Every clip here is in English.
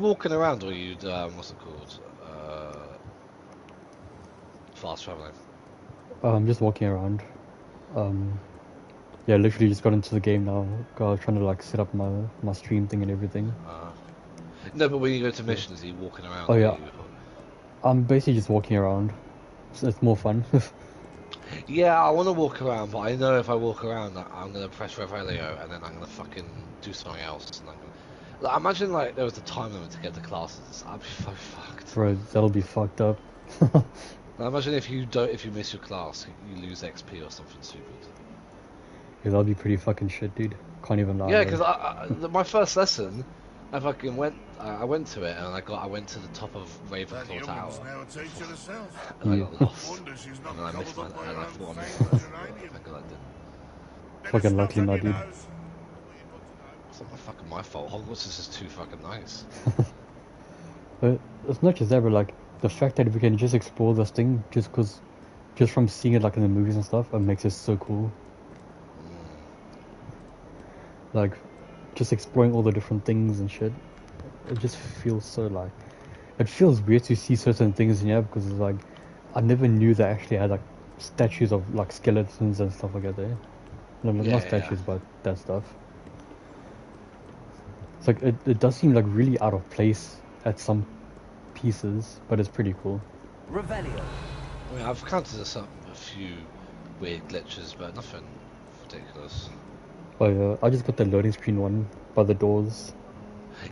walking around, or you what's it called? Fast traveling. I'm just walking around. Yeah, literally just got into the game now. I was trying to like set up my stream thing and everything. No, but when you go to missions, are you walking around? Oh yeah, I'm basically just walking around. It's more fun. Yeah, I want to walk around, but I know if I walk around, I'm gonna press Revelio, and then I'm gonna fucking do something else. And I'm gonna... Like, imagine like there was a time limit to get the classes. I'd be so fucked. Bro, that'll be fucked up. Now imagine if you miss your class, you lose XP or something stupid. Yeah, that'll be pretty fucking shit, dude. Can't even lie. Yeah, because my first lesson, I fucking went. I went to it and I went to the top of Ravenclaw Tower. And I got lost. And I missed my. And I thought I missed my lesson. Thank God I didn't. Fucking lucky not, dude. It's not fucking my fault. Hogwarts is just too fucking nice. But it's not just that, but like the fact that we can just explore this thing just from seeing it like in the movies and stuff, it makes it so cool. Like just exploring all the different things and shit. It just feels so like it feels weird to see certain things in here because it's like I never knew they actually had like statues of like skeletons and stuff like that there. No, not statues, but that stuff. It's like it does seem like really out of place at some pieces, but it's pretty cool. Revelio. I mean, I've encountered a few weird glitches, but nothing ridiculous. Oh yeah, I just got the loading screen one by the doors.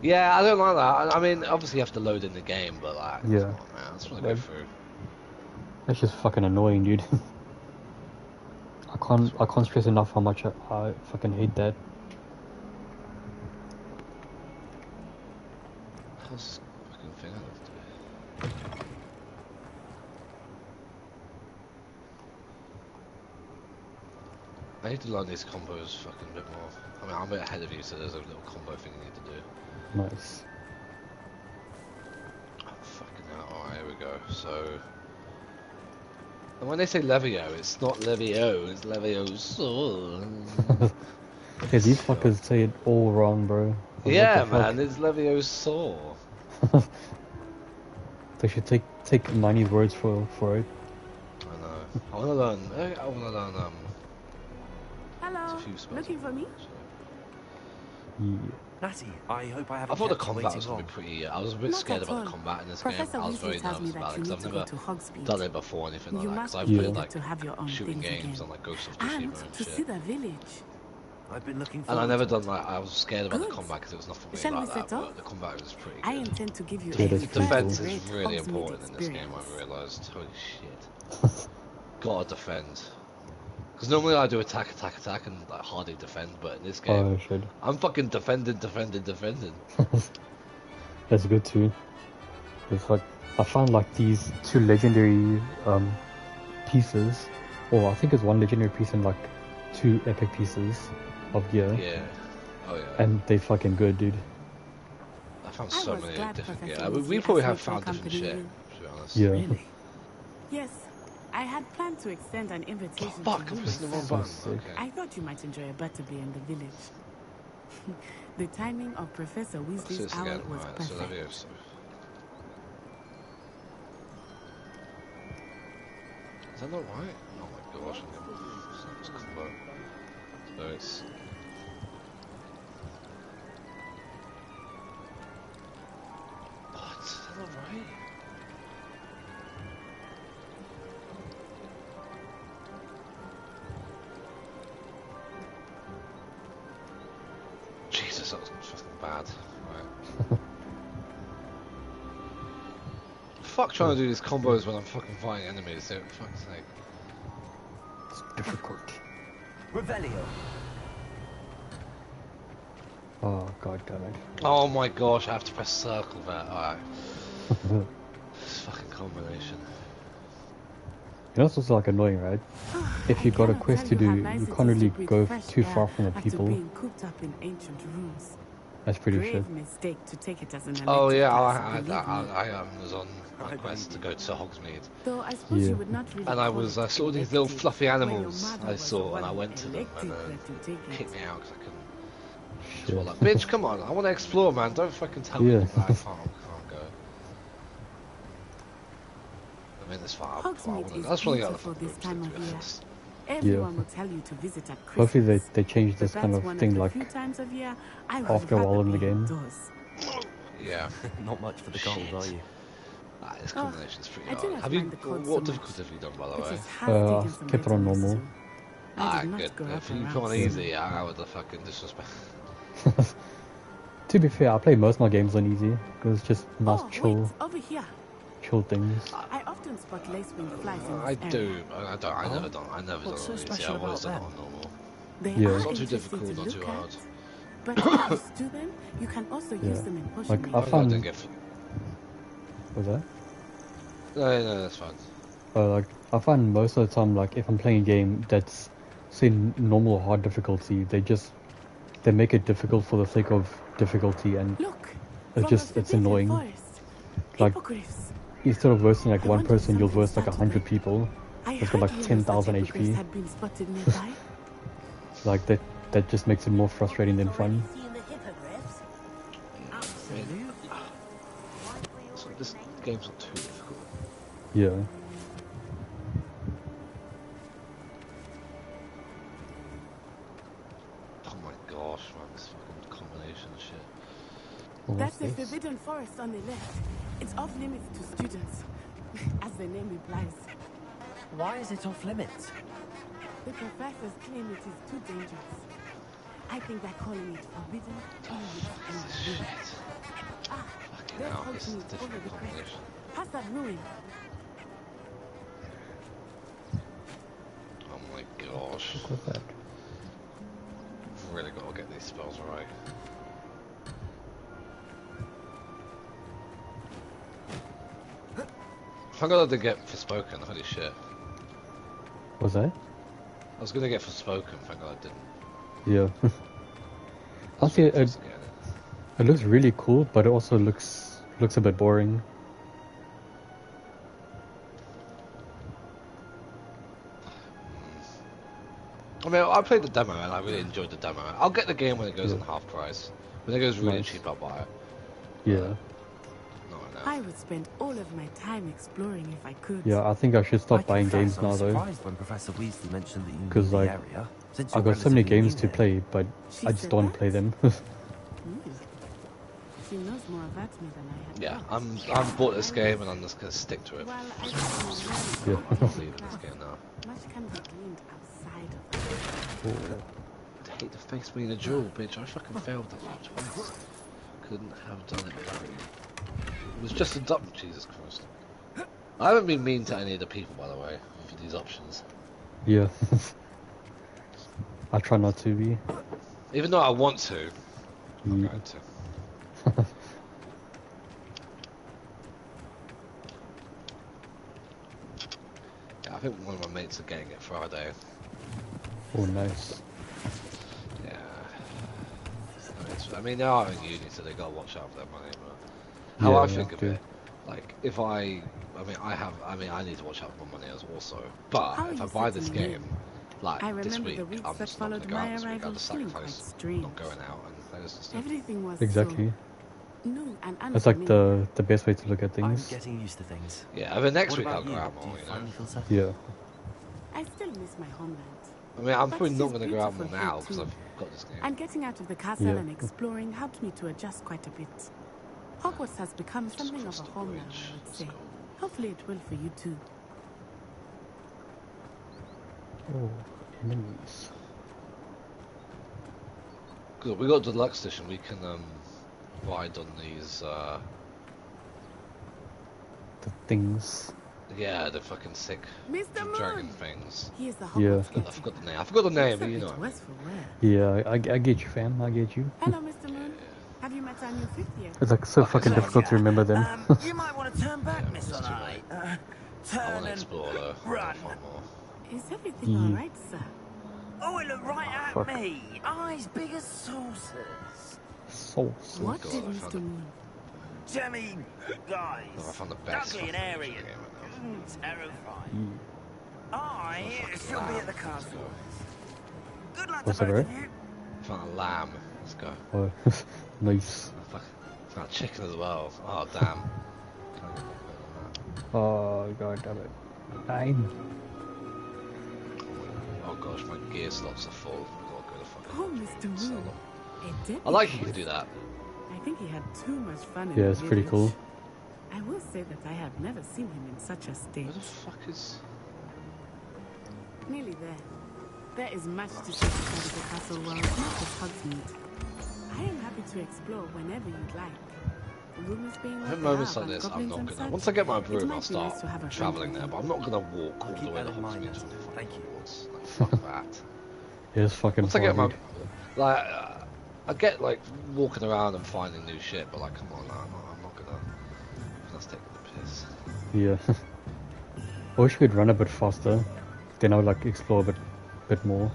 Yeah, I don't like that. I mean, obviously you have to load in the game, but like, yeah, come on, man, I just want to go through. That's just fucking annoying, dude. I can't stress enough how much I fucking hate that. How's this fucking thing I have to do? I need to learn these combos fucking a bit more. I mean, I'm a bit ahead of you, so there's a little combo thing you need to do. Nice. Oh, fucking hell. Alright, here we go. So... And when they say Levio, it's not Levio, it's Levioso. Yeah, these fuckers say it all wrong, bro. Yeah, man, it's Leviosaur. They should take Mani's words for it. I know. I wanna learn, Hello, looking for me? Yeah. Natty, I hope I haven't. I thought the combat was going to be pretty. I was a bit Not scared about all. the combat in this Professor game. I was Weasley very tells me nervous that about it you because need I've to go to never Hogsmeade. done it before or anything like You that. must Because I've be played eager like to have your own shooting things games again. and like Ghost of And Tsushima and to see shit. the village. I've been looking And I forward never to done it. like I was scared about the Good. combat because it was not for me Shall we like that. set off? But the combat was pretty I good. intend to give you Yeah, a that's pretty Defense cool. is great really Hogsmeade important in this game. experience. I've realised. Holy shit. Gotta defend. Because normally I do attack, and like hardly defend, but in this game, I'm fucking defending. That's good too. It's like I found like these two legendary pieces, or I think it's one legendary piece and like two epic pieces of gear. Yeah. Oh yeah. And they fucking good, dude. I found so many different gear. We probably have found different shit, to be honest. Yeah. Really? Yes, I had planned to extend an invitation Oh, fuck, to I'm you. pressing the wrong myself. button. Okay. I thought you might enjoy a butterbeer in the village. The timing of Professor Weasley's owl Again. was Right, perfect. so Leviosa. Is that not right? Oh my gosh, I'm gonna this combo. So it's... What? Is that not right? Jesus, that was fucking bad. Right. Fuck trying to do these combos when I'm fucking fighting enemies, so for fuck's sake. It's difficult. Revelio. Oh god damn it. Oh my gosh, I have to press circle there. Alright. This fucking combination. You know what's also like annoying, right? If you got a quest to do, you can't really go too far from the people. That's pretty shit. Mistake to take it as an Oh yeah, elective I was on my quest to go to Hogsmeade. Though I suppose you would not really And I call was, it I saw these little elective fluffy when your animals mother I was the saw, one and I who went to them, and elected then her to take it. kicked me out because I couldn't It's more like, bitch, come on, I want to explore, man. Don't fucking tell me that I can't go. I mean, it's far. Hogsmeade is That's probably beautiful this time of year. honest. Everyone will tell you to visit at Christmas. Hopefully they change this But kind that's of one thing the like few times of year I would after a while rather in the be game. indoors. Yeah. Not much for the cold, are you? This combination's pretty I do hard. not Have you? mind the cold so What much. difficulty have you done, by the It way? just has taken some Kept it on getting used normal. to. I did not Good. grow up If you around put on snow. easy, I would have fucking disrespect. To be fair, I play most of my games on easy because it's just nice, Wait, over here. chill things. I often spot lace-winged flies in I this do. area. I never done What's so it on easy. special I've always done about it on normal. They Yeah. are It's not too interesting difficult, to not too look hard. at, but if you stew them, you can also use them in potion Like, making. I I found... didn't get. Was that? No, that's fine. Like, I find most of the time, like, if I'm playing a game that's, say, normal or hard difficulty, they make it difficult for the sake of difficulty, and Look, it's annoying. Like, hippogriffs. instead of versing like I one wonder if person, you'll something verse like started 100 there. people. I It's got heard like rumors that 10,000 hippogriffs HP. had been spotted nearby. Like, that just makes it more frustrating than fun. So this game's not too difficult. Yeah. Oh my gosh, man, this fucking combination shit. That's the forbidden forest on the left. It's off limits to students, as the name implies. Why is it off limits? The professors claim it is too dangerous. I think they're calling it forbidden only in Fucking there's hell, this is a Hogsmeade over difficult the crest. combination. Past that ruin. Oh my gosh. What's that? I've really got to get these spells right. If I got to get Forspoken, holy shit. Was that? I was gonna get Forspoken, thank god I didn't. Yeah. Honestly, it looks really cool, but it also looks a bit boring. I mean, I played the demo and I really enjoyed the demo. I'll get the game when it goes on half price. When it goes really Nice. cheap, I'll buy it. Yeah. Not right now. I would spend all of my time exploring if I could. Yeah, I think I should stop buying games I now was though. surprised when Professor Weasley mentioned that you knew 'Cause, the like, area. Since I've you're got so many relatively games new to here. play, but She I just said don't that? play them. She knows more about me than I had. Yeah, thought. I'm bought this game and I'm just gonna stick to it. Well, I Yeah. I'm leaving this game now. much can be gleaned outside of I hate the face being a jewel, bitch. I fucking failed that one twice. Couldn't have done it better. It was just a dump, Jesus Christ. I haven't been mean to any of the people, by the way, for these options. Yeah. I try not to be. Even though I want to, I'm Yeah. going to. Yeah, I think one of my mates are getting it Friday. Oh, nice. Yeah. I mean, they are in uni, so they gotta watch out for their money. But how Yeah, I they think have of to. it, like if I need to watch out for my money as also. But How if I you buy said this to me? game, like I this remember week, the weeks I'm that just not gonna followed go out my this week. I'll arrival just feeling quite sacrifice strange. not going out and play this and stuff. Everything was Exactly. so new and That's like unfamiliar. the best way to look at I'm things. getting used to things. Yeah, I mean next What week I'll about go you? out Do more. you You know. finally feel settled? Yeah. I still miss my homeland. I mean, I'm But probably it not is gonna go out more beautiful now here because too. I've got this game. And getting out of the castle Yeah. and exploring helped me to adjust quite a bit. Hogwarts has become something of cross a the home now, bridge. I would Let's say. go. Hopefully it will for you too. Oh, enemies. Good, we got the deluxe edition. We can ride on these. The things. Yeah, the fucking sick Mr. dragon Moon! things. He is the Yeah. Hogwarts I forgot the name. I forgot the name, but you know. Except what I it's mean. worse for wear. Yeah, I get you, fam. I get you. Hello, Mr. Moon. Have you met our new fifth year? It's like so fucking difficult to remember them. You might want to turn back, Yeah, Miss it's too Onai. late. I Turn want to and explore though. run. Find more. Is everything Mm. alright, sir? Oh, it looked right at fuck. me. Eyes big as saucers. Sauce. What God, did I found Mr. Moon? Jemmy guys. Oh, I found the best Ugly and fucking airy game right now. and terrifying. I shall be at the castle. Good luck What's to that, both right? of you. I found a lamb. Let's go. Oh, nice. Oh, fuck. It's got chicken as well. Oh, damn. Can't get more better than that. Oh, god damn it. 9. Oh gosh, my gear slots are full. I've got to go to fucking Oh, Mr. sell Wu. them. A deputy I like you can was- do that. I think he had too much fun in Yeah, the it's pretty village. cool. I will say that I have never seen him in such a state. Where the fuck is... Nearly there. There is much to see inside of the castle world, not just Hogsmeade. I am happy to explore whenever you'd like. Rumors being I what think they moments are like about this, I'm goblins not and gonna... such, Once I get my it broom, might I'll be start nice to have a travelling there, friend. but I'm not gonna walk all keep the way that to in mind. Hogsmeade to Thank you. Hogwarts. Like, fuck that. It is fucking Once I get my... dude. Like, I get, like, walking around and finding new shit, but, like, come on, I'm not gonna... That's taking the piss. Yeah. I wish we could run a bit faster. Then I would like explore a bit more.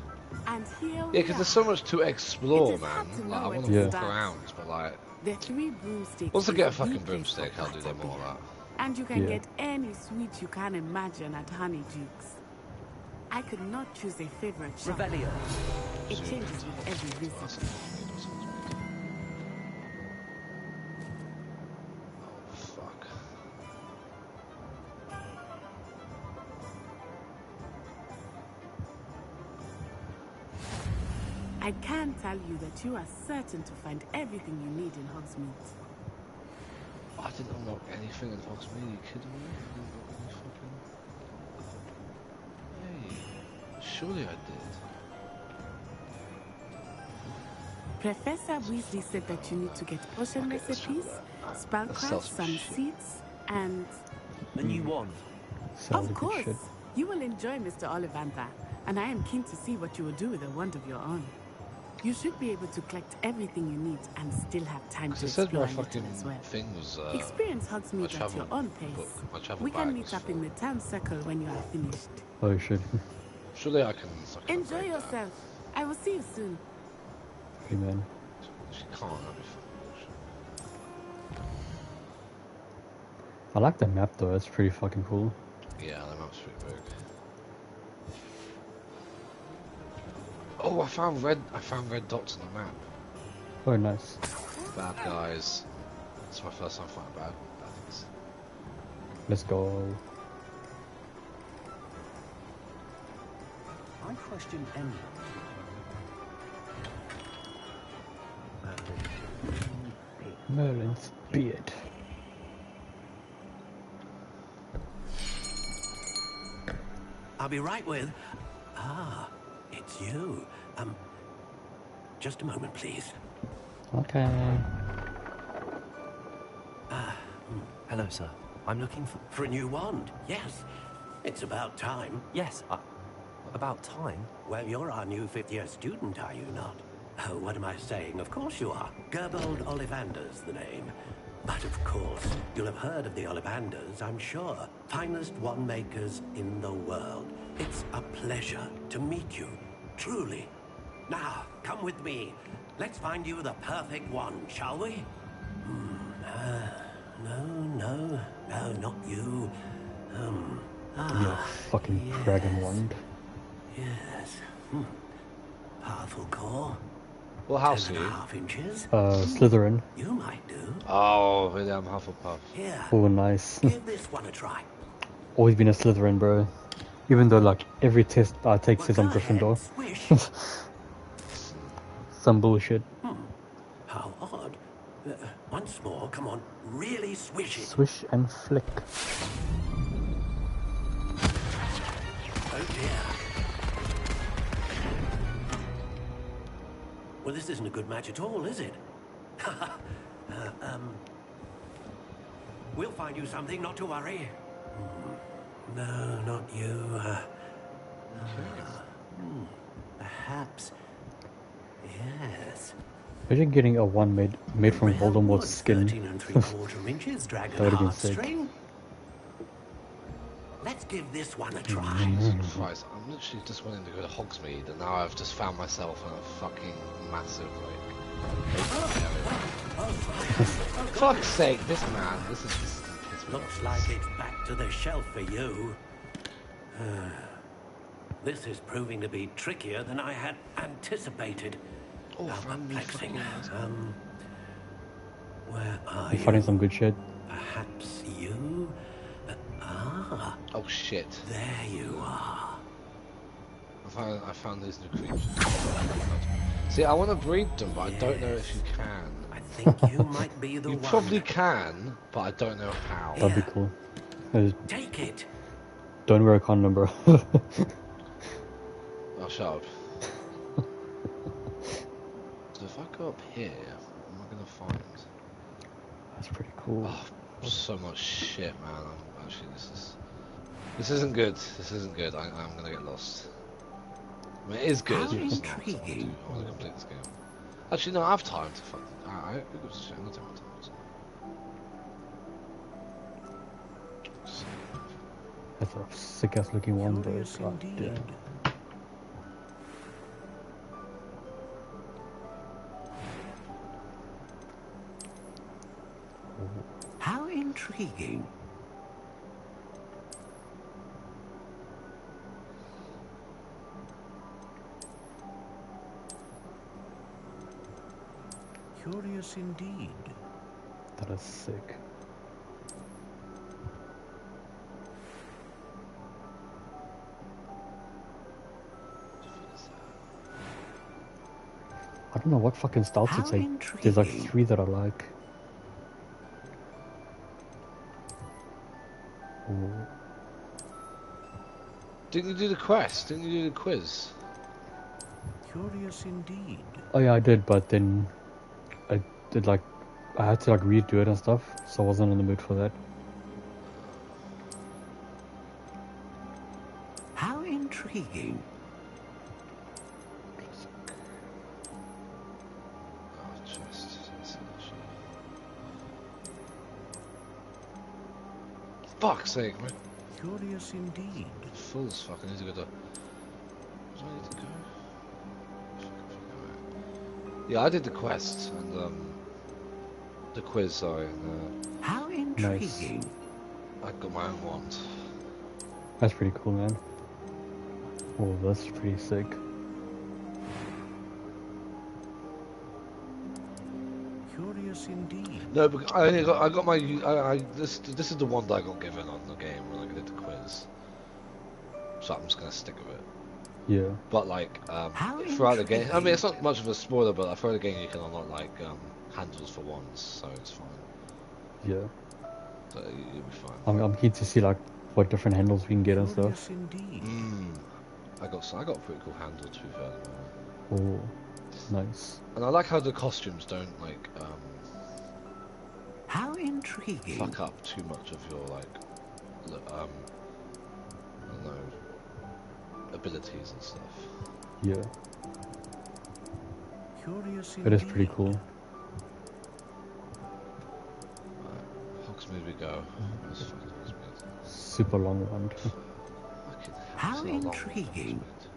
And here Yeah, we because there's are. so much to explore, It is man. hard to know Like, I where want to to walk start. around, but, like... The 3 broomsticks. Once I is get a the fucking place broomstick, for I'll do them all Butterbeer. that. And you can Yeah. get any sweet you can imagine at Honeydukes. I could not choose a favorite shop. Revelio. It changes with every visit. Oh, fuck. I can tell you that you are certain to find everything you need in Hogsmeade. I didn't unlock anything in Hogsmeade, are you kidding me? I didn't unlock any fucking... Hey, surely I did. Professor Weasley said that you need to get potion Okay, let's try recipes, that. spellcraft, Let's sell some some shit. seeds, and... A new wand. Sounds Of like course, shit. you will enjoy Mr. Ollivander, and I am keen to see what you will do with a wand of your own. You should be able to collect everything you need and still have time to It said explore my a little fucking as well. thing was... Experience my Hogsmeade at travel your own pace. book, my travel We bag can meet was up in full. the town circle when you are finished. Oh shit. Surely I can Enjoy upgrade yourself. I will see you soon. Hey man. That. She can't have me fucking I like the map though, it's pretty fucking cool. Yeah, that map's pretty big. Oh, I found red dots on the map. Oh nice. Bad guys. It's my first time fighting bad things. Let's go. I question anyone. Merlin's beard. I'll be right with... Ah, it's you. Just a moment, please. Okay. Hello, sir. I'm looking for... For a new wand, yes. It's about time. Yes, about time. Well, you're our new fifth-year student, are you not? Oh, what am I saying? Of course you are. Gerbold Ollivander's the name. But of course, you'll have heard of the Ollivanders, I'm sure. Finest wand makers in the world. It's a pleasure to meet you, truly. Now, come with me. Let's find you the perfect wand, shall we? No, not you. Your fucking dragon wand. Yes. Powerful core. Well, house 10 are and a you? half inches. Slytherin. You might do. Oh, really, I'm Hufflepuff. Here, Oh nice. give this one a try. Always been a Slytherin, bro. Even though like every test I take Well, says I'm go ahead, Gryffindor. swish. Some bullshit. How odd. Once more, come on. Really swish it. Swish and flick. Oh dear. Well, this isn't a good match at all, is it? We'll find you something, not to worry. No, not you. Perhaps. Yes. Imagine getting a wand made from Real Voldemort's wood, skin. 13 3/4 inches, dragon That would've been sick. heartstring. Let's give this one a try. Jesus Christ, I'm literally just wanting to go to Hogsmeade, and now I've just found myself in a fucking massive, like... Fuck's sake, this man, this is gonna piss me Looks off. like it's back to the shelf for you. This is proving to be trickier than I had anticipated. Oh, how found me perplexing. fucking... Where are You you? finding some good shit? Perhaps you? Ah, Oh shit. there you are. I found these new creatures. See, I want to breed them, but I don't know if you can. I think you might be the You one. probably can, but I don't know how. That'd be cool. Take it. Don't wear a condom, bro. Oh, shut up. So if I go up here, what am I gonna find? That's pretty cool. Oh, so much shit, man. Actually, this isn't good. This isn't good. I'm gonna get lost. I mean, it is good. How But it's not. intriguing. I want to complete this game. Actually, no, I have time to fuck. Alright, who gives a shit? I'm gonna take my time. That's a sick ass looking one, bro. Curious God indeed. damn. How intriguing. Curious indeed. That is sick. I don't know what fucking styles How it's like. There's like intriguing. 3 that I like. Ooh. Didn't you do the quest? Didn't you do the quiz? Curious indeed. Oh yeah, I did, but then I did like I had to like redo it and stuff, so I wasn't in the mood for that. How intriguing. Oh, chest. Fuck's sake, man. Curious indeed. Fool's fucking need to go to... Where do I need to go? Yeah, I did the quest and the quiz, sorry. And, How intriguing. I got my own wand. That's pretty cool, man. Oh, that's pretty sick. Curious indeed. No, but I got my this is the wand I got given on the game when I did the quiz. So I'm just gonna stick with it. Yeah. But like How throughout the game, I mean intriguing. it's not much of a spoiler, but throughout the game you can unlock like handles for wands, so it's fine. Yeah. So you'll be fine. I'm keen to see like what different handles we can get and Curious stuff. indeed. I got a pretty cool handle to be fair. Oh, nice. And I like how the costumes don't like How intriguing. fuck up too much of your like I don't know, abilities and stuff. Yeah. Curious It indeed. is pretty cool. Hogsmeade we go. Let's fuck Hogsmeade. Super long one. Fucking hell, How it's not long, intriguing. Hogsmeade.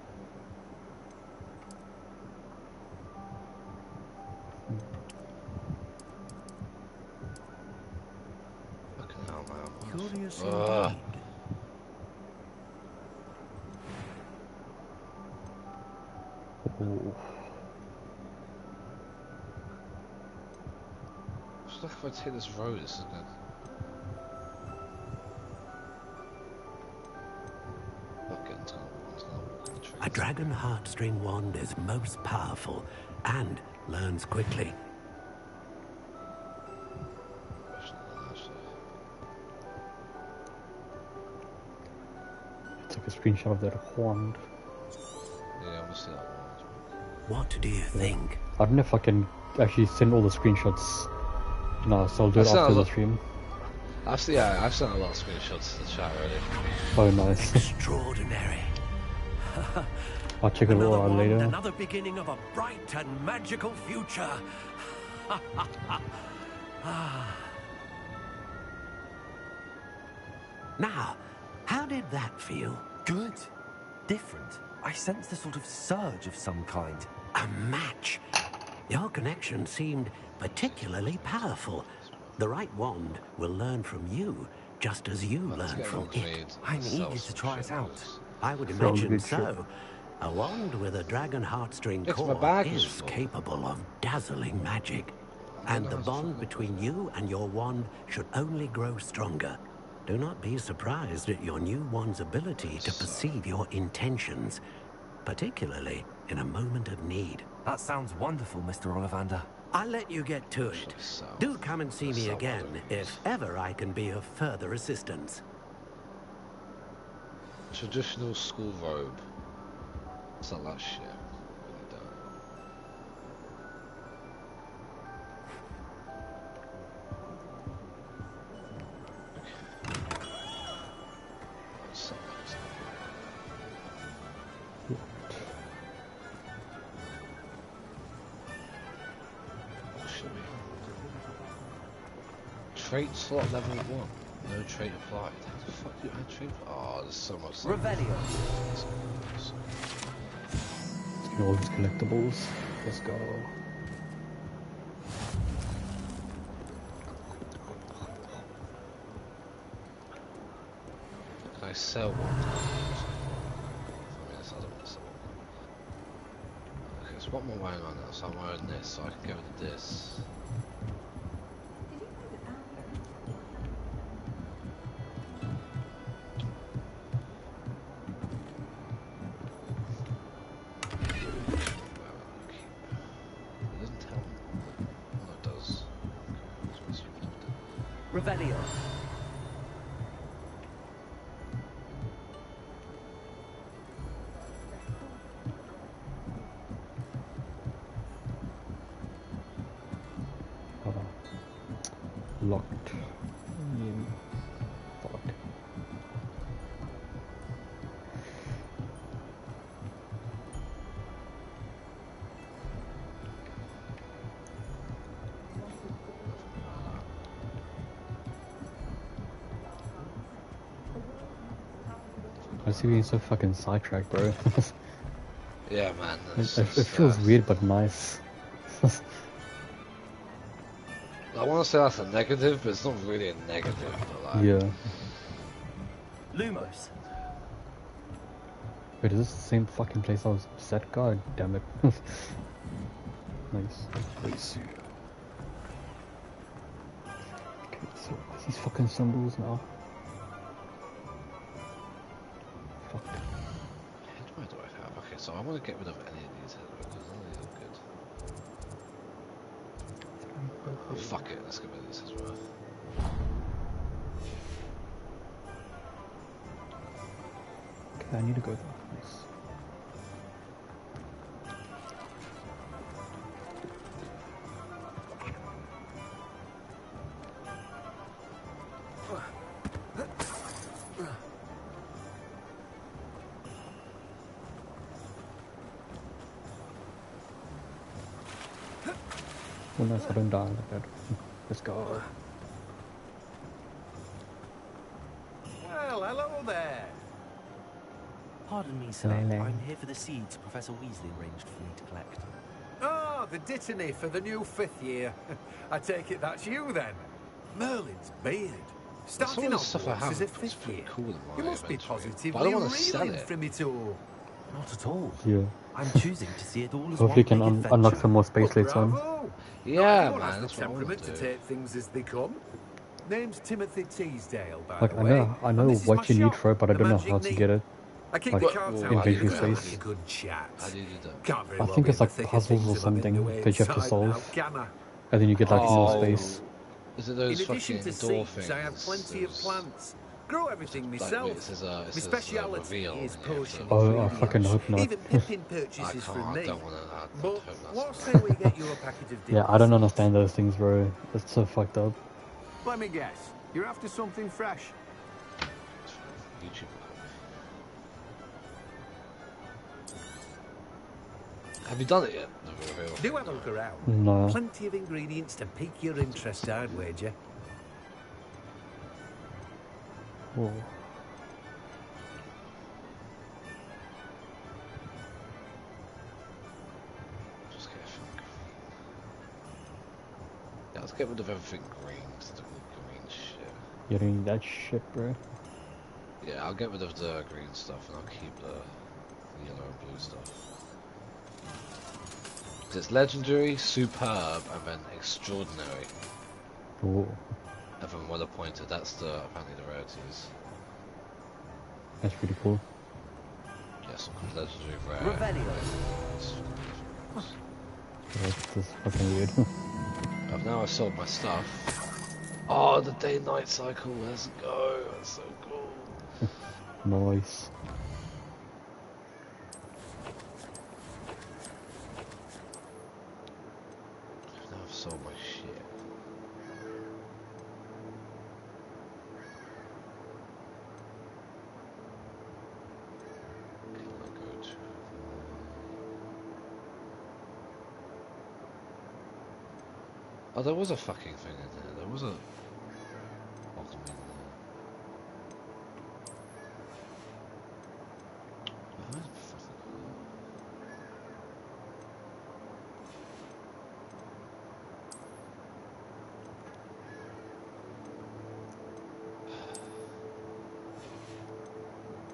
Fucking hell, man. Curious Ugh. indeed. Oh. It's like if I take this road, this is good. Okay, it's gonna walk in the trees. A dragon heartstring wand is most powerful and learns quickly. I took a screenshot of that wand. Yeah, I'm gonna see that one. What do you think? I don't know if I can actually send all the screenshots. No, so I'll do it I sent after a the lot- stream. I've sent a lot of screenshots to the chat already. Oh, nice. Extraordinary. I'll check it all Another out wand, later. another beginning of a bright and magical future. Now, how did that feel? Good. Different. I sensed a sort of surge of some kind. A match. Your connection seemed particularly powerful. The right wand will learn from you, just as you Let's learn get from it. Hogsmeade. I'm Sell eager some to try shit it out. loads. I would Sounds imagine good, so. sure. A wand with a dragon heartstring It's my core bag is full. capable of dazzling magic. And the bond between you and your wand should only grow stronger. Do not be surprised at your new wand's ability to perceive your intentions, particularly in a moment of need. That sounds wonderful, Mr. Ollivander. I'll let you get to it. Do come and see me again if ever I can be of further assistance. Traditional school robe. It's not that shit. Really don't. Trait slot level 1. No trait applied. How the fuck do you add trait? Oh, there's so much stuff. Revelio. Let's get all these collectibles. Let's go. Can I sell one? I mean, I don't want to sell one. Okay, so what am I wearing on now? So I'm wearing this, so I can go with this. Revelio. Locked. Fuck. I see being so fucking sidetracked, bro. Yeah, man. It feels weird but nice. I want to say that's a negative, but it's not really a negative. But like... Yeah. Lumos. Wait, is this the same fucking place I was set? God damn it. Nice. Nice. Okay, so these fucking symbols now. Fuck. What do I have? Okay, so I want to get rid of any of these because none of these are good. Oh, fuck it, let's get rid of this as well. Okay, I need to go there. Nice. Oh, nice, I don't die like that. Let's go. Well, hello there. Pardon me, sir. Hello. I'm here for the seeds Professor Weasley arranged for me to collect. Oh, the dittany for the new 5th year. I take it that's you then. Merlin's beard. Starting off stuff I have as a is 5th pretty year. cool in my You must be inventory, positively but I don't want to sell reeling it. from it all. Not at all. Yeah. I'm choosing to see it all as Hopefully you one can big unlock adventure. some more space Well, later on. bravo. Yeah, Not everyone man, has that's the what I want temperament to to do. take things as they come. Name's Timothy Teasdale, by Like the I way. know and this is what my you need shop, for it, but I the don't know Magic how to Neat. get it. I keep like, the cards out in here visual to have space. a good chat. How do you do that? Can't very I well think be it's in the like thick of puzzles things or if I'm in the something way that you have to inside solve, now, can I? and then you get like more Oh, space. is it those In addition fucking to door seeds, things? I have plenty of Those- plants. Grow everything like, myself. it says, it My says, speciality reveal, is and you have to- potion Oh, I ingredients. fucking hope not. Even Pippin I purchases from can't, me. I don't want to. I But hope that's what not- say we get you a packet of Yeah, I don't understand those things, bro. It's so fucked up. Let me guess. You're after something fresh. YouTube. Have you done it yet? The reveal? Do have a look around. No. Plenty of ingredients to pique your interest, I'd wager. Whoa. Just get everything green. Yeah, let's get rid of everything green. Let's do green shit. You don't need that shit, bro. Yeah, I'll get rid of the green stuff and I'll keep the yellow and blue stuff. It's legendary, superb, and then extraordinary. Oh, And then well appointed. That's apparently the rarities. that's pretty cool. Yes, legendary, rare. Revelio. That's just fucking weird. Now I've sold my stuff. Oh, the day-night cycle. Let's go. That's so cool. Nice. Now I've sold my shit. Can I go to... Oh, there was a fucking thing in there. There was a... alchemy in there. Where the fuck is it?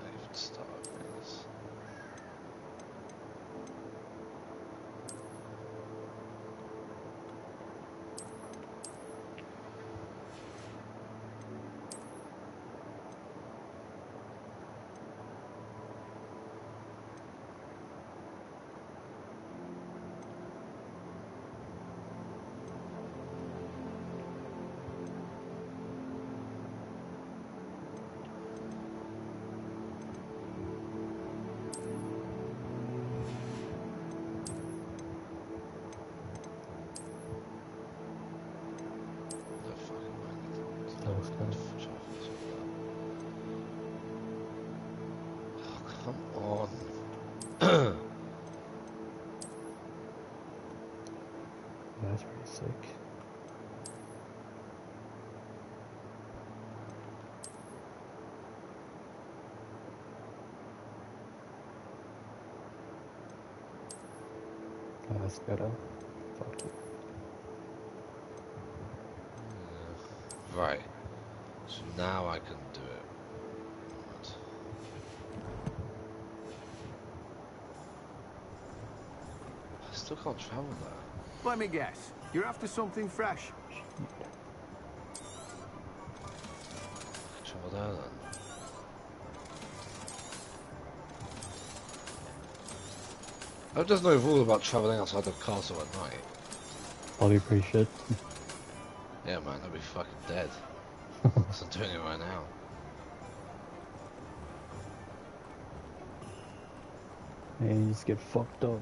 I even start opening this. No fucking mind. That was good. Oh, come on. That's pretty sick. That's better. Fuck you. Right. So now I can do it. Right. I still can't travel there. Let me guess. You're after something fresh. Travel there then. I hope there's no rule about travelling outside the castle at night. Probably pretty shit. Yeah, man, I'd be fucking dead. So I'm doing it right now. And you just get fucked up.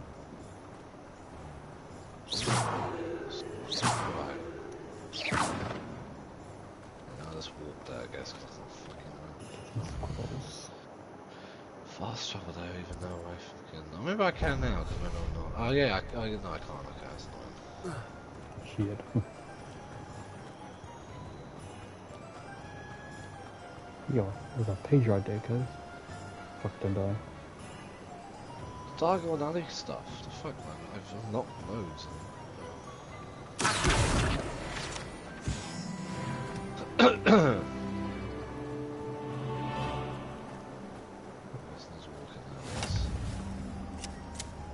Right. Now let's walk there, I guess, because I can't fucking run. Close. Fast travel there, even though I fucking... Oh, maybe I can now, because maybe I'm not. Oh, yeah, no, I can't. Okay, that's annoying. Shit. Yo, there's a page right there, cuz. Fuck, don't die. Diagonal alley stuff. The fuck, man? I've unlocked loads.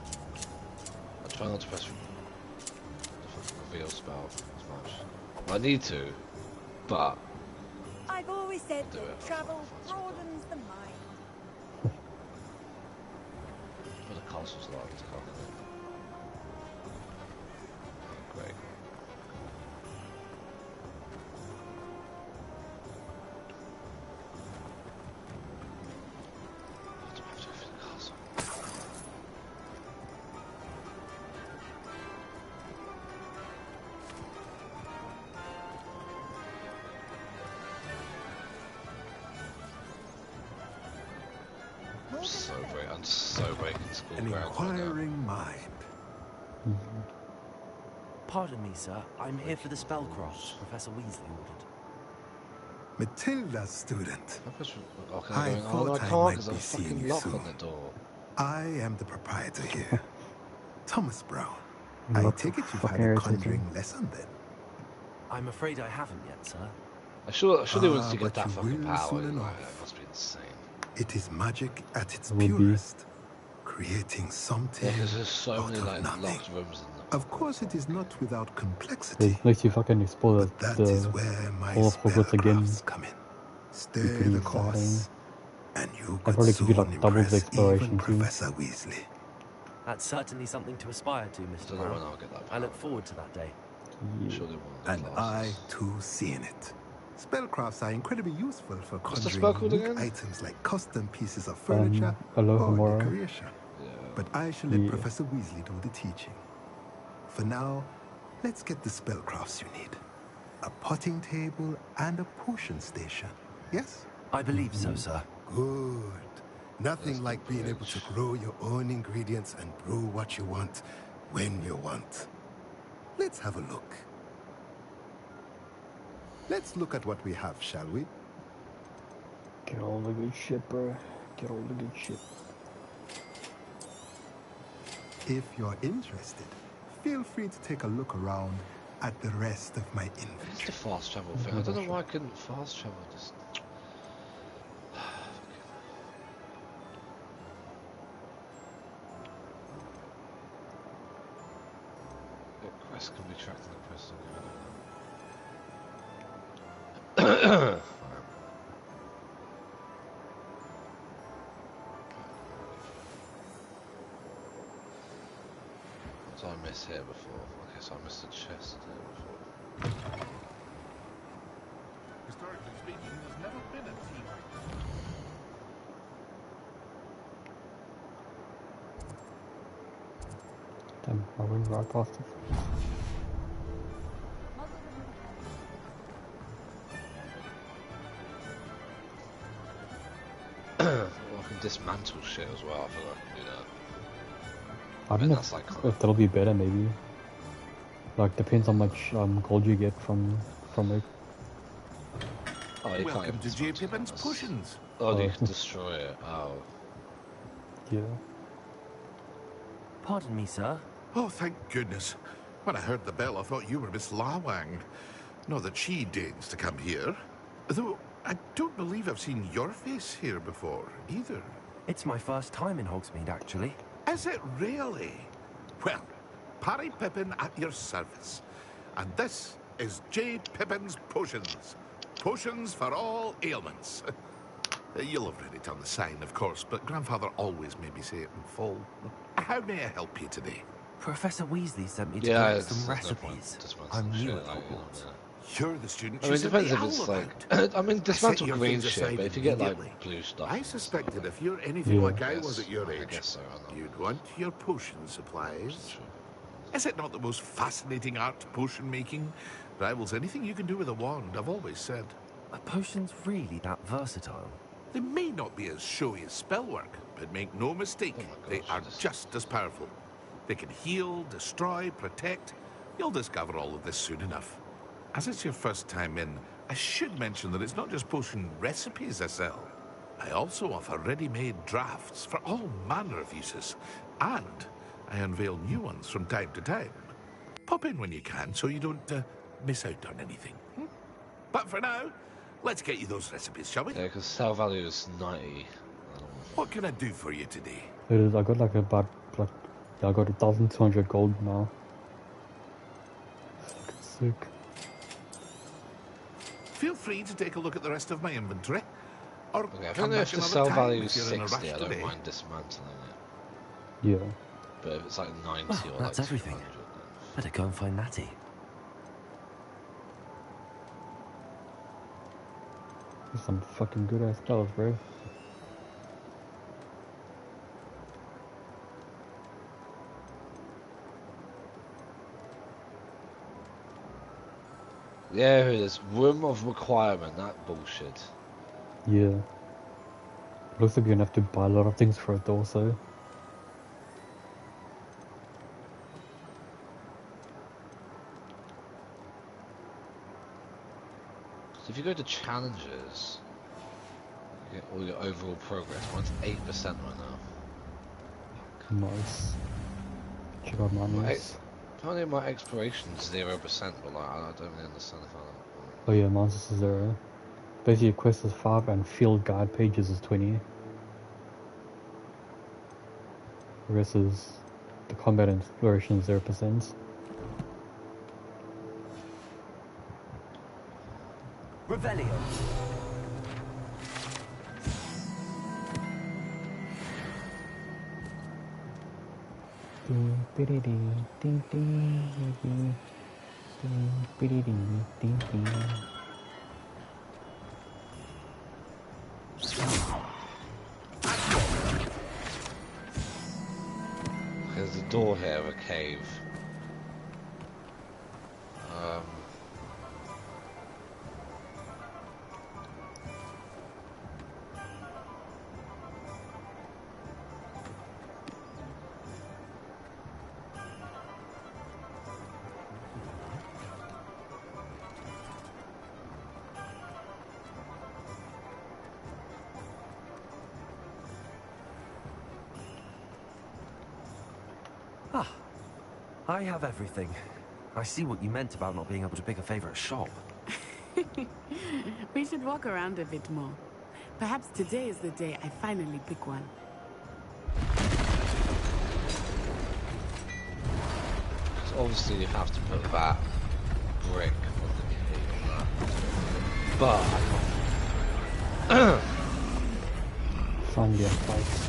I try not to press the fucking reveal spell as much. I need to, but I've always said do it. that travel broadens the mind. But the castle's locked, can't it? Great. What do I have to do for the castle? I'm so breaking school An ground right now. inquiring mind. Pardon me, sir. I'm here for the spellcraft Professor Weasley ordered. Matilda's student. Oh, can I I go in? Oh, no, thought I I can't might because be I've seeing fucking you locked soon. on the door. I am the proprietor here. Thomas Brown. I What take the it you've fuck had a irritating. conjuring lesson then. I'm afraid I haven't yet, sir. I surely once you but get that you fucking will power, soon like, enough. that must be insane. It is magic at its It will be. purest. creating something Yeah, because there's so out many of like nothing. locked rooms in the Of course, it is not without It complexity, makes you fucking explore but that is the where my whole of Hogwarts again. spellcrafts come in. Be Stay pretty the exciting. course, and you They could probably give you soon like double the impress exploration even too. Professor Weasley. That's certainly something to aspire to, I Mr. don't know when Brown. I'll get that I power. look forward to that day. Yeah. Surely one of the And I, classes. too, see in it. Spellcrafts are incredibly useful for What's the conjuring spell called unique again? items like custom pieces of furniture Aloha or Mora. decoration. Yeah. But I shall let Yeah. Professor Weasley do the teaching. For now, let's get the spellcrafts you need. A potting table and a potion station. Yes? I believe so, sir. Good. Nothing That's like the being able to bridge. grow your own ingredients and brew what you want, when you want. Let's have a look. Let's look at what we have, shall we? Get all the good shit, bro. Get all the good shit. If you're interested, feel free to take a look around at the rest of my It's the inventory. fast travel thing. I don't know why I couldn't fast travel. Just. Quest can be tracked in the quest. What did I miss here before? Okay, so I missed the chest here before. Historically speaking, there's never been a team like this. Damn, I went right past it. Well, I can dismantle shit as well. I feel like I can do that. I don't know that's like if that'll be better, maybe. Like, depends how much gold you get from it. Oh, you Welcome can't to J. Pippin's Potions. Oh, you can destroy it. Oh. Yeah. Pardon me, sir. Oh, thank goodness. When I heard the bell, I thought you were Miss Lawang. Not that she deigns to come here. Though, I don't believe I've seen your face here before, either. It's my first time in Hogsmeade, actually. Is it really? Well, Parry Pippin at your service. And this is J. Pippin's Potions. Potions for all ailments. You'll have read it on the sign, of course, but Grandfather always made me say it in full. How may I help you today? Professor Weasley sent me to Yeah, collect some there's no point recipes. dismantling I'm new shit at like, Hogwarts. You're the student. I mean, it she sent depends the if it's owl like. about. I mean, Set dismantle your green things shit, aside but if you get like immediately. blue stuff. I and suspected stuff, if you're anything Yeah. like I was at your I age, guess so, I know. you'd want your potion supplies. Sure. Is it not the most fascinating art, potion making? Rivals anything you can do with a wand, I've always said. Are potions really that versatile? They may not be as showy as spellwork, but make no mistake, Oh my they gosh, are this- just as powerful. They can heal, destroy, protect. You'll discover all of this soon enough. As it's your first time in, I should mention that it's not just potion recipes I sell. I also offer ready-made drafts for all manner of uses. And I unveil new ones from time to time. Pop in when you can so you don't miss out on anything. But for now, let's get you those recipes, shall we? Yeah, because sell value is 90. What can I do for you today? It is, I got like about, like, yeah, I got 1,200 gold now. Fucking sick. Feel free to take a look at the rest of my inventory. Or Okay, I come think back if the another sell time value if is you're in a 60, rush I don't today. mind dismantling it. Yeah. But if it's like 90 Well, or that's like everything. 200, then... Better go and find Natty. There's some fucking good ass spells, bro. Yeah, it is. Room of requirement, that bullshit. Yeah. Looks like you're gonna have to buy a lot of things for it also. So if you go to challenges, you get all your overall progress. Mine's 8% right now. Nice. Check out my My notes. Apparently my exploration's 0%, but like, I don't really understand if I don't... Oh yeah, mine's just 0. Basically, quest is 5 and field guide pages is 20. versus the combat and exploration 0%. Revelio. There's a door here, a cave. Ah, I have everything. I see what you meant about not being able to pick a favorite shop. We should walk around a bit more. Perhaps today is the day I finally pick one. So obviously you have to put that brick on the cave on that. But I can't. Find your fight.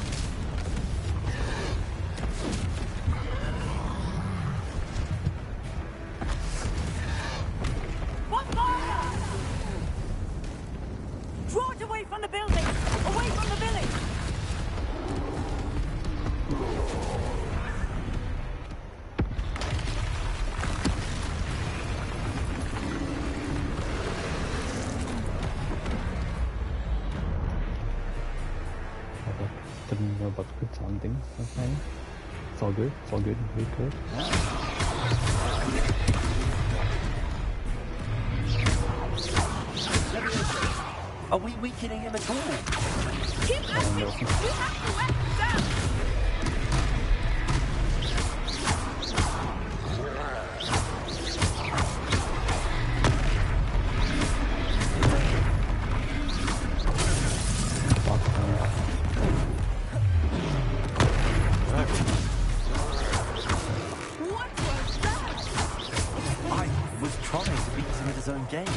Draw it away from the building! Away from the village! Didn't know about good sounding. Okay. It's all good. It's all good. Very good. Are we weakening him at all? Keep lifting! We have to wear him down! What was that? I was trying to beat him at his own game.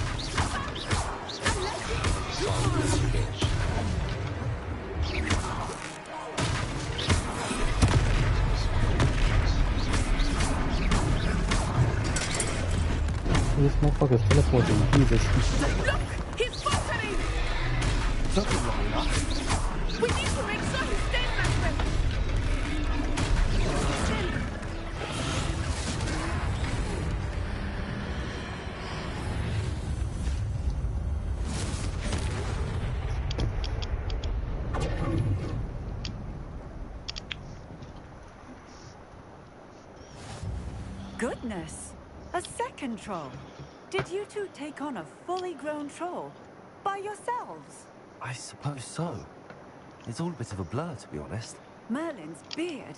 This motherfucker's teleporting. Jesus. Look! He's faltering! Something long enough. We need to make sure he stays that way! Goodness! A second troll! Did you two take on a fully grown troll? By yourselves? I suppose so. It's all a bit of a blur, to be honest. Merlin's beard.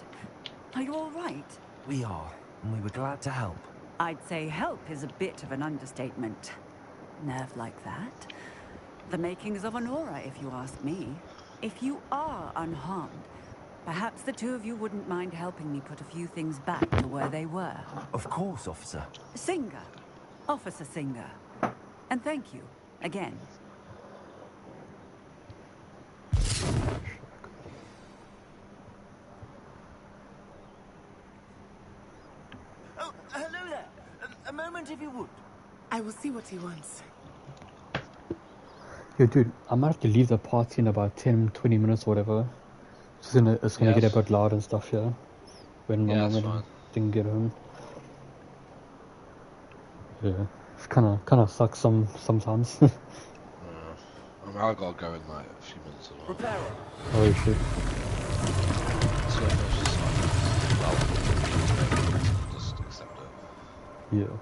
Are you all right? We are, and we were glad to help. I'd say help is a bit of an understatement. Nerve like that? The makings of an aura, if you ask me. If you are unharmed, perhaps the two of you wouldn't mind helping me put a few things back to where they were. Of course, officer. Singer. Officer Singer. And thank you, again. Oh, hello there. A moment if you would. I will see what he wants. Yo, dude, I might have to leave the party in about 10-20 minutes or whatever. It's gonna get a bit loud and stuff here. When my mom and didn't get home. Yeah, it kinda sucks sometimes. I mean, I gotta go in like a few minutes as well. Reparo. Oh shit. So just accept it. Yeah.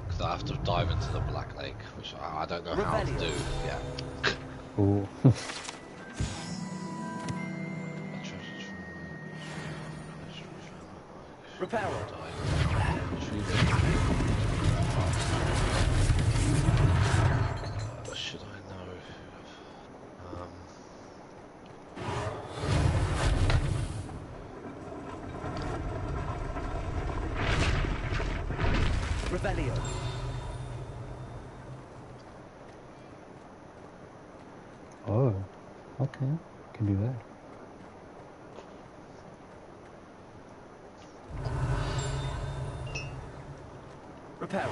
Because I have to dive into the Black Lake, which I don't know how to do yet. Oh. Reparo. Should I know? Okay, can do that. Repair.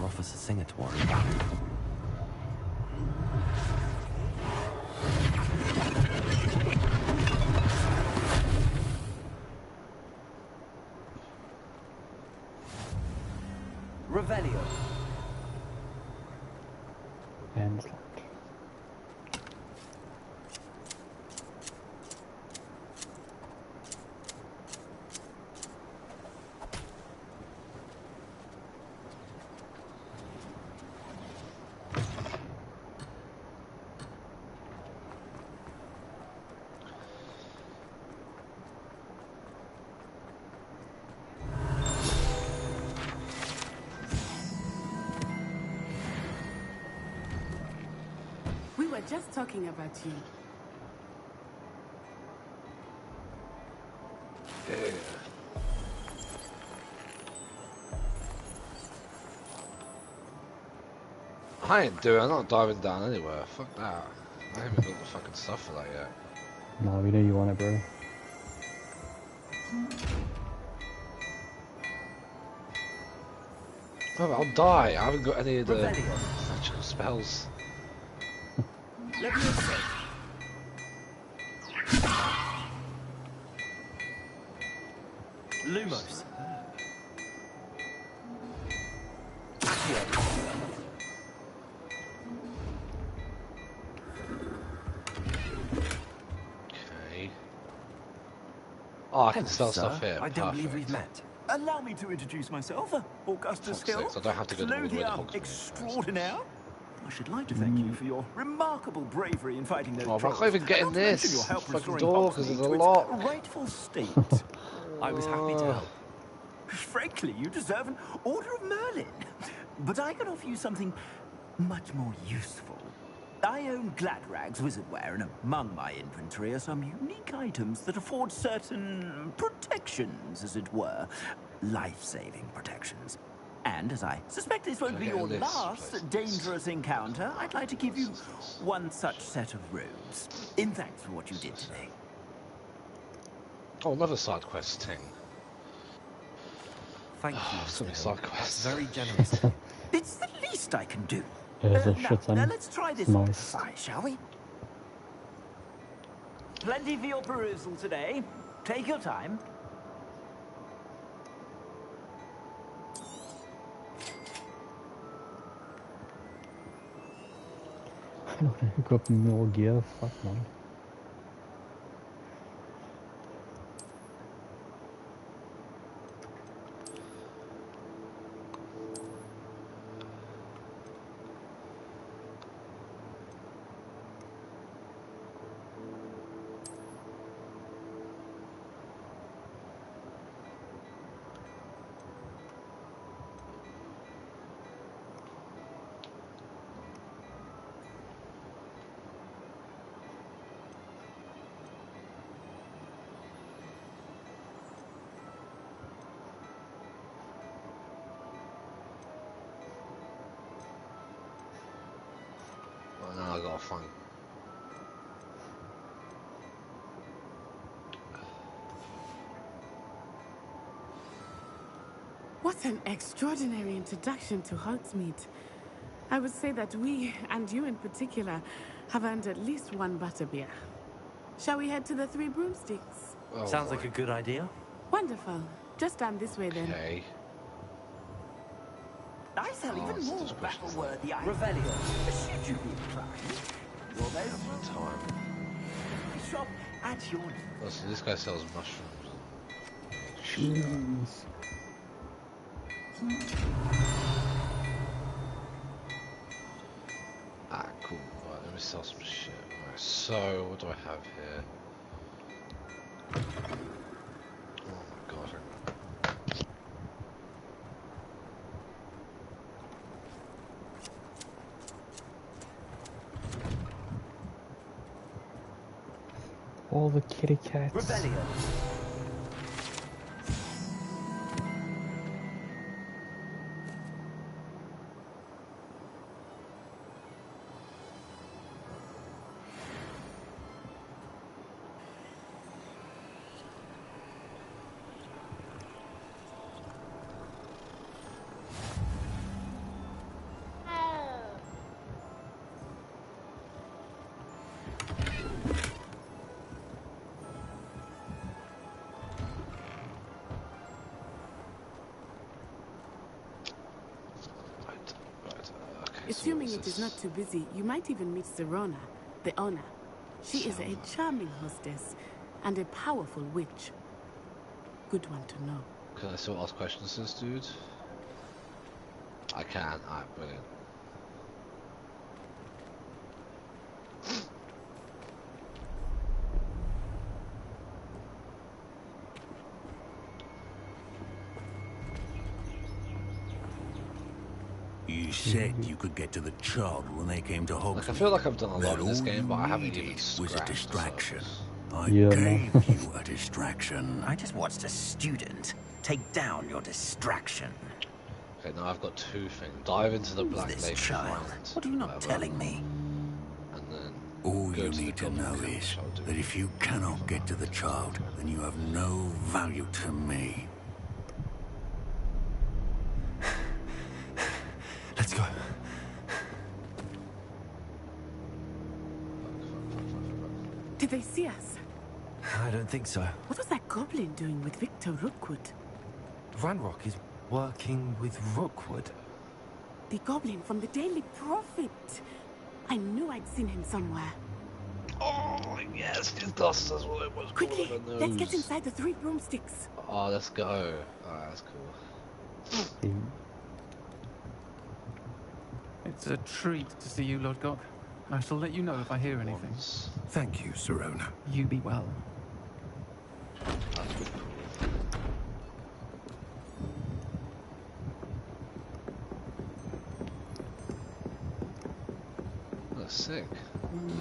Officer Singer to worry about. Revelio. And slot. We were just talking about you. Yeah. I ain't doing. I'm not diving down anywhere. Fuck that. I haven't got the fucking stuff for that yet. No, we know you want it, bro. Oh, I'll die. I haven't got any of the magical spells. Let me say. Lumos. Okay. Oh, I can sell stuff here. I don't believe Perfect. we've met. Allow me to introduce myself, Augustus Hill. So I don't have to go to all the way to Hogwarts. Extraordinaire. I should like to thank you for your remarkable bravery in fighting those I'm trolls. not even getting Not to mention this your help fucking restoring door because Hogsmeade there's a to its lot. rightful state. I was happy to help. Frankly, you deserve an Order of Merlin. But I can offer you something much more useful. I own Gladrag's wizardware, and among my inventory are some unique items that afford certain protections, as it were. Life-saving protections. And as I suspect this won't be your last dangerous encounter, I'd like to give you one such set of robes. In thanks for what you did today. Oh, another side quest thing. Thank you. So many side quests. Very generous. It's the least I can do. There's a shit ton. Now let's try this Nice. on side, shall we? Plenty for your perusal today. Take your time. I don't know, hook up more gear, fuck man. Well, now I gotta find. What an extraordinary introduction to Hogsmeade. I would say that we, and you in particular, have earned at least one butterbeer. Shall we head to the Three Broomsticks? Oh, Sounds like a good idea. Wonderful. Just down this way then. Okay. I sell even more battle-worthy items. Revelio. Should you be inclined? You're very Time. shop at your... Oh, so this guy sells mushrooms. Jeez. Ah, cool. Right, let me sell some shit. Right, so, what do I have here? Oh my god. All the kitty cats. Rebellion. Assuming it is not too busy, you might even meet Serona, the owner. She is a charming hostess and a powerful witch. Good one to know. Can I still ask questions to this dude? I can. Alright, brilliant. You said you could get to the child when they came to Hogwarts. Like, I feel like I've done a lot in this game, but I haven't even was a distraction. I Yeah, gave you a distraction. I just watched a student take down your distraction. Okay, now I've got two things. Dive into the Black This Lake child. Mines, What are you not whatever, telling me? and then All go you to need the to know Goblin is Village, I'll do. that if you cannot get to the child, then you have no value to me. Let's go. Did they see us? I don't think so. What was that goblin doing with Victor Rookwood? Ranrock is working with Rookwood. The goblin from the Daily Prophet. I knew I'd seen him somewhere. Oh, yes, his dust is what it was. Quickly, let's get inside the three broomsticks. Oh, let's go. Alright, that's cool. It's a treat to see you, Lord Gok. I shall let you know if I hear anything. Thank you, Serona. You be well. That's sick.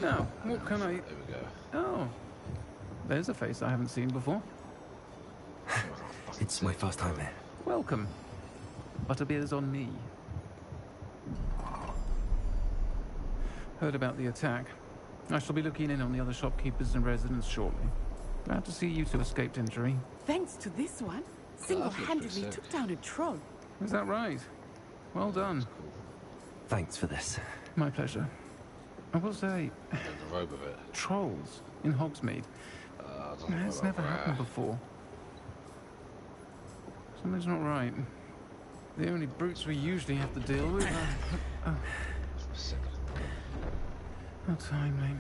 Now, what can I... There we go. Oh, there's a face I haven't seen before. It's my first time here. Welcome. Butterbeer's on me. Heard about the attack. I shall be looking in on the other shopkeepers and residents shortly. Glad to see you two escaped injury. Thanks to this one, single-handedly took down a troll. Is that right? Well done. Thanks for this. My pleasure. I will say, And the robe of it. trolls in Hogsmeade. I don't know That's about never happened before. Something's not right. The only brutes we usually have to deal with are... Sick. How timely.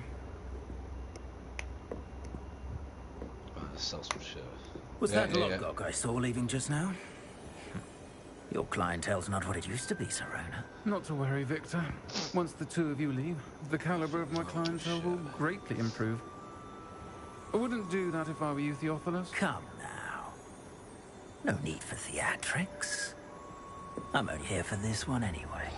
Let's sell some shit. Was Yeah, that yeah, yeah. Lodgok I saw leaving just now? Your clientele's not what it used to be, Serona. Not to worry, Victor. Once the two of you leave, the caliber of my clientele will greatly improve. I wouldn't do that if I were you, Theophilus. Come now. No need for theatrics. I'm only here for this one anyway.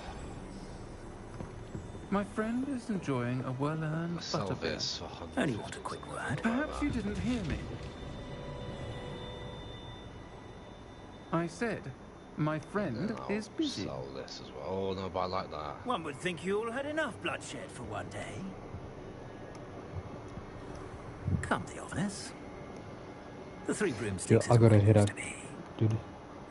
My friend is enjoying a well-earned Sell butterbeer. this for 150. Only want a quick word. Perhaps you didn't hear me. I said, my friend I'll is busy. Sell this as well. Oh no, but I like that. One would think you all had enough bloodshed for one day. Come, Theophilus. The three broomsticks I is gotta where it head used out, to be. dude.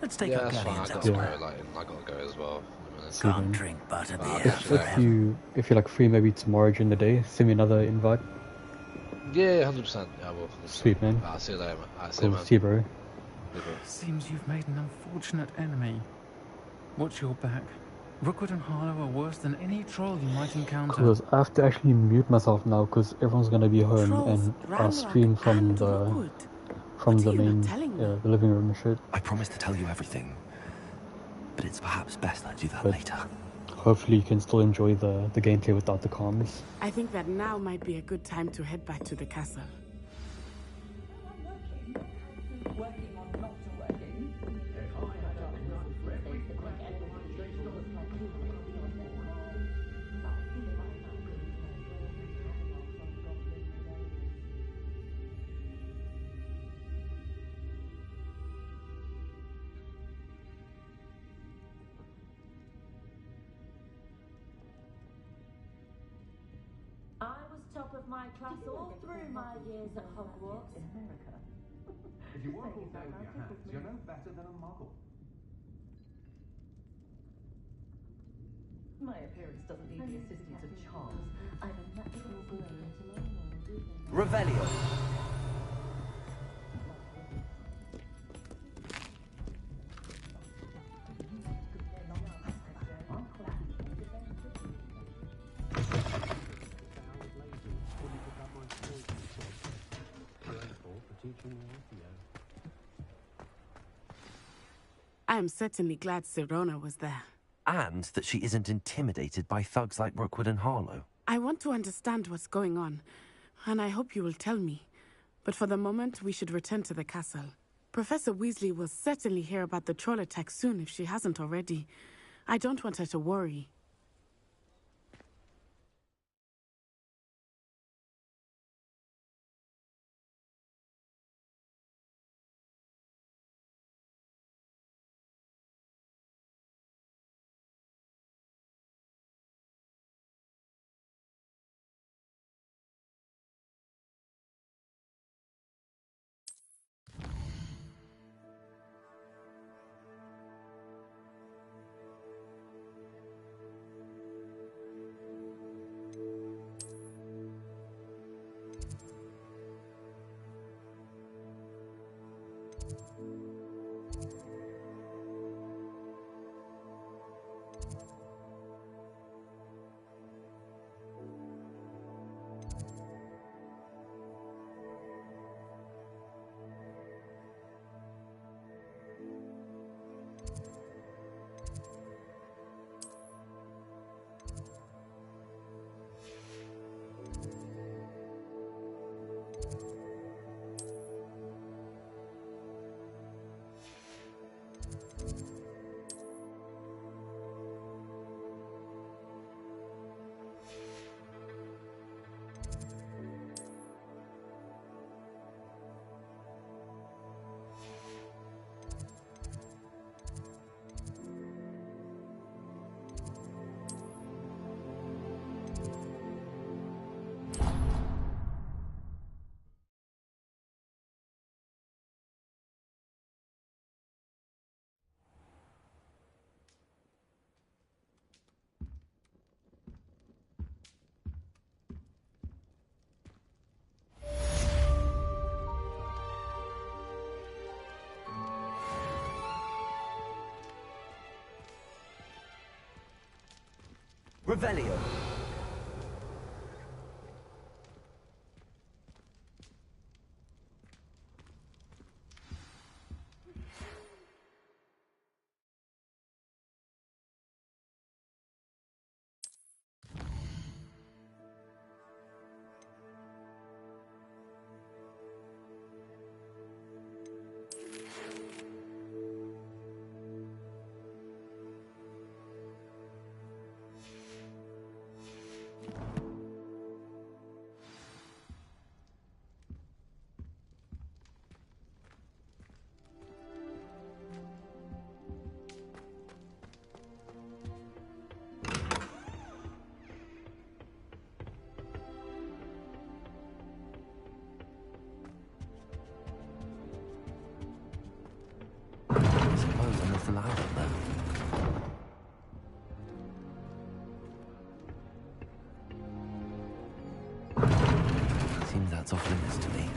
Let's take Yeah, our that's fine. I galleons gotta elsewhere. go. Like, I gotta go as well. In a minute. See you, Can't man. drink butterbeer If forever. If you're like free maybe tomorrow during the day, send me another invite. Yeah, 100%. Yeah, I will. 100%. Sweet, man. I'll see you later, man. Alright, see you, Cool. man. See you, bro. Seems you've made an unfortunate enemy. Watch your back. Rookwood and Harlow are worse than any troll you might encounter. Because I have to actually mute myself now because everyone's gonna be home Trolls, and I'll Ranrock, stream from and the Rookwood. from What the are you not main telling me? the living room and shit. I promise to tell you everything. But it's perhaps best I do that But- later. Hopefully you can still enjoy the gameplay without the comms. I think that now might be a good time to head back to the castle. top of my class all through my years at Hogwarts. If you work all day with your hands, you're no better than a muggle. My appearance doesn't need the assistance of charms. I'm a natural born. Revelio. I am certainly glad Sirona was there. And that she isn't intimidated by thugs like Rookwood and Harlow. I want to understand what's going on, and I hope you will tell me. But for the moment, we should return to the castle. Professor Weasley will certainly hear about the troll attack soon if she hasn't already. I don't want her to worry. Revelio. Allowed there. Seems that's off limits to me.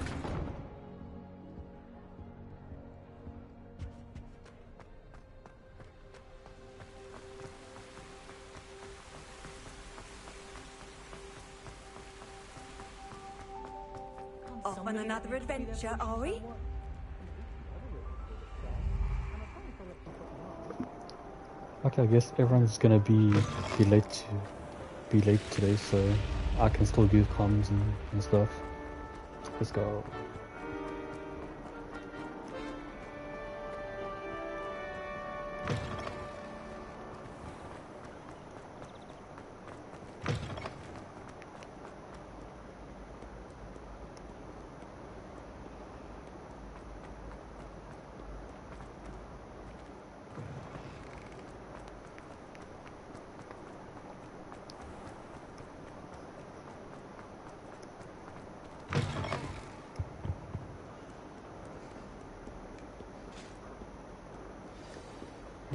Off on another adventure, are we? Okay, I guess everyone's gonna be late today, so I can still do comms and stuff. Let's go.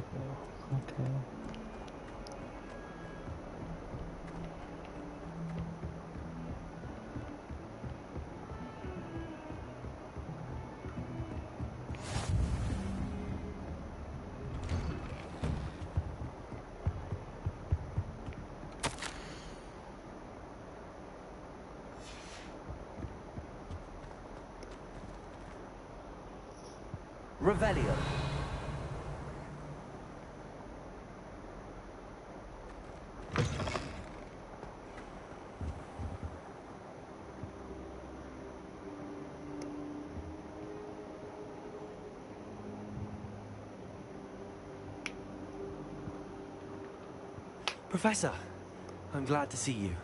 Okay. Revelio. Professor, I'm glad to see you.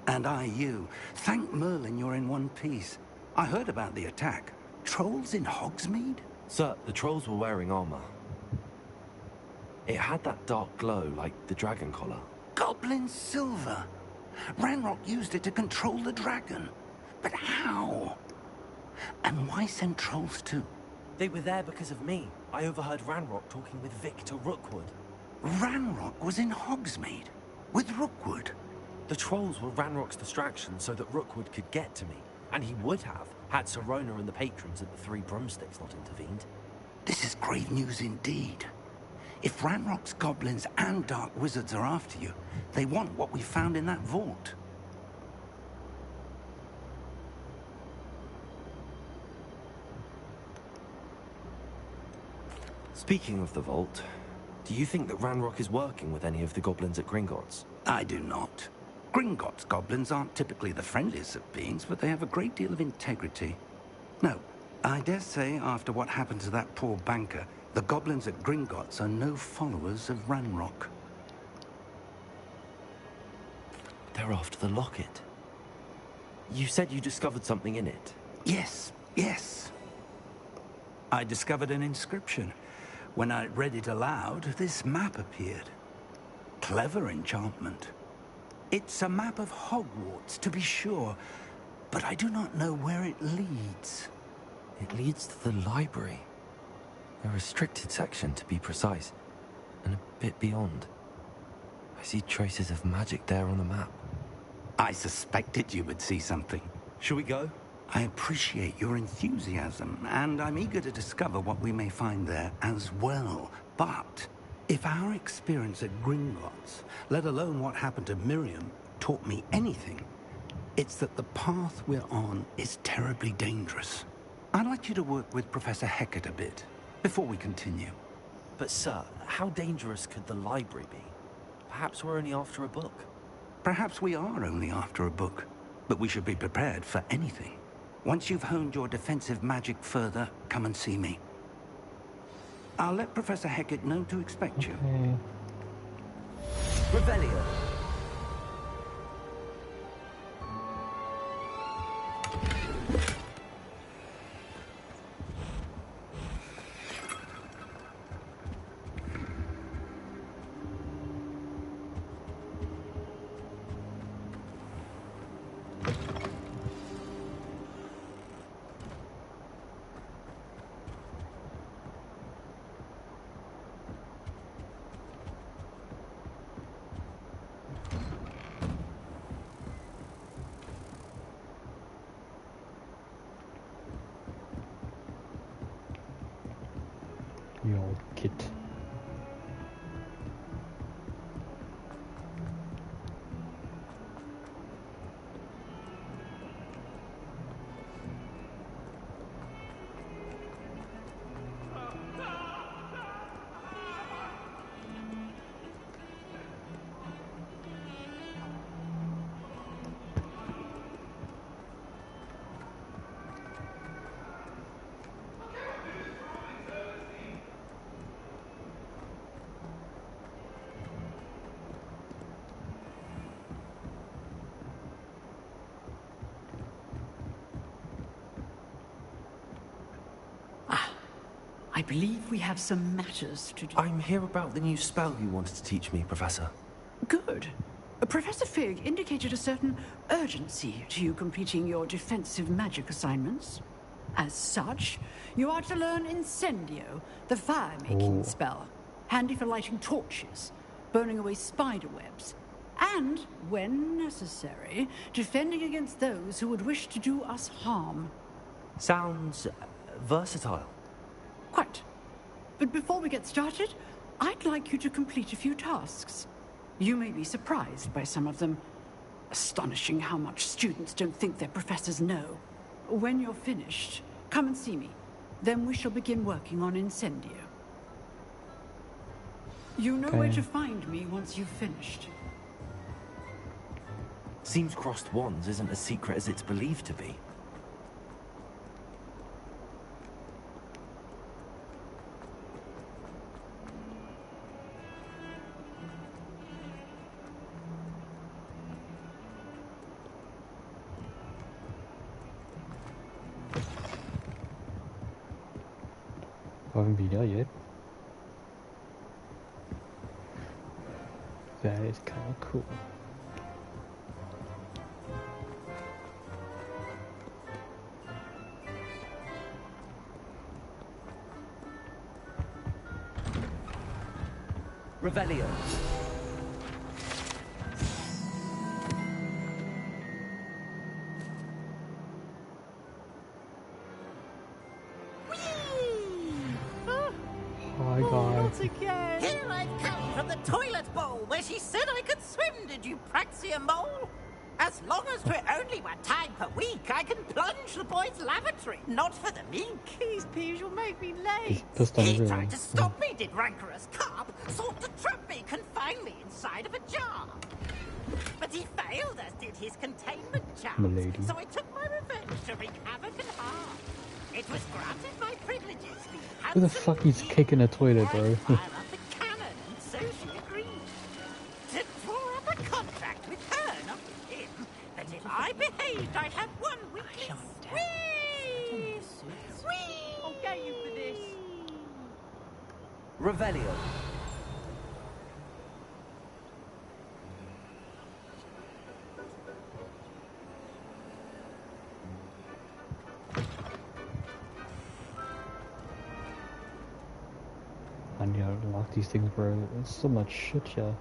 And I you. Thank Merlin you're in one piece. I heard about the attack. Trolls in Hogsmeade? Sir, the trolls were wearing armor. It had that dark glow like the dragon collar. Goblin silver. Ranrock used it to control the dragon. But how? And why send trolls too? They were there because of me. I overheard Ranrock talking with Victor Rookwood. Ranrock was in Hogsmeade? With Rookwood? The trolls were Ranrock's distraction so that Rookwood could get to me. And he would have, had Sirona and the patrons at the Three Broomsticks not intervened. This is grave news indeed. If Ranrock's goblins and dark wizards are after you, they want what we found in that vault. Speaking of the vault, do you think that Ranrock is working with any of the goblins at Gringotts? I do not. Gringotts goblins aren't typically the friendliest of beings, but they have a great deal of integrity. No, I dare say after what happened to that poor banker, the goblins at Gringotts are no followers of Ranrock. They're after the locket. You said you discovered something in it. Yes, yes. I discovered an inscription. When I read it aloud, this map appeared. Clever enchantment. It's a map of Hogwarts, to be sure, but I do not know where it leads. It leads to the library. A restricted section, to be precise, and a bit beyond. I see traces of magic there on the map. I suspected you would see something. Shall we go? I appreciate your enthusiasm, and I'm eager to discover what we may find there as well. But if our experience at Gringotts, let alone what happened to Miriam, taught me anything, it's that the path we're on is terribly dangerous. I'd like you to work with Professor Hecat a bit, before we continue. But sir, how dangerous could the library be? Perhaps we're only after a book. Perhaps we are only after a book, but we should be prepared for anything. Once you've honed your defensive magic further, come and see me. I'll let Professor Hecat know to expect you. Revelio. Your kit. I believe we have some matters to do. I'm here about the new spell you wanted to teach me, Professor. Good. Professor Fig indicated a certain urgency to you completing your defensive magic assignments. As such, you are to learn Incendio, the fire-making spell. handy for lighting torches, burning away spider webs, and, when necessary, defending against those who would wish to do us harm. Sounds versatile. Quite. But before we get started, I'd like you to complete a few tasks. You may be surprised by some of them. Astonishing how much students don't think their professors know. When you're finished, come and see me. Then we shall begin working on Incendio. You know where to find me once you've finished. Seems crossed wands isn't as secret as it's believed to be. I haven't been there yet. That is kind of cool. Revelio. Hi guys. Again. Here I've come from the toilet bowl where she said I could swim, did you praxia mole? As long as 'twere only one time per week, I can plunge the boy's lavatory, not for the meek. These peas will make me late. He tried to stop me, did rancorous carp, sought to trap me, confine me inside of a jar. But he failed, as did his containment charms, so I took my revenge to wreak havoc and harm. It was granted my privileges. Who the fuck is kicking a toilet, bro? Cannon, so she agreed to draw up a contract with her, not with him, that if I behaved, I'd have 1 week. Whee! Whee! I'll get you for this. Revelio. And yeah, I don't like these things, bro. There's so much shit here.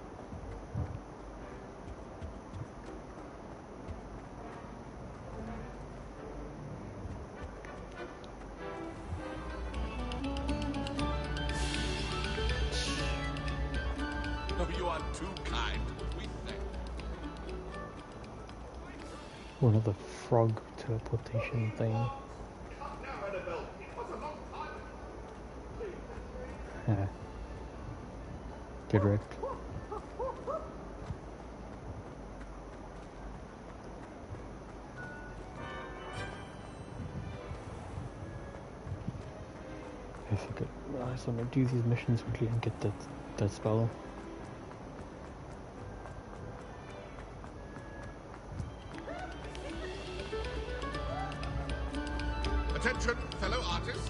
Oh, you are too kind. We thank Oh, another frog teleportation thing. Yeah. Get wrecked. I forget. I just want to do these missions quickly and get that spell. Attention, fellow artists.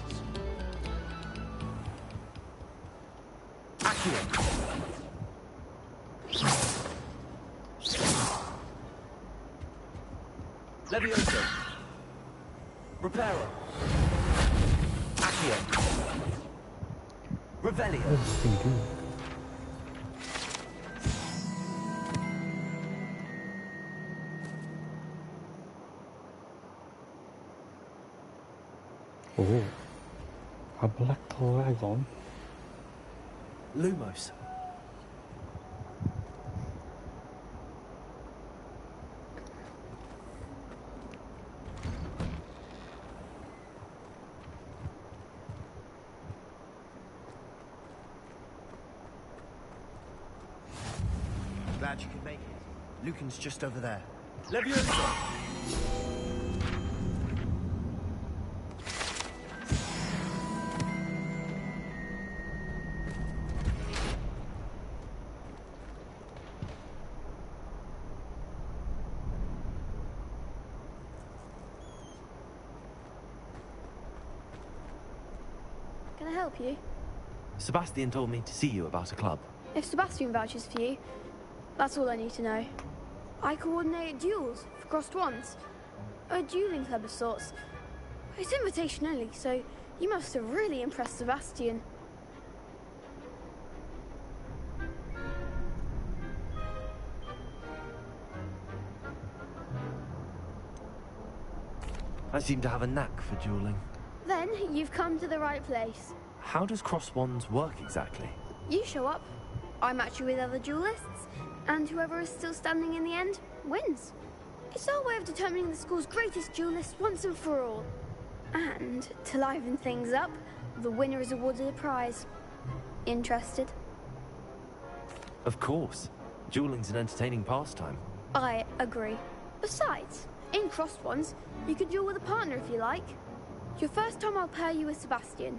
Levioso. Reparo. Accio. Revelio. What does this thing do? Oh, a black dragon. Lumos. Glad you could make it. Lucan's just over there. Levioso. Can I help you? Sebastian told me to see you about a club. If Sebastian vouches for you, that's all I need to know. I coordinate duels for crossed wands. A dueling club of sorts. It's invitation only, so you must have really impressed Sebastian. I seem to have a knack for dueling. Then you've come to the right place. How does cross wands work exactly? You show up, I match you with other duelists, and whoever is still standing in the end wins. It's our way of determining the school's greatest duelist once and for all. And to liven things up, the winner is awarded a prize. Interested? Of course. Dueling's an entertaining pastime. I agree. Besides, in crossed ones, you can duel with a partner if you like. Your first time I'll pair you with Sebastian.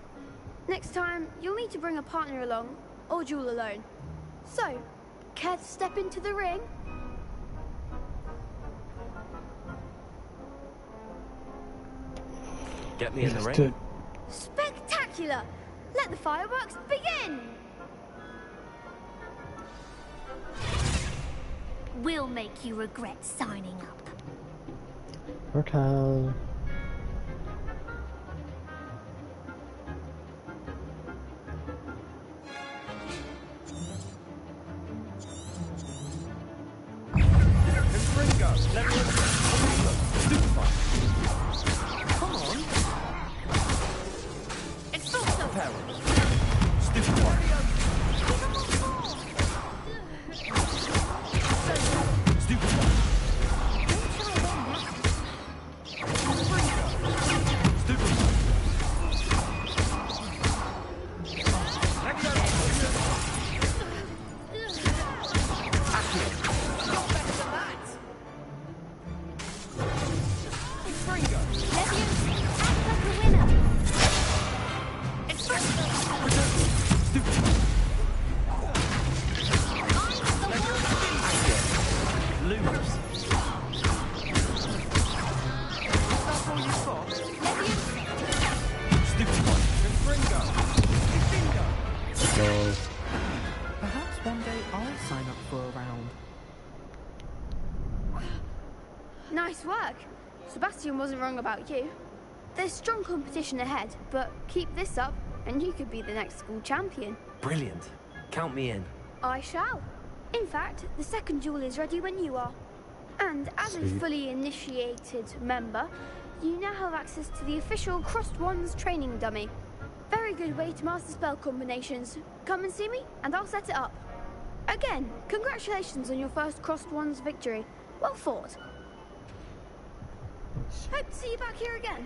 Next time, you'll need to bring a partner along, or duel alone. So, care to step into the ring? Get me in the ring. Spectacular! Let the fireworks begin! We'll make you regret signing up. Okay. Come on. It's not so terrible. Stupid one. Stupid one. Perhaps one day I'll sign up for a round. Nice work. Sebastian wasn't wrong about you. There's strong competition ahead, but keep this up and you could be the next school champion. Brilliant. Count me in. I shall. In fact, the second duel is ready when you are. And as a fully initiated member, you now have access to the official Crossed Wands training dummy. Very good way to master spell combinations. Come and see me, and I'll set it up. Again, congratulations on your first Crossed Wands victory. Well fought. Hope to see you back here again.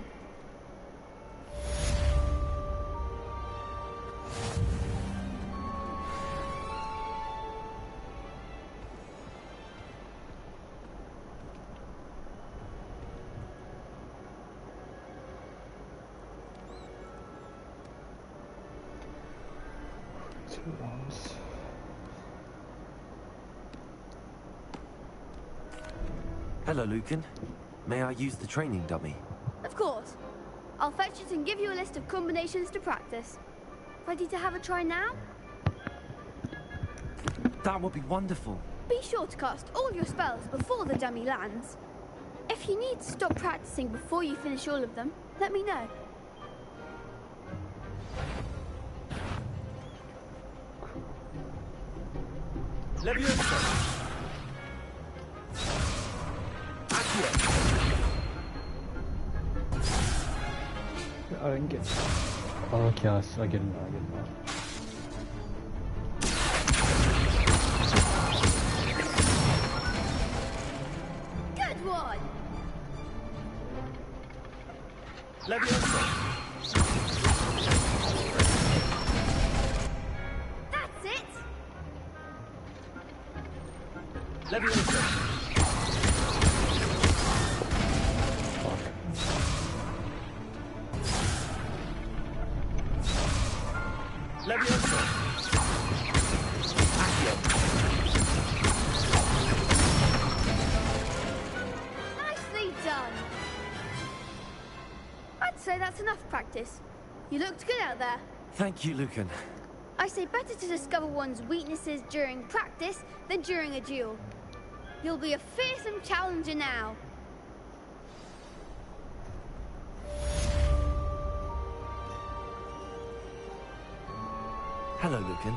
Hello, Lucan. May I use the training dummy? Of course. I'll fetch it and give you a list of combinations to practice. Ready to have a try now? That would be wonderful. Be sure to cast all your spells before the dummy lands. If you need to stop practicing before you finish all of them, let me know. I don't get it. Oh, okay, I get it now, Good one! That's it! Nicely done! I'd say that's enough practice. You looked good out there. Thank you, Lucan. I say better to discover one's weaknesses during practice than during a duel. You'll be a fearsome challenger now. Hello, Lucan.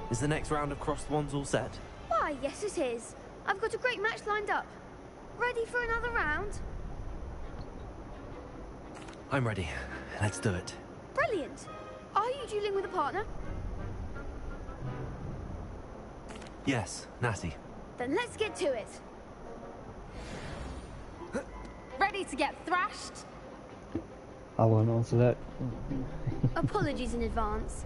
Is the next round of Crossed Wands all set? Why, yes it is. I've got a great match lined up. Ready for another round? I'm ready. Let's do it. Brilliant. Are you dueling with a partner? Yes, Natty. Then let's get to it. Ready to get thrashed? I won't answer that. Apologies in advance.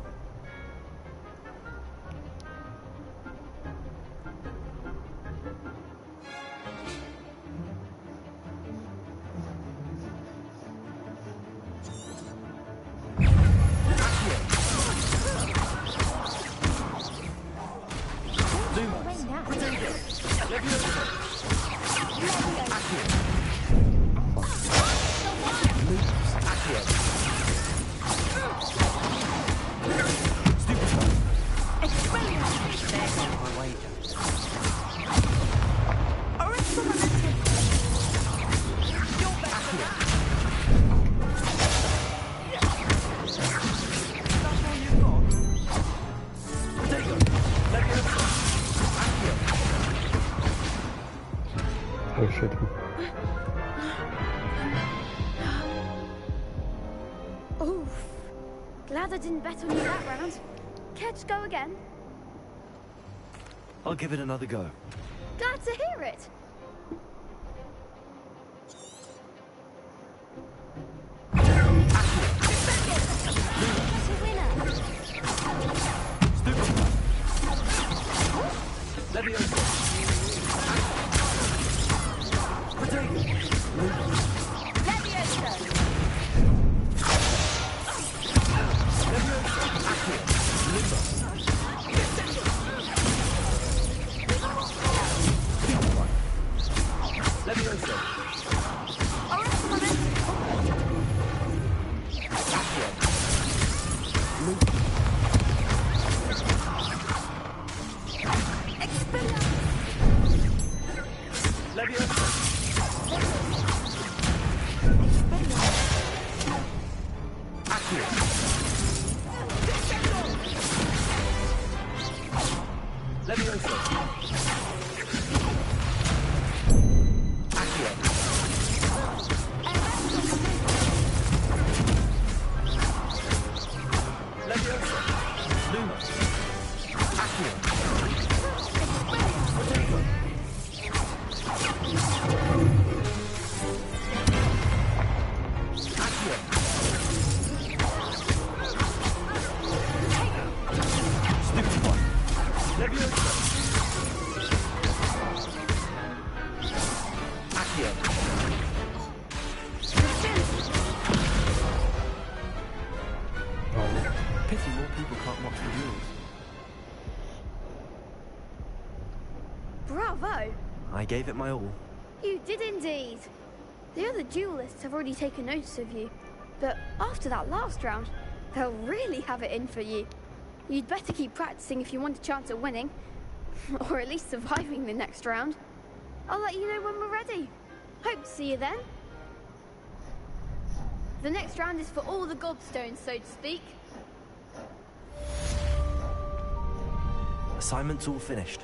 Oh shit. Oof. Glad I didn't bet on you that round. Care to go again? I'll give it another go. Glad to hear it. Pity more people can't watch the duels. Bravo! I gave it my all. You did indeed. The other duelists have already taken notice of you, but after that last round, they'll really have it in for you. You'd better keep practicing if you want a chance at winning, or at least surviving the next round. I'll let you know when we're ready. Hope to see you then. The next round is for all the gobstones, so to speak. Assignment's all finished.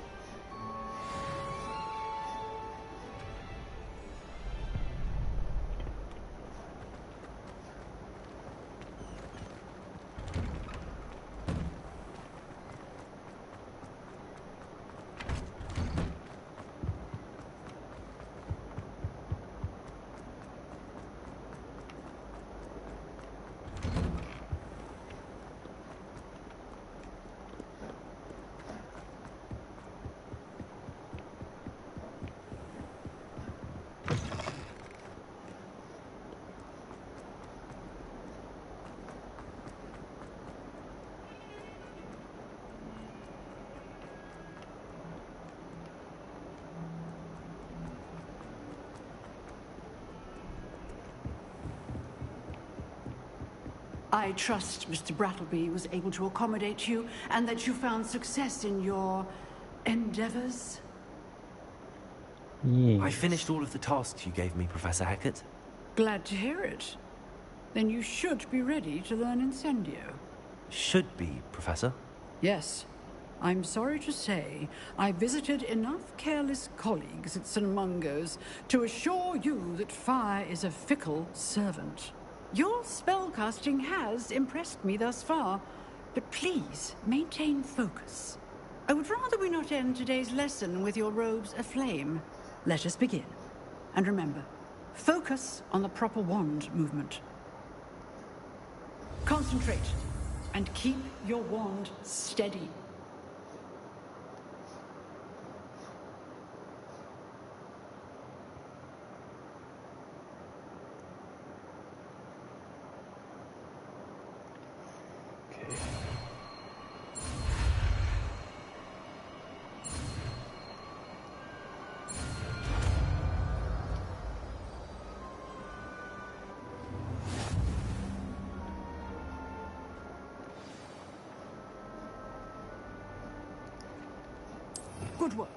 I trust Mr. Brattleby was able to accommodate you and that you found success in your endeavors. Yes. I finished all of the tasks you gave me, Professor Hackett. Glad to hear it. Then you should be ready to learn Incendio. Should be, Professor. Yes. I'm sorry to say, I visited enough careless colleagues at St. Mungo's to assure you that fire is a fickle servant. Your spellcasting has impressed me thus far, but please maintain focus. I would rather we not end today's lesson with your robes aflame. Let us begin. And remember, focus on the proper wand movement. Concentrate, and keep your wand steady. Good work.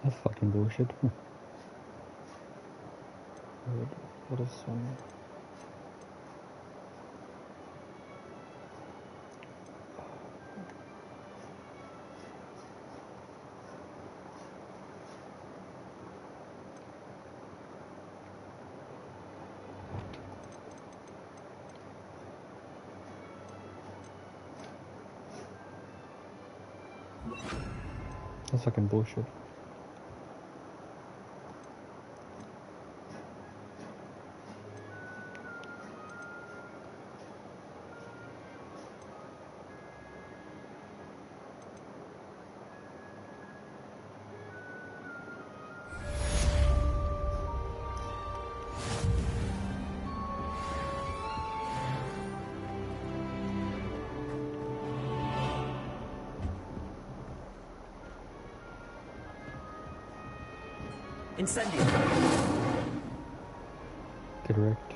That's fucking bullshit. What is That's fucking bullshit. Incendio. Correct.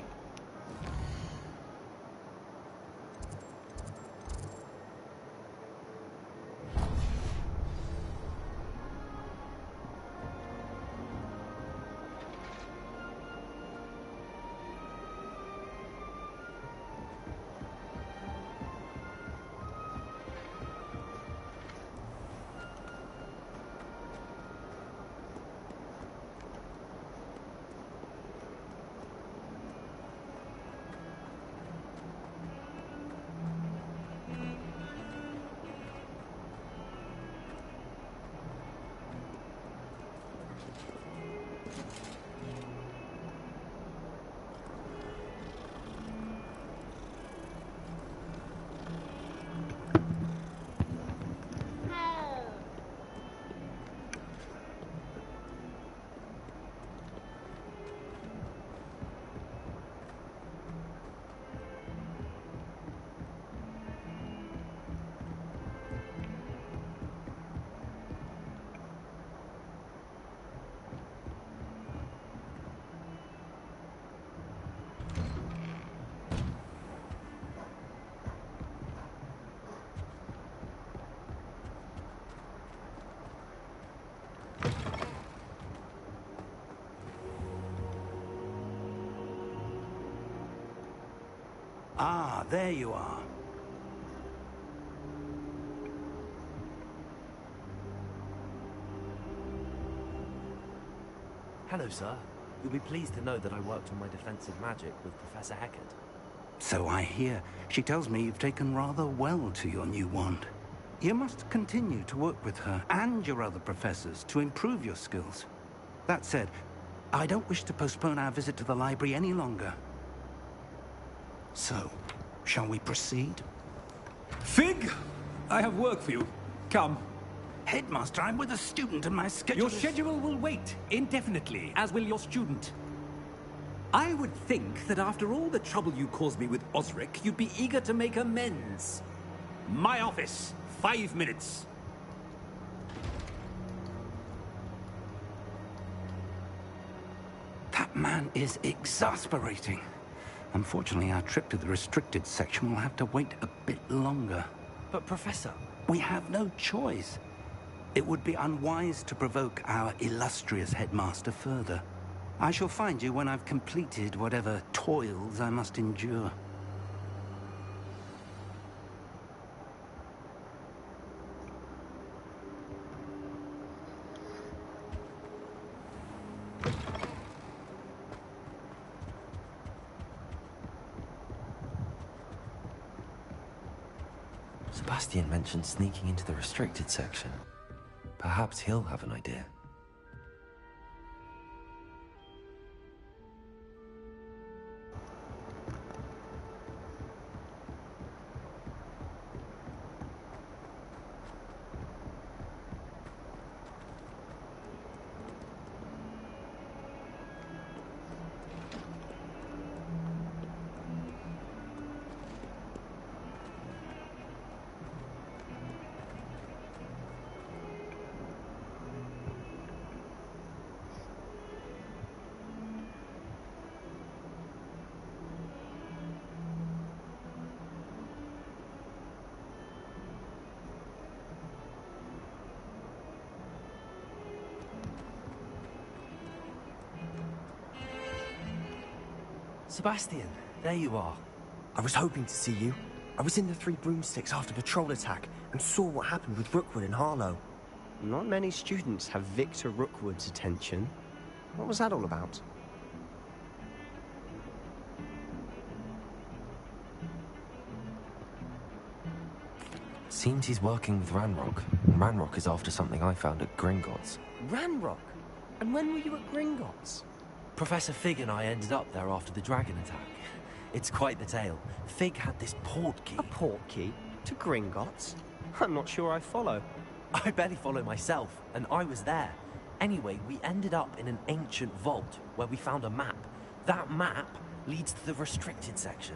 Ah, there you are. Hello, sir. You'll be pleased to know that I worked on my defensive magic with Professor Heckard. So I hear. She tells me you've taken rather well to your new wand. You must continue to work with her and your other professors to improve your skills. That said, I don't wish to postpone our visit to the library any longer. So, shall we proceed? Fig, I have work for you. Come. Headmaster, I'm with a student and my schedule Your schedule will wait indefinitely, as will your student. I would think that after all the trouble you caused me with Osric, you'd be eager to make amends. My office, 5 minutes. That man is exasperating. Unfortunately, our trip to the restricted section will have to wait a bit longer. But, Professor... We have no choice. It would be unwise to provoke our illustrious headmaster further. I shall find you when I've completed whatever toils I must endure. Sebastian mentioned sneaking into the restricted section. Perhaps he'll have an idea. Sebastian, there you are. I was hoping to see you. I was in the Three Broomsticks after patrol attack and saw what happened with Rookwood and Harlow. Not many students have Victor Rookwood's attention. What was that all about? Seems he's working with Ranrock, and Ranrock is after something I found at Gringotts. Ranrock? And when were you at Gringotts? Professor Fig and I ended up there after the dragon attack. It's quite the tale. Fig had this port key. A port key? To Gringotts? I'm not sure I follow. I barely follow myself, and I was there. Anyway, we ended up in an ancient vault where we found a map. That map leads to the restricted section.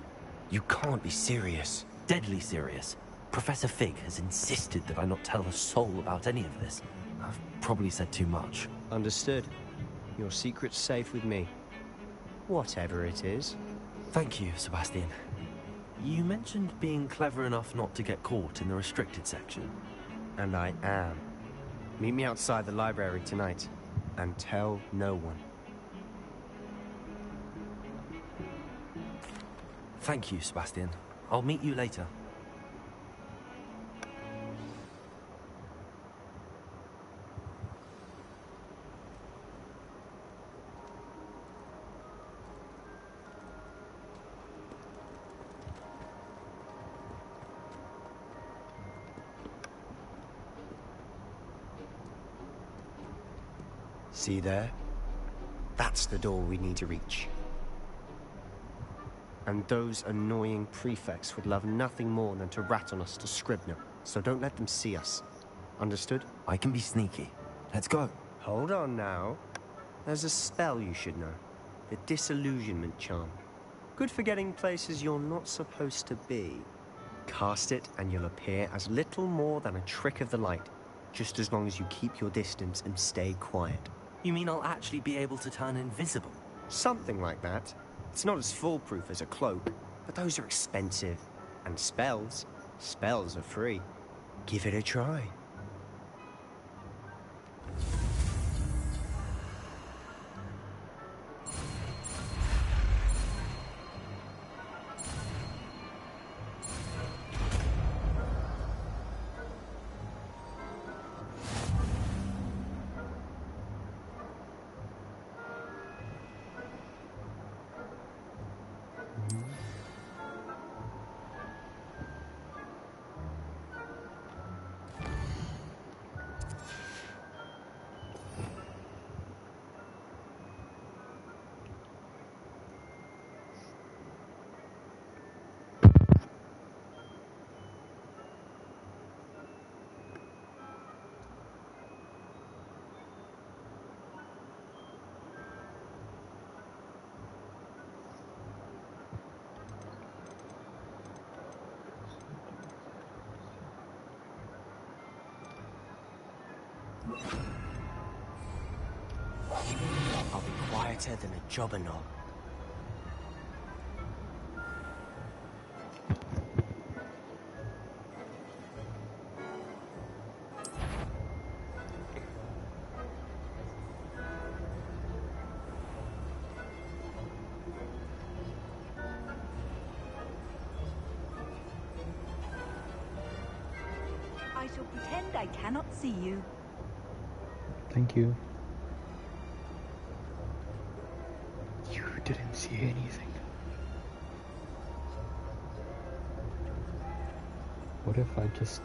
You can't be serious. Deadly serious. Professor Fig has insisted that I not tell a soul about any of this. I've probably said too much. Understood. Your secret's safe with me. Whatever it is. Thank you, Sebastian. You mentioned being clever enough not to get caught in the restricted section. And I am. Meet me outside the library tonight, and tell no one. Thank you, Sebastian. I'll meet you later. See there? That's the door we need to reach. And those annoying prefects would love nothing more than to rat on us to Scribner, so don't let them see us. Understood? I can be sneaky. Let's go. Hold on now. There's a spell you should know. The Disillusionment Charm. Good for getting places you're not supposed to be. Cast it and you'll appear as little more than a trick of the light, just as long as you keep your distance and stay quiet. You mean I'll actually be able to turn invisible? Something like that. It's not as foolproof as a cloak, but those are expensive. And spells are free. Give it a try. I'll be quieter than a jobberknoll. I shall pretend I cannot see you. Thank you. You didn't see anything. What if I just...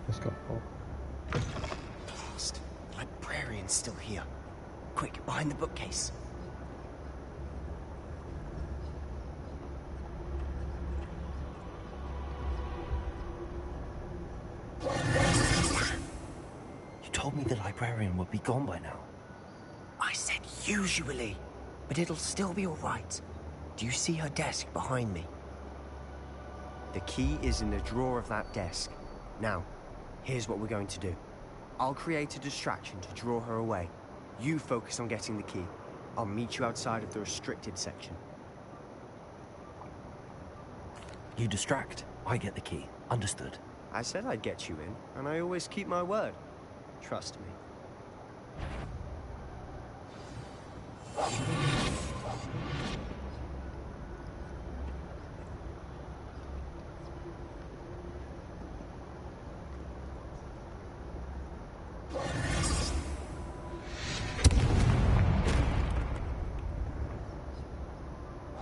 Let's go. Blast. The librarian's still here. Quick, behind the bookcase. You told me the librarian would be gone by now. I said usually, but it'll still be all right. Do you see her desk behind me? The key is in the drawer of that desk. Now, here's what we're going to do. I'll create a distraction to draw her away. You focus on getting the key. I'll meet you outside of the restricted section. You distract, I get the key. Understood. I said I'd get you in, and I always keep my word. Trust me.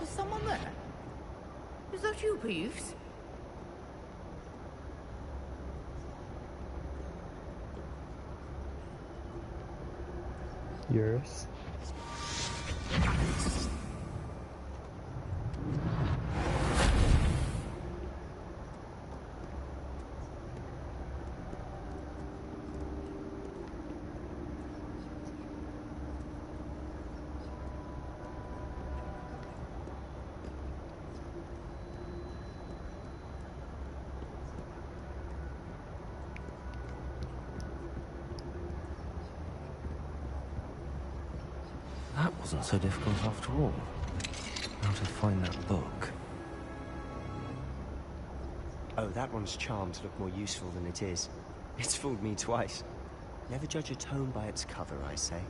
Is someone there? Is that you, Peeves? Yours. That wasn't so difficult after all. How to find that book. Oh, that one's charmed to look more useful than it is. It's fooled me twice. Never judge a tome by its cover, I say.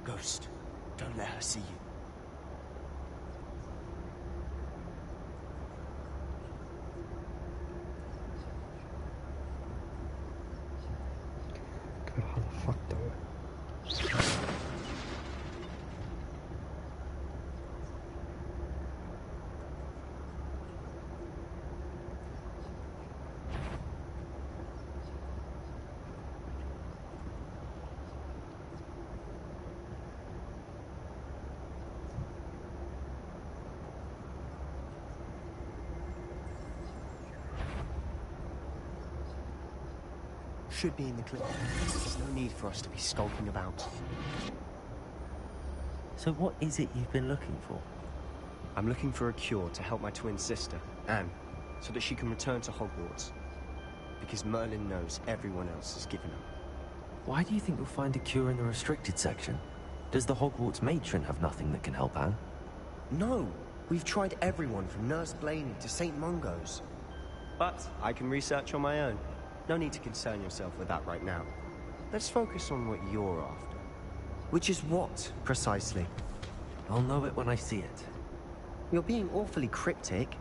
Ghost, don't let her see you. God, how the fuck though? Should be in the clip. There's no need for us to be skulking about. So what is it you've been looking for? I'm looking for a cure to help my twin sister, Anne, so that she can return to Hogwarts. Because Merlin knows everyone else has given up. Why do you think you'll find a cure in the restricted section? Does the Hogwarts matron have nothing that can help Anne? No! We've tried everyone from Nurse Blaney to St. Mungo's. But I can research on my own. No need to concern yourself with that right now. Let's focus on what you're after. Which is what, precisely? I'll know it when I see it. You're being awfully cryptic.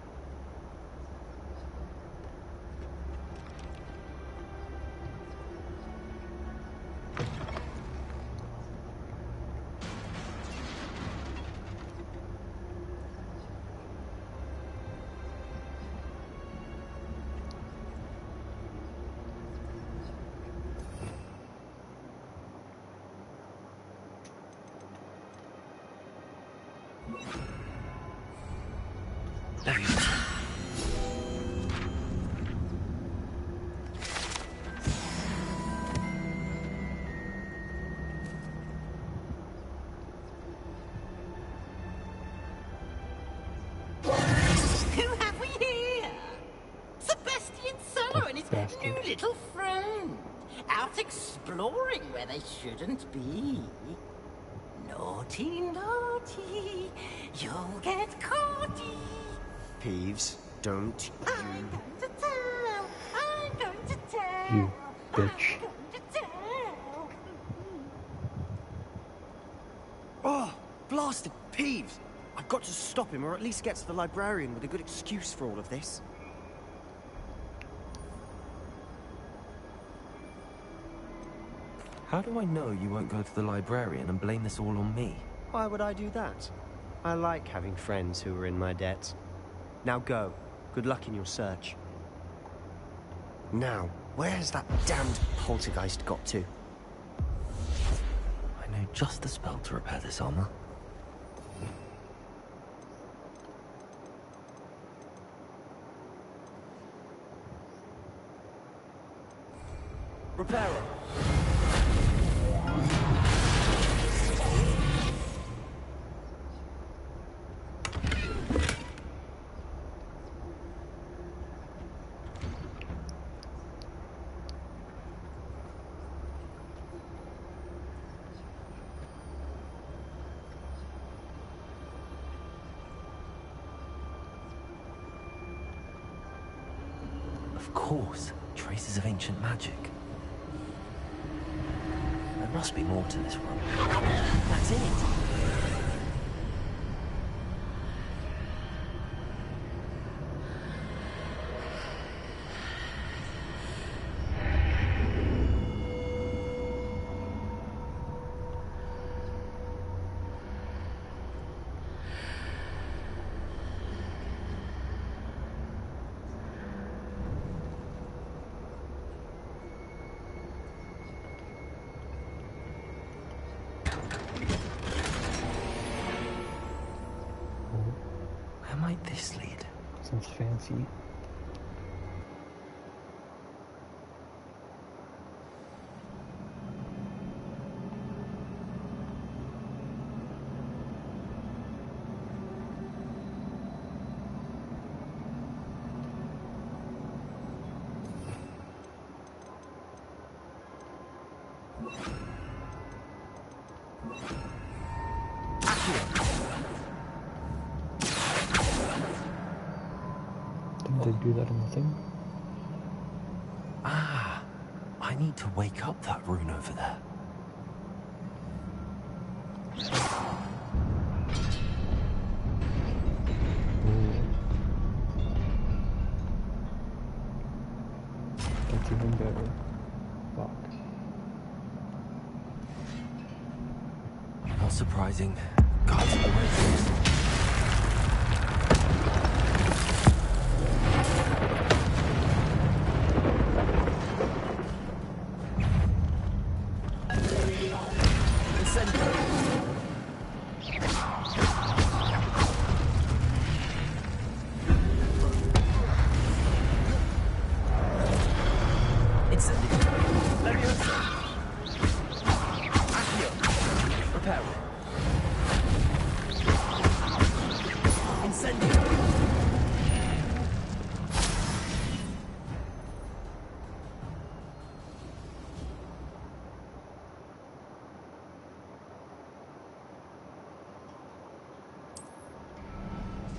Who have we here? Sebastian Solo and his new little friend. Out exploring where they shouldn't be. Naughty, naughty, you'll get caughty. Peeves, don't you... I'm going to tell. I'm going to tell. You bitch. I'm going to tell. Oh, blasted Peeves! I've got to stop him, or at least get to the librarian with a good excuse for all of this. How do I know you won't go to the librarian and blame this all on me? Why would I do that? I like having friends who are in my debt. Now go. Good luck in your search. Now, where's that damned poltergeist got to? I know just the spell to repair this armor. Repairer! Of course, traces of ancient magic. There must be more to this room. That's it. Where might this lead? Sounds fancy. Didn't they do that in the thing? Ah, I need to wake up that rune over there. That's even better. Fuck. Not surprising. Guards at the races.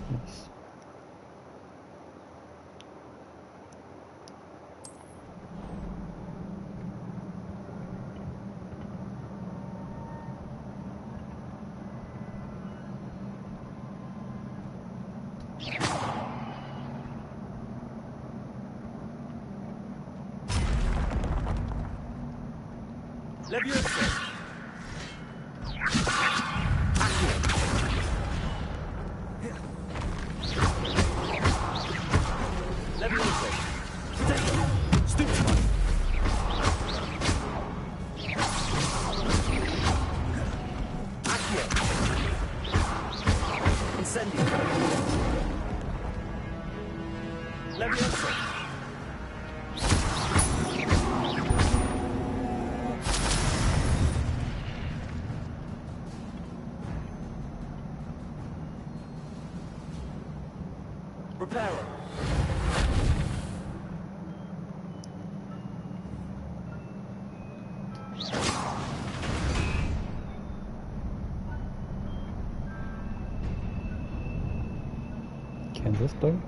Nice. Leviosa! Incendio. Levioso. Reparo. Can this do?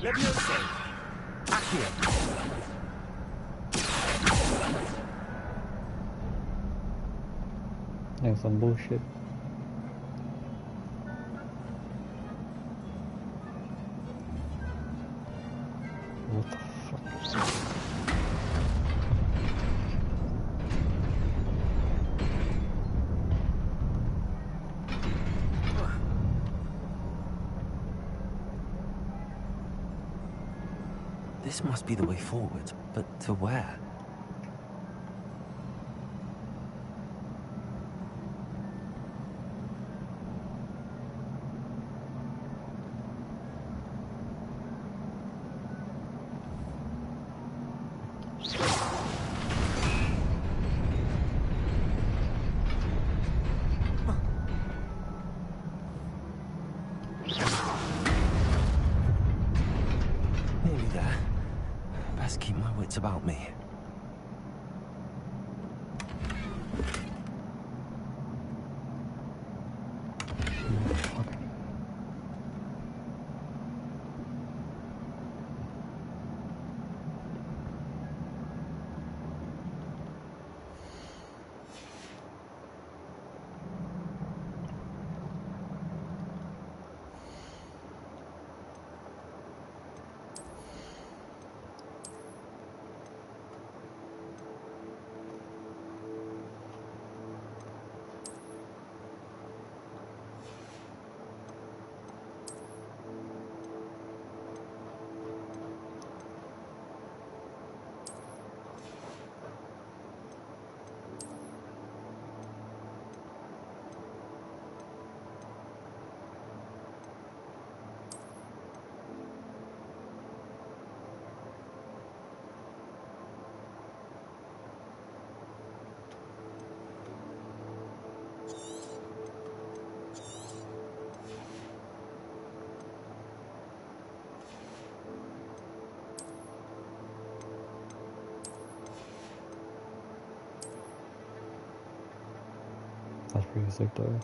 Levioso. Accio. Yeah, some bullshit. What the fuck? This must be the way forward, but to where? Nearly there. Best keep my wits about me. That's pretty sick though.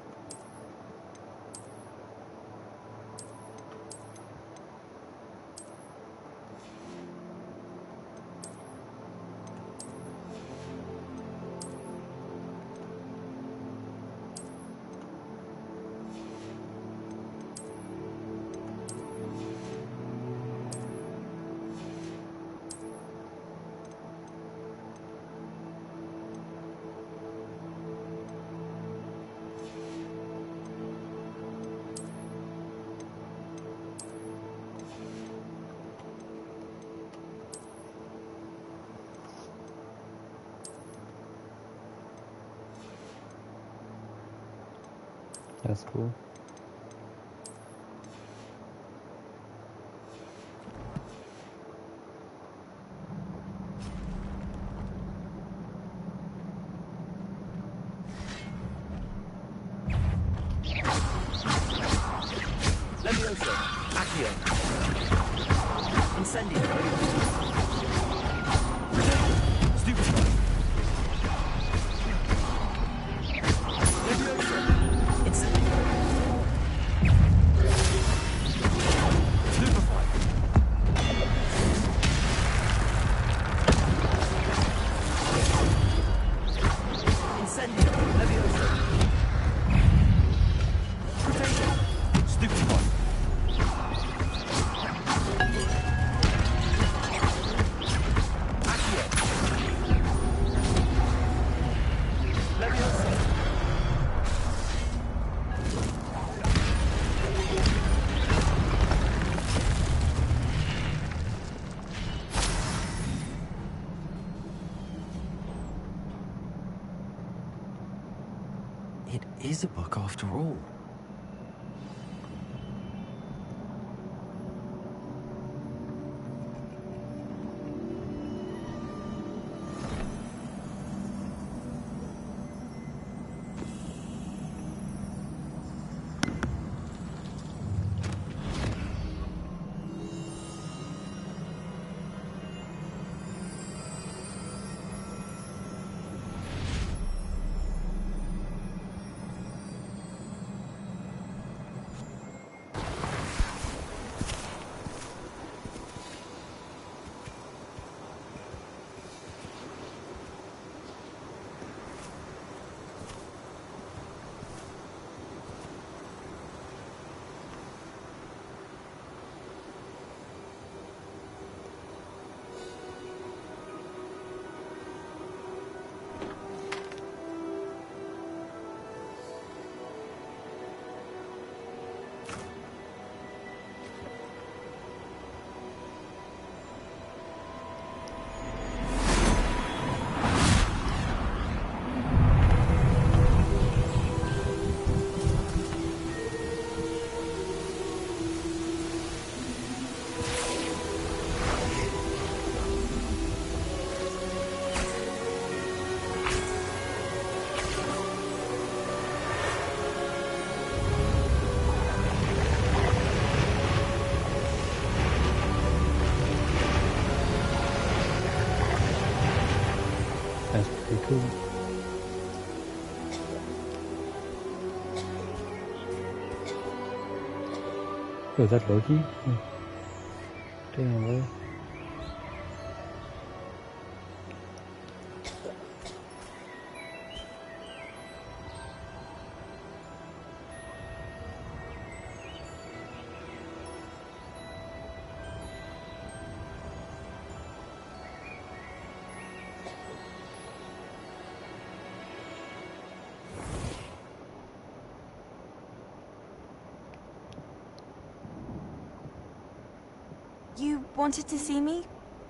That's cool. Levioso. Accio. Incendio. Stupefy. Levioso. Incendio. Stupefy. Incendio. Levioso. Potato. Stupefy. is a book after all. That's pretty cool. Oh, is that Loki? Oh. Damn, bro. You wanted to see me?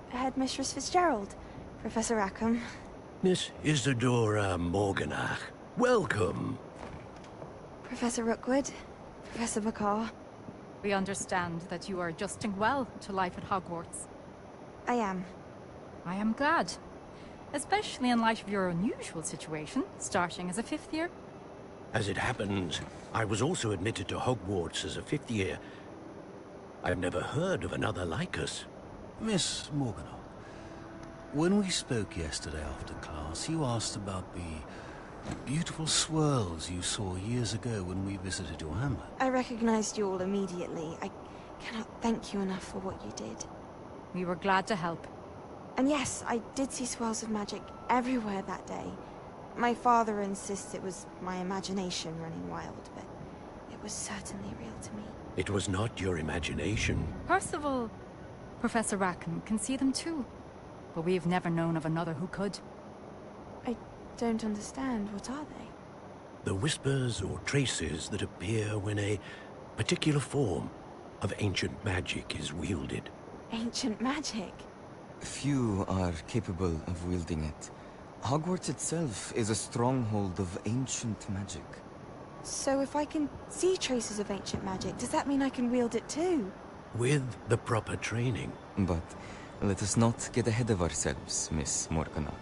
Headmistress Fitzgerald, Professor Rackham. Miss Isadora Morganach, welcome. Professor Rookwood, Professor Bakar. We understand that you are adjusting well to life at Hogwarts. I am. I am glad. Especially in light of your unusual situation, starting as a 5th year. As it happens, I was also admitted to Hogwarts as a 5th year. I've never heard of another like us. Miss Morganach, when we spoke yesterday after class, you asked about the beautiful swirls you saw years ago when we visited your hamlet. I recognized you all immediately. I cannot thank you enough for what you did. We were glad to help. And yes, I did see swirls of magic everywhere that day. My father insists it was my imagination running wild, but it was certainly real to me. It was not your imagination. Percival, Professor Rackham can see them too. But we have never known of another who could. I don't understand. What are they? The whispers or traces that appear when a particular form of ancient magic is wielded. Ancient magic? Few are capable of wielding it. Hogwarts itself is a stronghold of ancient magic. So if I can see traces of ancient magic, does that mean I can wield it too? With the proper training. But let us not get ahead of ourselves, Miss Morganach.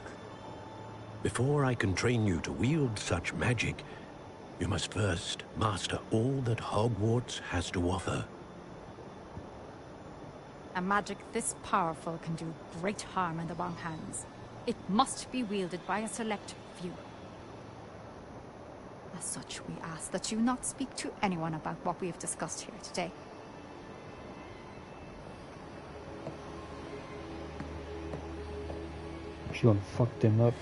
Before I can train you to wield such magic, you must first master all that Hogwarts has to offer. A magic this powerful can do great harm in the wrong hands. It must be wielded by a select few. As such, we ask that you not speak to anyone about what we have discussed here today. She gonna fuck them up.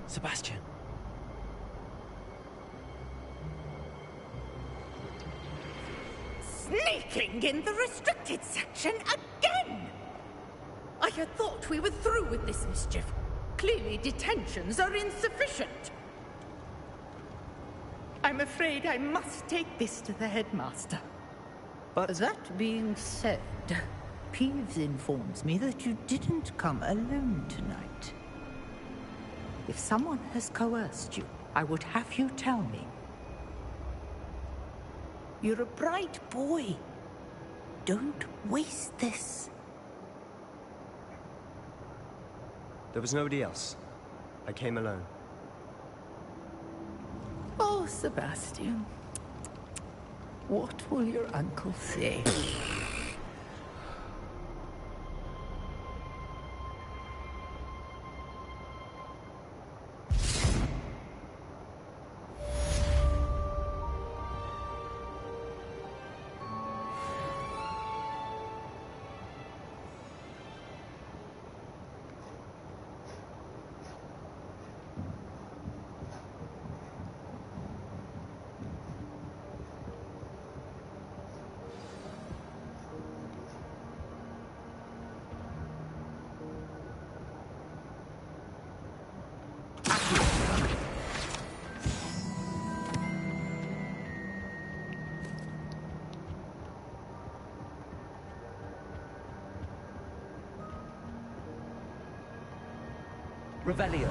Sebastian. Sneaking in the restricted section again! I had thought we were through with this mischief. Clearly detentions are insufficient. I'm afraid I must take this to the headmaster. But that being said, Peeves informs me that you didn't come alone tonight. If someone has coerced you, I would have you tell me. You're a bright boy. Don't waste this. There was nobody else. I came alone. Oh, Sebastian. What will your uncle say? Revelio.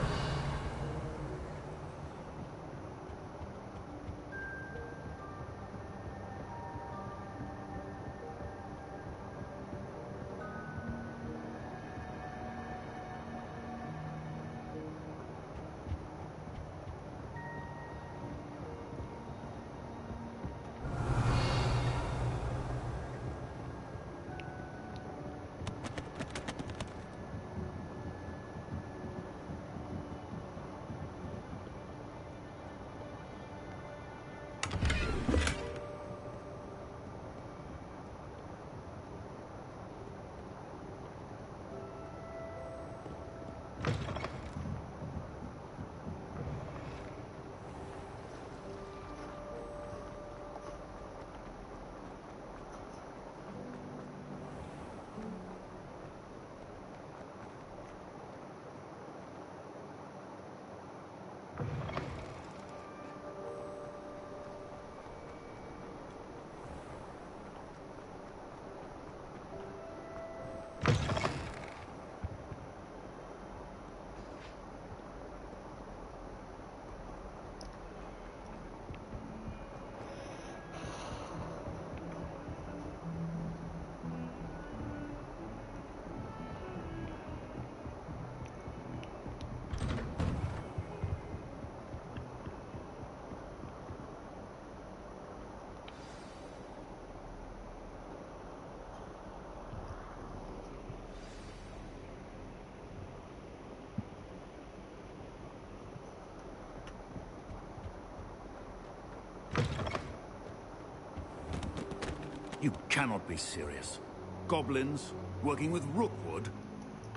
You cannot be serious. Goblins working with Rookwood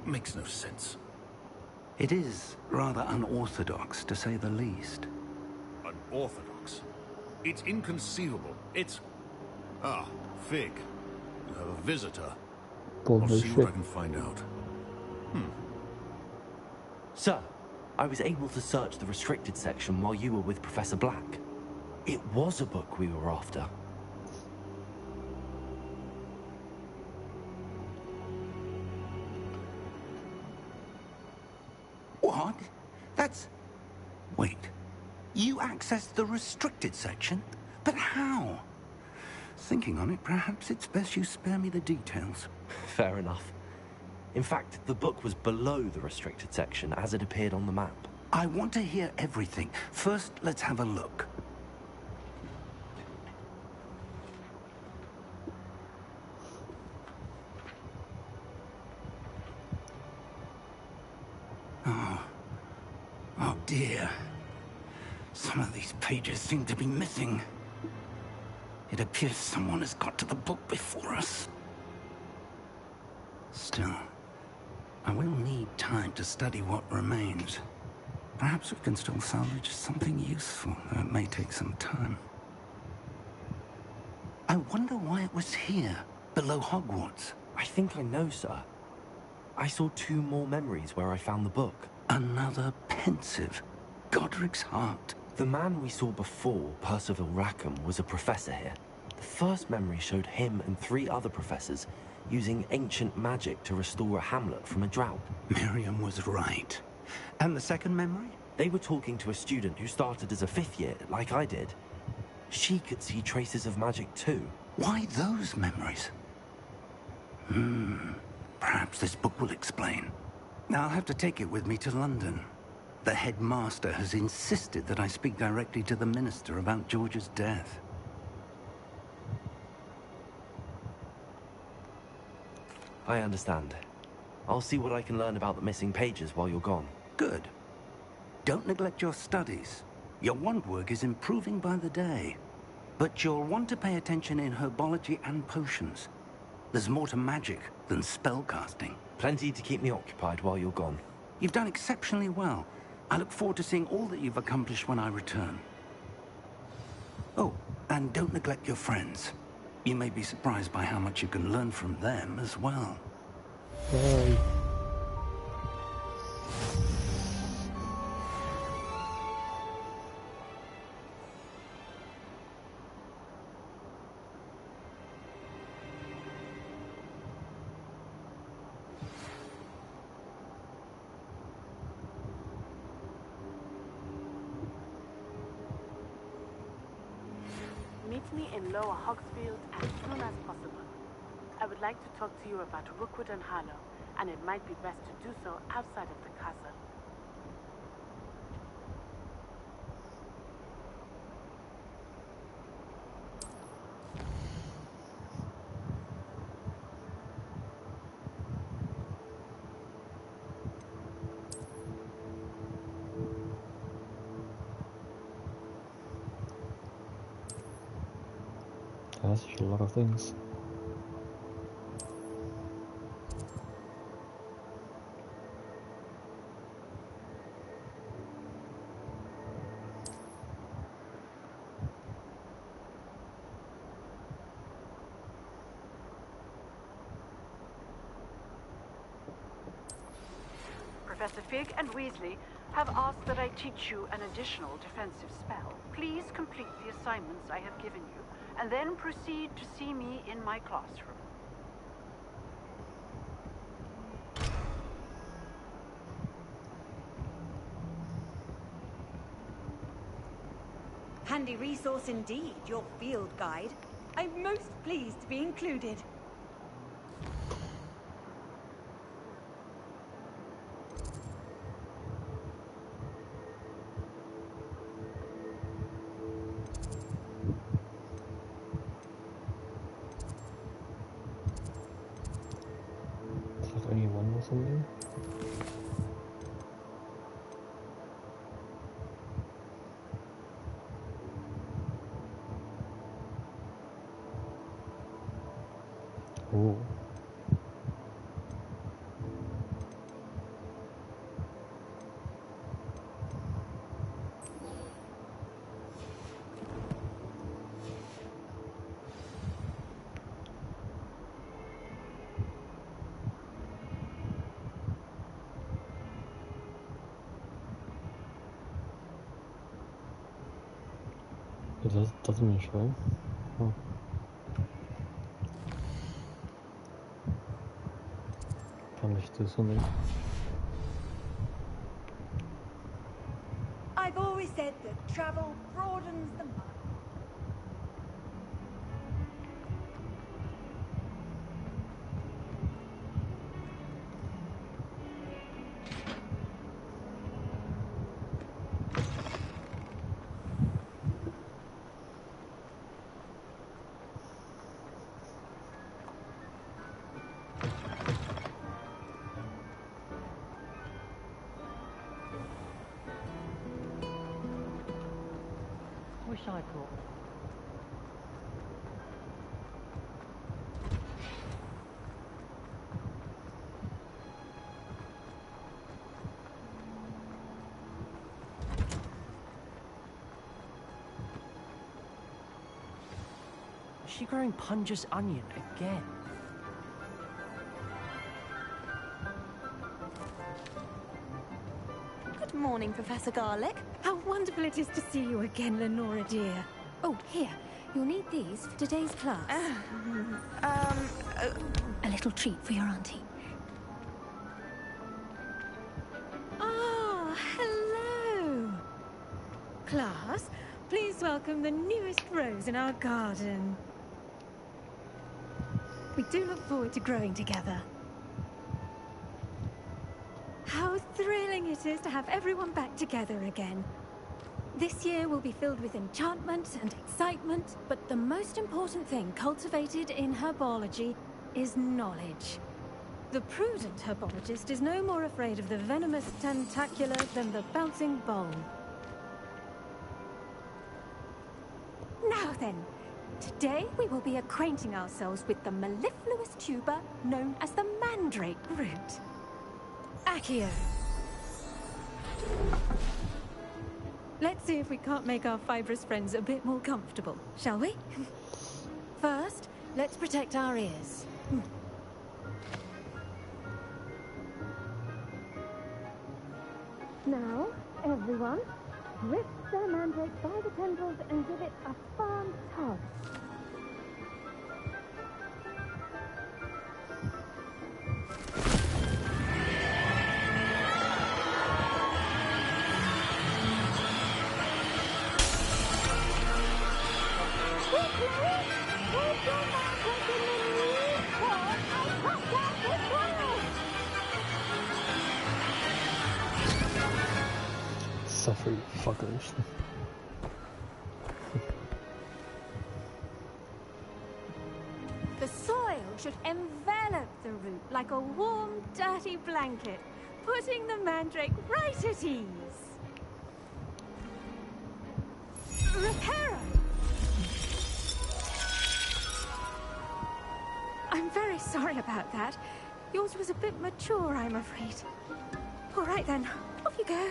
makes no sense. It is rather unorthodox, to say the least. Unorthodox? It's inconceivable. It's... Ah, Fig. You have a visitor. I'll see what I can find out. Sir, I was able to search the restricted section while you were with Professor Black. It was a book we were after. What? That's... Wait. You accessed the restricted section? But how? Thinking on it, perhaps it's best you spare me the details. Fair enough. In fact, the book was below the restricted section as it appeared on the map. I want to hear everything. First, let's have a look. Oh dear. Some of these pages seem to be missing. It appears someone has got to the book before us. Still, I will need time to study what remains. Perhaps we can still salvage something useful, though it may take some time. I wonder why it was here, below Hogwarts. I think I know, sir. I saw 2 more memories where I found the book. Another pensive. Godric's heart. The man we saw before, Percival Rackham, was a professor here. The first memory showed him and 3 other professors using ancient magic to restore a hamlet from a drought. Miriam was right. And the second memory? They were talking to a student who started as a 5th year, like I did. She could see traces of magic too. Why those memories? Perhaps this book will explain. I'll have to take it with me to London. The headmaster has insisted that I speak directly to the minister about George's death. I understand. I'll see what I can learn about the missing pages while you're gone. Good. Don't neglect your studies. Your wand work is improving by the day. But you'll want to pay attention in herbology and potions. There's more to magic than spellcasting. Plenty to keep me occupied while you're gone. You've done exceptionally well. I look forward to seeing all that you've accomplished when I return. Oh, and don't neglect your friends. You may be surprised by how much you can learn from them as well. Bye. Meet me in Lower Hogsfield as soon as possible. I would like to talk to you about Rookwood and Harlow, and it might be best to do so outside of the castle. That's a lot of things. Professor Fig and Weasley have asked that I teach you an additional defensive spell. Please complete the assignments I have given you, and then proceed to see me in my classroom. Handy resource indeed, your field guide. I'm most pleased to be included. Is that only one or something? Oh. It doesn't mean show. Oh. Probably should do something. I've always said that travel broadens the mind. Wish I could. Is she growing Punja's onion again? Good morning, Professor Garlick. How wonderful it is to see you again, Lenora dear. Oh, here. You'll need these for today's class. A little treat for your auntie. Ah, hello. Class, please welcome the newest rose in our garden. We do look forward to growing together. How thrilling it is to have everyone back together again. This year will be filled with enchantment and excitement, but the most important thing cultivated in herbology is knowledge. The prudent herbologist is no more afraid of the venomous tentacula than the bouncing bowl. Now then, today we will be acquainting ourselves with the mellifluous tuber known as the mandrake root. Accio. Let's see if we can't make our fibrous friends a bit more comfortable, shall we? First, let's protect our ears. Now, everyone, grip the mandrake by the tendrils and give it a firm tug. Suffering fuckers. The soil should envelop the root like a warm, dirty blanket, putting the mandrake right at ease. Reparo! I'm very sorry about that. Yours was a bit mature, I'm afraid. All right then, off you go.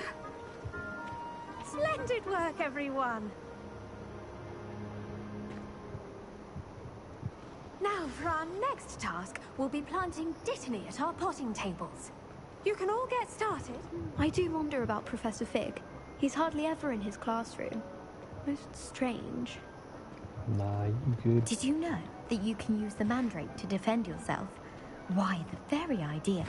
Splendid work, everyone! Now, for our next task, we'll be planting dittany at our potting tables. You can all get started. I do wonder about Professor Fig. He's hardly ever in his classroom. Most strange. Nah, you good. Did you know that you can use the mandrake to defend yourself? Why, the very idea.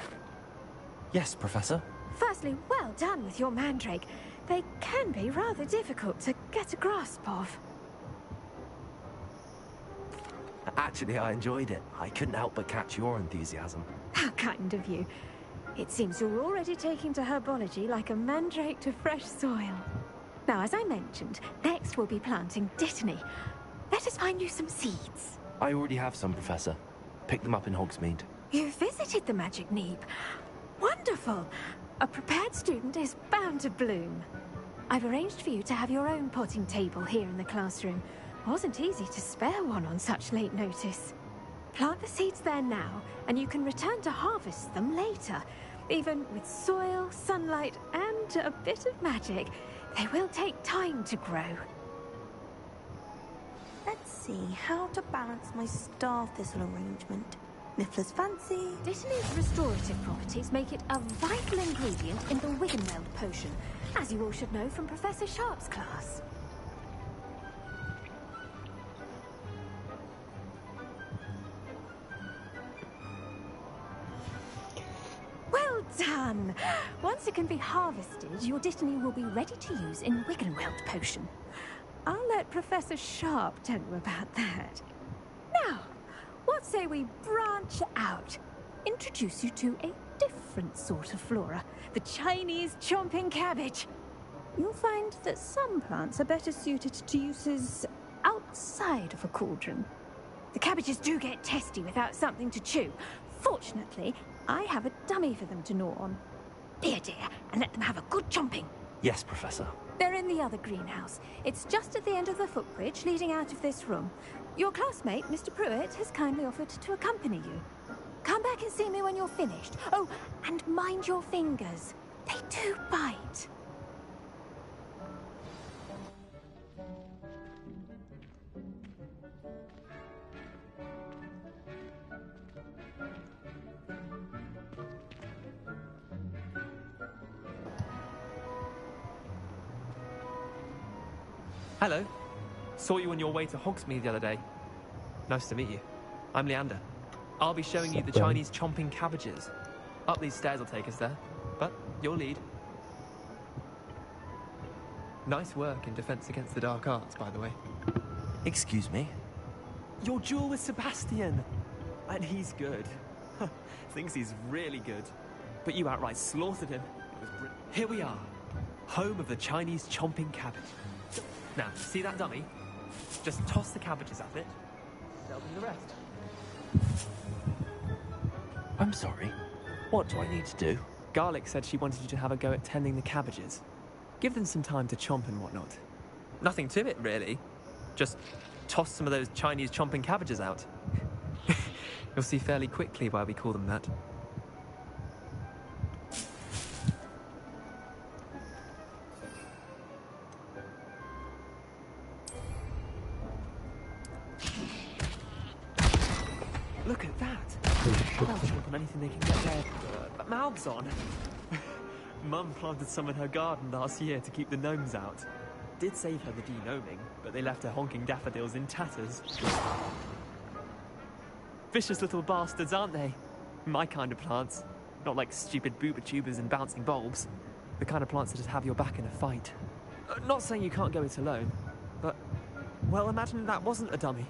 Yes, Professor. Firstly, well done with your mandrake. They can be rather difficult to get a grasp of. Actually, I enjoyed it. I couldn't help but catch your enthusiasm. How kind of you. It seems you're already taking to herbology like a mandrake to fresh soil. Now, as I mentioned, next we'll be planting dittany. Let us find you some seeds. I already have some, Professor. Picked them up in Hogsmeade. You visited the Magic Neep. Wonderful. A prepared student is bound to bloom. I've arranged for you to have your own potting table here in the classroom. Wasn't easy to spare one on such late notice. Plant the seeds there now, and you can return to harvest them later. Even with soil, sunlight, and a bit of magic, they will take time to grow. Let's see how to balance my star thistle arrangement. Niffler's fancy. Dittany's restorative properties make it a vital ingredient in the Wiggenweld potion, as you all should know from Professor Sharp's class. Well done! Once it can be harvested, your dittany will be ready to use in Wiggenweld potion. I'll let Professor Sharp tell you about that. Now, what say we branch out? Introduce you to a different sort of flora, the Chinese chomping cabbage. You'll find that some plants are better suited to uses outside of a cauldron. The cabbages do get testy without something to chew. Fortunately, I have a dummy for them to gnaw on. Dear, and let them have a good chomping. Yes, Professor. They're in the other greenhouse. It's just at the end of the footbridge leading out of this room. Your classmate, Mr. Pruitt, has kindly offered to accompany you. Come back and see me when you're finished. Oh, and mind your fingers. They do bite. Hello. Saw you on your way to Hogsmeade the other day. Nice to meet you. I'm Leander. I'll be showing you the Chinese chomping cabbages. Up these stairs will take us there, but you'll lead. Nice work in Defense Against the Dark Arts, by the way. Excuse me? Your duel with Sebastian! And he's good. Thinks he's really good. But you outright slaughtered him. It was Here we are. Home of the Chinese chomping cabbage. Now, see that dummy? Just toss the cabbages at it. They'll do the rest. I'm sorry. What do I need to do? Garlic said she wanted you to have a go at tending the cabbages. Give them some time to chomp and whatnot. Nothing to it, really. Just toss some of those Chinese chomping cabbages out. You'll see fairly quickly why we call them that. Look at that! They'll chomp on anything they can get their mouths on. Mum planted some in her garden last year to keep the gnomes out. Did save her the de-gnoming, but they left her honking daffodils in tatters. Vicious little bastards, aren't they? My kind of plants. Not like stupid booba tubers and bouncing bulbs. The kind of plants that just have your back in a fight. Not saying you can't go it alone, but... well, imagine that wasn't a dummy.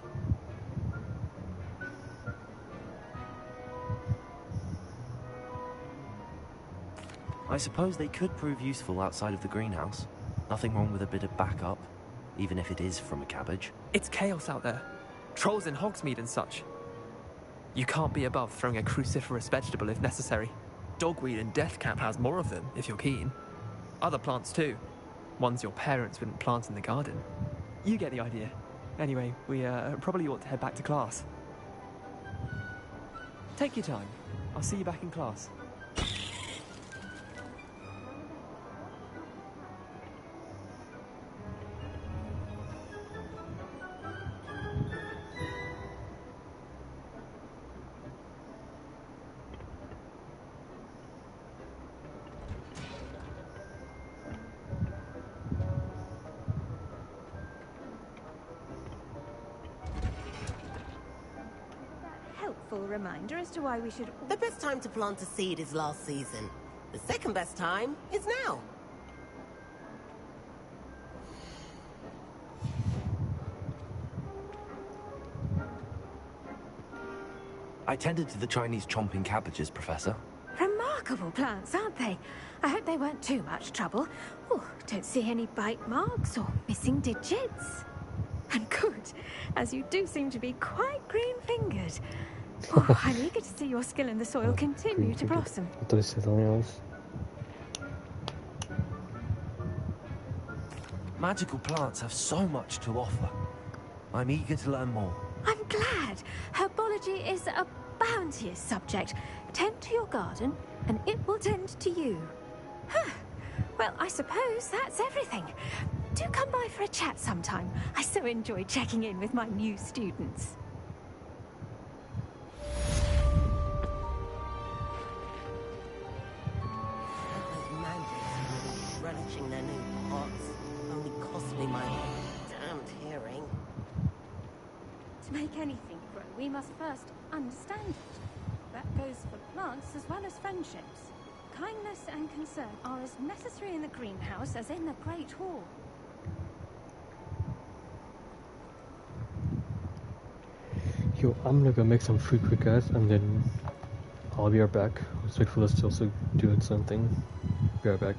I suppose they could prove useful outside of the greenhouse. Nothing wrong with a bit of backup, even if it is from a cabbage. It's chaos out there. Trolls in Hogsmeade and such. You can't be above throwing a cruciferous vegetable if necessary. Dogweed and deathcap has more of them, if you're keen. Other plants too. Ones your parents wouldn't plant in the garden. You get the idea. Anyway, we probably ought to head back to class. Take your time. I'll see you back in class. Reminder as to why we should... The best time to plant a seed is last season. The second best time is now. I tended to the Chinese chomping cabbages, Professor. Remarkable plants, aren't they? I hope they weren't too much trouble. Oh, don't see any bite marks or missing digits. And good, as you do seem to be quite green-fingered. Oh, I'm eager to see your skill in the soil continue to blossom. I thought you said something else. Magical plants have so much to offer. I'm eager to learn more. I'm glad. Herbology is a bounteous subject. Tend to your garden, and it will tend to you. Huh. Well, I suppose that's everything. Do come by for a chat sometime. I so enjoy checking in with my new students. Relishing their new pots only cost me my damned hearing. To make anything grow, we must first understand it. That goes for plants as well as friendships. Kindness and concern are as necessary in the greenhouse as in the Great Hall. Yo, I'm gonna go make some food quick, guys, and then I'll be right back. Let's wait for this to also do something. Be right back.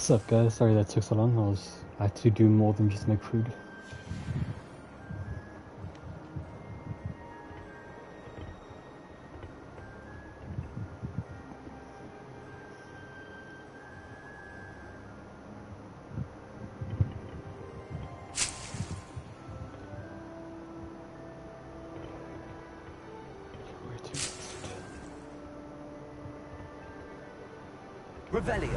What's up, guys? Sorry that took so long. I had to do more than just make food. Revelio.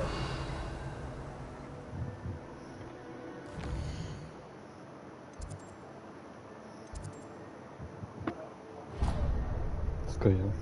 Let's go, yo.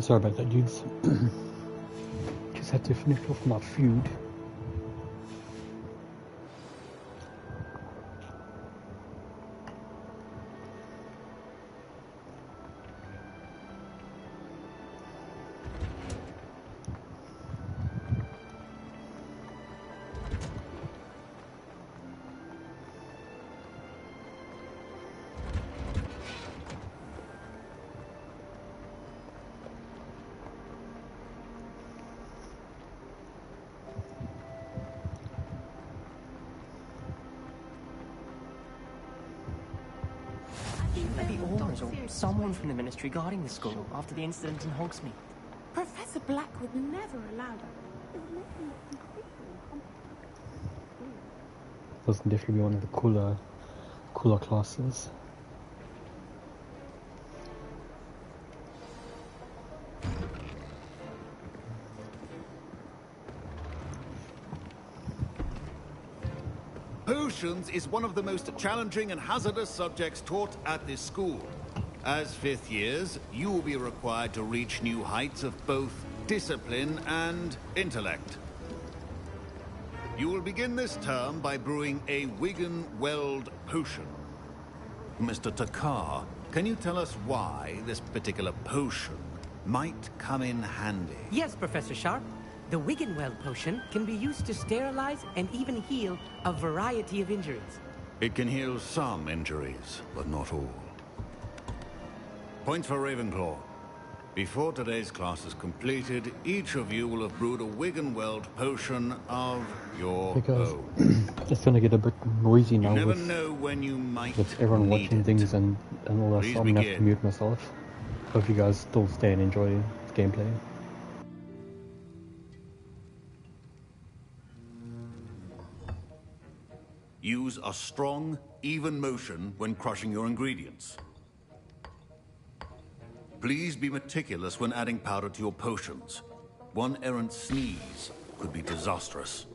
Sorry about that, dudes. Just had to finish off my food. Maybe Ormers or someone from the Ministry guarding the school after the incident in Hogsmeade. Professor Black would never allow that. Those can definitely be one of the cooler classes. Potions is one of the most challenging and hazardous subjects taught at this school. As fifth years, you will be required to reach new heights of both discipline and intellect. You will begin this term by brewing a Wiggenweld potion. Mr. Takar, can you tell us why this particular potion might come in handy? Yes, Professor Sharp. The Wiggenweld potion can be used to sterilize and even heal a variety of injuries. It can heal some injuries, but not all. Point for Ravenclaw. Before today's class is completed, each of you will have brewed a Wiggenweld potion of your own. It's gonna get a bit noisy now You never with know when you might everyone need watching it. things and all that, Please so I'm gonna have to begin. mute myself. Hope you guys still stay and enjoy the gameplay. Use a strong, even motion when crushing your ingredients. Please be meticulous when adding powder to your potions. One errant sneeze could be disastrous.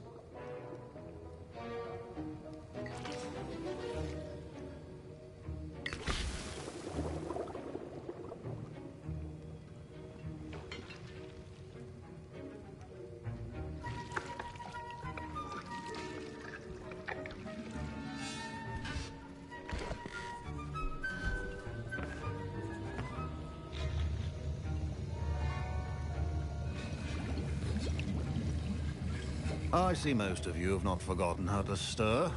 I see most of you have not forgotten how to stir.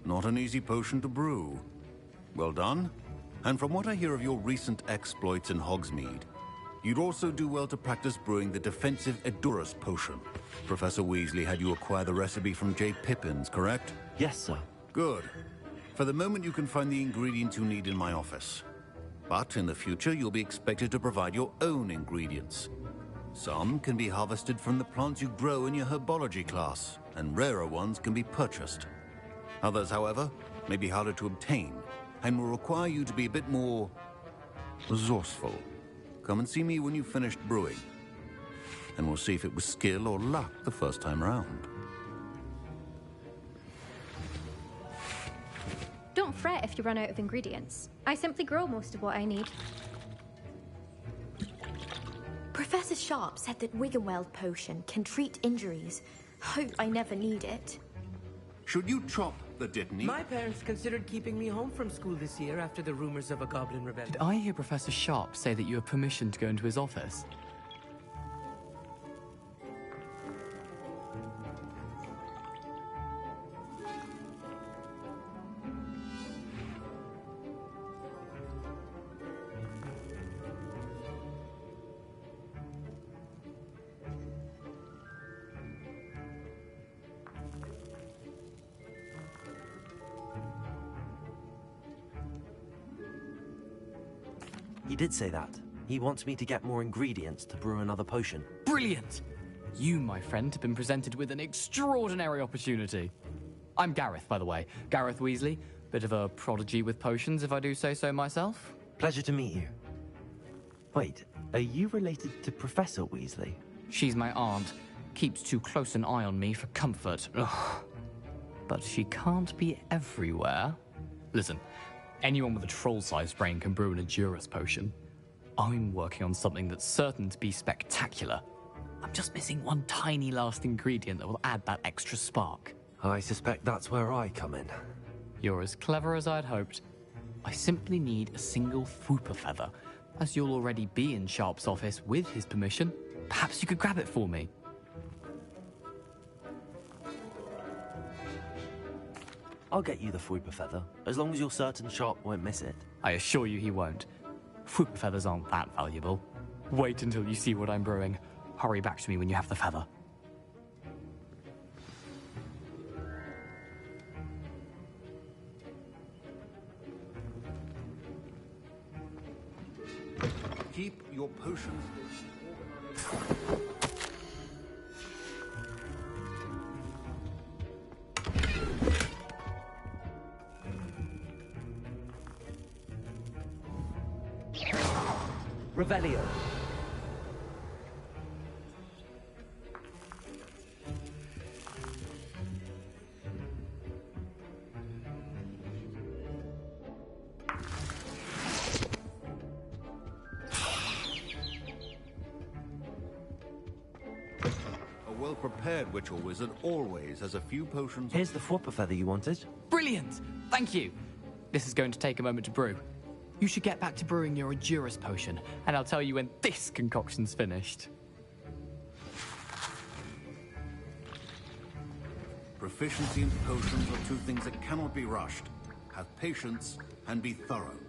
Not an easy potion to brew. Well done. And from what I hear of your recent exploits in Hogsmeade, you'd also do well to practice brewing the defensive Edurus potion. Professor Weasley had you acquire the recipe from J. Pippins, correct? Yes, sir. Good. For the moment, you can find the ingredients you need in my office. But in the future, you'll be expected to provide your own ingredients. Some can be harvested from the plants you grow in your herbology class, and rarer ones can be purchased. Others, however, may be harder to obtain, and will require you to be a bit more resourceful. Come and see me when you've finished brewing, and we'll see if it was skill or luck the first time around. Don't fret if you run out of ingredients. I simply grow most of what I need. Professor Sharp said that Wiggenweld potion can treat injuries. Hope I never need it. Should you chop the Dittany? My parents considered keeping me home from school this year after the rumors of a goblin rebellion. Did I hear Professor Sharp say that you have permission to go into his office? He did say that. He wants me to get more ingredients to brew another potion. Brilliant! You, my friend, have been presented with an extraordinary opportunity. I'm Gareth, by the way. Gareth Weasley. Bit of a prodigy with potions, if I do say so myself. Pleasure to meet you. Wait, are you related to Professor Weasley? She's my aunt. Keeps too close an eye on me for comfort. Ugh. But she can't be everywhere. Listen, Anyone with a troll-sized brain can brew an Edurus potion. I'm working on something that's certain to be spectacular. I'm just missing one tiny last ingredient that will add that extra spark. I suspect that's where I come in. You're as clever as I'd hoped. I simply need a single Fwooper feather. As you'll already be in Sharp's office with his permission, perhaps you could grab it for me. I'll get you the Fwooper feather, as long as you're certain Sharp won't miss it. I assure you he won't. Fwooper feathers aren't that valuable. Wait until you see what I'm brewing. Hurry back to me when you have the feather. Keep your potions. Revelio. A well-prepared witch or wizard always has a few potions. Here's the Fwooper feather you wanted. Brilliant! Thank you! This is going to take a moment to brew. You should get back to brewing your Edurus potion, and I'll tell you when this concoction's finished. Proficiency in potions are two things that cannot be rushed. Have patience and be thorough.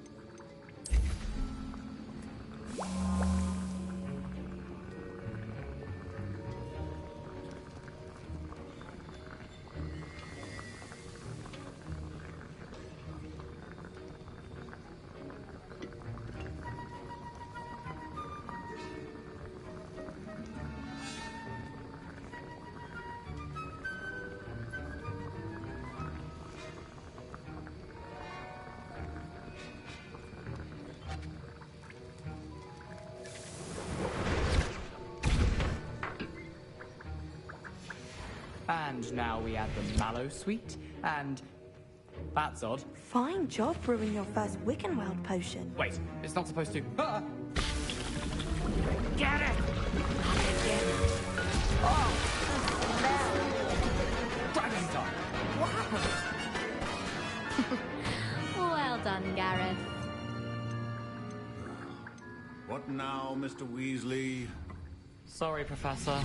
And now we add the mallow sweet, and that's odd. Fine job brewing your first Wickenweld potion. Wait, it's not supposed to. Get it! Dragon time! What happened? Well done, Gareth. What now, Mr. Weasley? Sorry, Professor.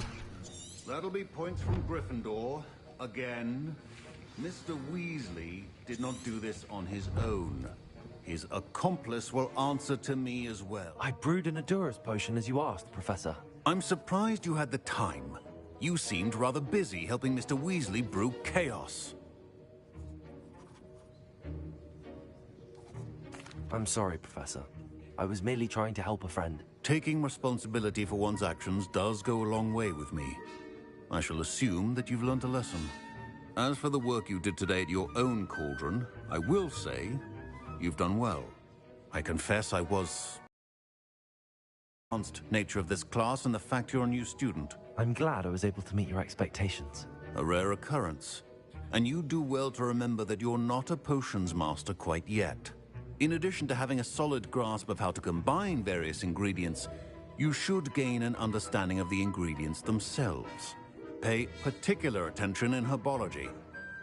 That'll be points from Gryffindor. Again. Mr. Weasley did not do this on his own. His accomplice will answer to me as well. I brewed an Edurus potion as you asked, Professor. I'm surprised you had the time. You seemed rather busy helping Mr. Weasley brew chaos. I'm sorry, Professor. I was merely trying to help a friend. Taking responsibility for one's actions does go a long way with me. I shall assume that you've learned a lesson. As for the work you did today at your own cauldron, I will say you've done well. I confess I was nature of this class and the fact you're a new student. I'm glad I was able to meet your expectations. A rare occurrence. And you do well to remember that you're not a potions master quite yet. In addition to having a solid grasp of how to combine various ingredients, you should gain an understanding of the ingredients themselves. Pay particular attention in herbology.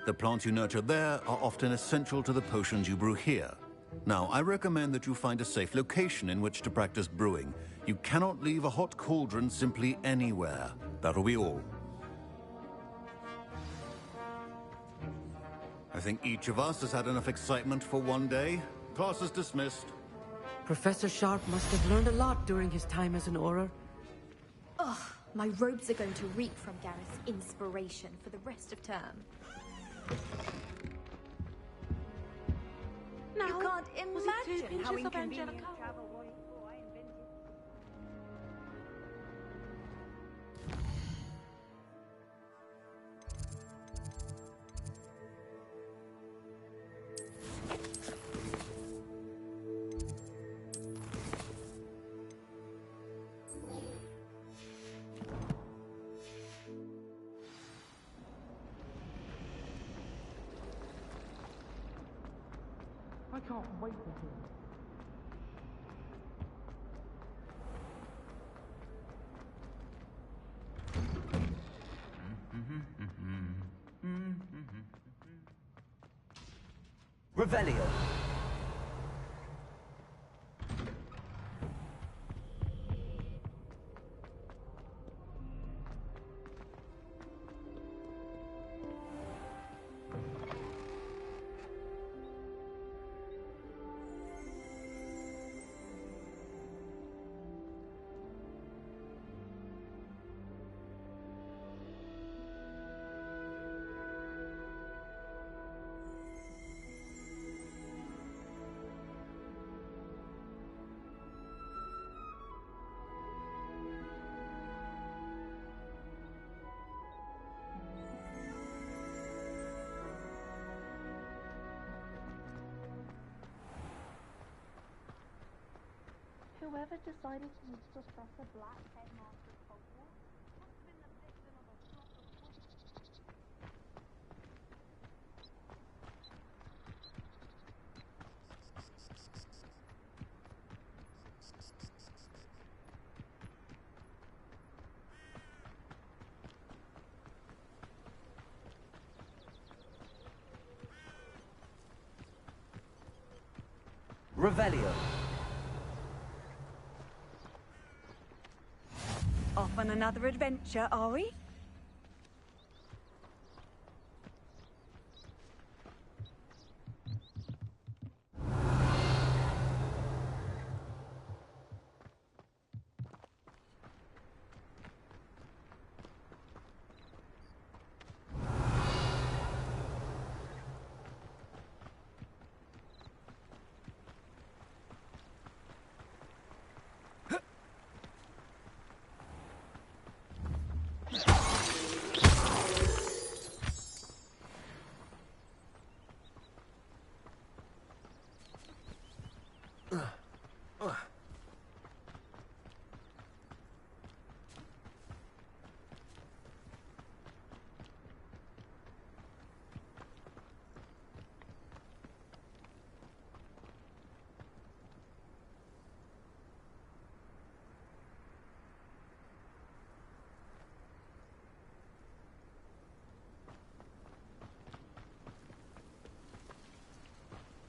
The plants you nurture there are often essential to the potions you brew here. Now, I recommend that you find a safe location in which to practice brewing. You cannot leave a hot cauldron simply anywhere. That'll be all. I think each of us has had enough excitement for one day. Class is dismissed. Professor Sharp must have learned a lot during his time as an Auror. Ugh, my robes are going to reek from Gareth's inspiration for the rest of term. Now, You can't imagine how inconvenient Angelica? travel was. can't wait to hear. Revelio. Whoever decided to use Professor Black headmaster of Hogwarts must have been the victim of a plot of Revelio. Off on another adventure, are we?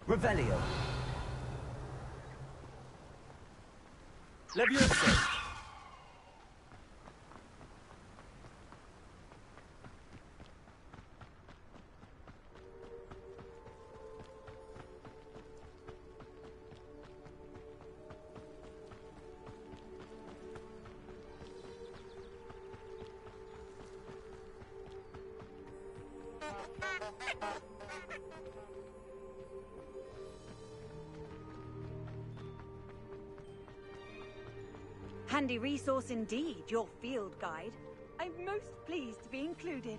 Revelio. Leviosa! Handy resource indeed, your field guide. I'm most pleased to be included.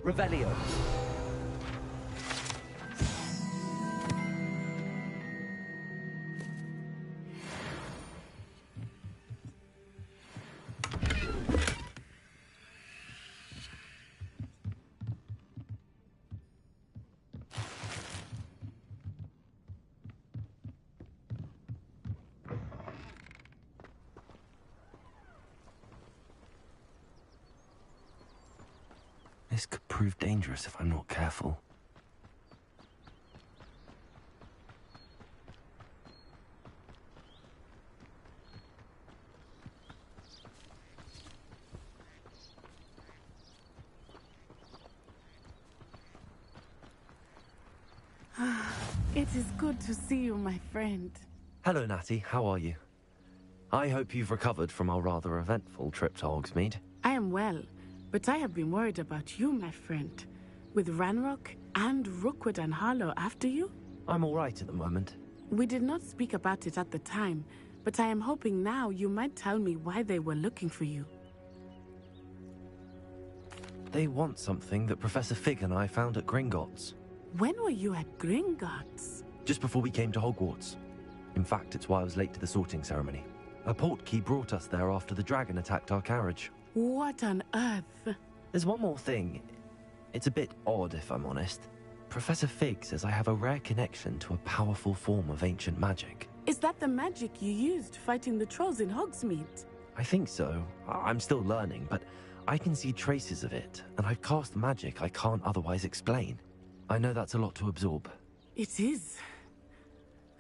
Revelio. This could prove dangerous if I'm not careful. It is good to see you, my friend. Hello, Natty. How are you? I hope you've recovered from our rather eventful trip to Hogsmeade. I am well, but I have been worried about you, my friend. With Ranrock, And Rookwood and Harlow after you? I'm all right at the moment. We did not speak about it at the time, but I am hoping now you might tell me why they were looking for you. They want something that Professor Fig and I found at Gringotts. When were you at Gringotts? Just before we came to Hogwarts. In fact, it's why I was late to the sorting ceremony. A portkey brought us there after the dragon attacked our carriage. What on earth? There's one more thing. It's a bit odd, if I'm honest. Professor Fig says I have a rare connection to a powerful form of ancient magic. Is that the magic you used fighting the trolls in Hogsmeade? I think so. I'm still learning, but I can see traces of it, and I've cast magic I can't otherwise explain. I know that's a lot to absorb. It is.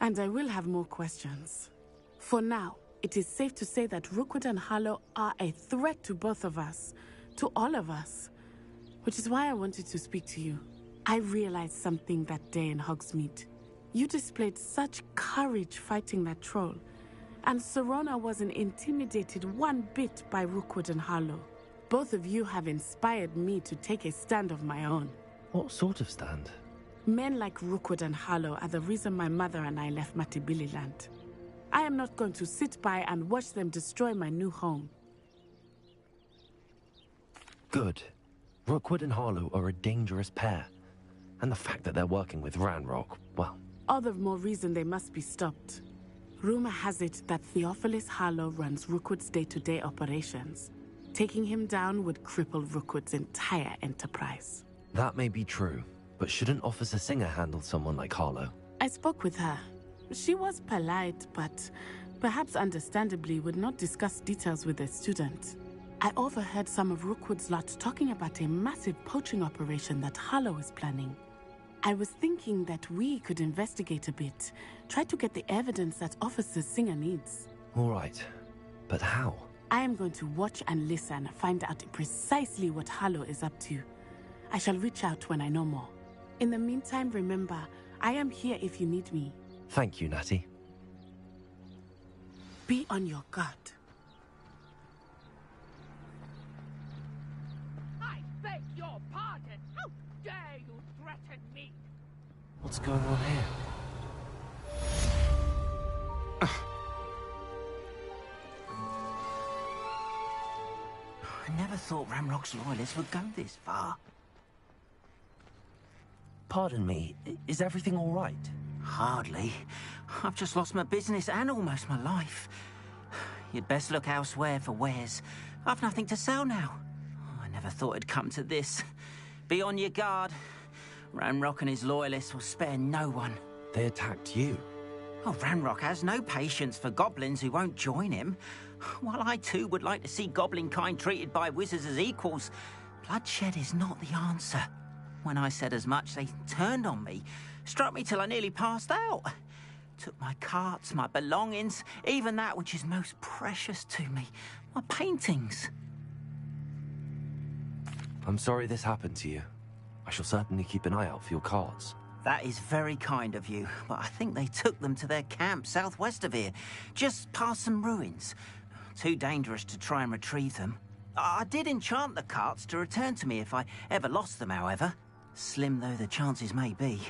And I will have more questions. For now, it is safe to say that Rookwood and Harlow are a threat to both of us, to all of us. Which is why I wanted to speak to you. I realized something that day in Hogsmeade. You displayed such courage fighting that troll, and Serona wasn't intimidated one bit by Rookwood and Harlow. Both of you have inspired me to take a stand of my own. What sort of stand? Men like Rookwood and Harlow are the reason my mother and I left Matibili-land. I am not going to sit by and watch them destroy my new home. Good. Rookwood and Harlow are a dangerous pair. And the fact that they're working with Ranrock, well... All the more reason they must be stopped. Rumor has it that Theophilus Harlow runs Rookwood's day-to-day operations. Taking him down would cripple Rookwood's entire enterprise. That may be true, but shouldn't Officer Singer handle someone like Harlow? I spoke with her. She was polite, but perhaps understandably would not discuss details with a student. I overheard some of Rookwood's lot talking about a massive poaching operation that Harlow is planning. I was thinking that we could investigate a bit, try to get the evidence that Officer Singer needs. All right, but how? I am going to watch and listen, find out precisely what Harlow is up to. I shall reach out when I know more. In the meantime, remember, I am here if you need me. Thank you, Natty. Be on your guard. I beg your pardon. How dare you threaten me? What's going on here? I never thought Ranrock's loyalists would go this far. Pardon me, is everything all right? Hardly. I've just lost my business and almost my life. You'd best look elsewhere for wares. I've nothing to sell now. I never thought it'd come to this. Be on your guard. Ranrock and his loyalists will spare no one. They attacked you? Oh, Ranrock has no patience for goblins who won't join him. While I too would like to see goblin kind treated by wizards as equals, bloodshed is not the answer. When I said as much, they turned on me, struck me till I nearly passed out. Took my carts, my belongings, even that which is most precious to me, my paintings. I'm sorry this happened to you. I shall certainly keep an eye out for your cards. That is very kind of you, but I think they took them to their camp southwest of here, just past some ruins. Too dangerous to try and retrieve them. I did enchant the carts to return to me if I ever lost them, however. Slim though the chances may be,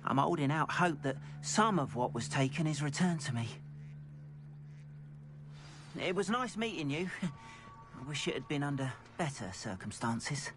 I'm holding out hope that some of what was taken is returned to me. It was nice meeting you. I wish it had been under better circumstances.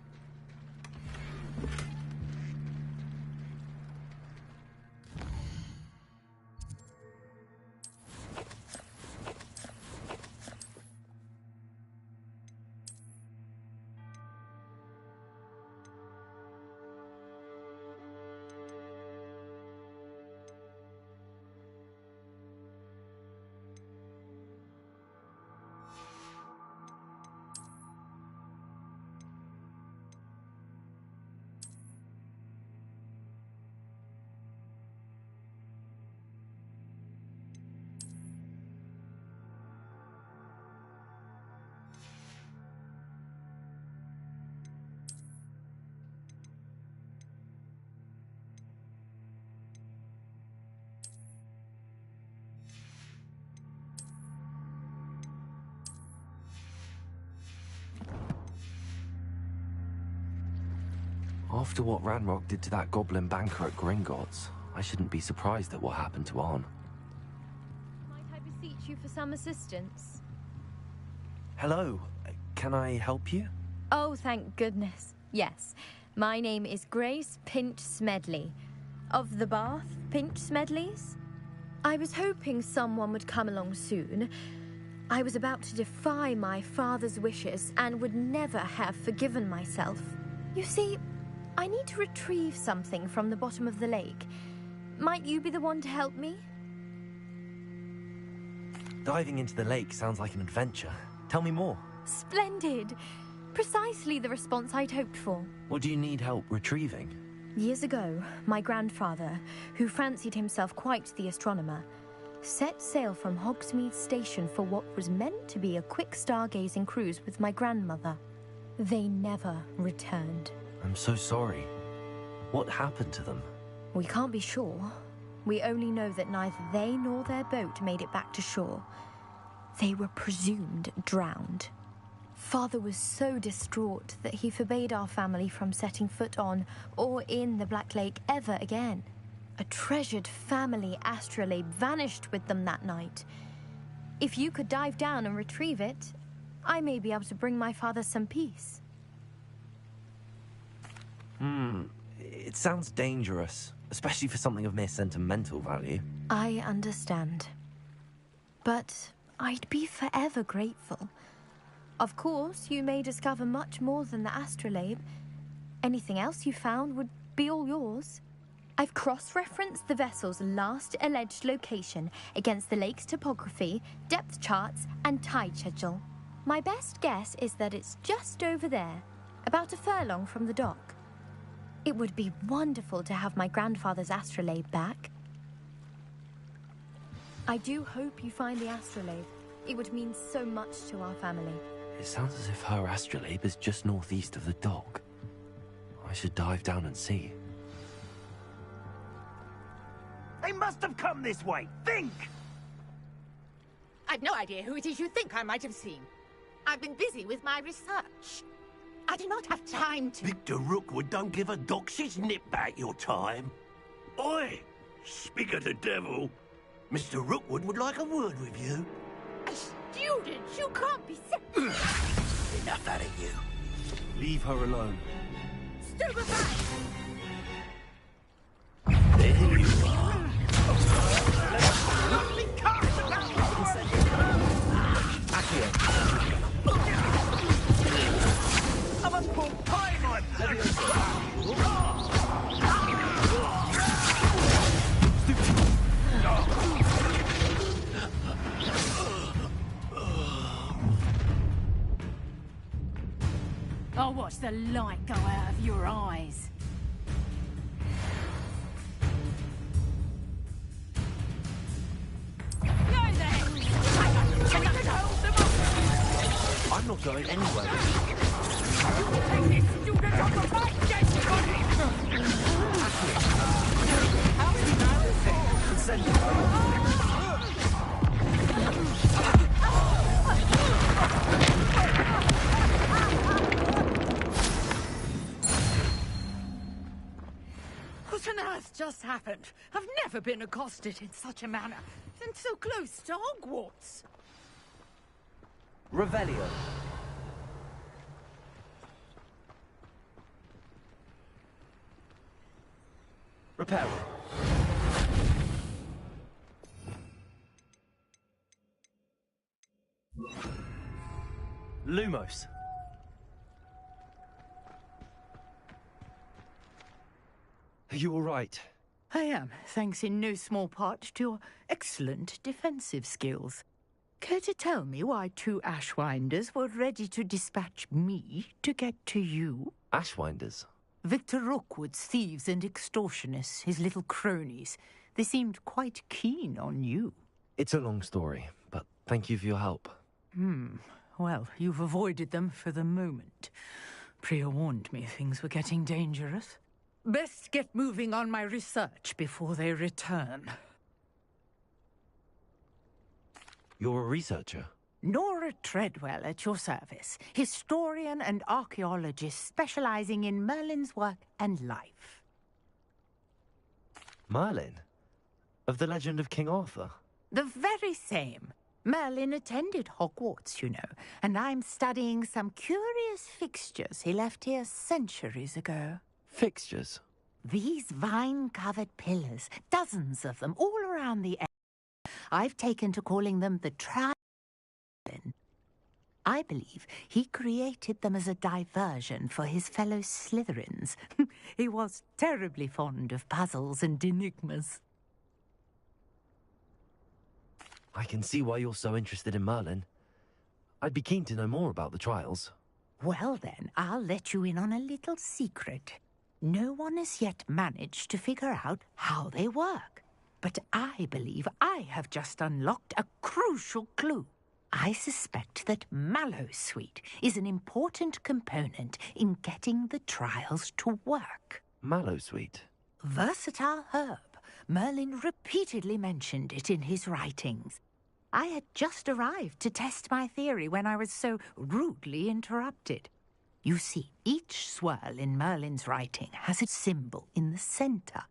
After what Ranrock did to that goblin banker at Gringotts, I shouldn't be surprised at what happened to Arn. Might I beseech you for some assistance? Hello, can I help you? Oh, thank goodness. Yes. My name is Grace Pinch Smedley. Of the Bath Pinch Smedleys? I was hoping someone would come along soon. I was about to defy my father's wishes and would never have forgiven myself. You see, I need to retrieve something from the bottom of the lake. Might you be the one to help me? Diving into the lake sounds like an adventure. Tell me more. Splendid! Precisely the response I'd hoped for. What do you need help retrieving? Years ago, my grandfather, who fancied himself quite the astronomer, set sail from Hogsmeade Station for what was meant to be a quick stargazing cruise with my grandmother. They never returned. I'm so sorry. What happened to them? We can't be sure. We only know that neither they nor their boat made it back to shore. They were presumed drowned. Father was so distraught that he forbade our family from setting foot on or in the Black Lake ever again. A treasured family astrolabe vanished with them that night. If you could dive down and retrieve it, I may be able to bring my father some peace. It sounds dangerous, especially for something of mere sentimental value. I understand. But I'd be forever grateful. Of course, you may discover much more than the astrolabe. Anything else you found would be all yours. I've cross-referenced the vessel's last alleged location against the lake's topography, depth charts, and tide schedule. My best guess is that it's just over there, about a furlong from the dock. It would be wonderful to have my grandfather's astrolabe back. I do hope you find the astrolabe. It would mean so much to our family. It sounds as if her astrolabe is just northeast of the dock. I should dive down and see. They must have come this way. Think! I've no idea who it is you think I might have seen. I've been busy with my research. I do not have time to... Victor Rookwood don't give a doxy's nip back your time. Oi! Speak of the devil. Mr. Rookwood would like a word with you. Students, you can't be sick. Enough out of you. Leave her alone. Stupefy! There you are. I must pull time on. I'll watch the light go out of your eyes. I'm not going anywhere. What on earth just happened? I've never been accosted in such a manner, and so close to Hogwarts. Revelio. Repair. Lumos. Are you all right? I am, thanks in no small part to your excellent defensive skills. Care to tell me why two Ashwinders were ready to dispatch me to get to you? Ashwinders? Victor Rookwood's thieves and extortionists, his little cronies. They seemed quite keen on you. It's a long story, but thank you for your help. Well, you've avoided them for the moment. Priya warned me things were getting dangerous. Best get moving on my research before they return. You're a researcher? Nora Treadwell at your service, historian and archaeologist specializing in Merlin's work and life. Merlin? Of the legend of King Arthur? The very same. Merlin attended Hogwarts, you know, and I'm studying some curious fixtures he left here centuries ago. Fixtures? These vine-covered pillars, dozens of them, all around the area. I've taken to calling them the I believe he created them as a diversion for his fellow Slytherins. He was terribly fond of puzzles and enigmas. I can see why you're so interested in Merlin. I'd be keen to know more about the trials. Well then, I'll let you in on a little secret. No one has yet managed to figure out how they work. But I believe I have just unlocked a crucial clue. I suspect that Mallowsweet is an important component in getting the trials to work. Mallowsweet? Versatile herb. Merlin repeatedly mentioned it in his writings. I had just arrived to test my theory when I was so rudely interrupted. You see, each swirl in Merlin's writing has a symbol in the center.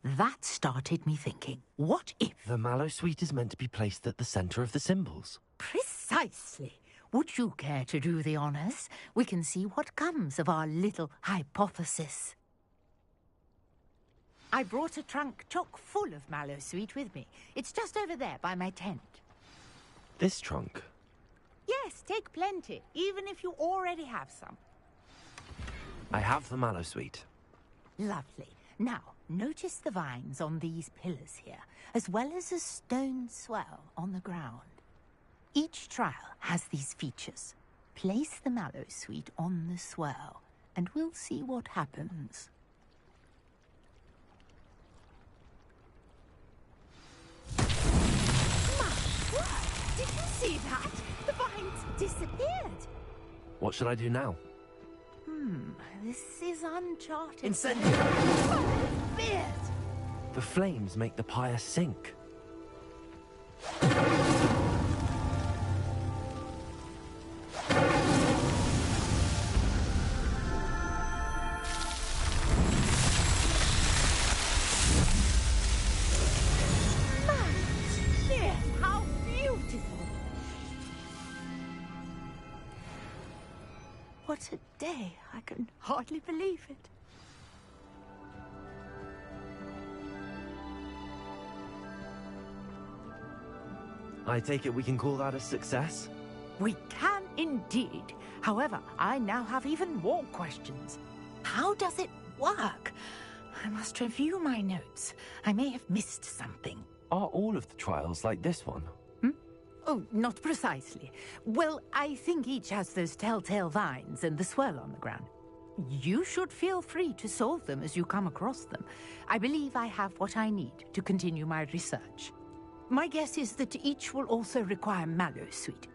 That started me thinking, what if... The Mallowsweet is meant to be placed at the center of the symbols. Precisely. Would you care to do the honors? We can see what comes of our little hypothesis. I brought a trunk chock full of Mallowsweet with me. It's just over there by my tent. This trunk? Yes, take plenty, even if you already have some. I have the Mallowsweet. Lovely. Now, notice the vines on these pillars here, as well as a stone swell on the ground. Each trial has these features. Place the Mallowsweet on the swirl, and we'll see what happens. My word! Did you see that? The vines disappeared. What should I do now? This is uncharted. Incendiary! Oh, feared! The flames make the pyre sink. How beautiful! What a day! I can hardly believe it. I take it we can call that a success? We can indeed. However, I now have even more questions. How does it work? I must review my notes. I may have missed something. Are all of the trials like this one? Oh, not precisely. Well, I think each has those telltale vines and the swirl on the ground. You should feel free to solve them as you come across them. I believe I have what I need to continue my research. My guess is that each will also require Mallowsweet,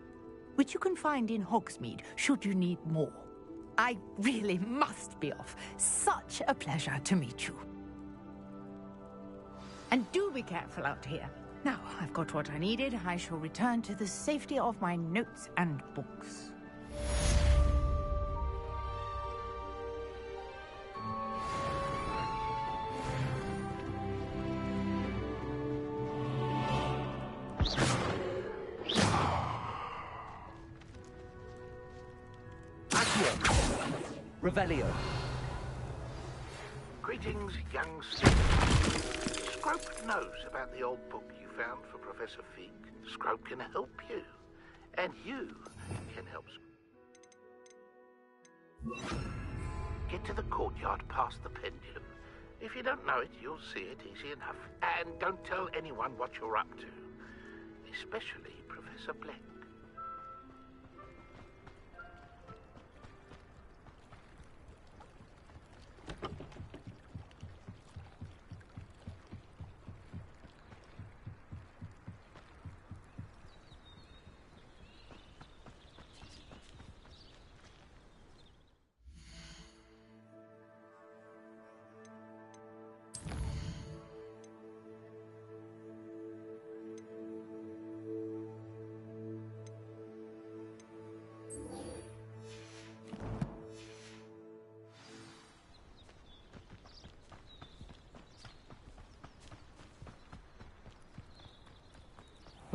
which you can find in Hogsmeade should you need more. I really must be off. Such a pleasure to meet you. And do be careful out here. Now, I've got what I needed. I shall return to the safety of my notes and books. Revelio. Greetings, young students. Scrope knows about the old book you found for Professor Fig. Scrope can help you. And you can help. Get to the courtyard past the pendulum. If you don't know it, you'll see it easy enough. And don't tell anyone what you're up to. Especially Professor Black.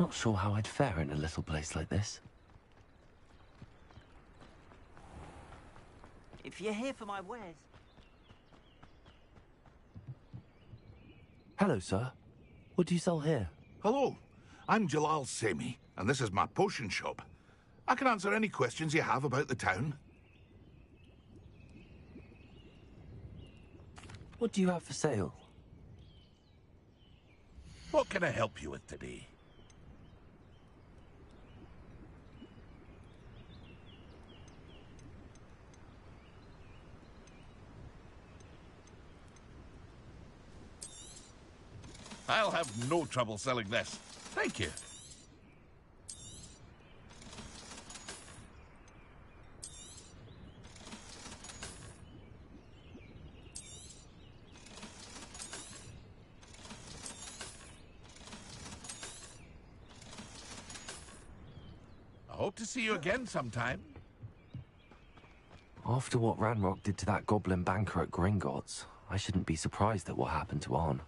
Not sure how I'd fare in a little place like this. If you're here for my wares... Hello, sir. What do you sell here? Hello, I'm Jalal Semi, and this is my potion shop. I can answer any questions you have about the town. What do you have for sale? What can I help you with today? I'll have no trouble selling this. Thank you. I hope to see you again sometime. After what Ranrock did to that goblin banker at Gringotts, I shouldn't be surprised at what happened to Arn.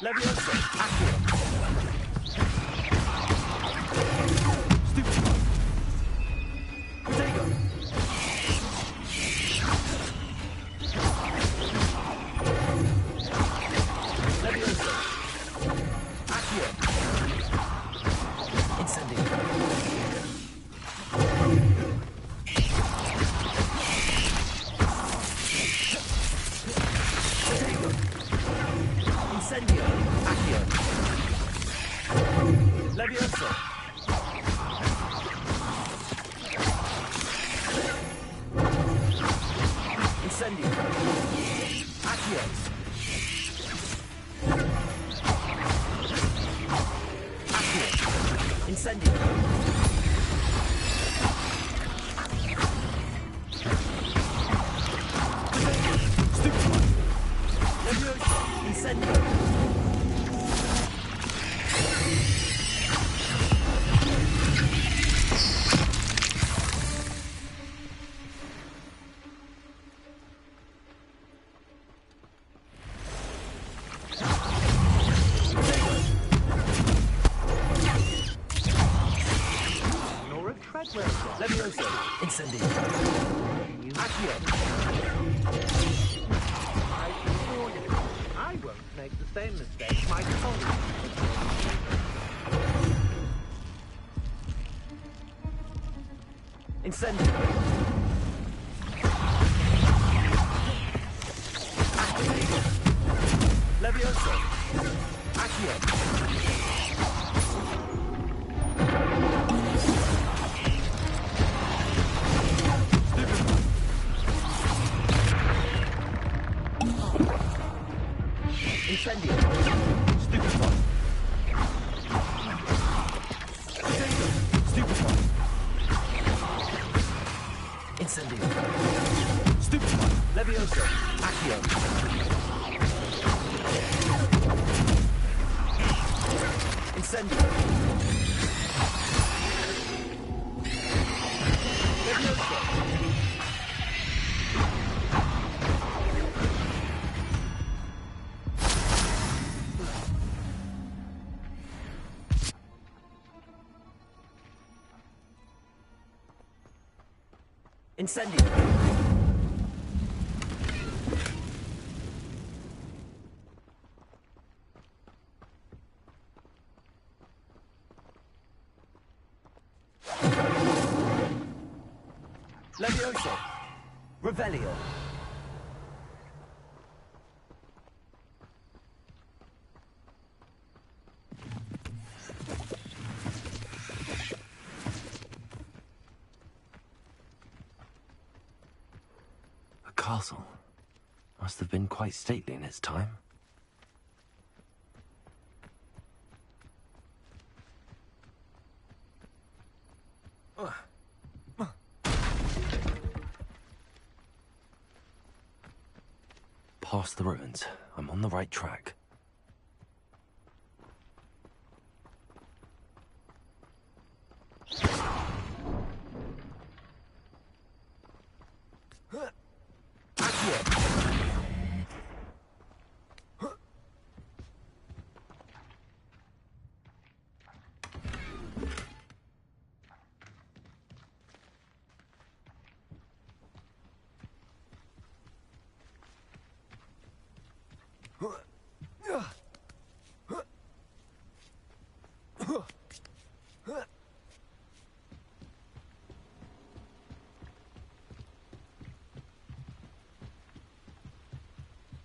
Leviosa, Accio. Stupefy. Protego. Leviosa. Accio. Incendio. Incendio. Accio. Leviosa. Incendio. Accio. Accio. Incendio. Stupefy. Leviosa. Incendio. Nora Treadwell. Leviosa. Incendio. Accio. I assure you, I won't make the same mistake my colleagues. Incendio. Accio. Leviosa. Accio. Incendio. Stupefy. Stupefy. Incendio. Stupefy. Leviosa. Accio. Incendio. Leviosa. Incendio. Levioso! Revelio! A castle. Must have been quite stately in its time. Past the ruins. I'm on the right track.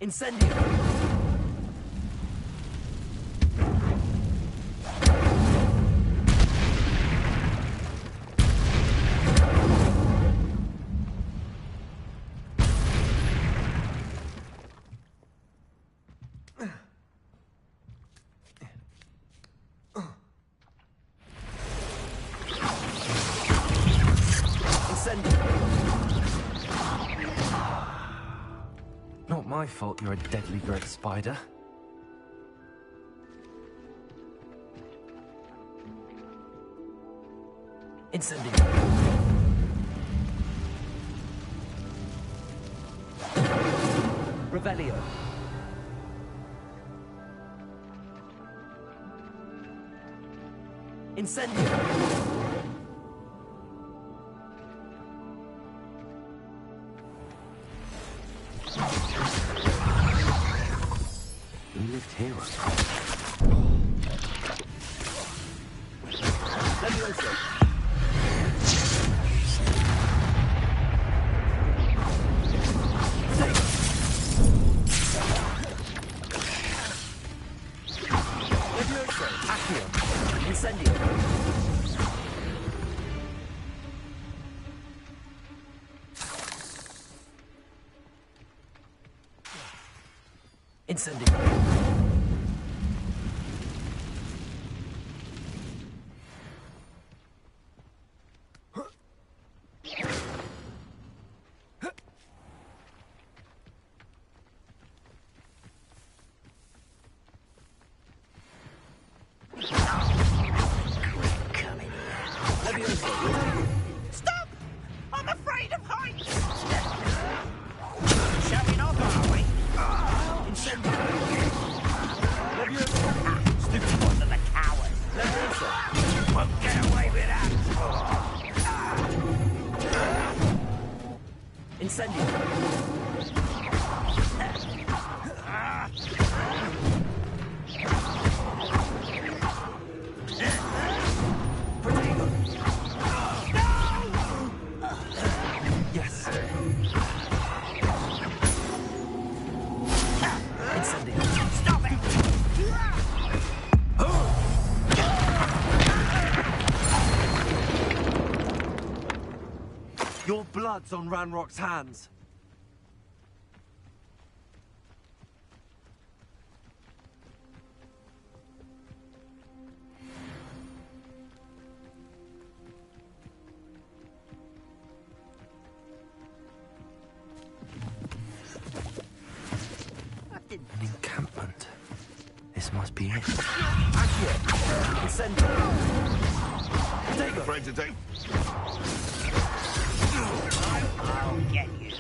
Incendio! Not my fault you're a deadly great spider. Incendio! Revelio! Incendio! We lived here, I Levioso! Levioso! Accio! Incendio! Incendio! Stop! I'm afraid of heights! Showing off, are we? Incendio! Stupid one of the cowards! Won't get away with that! Incendio! Your blood's on Ranrock's hands. An encampment. This must be it. Take afraid to take. I'll get you.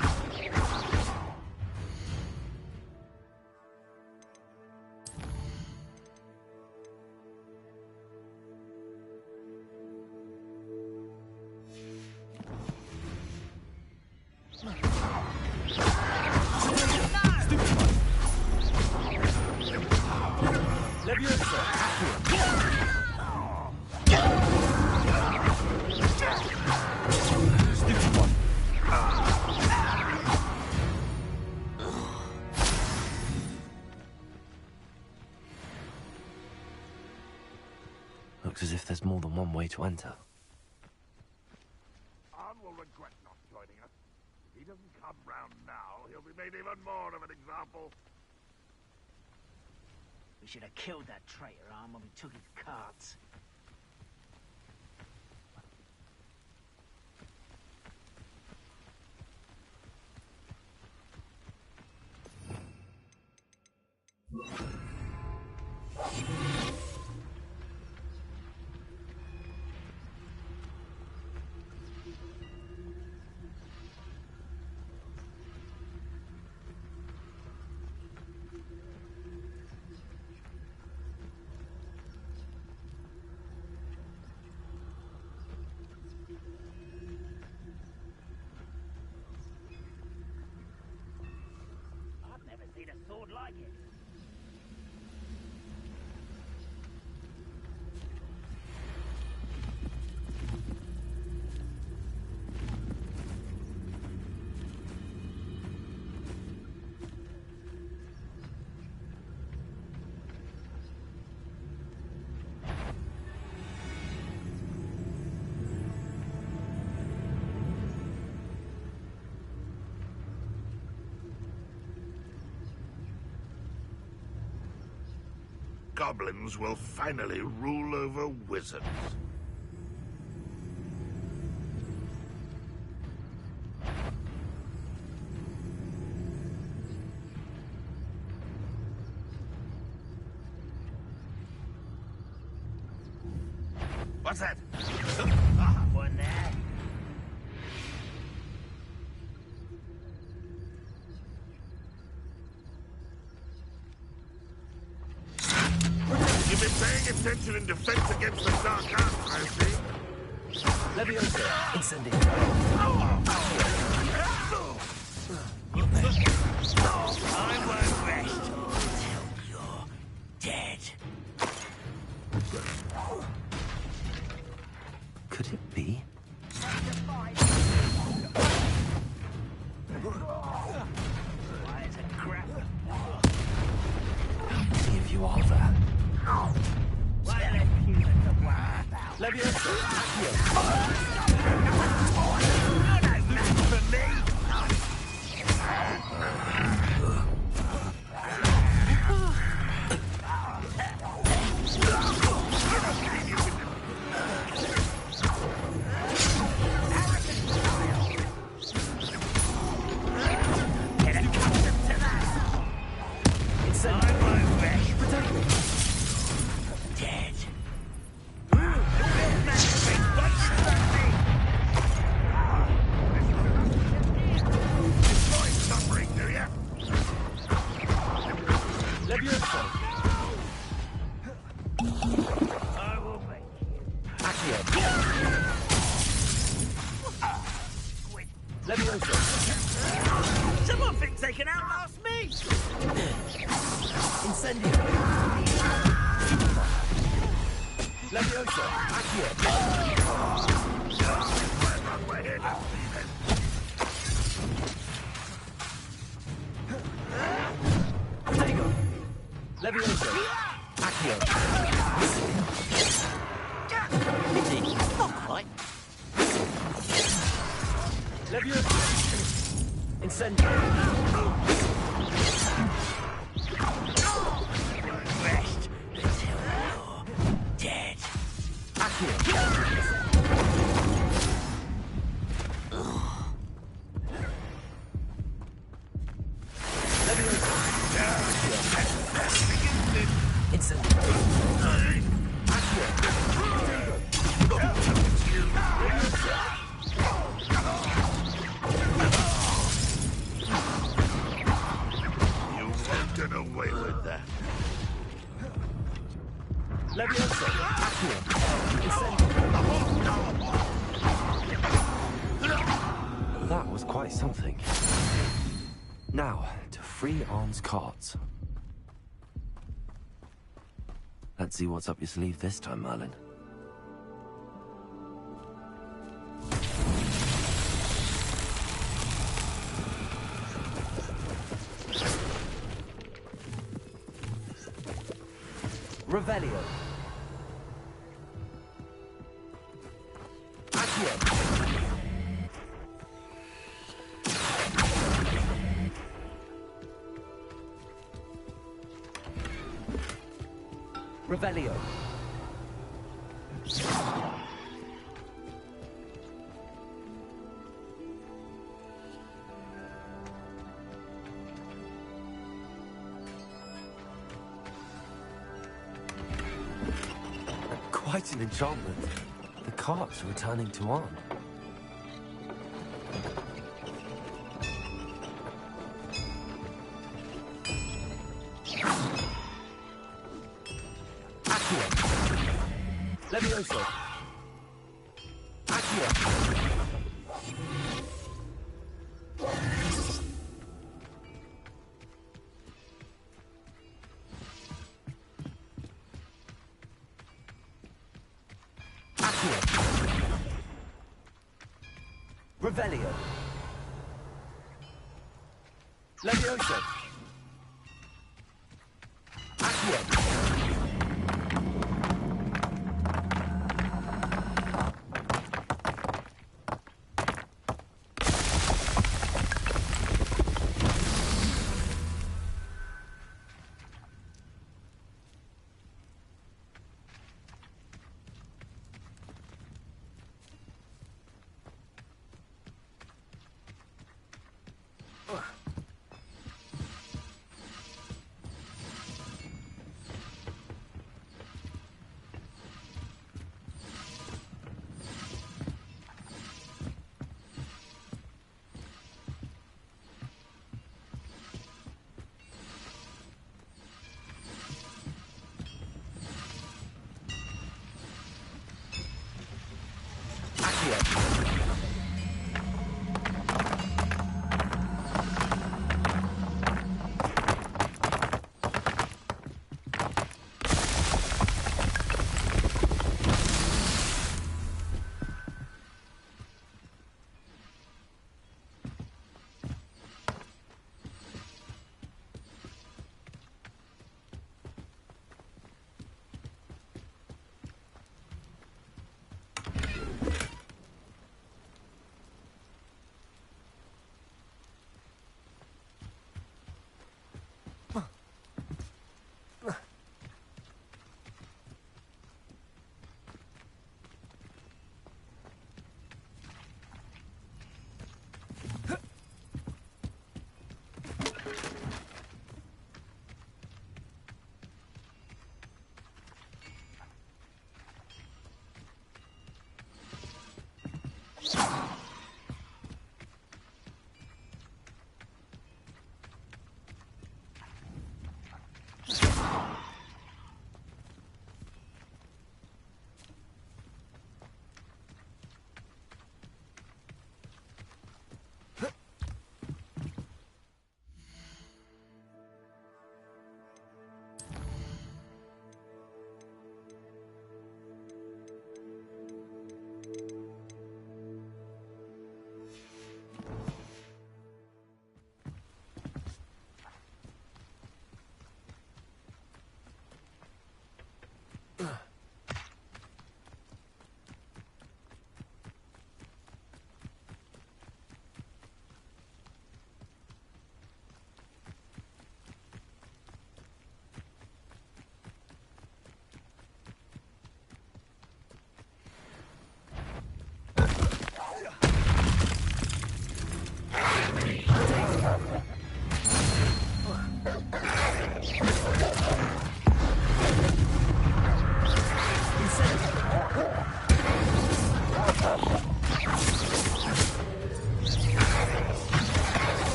if there's more than one way to enter. Arn will regret not joining us. If he doesn't come round now, he'll be made even more of an example. We should have killed that traitor, Arn, when we took his cards. I've never seen a sword like it. Goblins will finally rule over wizards. What's that? Ah, one there. You've been paying attention in defense against the dark arts, I see. Leviosa, incendio. I won't rest until you're dead. Could it be? See if you are there. Leviosa, Someone thinks they can outlast me! Incendio. Leviosa, Accio. Protego. Leviosa, Accio. Pity, not quite. Leviosa, Incendio. Rest until you're dead. Accio. Leviosa, Accio. That was quite something. Now, to free Arn's cards. Let's see what's up your sleeve this time, Merlin. Revelio. Revelio. Quite an enchantment. The cart's returning to Arn. Levioso. Accio. Accio. Revelio. Levioso. Accio.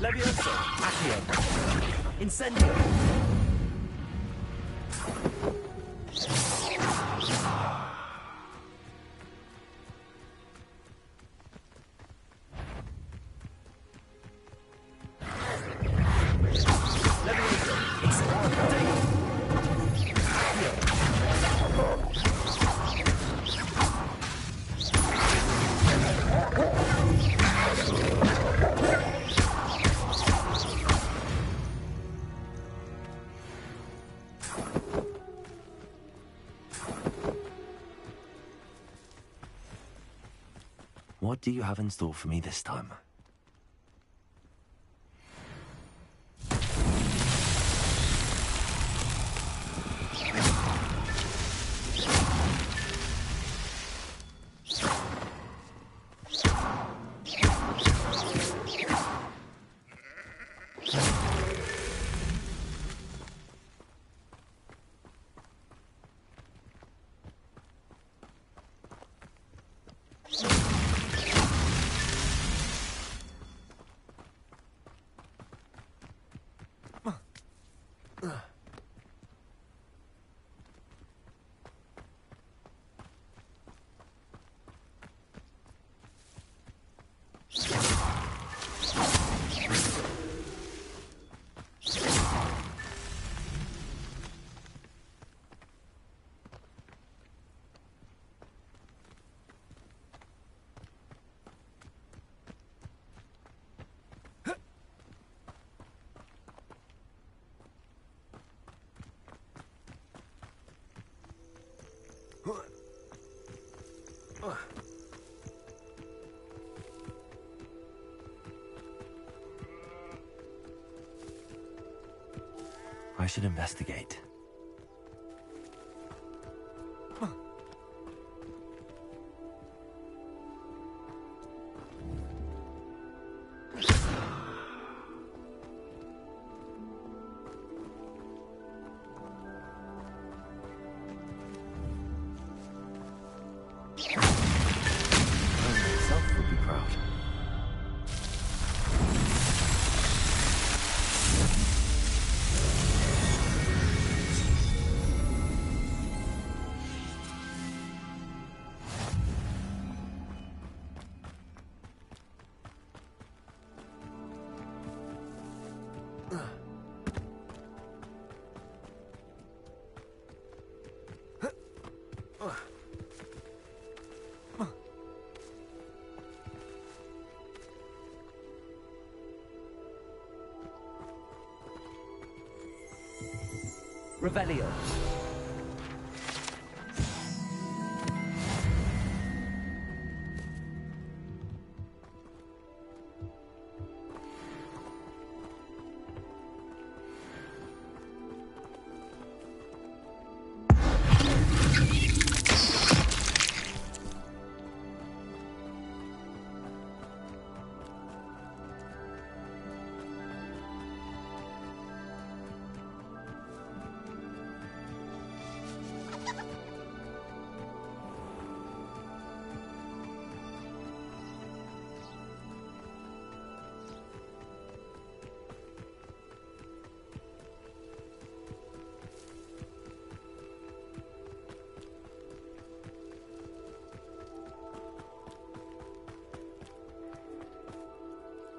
Levioso. Accio. Incendio. What do you have in store for me this time? I should investigate. Myself would be proud. Revelio.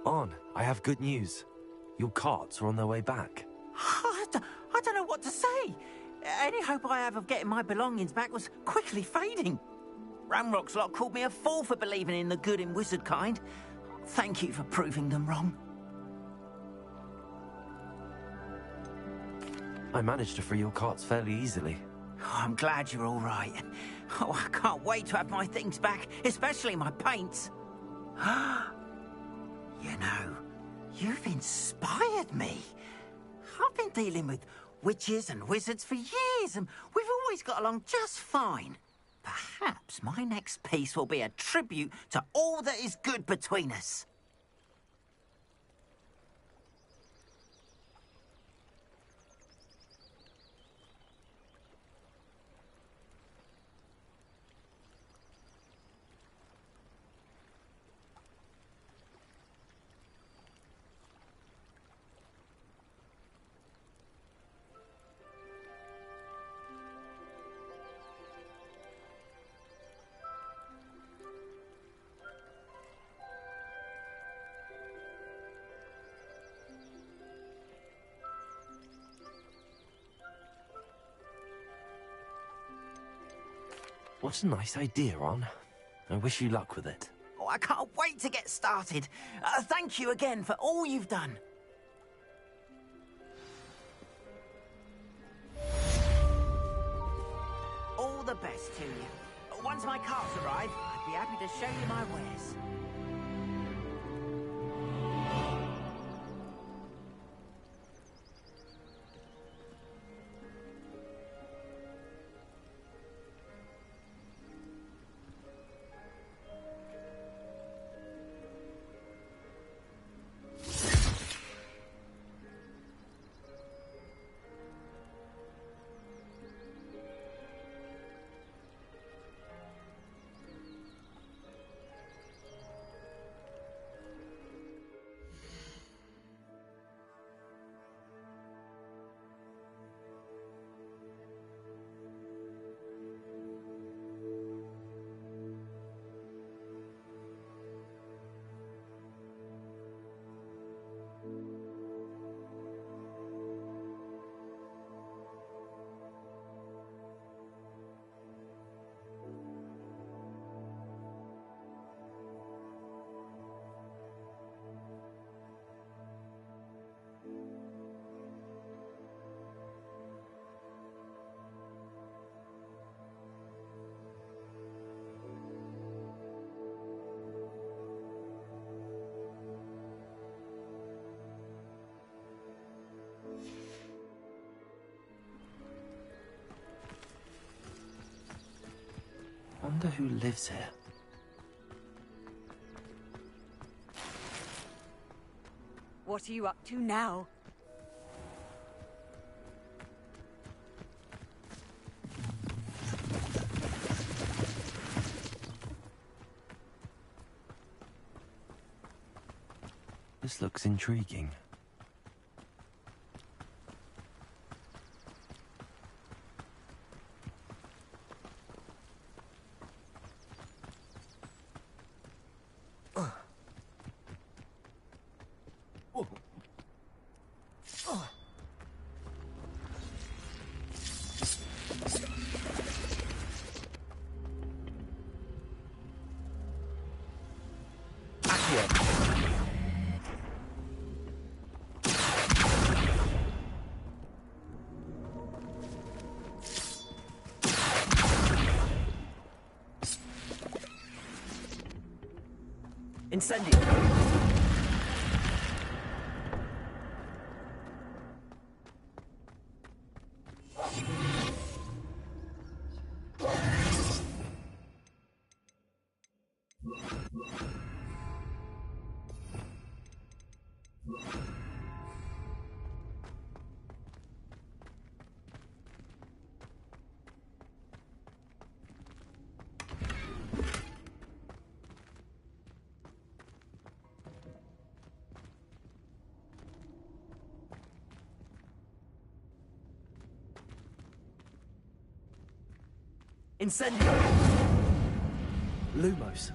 On, I have good news. Your carts are on their way back. I don't know what to say. Any hope I have of getting my belongings back was quickly fading. Ramrock's lot called me a fool for believing in the good in wizard kind. Thank you for proving them wrong. I managed to free your carts fairly easily. Oh, I'm glad you're all right. Oh, I can't wait to have my things back, especially my paints. You know, you've inspired me. I've been dealing with witches and wizards for years, and we've always got along just fine. Perhaps my next piece will be a tribute to all that is good between us. What a nice idea, Ron. I wish you luck with it. Oh, I can't wait to get started. Thank you again for all you've done. All the best to you. Once my carts arrive, I'd be happy to show you my wares. Wonder who lives here. What are you up to now? This looks intriguing. Incendio. Incendio! Lumos.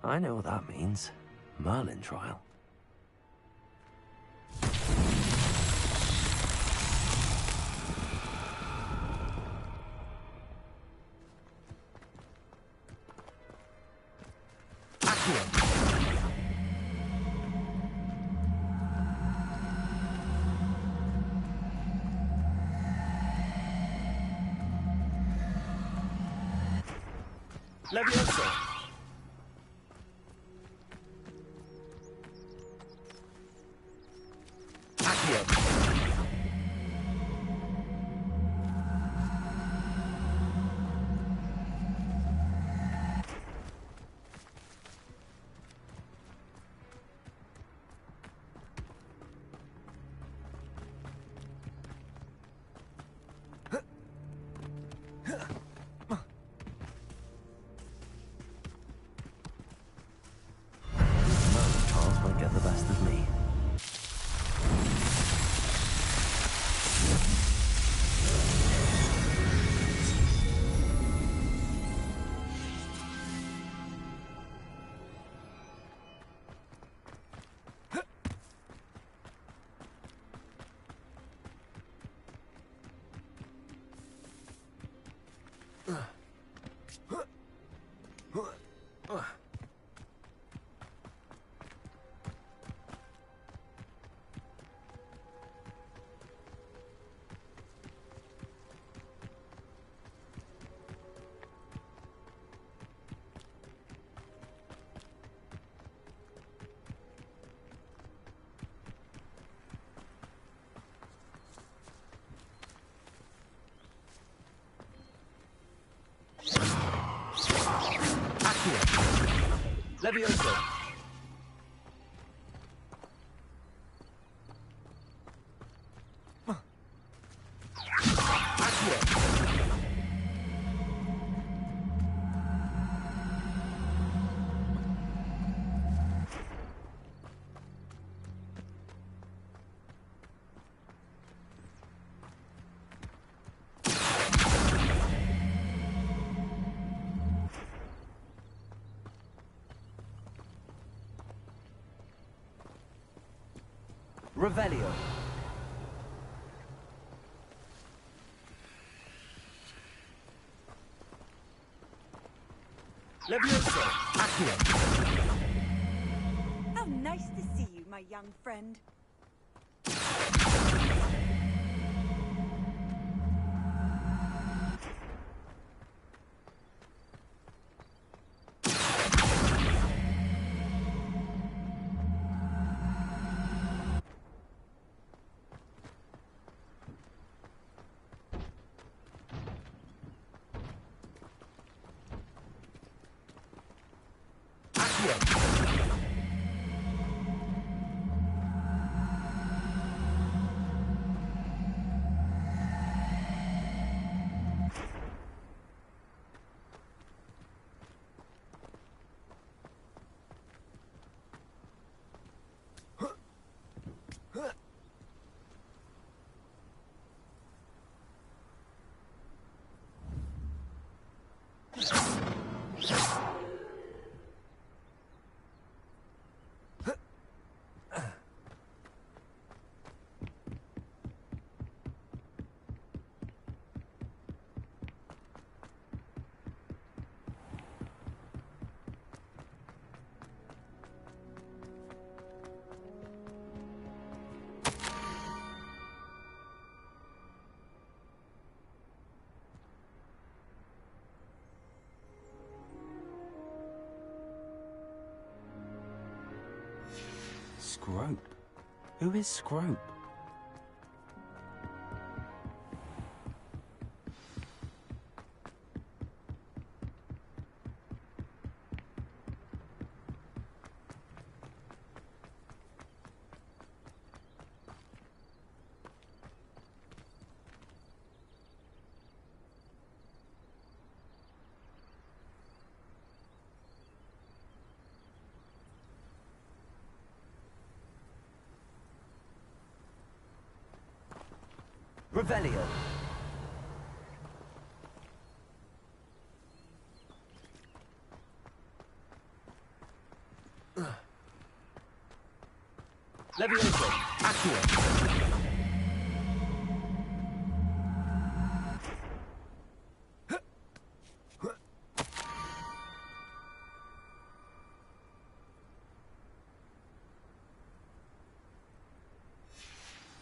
I know what that means. Merlin trial. Levioso! Merlin trials might get the best of me. Levioso! Revelio. Levioso. Accio. How nice to see you, my young friend. Scrope? Who is Scrope? Revelio. Levioso. Accio.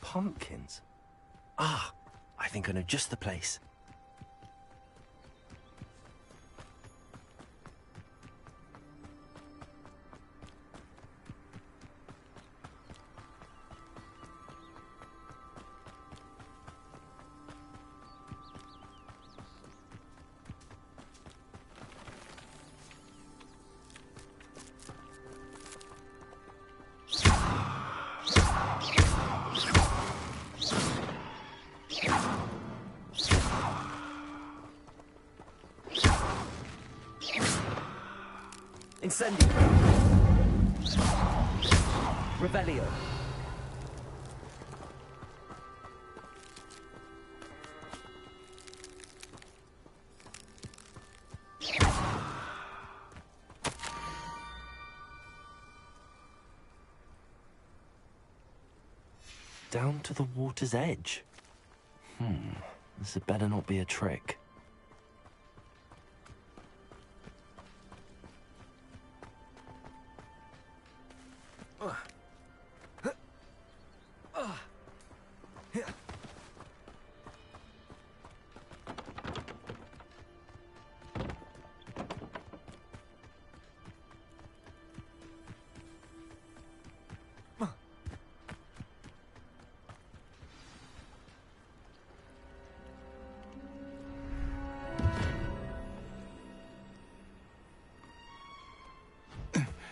Pumpkins? Ah, I think I know just the place. Incendio. Revelio. Down to the water's edge. This had better not be a trick.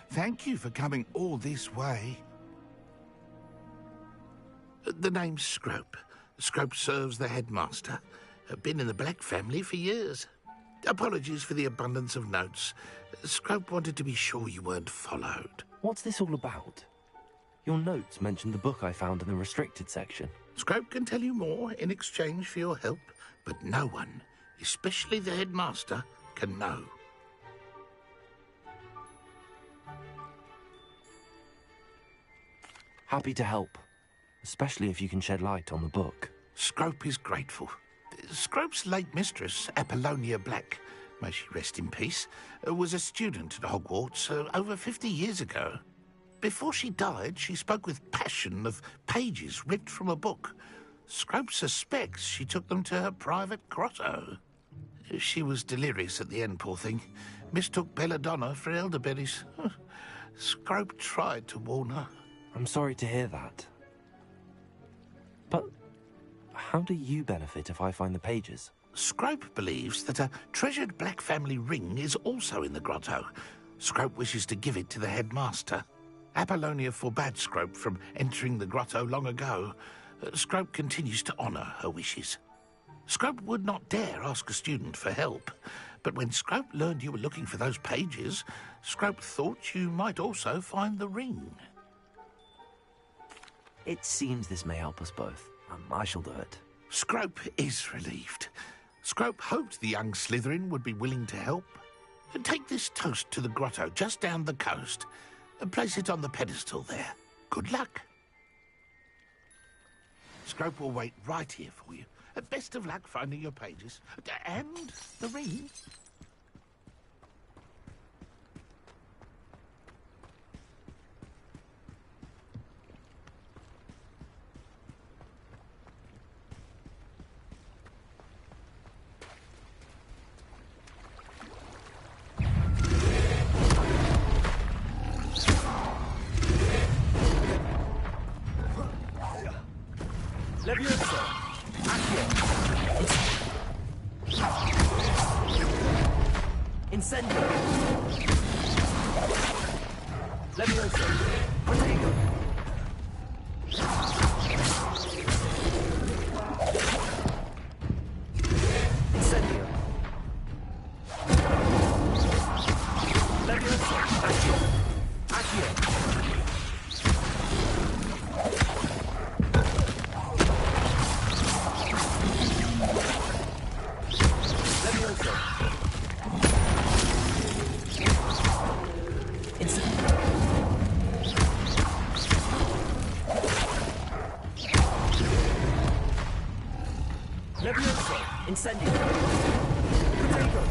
Thank you for coming all this way. The name's Scrope. Scrope serves the headmaster. Been in the Black family for years. Apologies for the abundance of notes. Scrope wanted to be sure you weren't followed. What's this all about? Your notes mentioned the book I found in the restricted section. Scrope can tell you more in exchange for your help, but no one, especially the headmaster, can know. Happy to help, especially if you can shed light on the book. Scrope is grateful. Scrope's late mistress, Apollonia Black, may she rest in peace, was a student at Hogwarts over 50 years ago. Before she died, she spoke with passion of pages ripped from a book. Scrope suspects she took them to her private grotto. She was delirious at the end, poor thing. Mistook belladonna for elderberries. Scrope tried to warn her. I'm sorry to hear that. But how do you benefit if I find the pages? Scrope believes that a treasured Black family ring is also in the grotto. Scrope wishes to give it to the headmaster. Apollonia forbade Scrope from entering the grotto long ago. Scrope continues to honour her wishes. Scrope would not dare ask a student for help, but when Scrope learned you were looking for those pages, Scrope thought you might also find the ring. It seems this may help us both. I shall do it. Scrope is relieved. Scrope hoped the young Slytherin would be willing to help. Take this toast to the grotto just down the coast and place it on the pedestal there. Good luck. Scrope will wait right here for you. Best of luck finding your pages. And the ring. Levioso! Accio! Incendio! Levioso! Protego! Incendio! Levioso! Accio! Accio! Levioso! Incendio! Potato!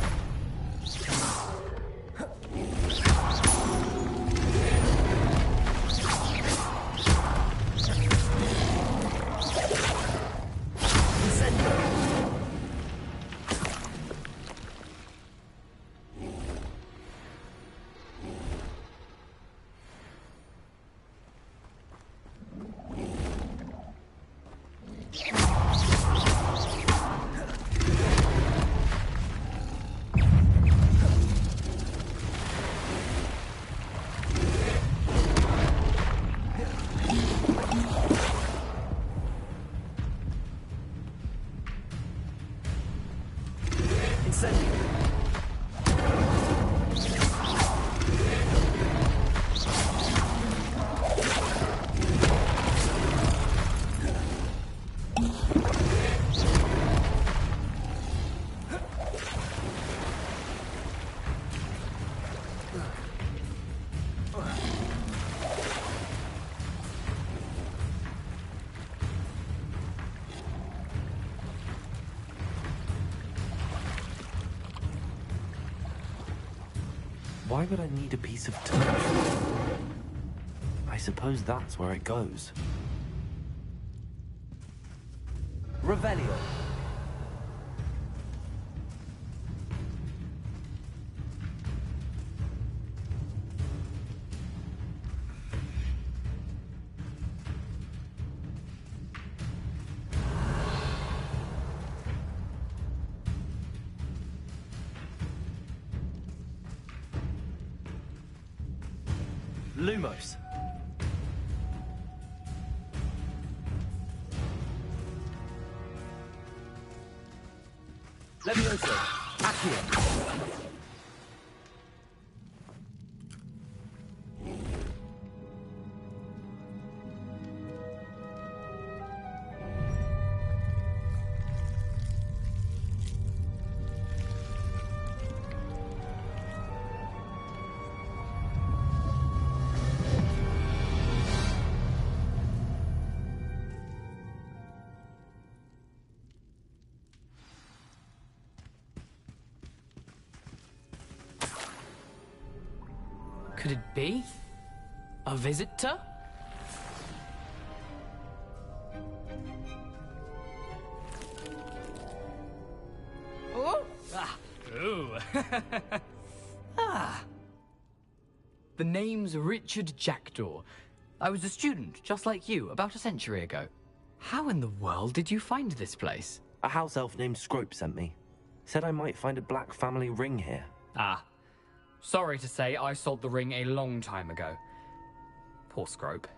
Why would I need a piece of turf? I suppose that's where it goes. Revelio. Lumos. Levioso. Accio. Could it be? A visitor? Oh! Ah! Ooh! Ah! The name's Richard Jackdaw. I was a student, just like you, about a century ago. How in the world did you find this place? A house elf named Scrope sent me. Said I might find a black family ring here. Ah. Sorry to say, I sold the ring a long time ago. Poor Scrope.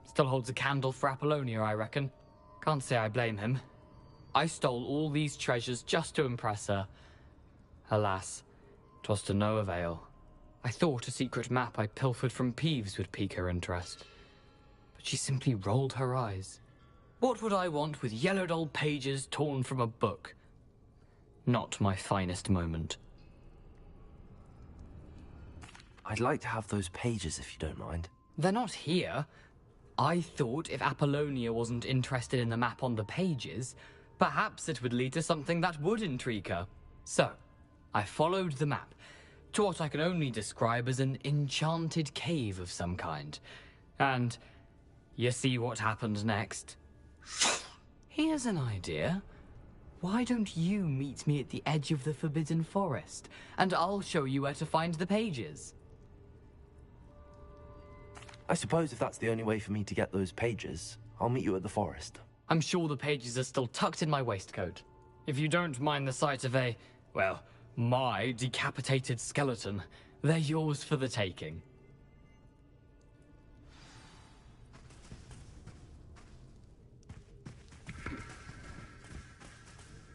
Still holds a candle for Apollonia, I reckon. Can't say I blame him. I stole all these treasures just to impress her. Alas, 'twas to no avail. I thought a secret map I pilfered from Peeves would pique her interest. But she simply rolled her eyes. What would I want with yellowed old pages torn from a book? Not my finest moment. I'd like to have those pages if you don't mind. They're not here. I thought if Apollonia wasn't interested in the map on the pages, perhaps it would lead to something that would intrigue her. So, I followed the map to what I can only describe as an enchanted cave of some kind. And you see what happened next? Here's an idea. Why don't you meet me at the edge of the Forbidden Forest, and I'll show you where to find the pages? I suppose if that's the only way for me to get those pages, I'll meet you at the forest. I'm sure the pages are still tucked in my waistcoat. If you don't mind the sight of a, well, my decapitated skeleton, they're yours for the taking.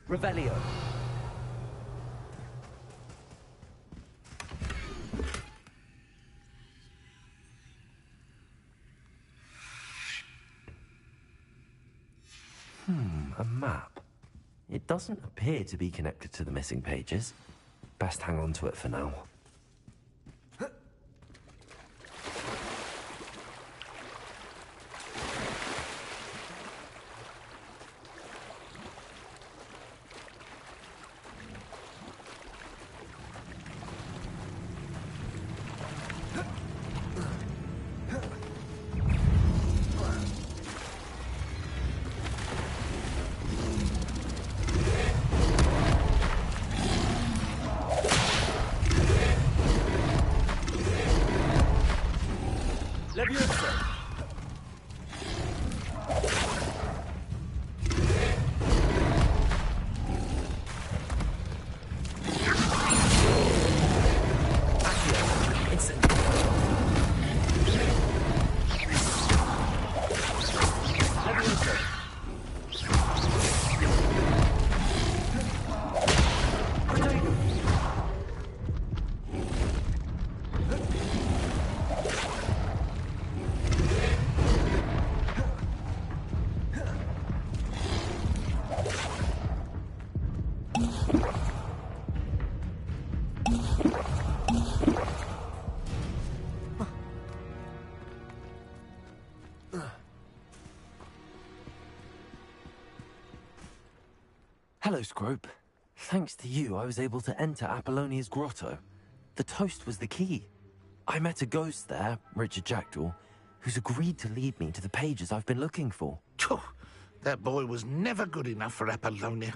Revelio. A map. It doesn't appear to be connected to the missing pages. Best hang on to it for now. Hello, Scrope. Thanks to you, I was able to enter Apollonia's grotto. The toast was the key. I met a ghost there, Richard Jackdaw, who's agreed to lead me to the pages I've been looking for. That boy was never good enough for Apollonia.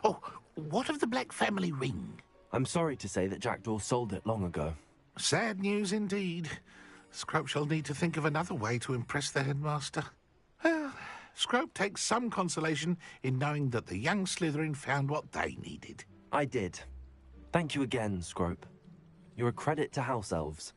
Oh, what of the Black family ring? I'm sorry to say that Jackdaw sold it long ago. Sad news indeed. Scrope shall need to think of another way to impress the headmaster. Well, Scrope takes some consolation in knowing that the young Slytherin found what they needed. I did. Thank you again, Scrope. You're a credit to House Elves.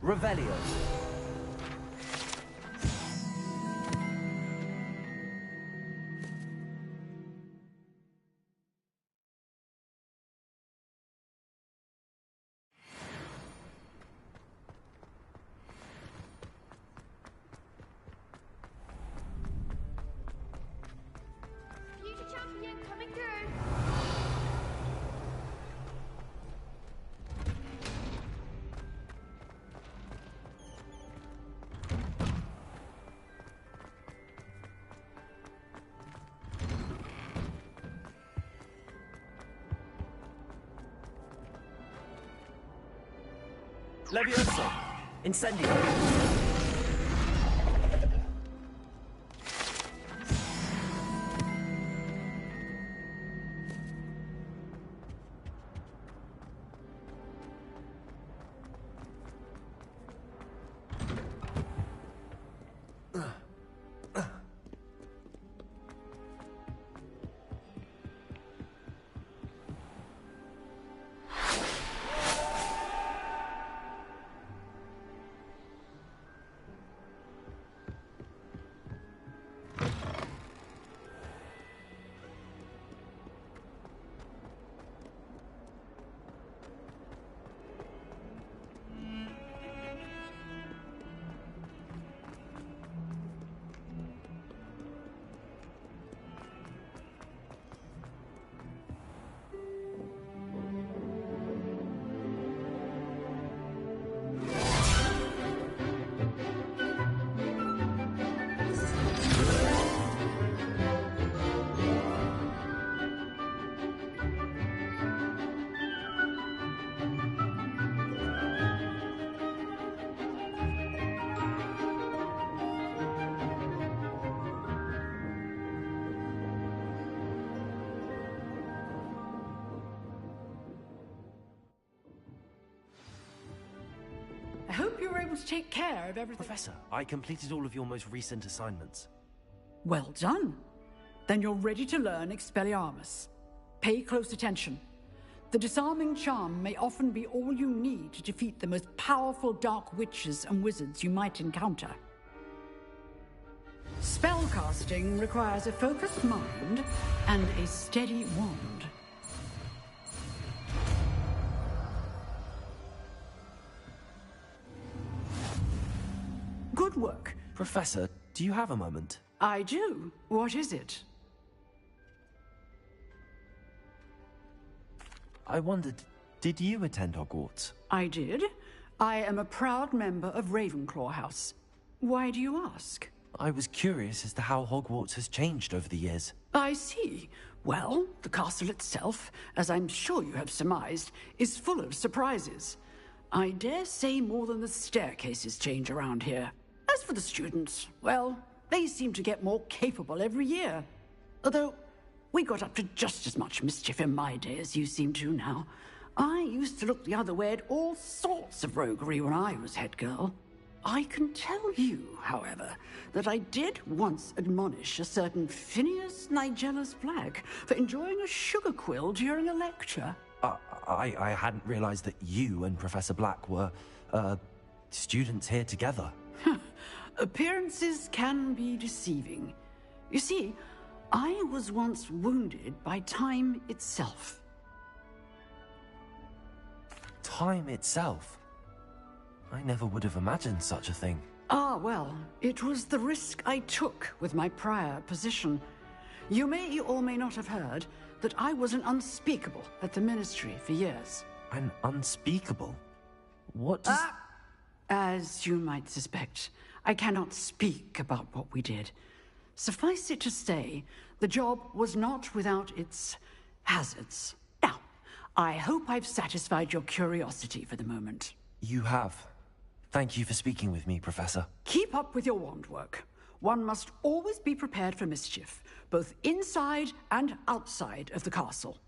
Revelio. Future champion coming through. Levioso. Incendio. able to take care of everything. Professor, I completed all of your most recent assignments. Well done. Then you're ready to learn Expelliarmus. Pay close attention. The disarming charm may often be all you need to defeat the most powerful dark witches and wizards you might encounter. Spellcasting requires a focused mind and a steady wand. Good work. Professor, do you have a moment? I do. What is it? I wondered, did you attend Hogwarts? I did. I am a proud member of Ravenclaw House. Why do you ask? I was curious as to how Hogwarts has changed over the years. I see. Well, the castle itself, as I'm sure you have surmised, is full of surprises. I dare say more than the staircases change around here. As for the students, well, they seem to get more capable every year. Although, we got up to just as much mischief in my day as you seem to now. I used to look the other way at all sorts of roguery when I was head girl. I can tell you, however, that I did once admonish a certain Phineas Nigellus Black for enjoying a sugar quill during a lecture. I hadn't realized that you and Professor Black were, students here together. Appearances can be deceiving. You see, I was once wounded by time itself. Time itself? I never would have imagined such a thing. Ah, well, it was the risk I took with my prior position. You may or may not have heard that I was an unspeakable at the Ministry for years. An unspeakable? What does... As you might suspect, I cannot speak about what we did. Suffice it to say, the job was not without its hazards. Now, I hope I've satisfied your curiosity for the moment. You have. Thank you for speaking with me, Professor. Keep up with your wand work. One must always be prepared for mischief, both inside and outside of the castle.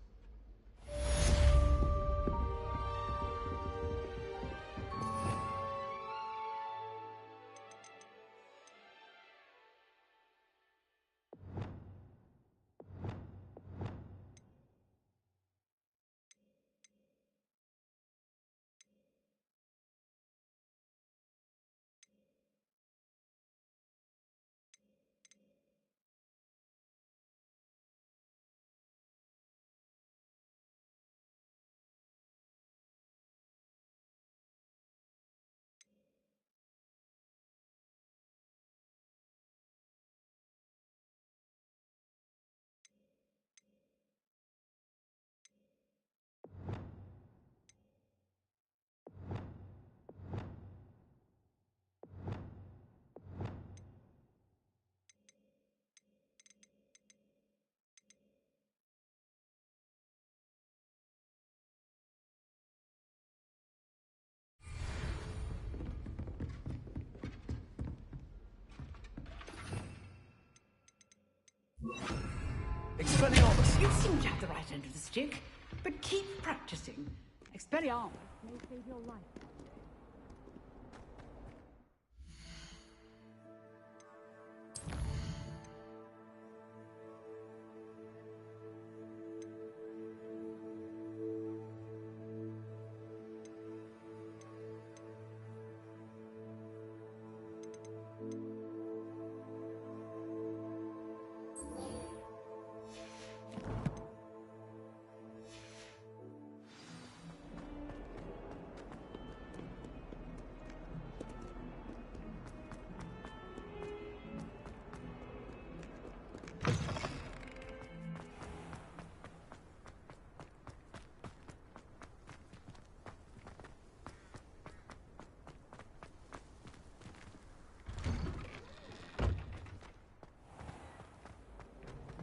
Expelliarmus! You seem to have the right end of the stick, but keep practicing. Expelliarmus may save your life.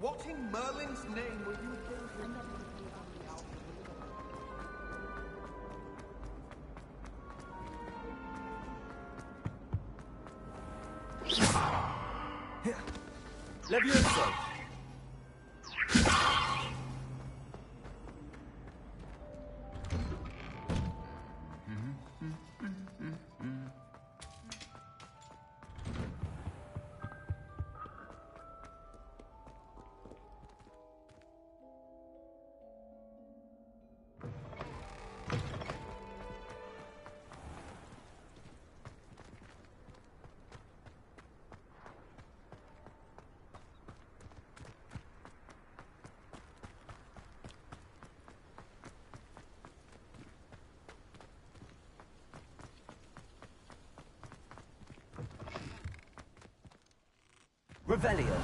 What in Merlin's name were you thinking? Levioso! Revelio.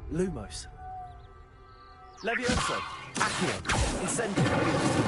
Lumos. Levioso. Accio. Incendio.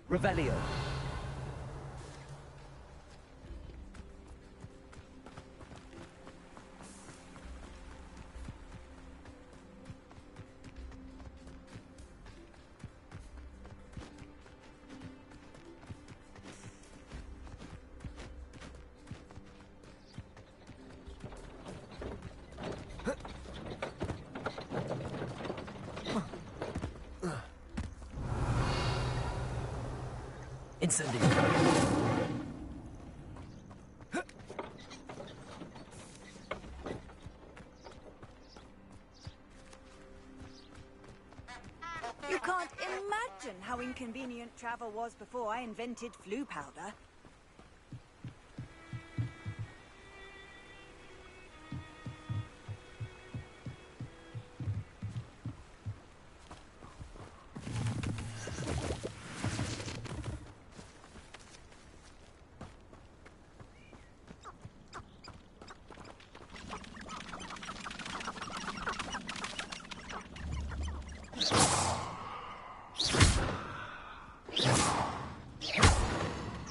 Revelio. Incendio. You can't imagine how inconvenient travel was before I invented flu powder.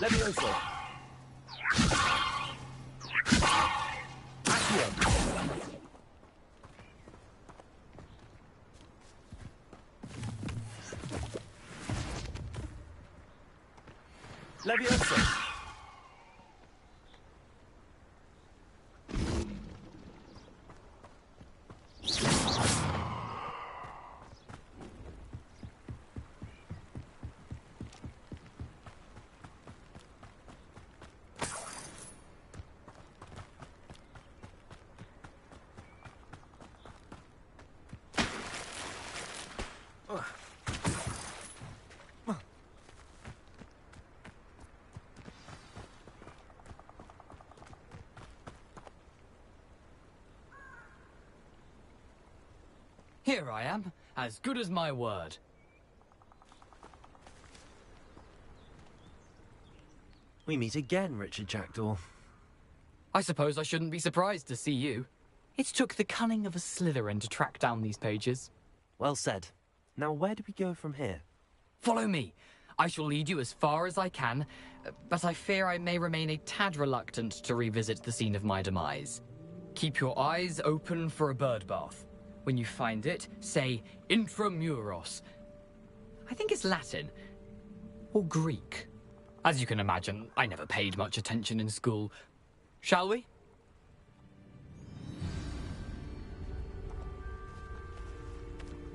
Levioso. Accio. Levioso. Here I am, as good as my word. We meet again, Richard Jackdaw. I suppose I shouldn't be surprised to see you. It took the cunning of a Slytherin to track down these pages. Well said. Now where do we go from here? Follow me. I shall lead you as far as I can, but I fear I may remain a tad reluctant to revisit the scene of my demise. Keep your eyes open for a bird bath. When you find it, say intramuros. I think it's Latin. Or Greek. As you can imagine, I never paid much attention in school. Shall we?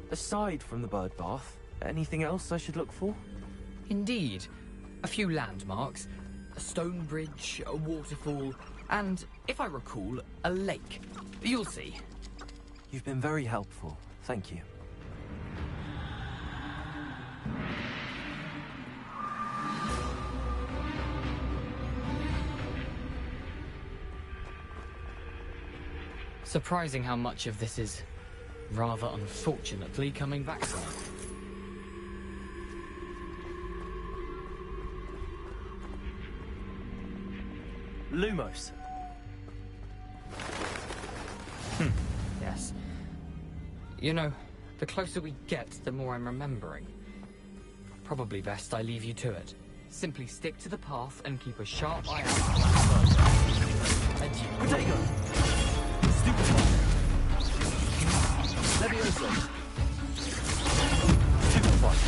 Aside from the bird bath, anything else I should look for? Indeed. A few landmarks. A stone bridge, a waterfall, and, if I recall, a lake. You'll see. You've been very helpful. Thank you. Surprising how much of this is, rather unfortunately, coming back to me. Lumos. Yes. You know, the closer we get, the more I'm remembering. Probably best I leave you to it. Simply stick to the path and keep a sharp eye out for that bird. Adieu. Potato! Stupid one. Levioso. Stupid one.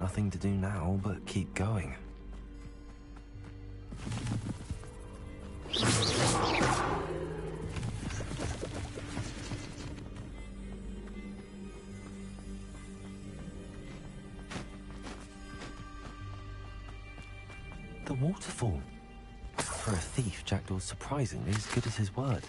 Nothing to do now but keep going. The waterfall. For a thief, Jackdaw's surprisingly as good as his word.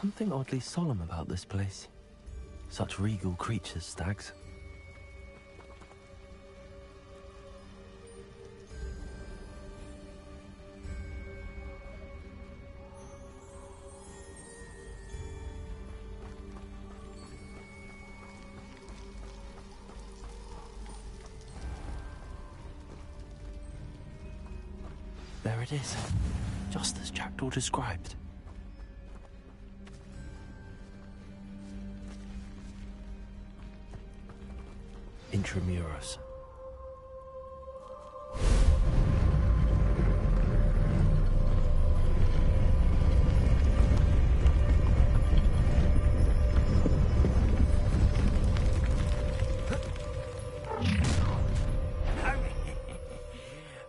Something oddly solemn about this place. Such regal creatures, stags. There it is, just as Jackdaw described. Intramuros.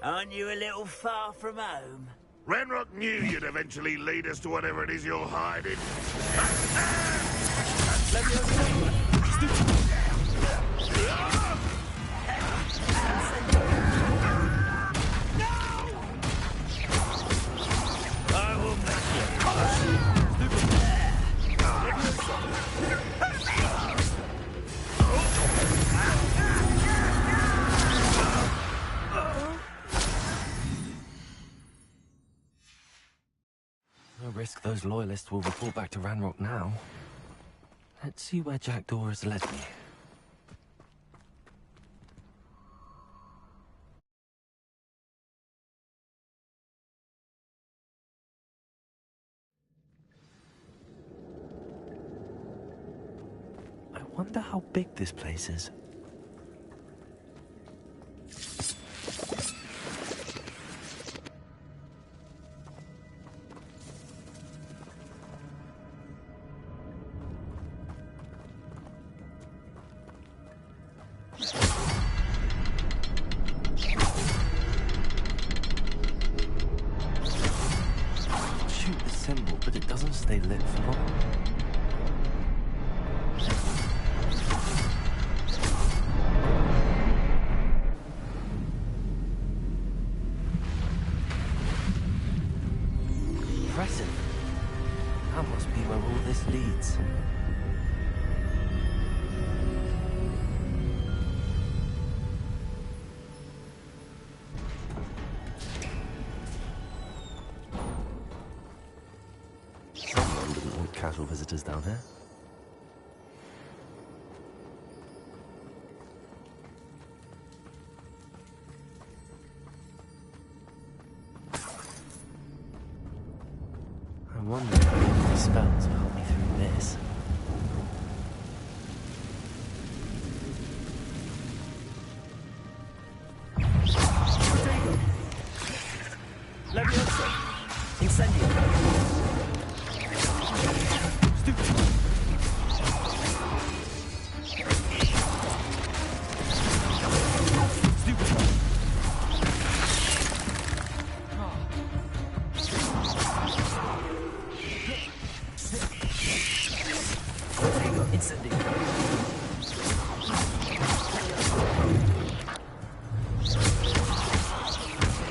Aren't you a little far from home? Ranrock knew you'd eventually lead us to whatever it is you're hiding. No risk those loyalists will report back to Ranrock now. Let's see where Jackdaw has led me. wonder how big this place is. Shoot the symbol, but it doesn't stay lit for long. Impressive. That must be where all this leads. Someone didn't want casual visitors down here. I wonder if any spells will help me through this. Leviosa! Incendio! Stupid!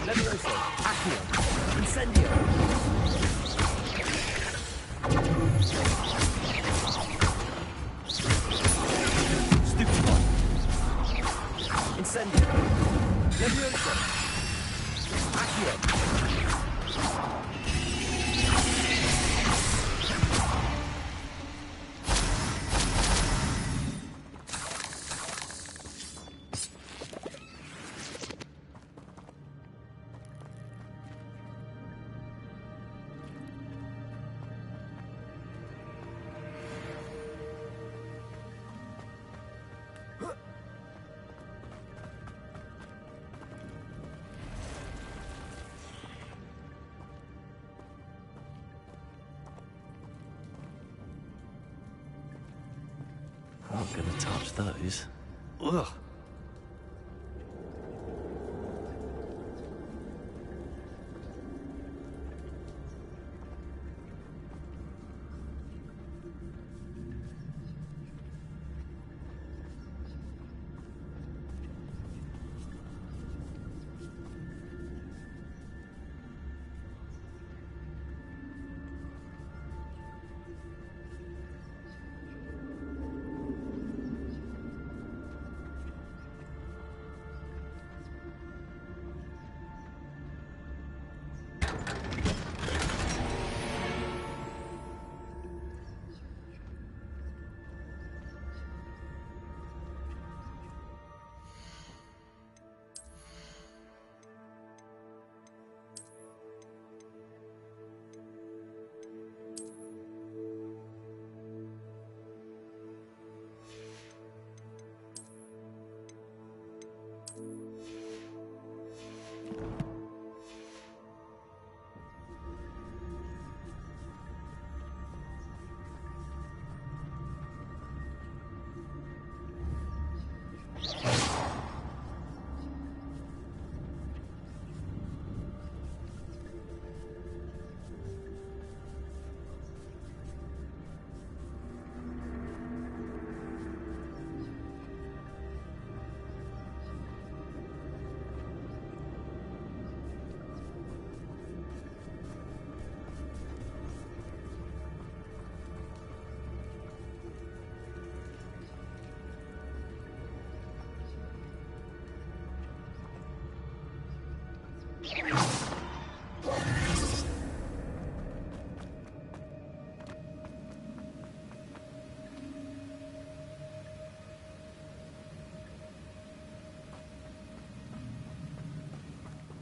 Leviosa! Accio! Incendio! Stupid one! Incendio! Leviosa! Accio! I'm not gonna touch those. Ugh.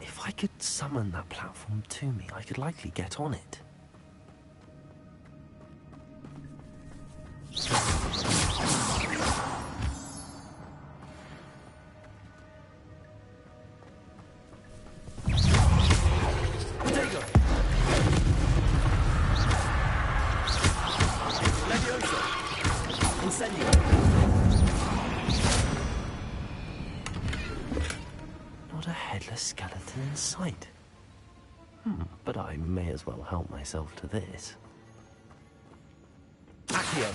If I could summon that platform to me, I could likely get on it. I may as well help myself to this. Accio.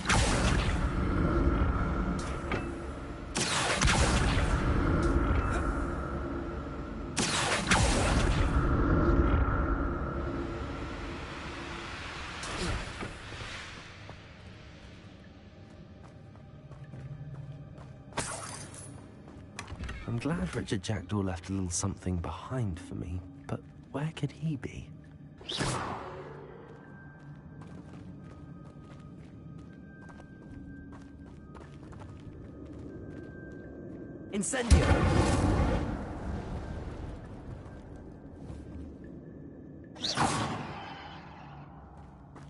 I'm glad Richard Jackdaw left a little something behind for me, but where could he be? Incendio.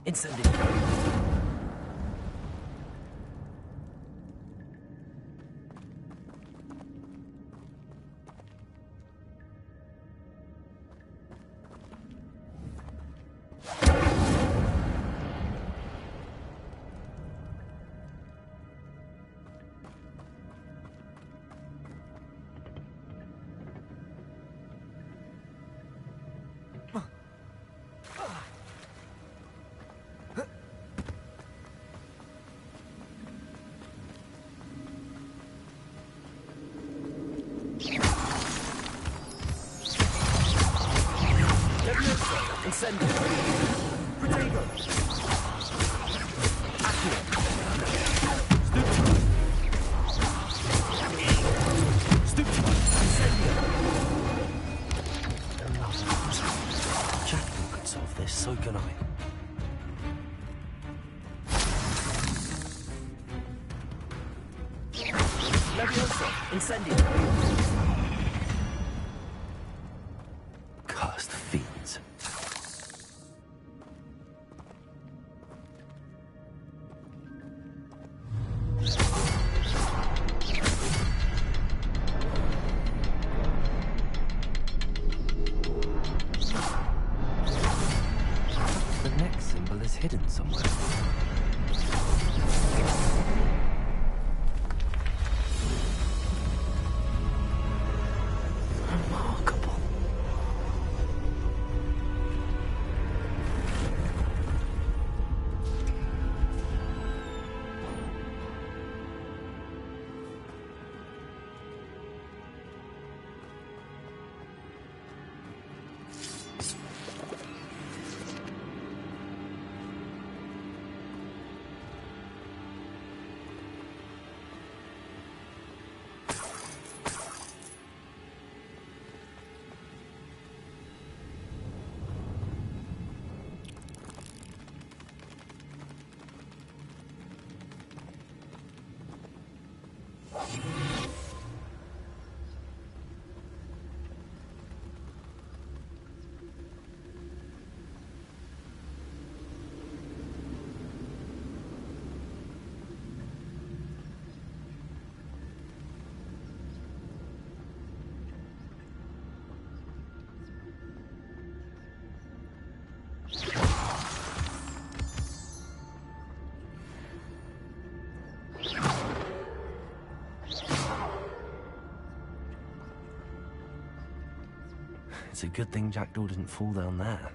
Incendio. Incendio. Protego. Accio. Stupefy. Incendio. Jackdaw could solve this, so can I. Leviosa. Incendio. Cursed fiends. The next symbol is hidden somewhere. Remarkable. It's a good thing Jackdaw didn't fall down there.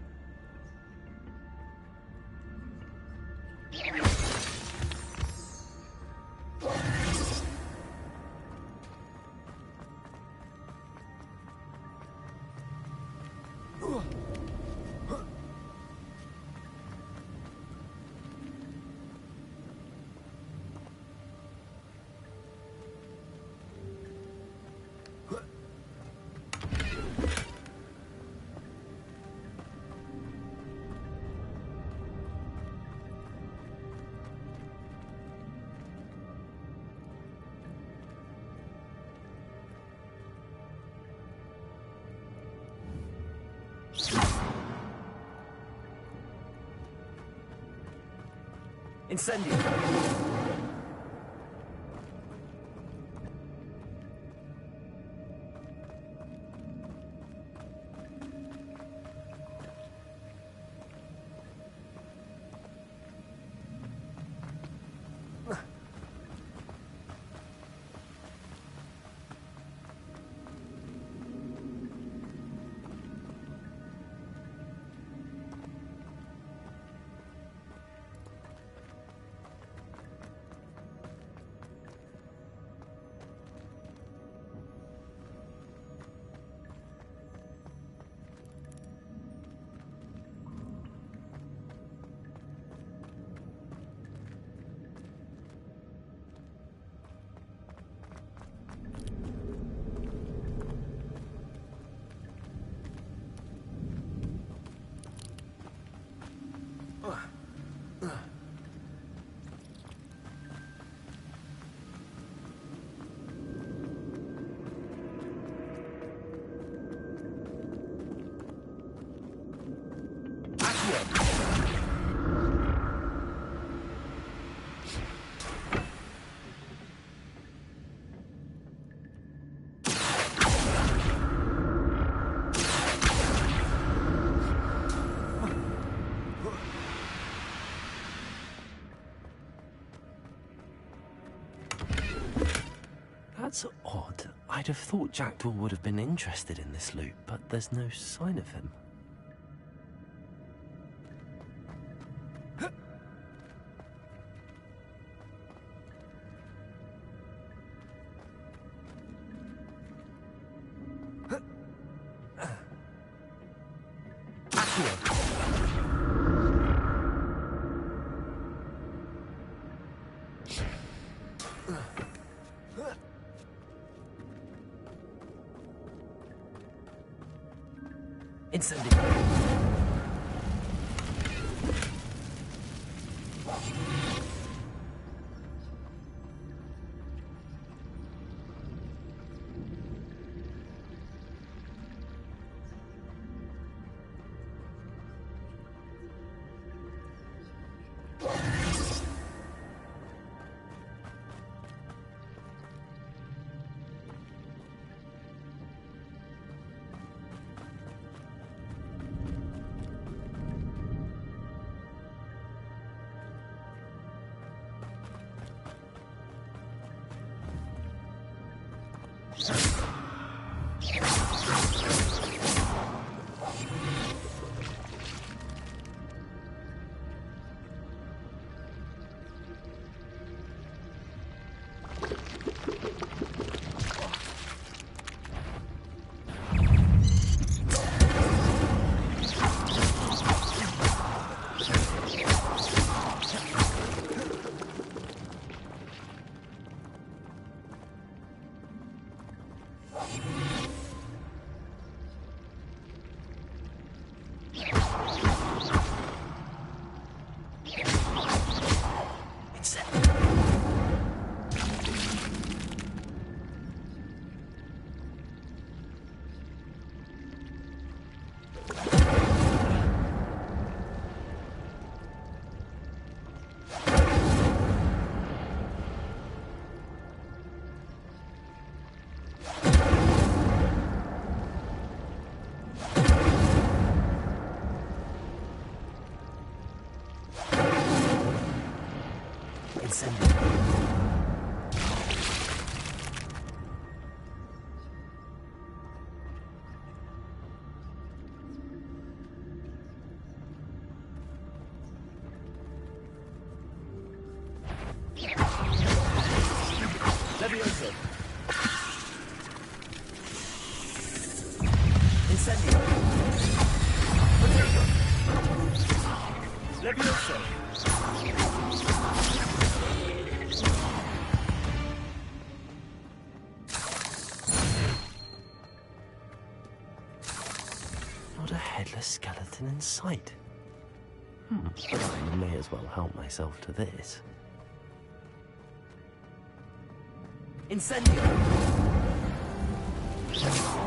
Incendio. That's odd. I'd have thought Jackdaw would have been interested in this loot, but there's no sign of him. Levioso. Incendio. Potato. Levioso. Not a headless skeleton in sight. But I may as well help myself to this. Incendio. Levioso.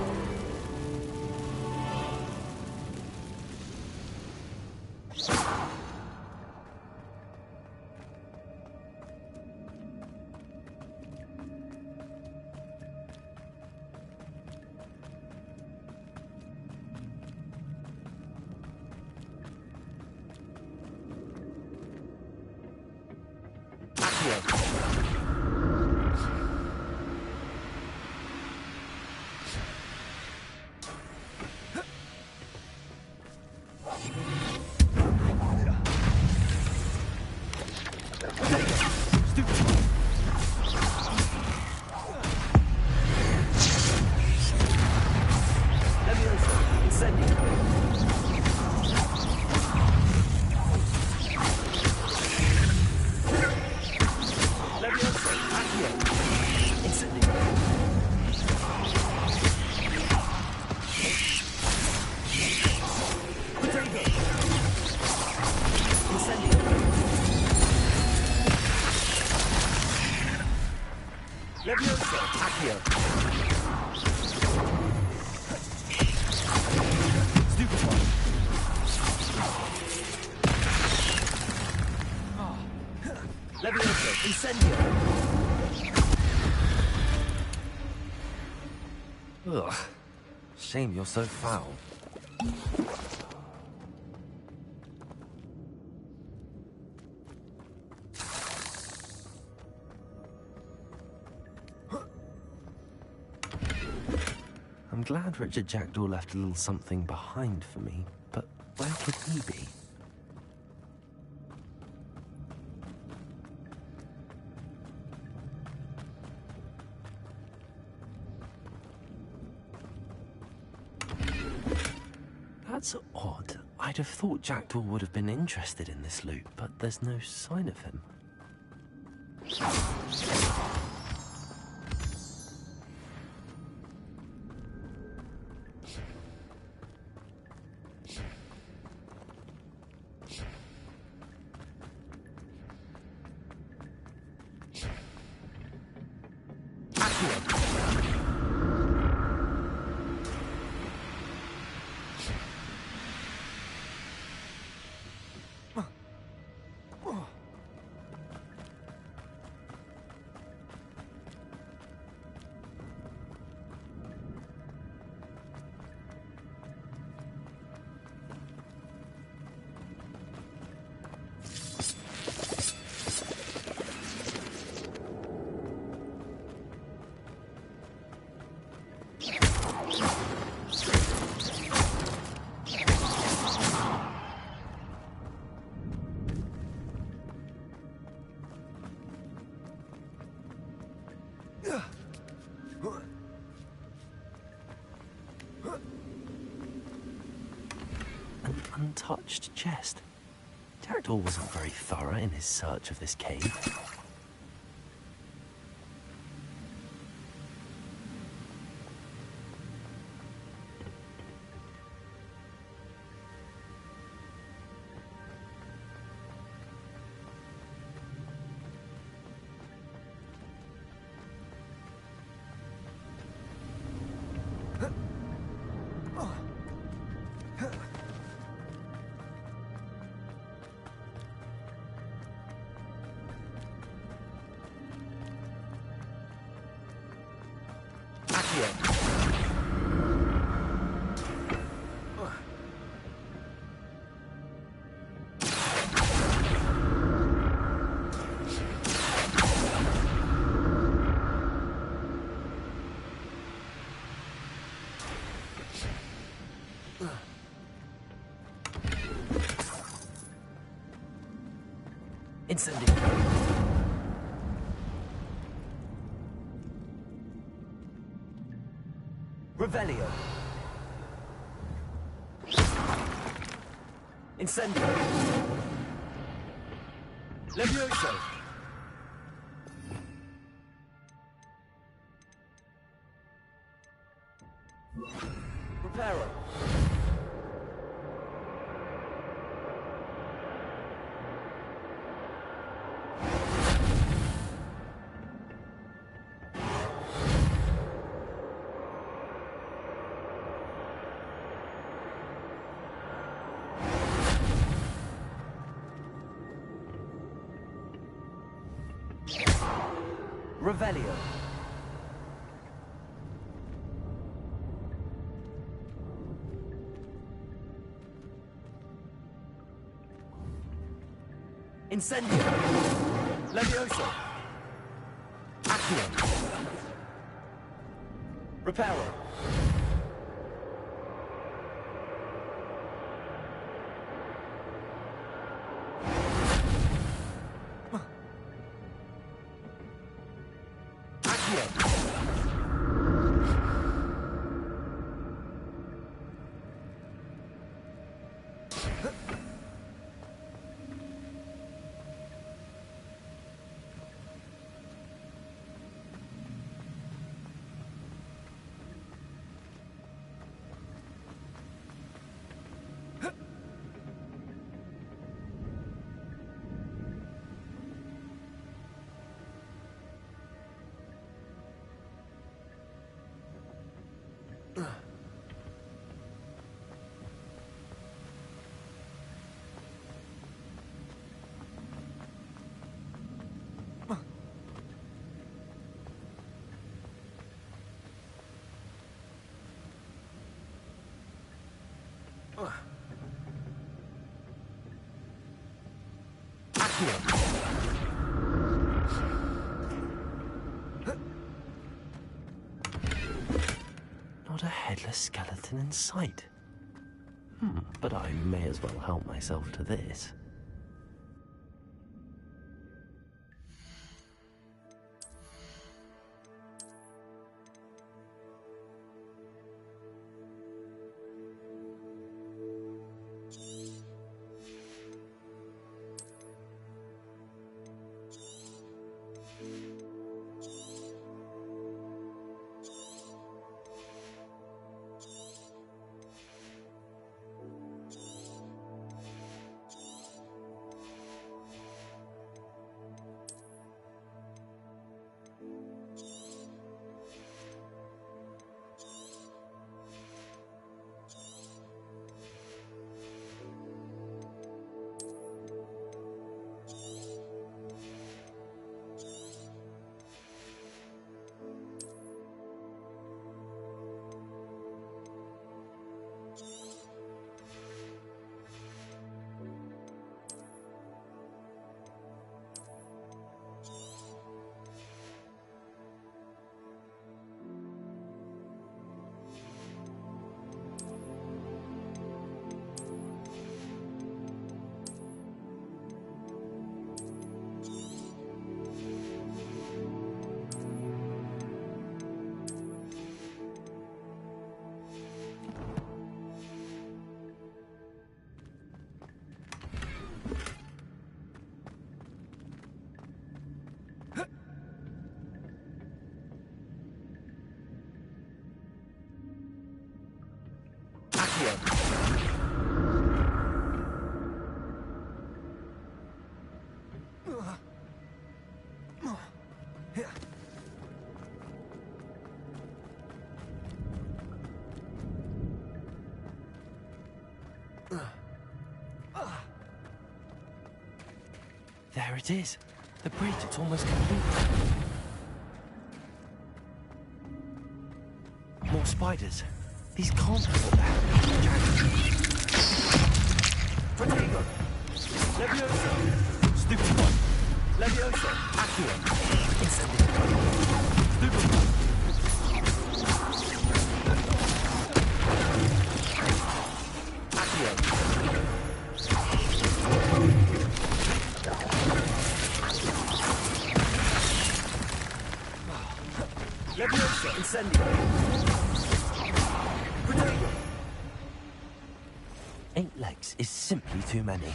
Levioso! Incendio! Ugh. Shame you're so foul. I'm glad Richard Jackdaw left a little something behind for me, but where could he be? That's odd. I'd have thought Jackdaw would have been interested in this loot, but there's no sign of him. An untouched chest. Jackdaw wasn't very thorough in his search of this cave. Incendio. Revelio. Incendio. Levioso. Reparo. Revelio. Incendio. Levioso. Accio. Reparo. Not a headless skeleton in sight. But I may as well help myself to this. There it is. The bridge, it's almost complete. More spiders. These can't be what Protego! Levioso! Stupid one! Levioso! Accio! Incendio! Stupid one! Levioso! Incendio! Protego! 8 legs is simply too many.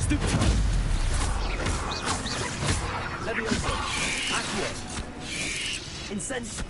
Stupid! Levioso! Accio! Incendio!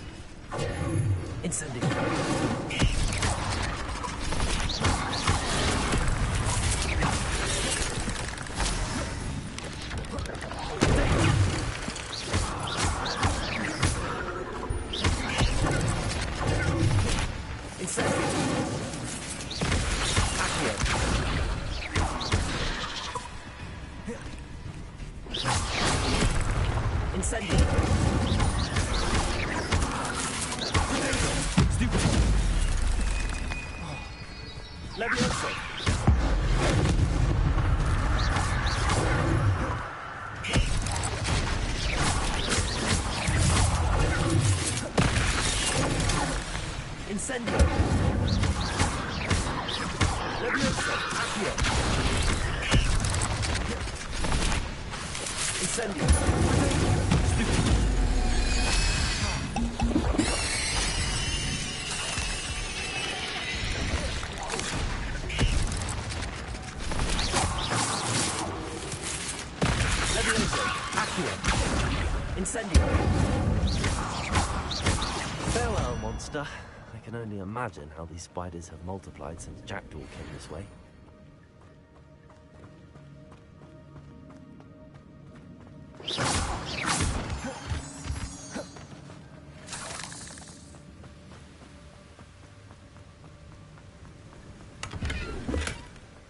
Incendio! Farewell, monster. I can only imagine how these spiders have multiplied since Jackdaw came this way.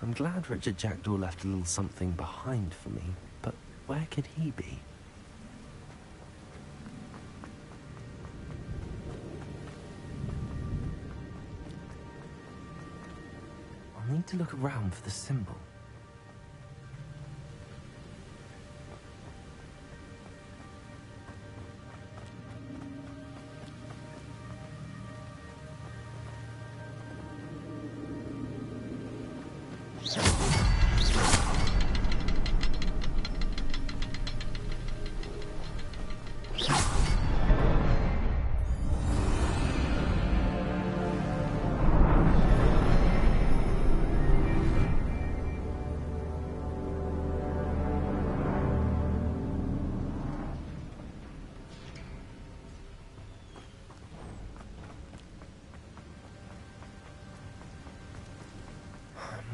I'm glad Richard Jackdaw left a little something behind for me, but where could he be? need to look around for the symbol.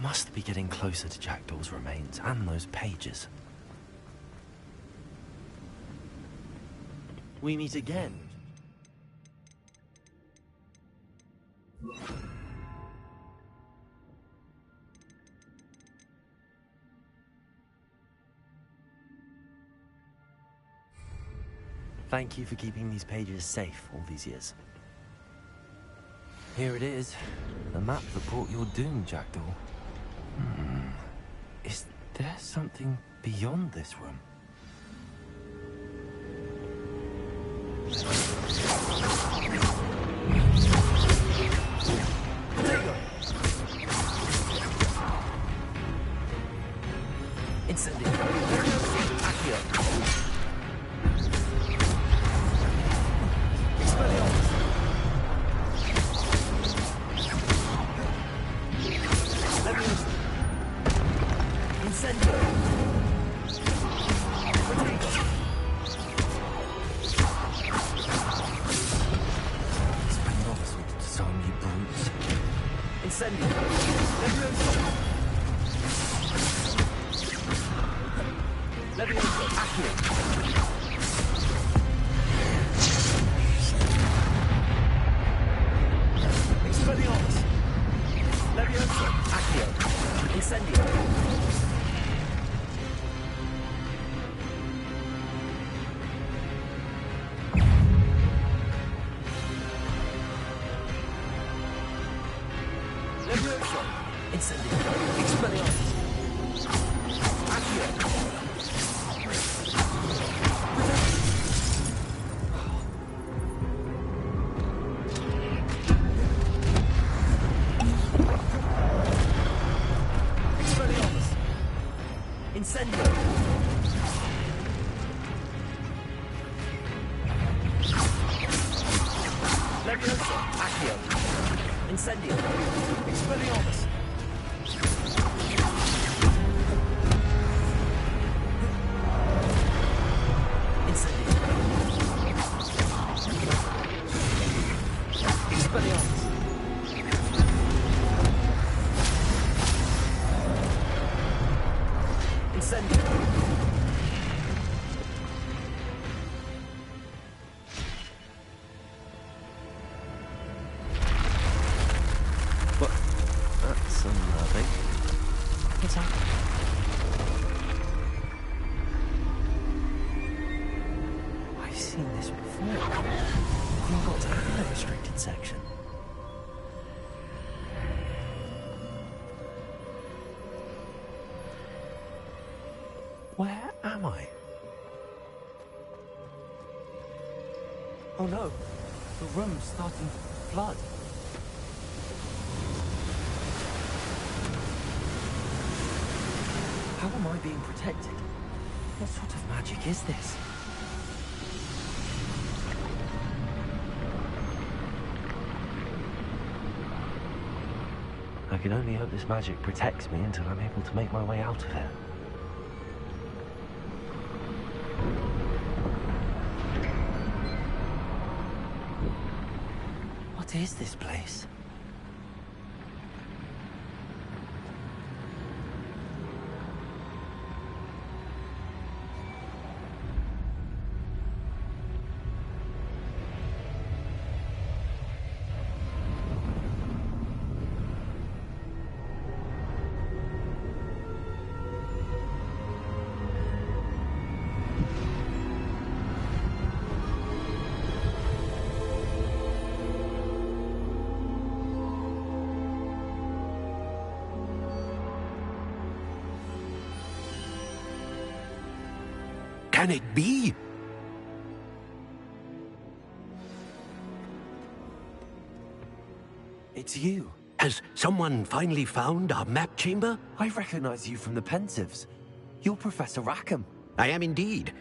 Must be getting closer to Jackdaw's remains and those pages. We meet again. Thank you for keeping these pages safe all these years. Here it is, the map that brought your doom, Jackdaw. Is there something beyond this room? Incendio. Accio. Expelliarmus. Leviosa. Incendio. Protego. Expelliarmus will disarm you brutes. Incendio. Leviosa. Leviosa. Accio. Expelliarmus. Leviosa. Accio. Incendio. Leviosa. Incendio. Expelliarmus. Accio. Expelliarmus. Incendio. Leviosa. Accio. Incendio. Expelliarmus. Incendio. Expelliarmus. Incendio. But that's unnerving. What's happening? I've seen this before. Gringotts and the restricted section. Where am I? Oh no, the room's starting to flood. How am I being protected? What sort of magic is this? I can only hope this magic protects me until I'm able to make my way out of here. What is this place? Can it be? It's you. Has someone finally found our map chamber? I recognize you from the Pensieves. You're Professor Rackham. I am indeed.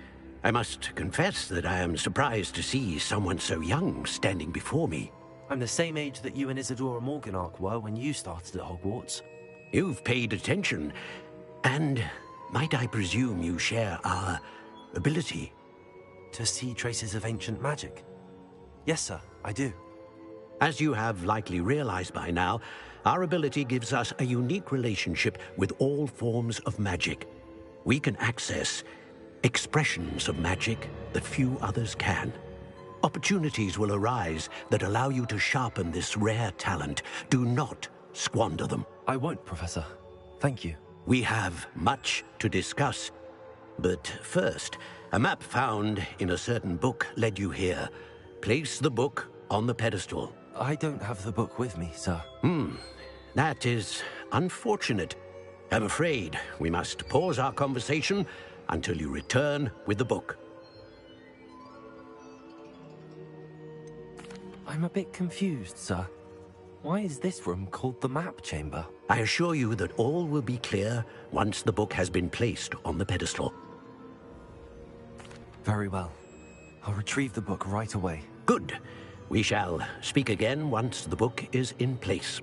I must confess that I am surprised to see someone so young standing before me. I'm the same age that you and Isadora Morganach were when you started at Hogwarts. You've paid attention, and might I presume you share our ability? To see traces of ancient magic? Yes, sir, I do. As you have likely realized by now, our ability gives us a unique relationship with all forms of magic. We can access expressions of magic that few others can. Opportunities will arise that allow you to sharpen this rare talent. Do not squander them. I won't, Professor. Thank you. We have much to discuss. But first, a map found in a certain book led you here. Place the book on the pedestal. I don't have the book with me, sir. That is unfortunate. I'm afraid we must pause our conversation until you return with the book. I'm a bit confused, sir. Why is this room called the map chamber? I assure you that all will be clear once the book has been placed on the pedestal. Very well. I'll retrieve the book right away. Good. We shall speak again once the book is in place.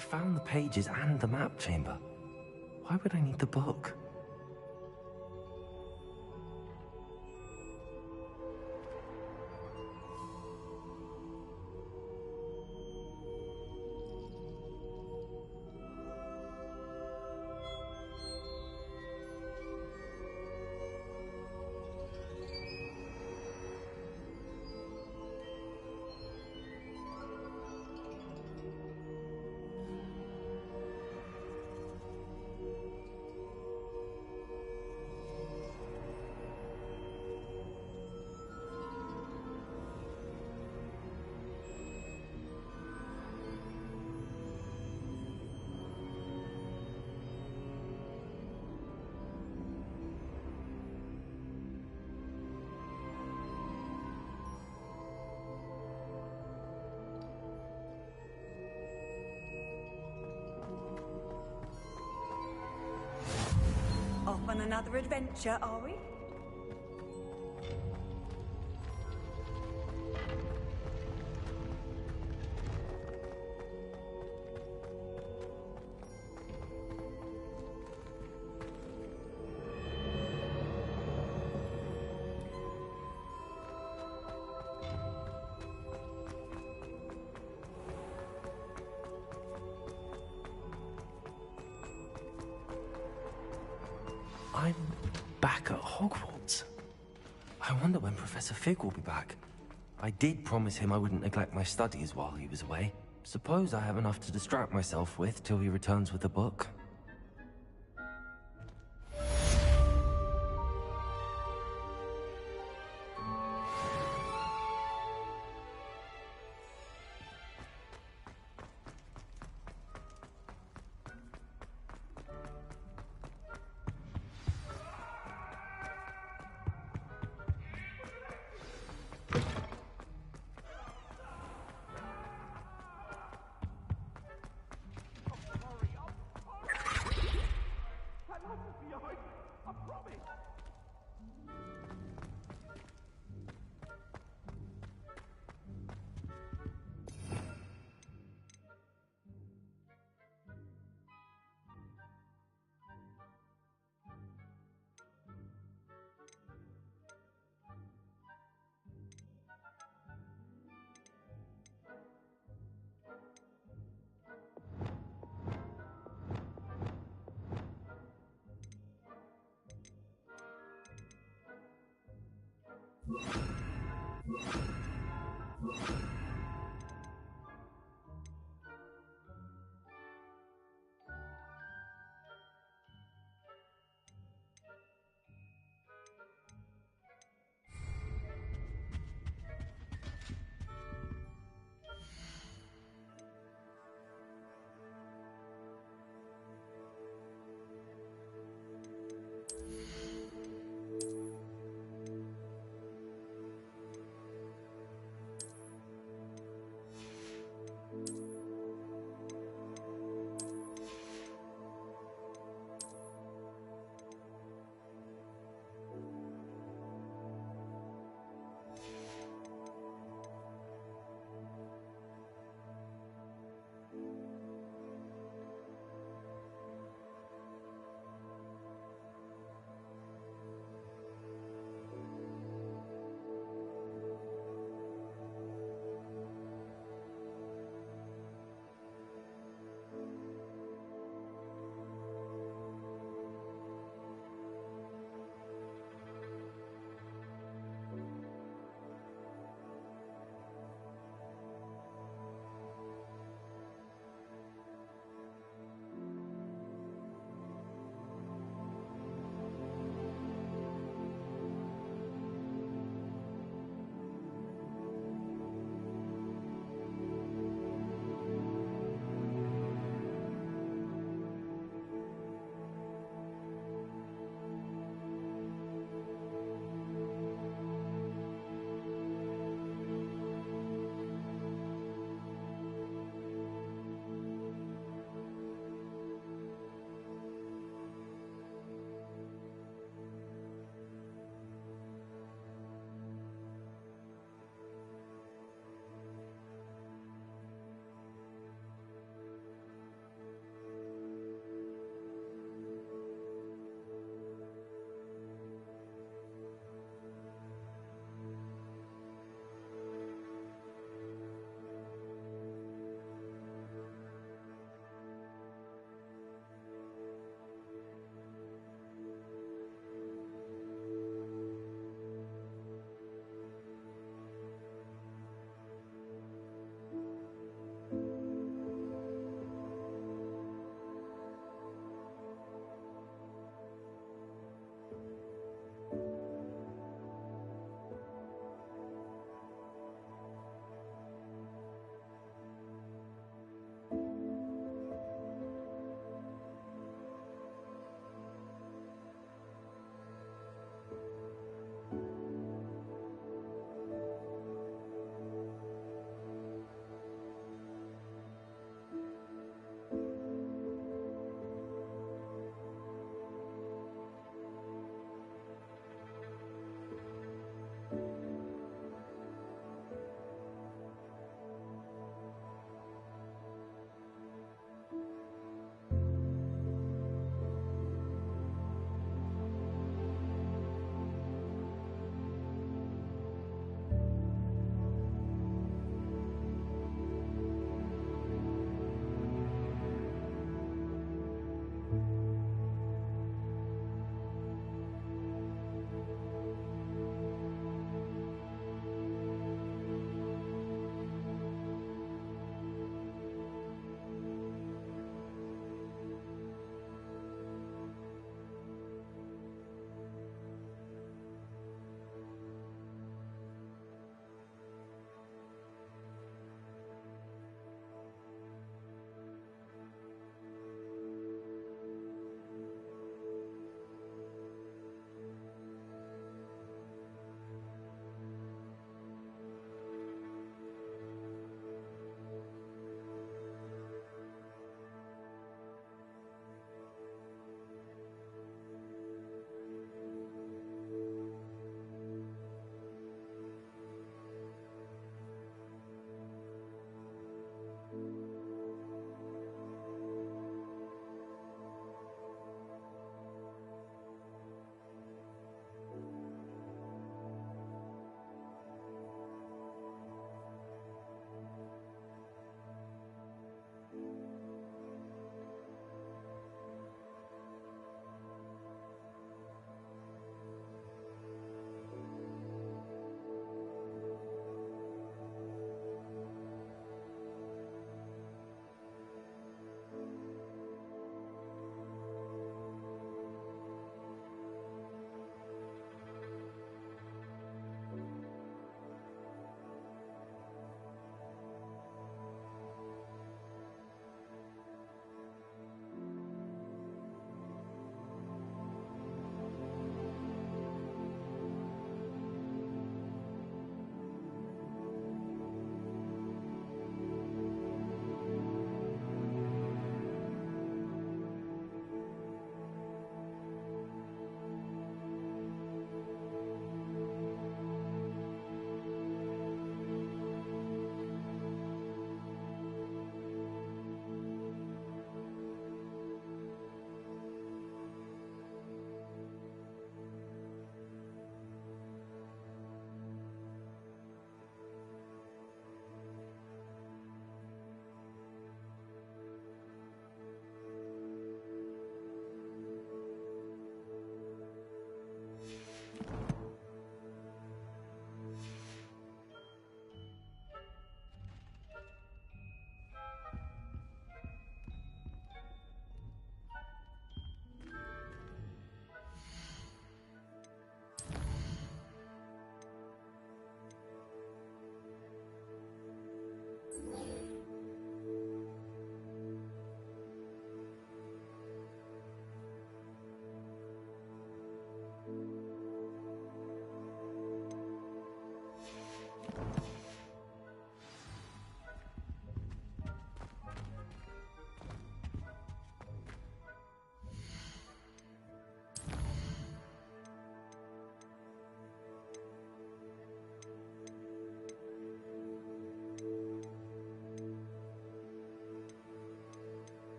I found the pages and the map chamber. Why would I need the book? Off on another adventure, are we? I'm back at Hogwarts. I wonder when Professor Fig will be back. I did promise him I wouldn't neglect my studies while he was away. Suppose I have enough to distract myself with till he returns with the book.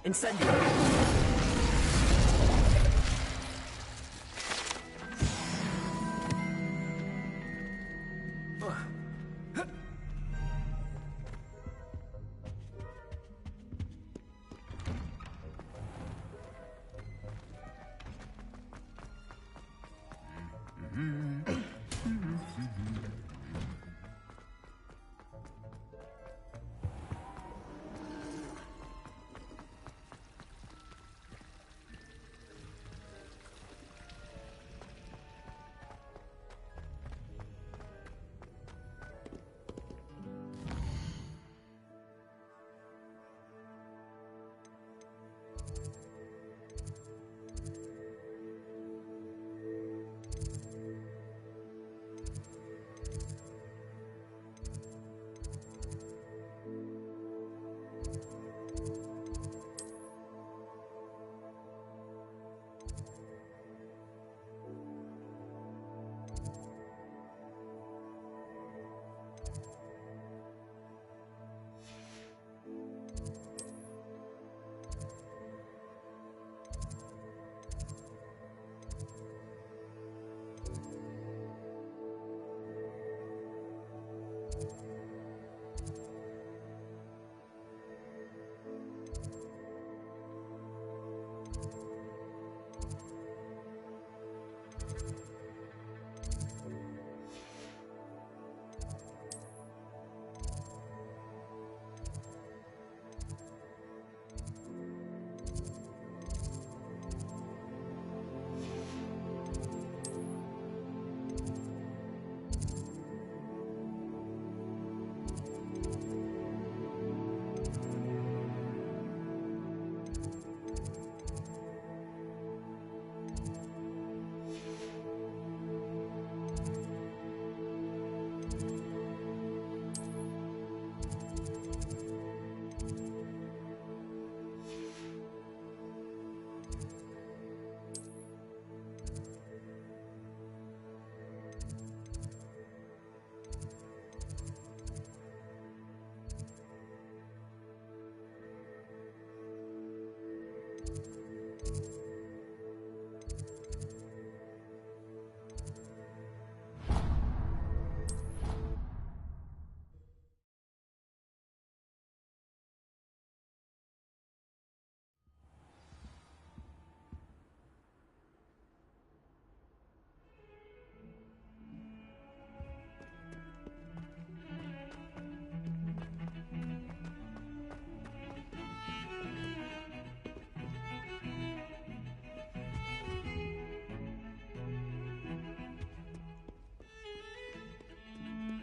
Incendio!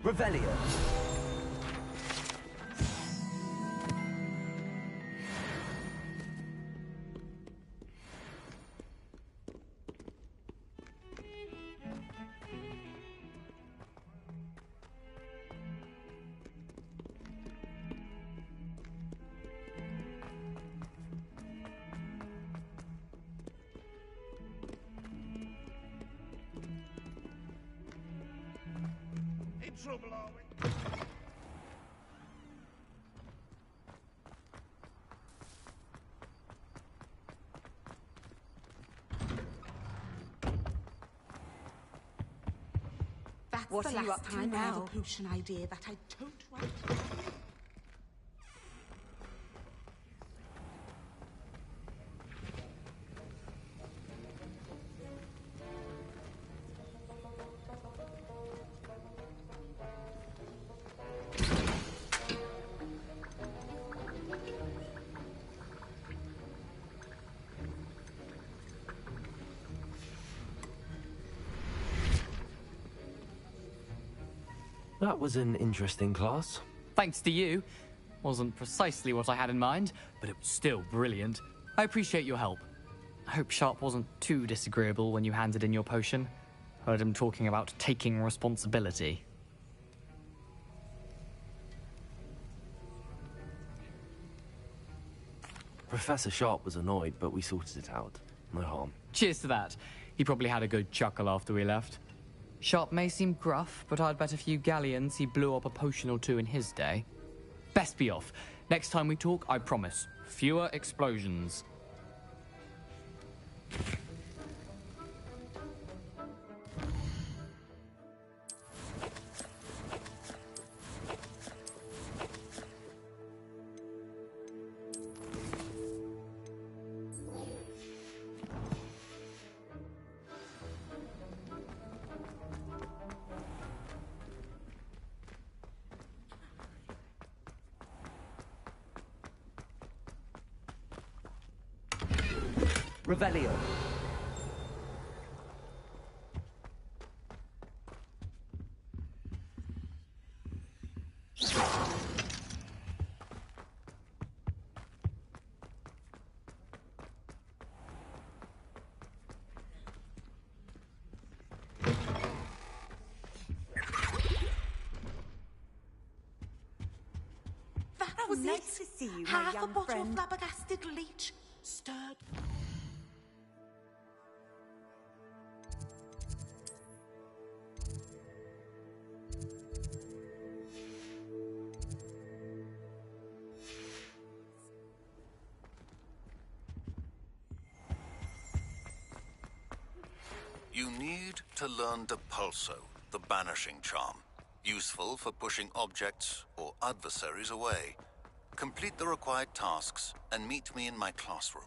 Revelio. trouble, are we? That's What the are you last up to time I have a now? potion idea that I don't want. That was an interesting class. Thanks to you. Wasn't precisely what I had in mind, but it was still brilliant. I appreciate your help. I hope Sharp wasn't too disagreeable when you handed in your potion. Heard him talking about taking responsibility. Professor Sharp was annoyed, but we sorted it out. No harm. Cheers to that. He probably had a good chuckle after we left. Sharp may seem gruff, but I'd bet a few galleons he blew up a potion or two in his day. Best be off. Next time we talk, I promise. Fewer explosions. Revelio. That was nice it. to see you, my Half a young bottle friend. of flabbergasted leech. Stirred. You need to learn Depulso, the banishing charm. Useful for pushing objects or adversaries away. Complete the required tasks and meet me in my classroom.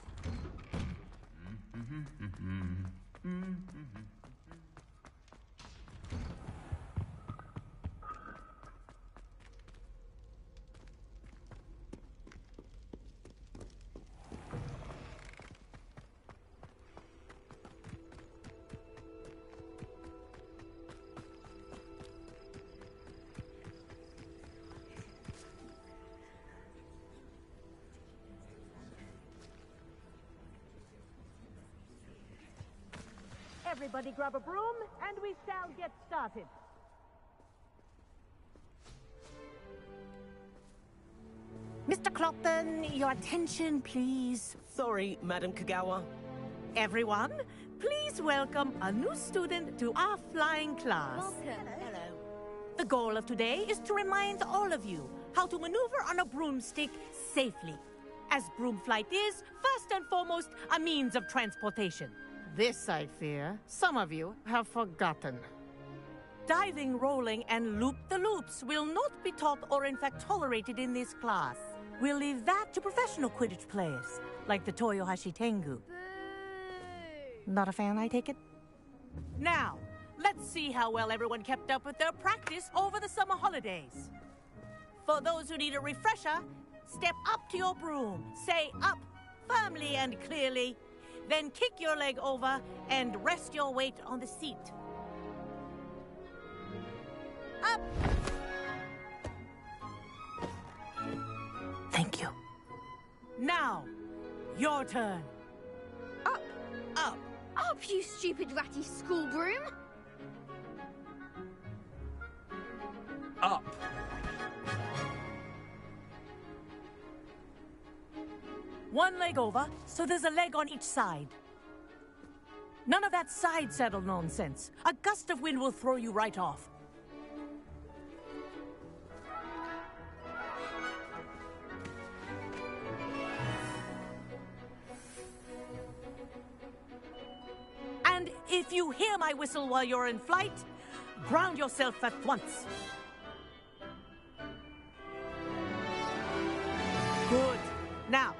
Everybody grab a broom, and we shall get started. Mr. Clopton, your attention, please. Sorry, Madam Kagawa. Everyone, please welcome a new student to our flying class. Hello. The goal of today is to remind all of you how to maneuver on a broomstick safely, as broom flight is, first and foremost, a means of transportation. This, I fear, some of you have forgotten. Diving, rolling, and loop-the-loops will not be taught or in fact tolerated in this class. We'll leave that to professional Quidditch players, like the Toyohashi Tengu. Not a fan, I take it? Now, let's see how well everyone kept up with their practice over the summer holidays. For those who need a refresher, step up to your broom, say up firmly and clearly, then kick your leg over and rest your weight on the seat. Up! Thank you. Now, your turn. Up! Up! Up, you stupid ratty school broom! Up! One leg over, so there's a leg on each side. None of that side saddle nonsense. A gust of wind will throw you right off. If you hear my whistle while you're in flight, ground yourself at once. Good. Now,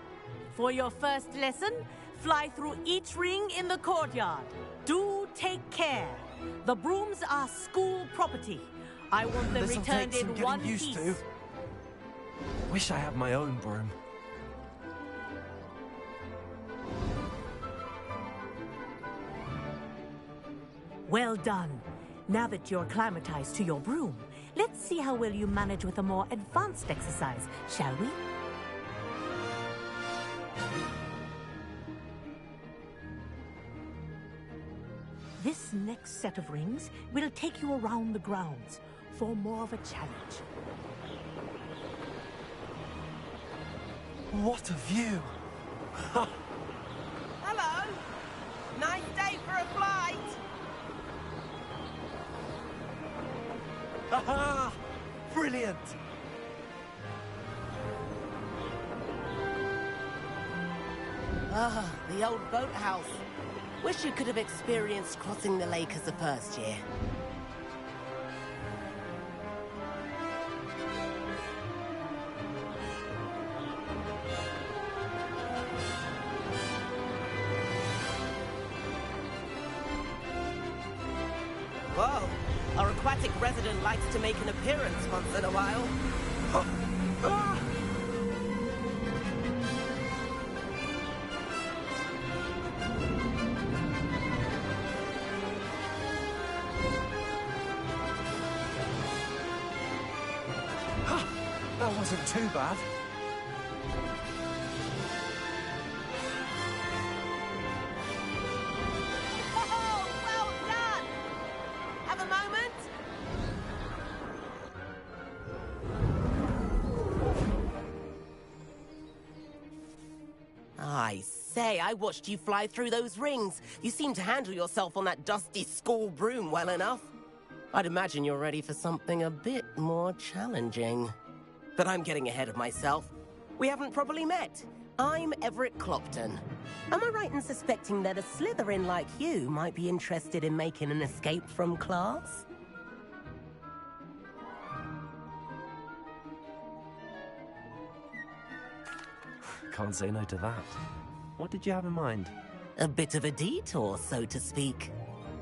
for your first lesson, fly through each ring in the courtyard. Do take care. The brooms are school property. I want them This'll returned take some in one getting used piece. to. Wish I had my own broom. Well done. Now that you're acclimatized to your broom, let's see how well you manage with a more advanced exercise, shall we? This next set of rings will take you around the grounds for more of a challenge. What a view! Hello! Nice day for a flight! Haha! Brilliant! Ah, the old boathouse. Wish you could have experienced crossing the lake as a first year. Whoa, our aquatic resident likes to make an appearance once in a while. That wasn't too bad. Oh, well done! Have a moment? I say, I watched you fly through those rings. You seem to handle yourself on that dusty school broom well enough. I'd imagine you're ready for something a bit more challenging. But I'm getting ahead of myself. We haven't properly met. I'm Everett Clopton. Am I right in suspecting that a Slytherin like you might be interested in making an escape from class? Can't say no to that. What did you have in mind? A bit of a detour, so to speak.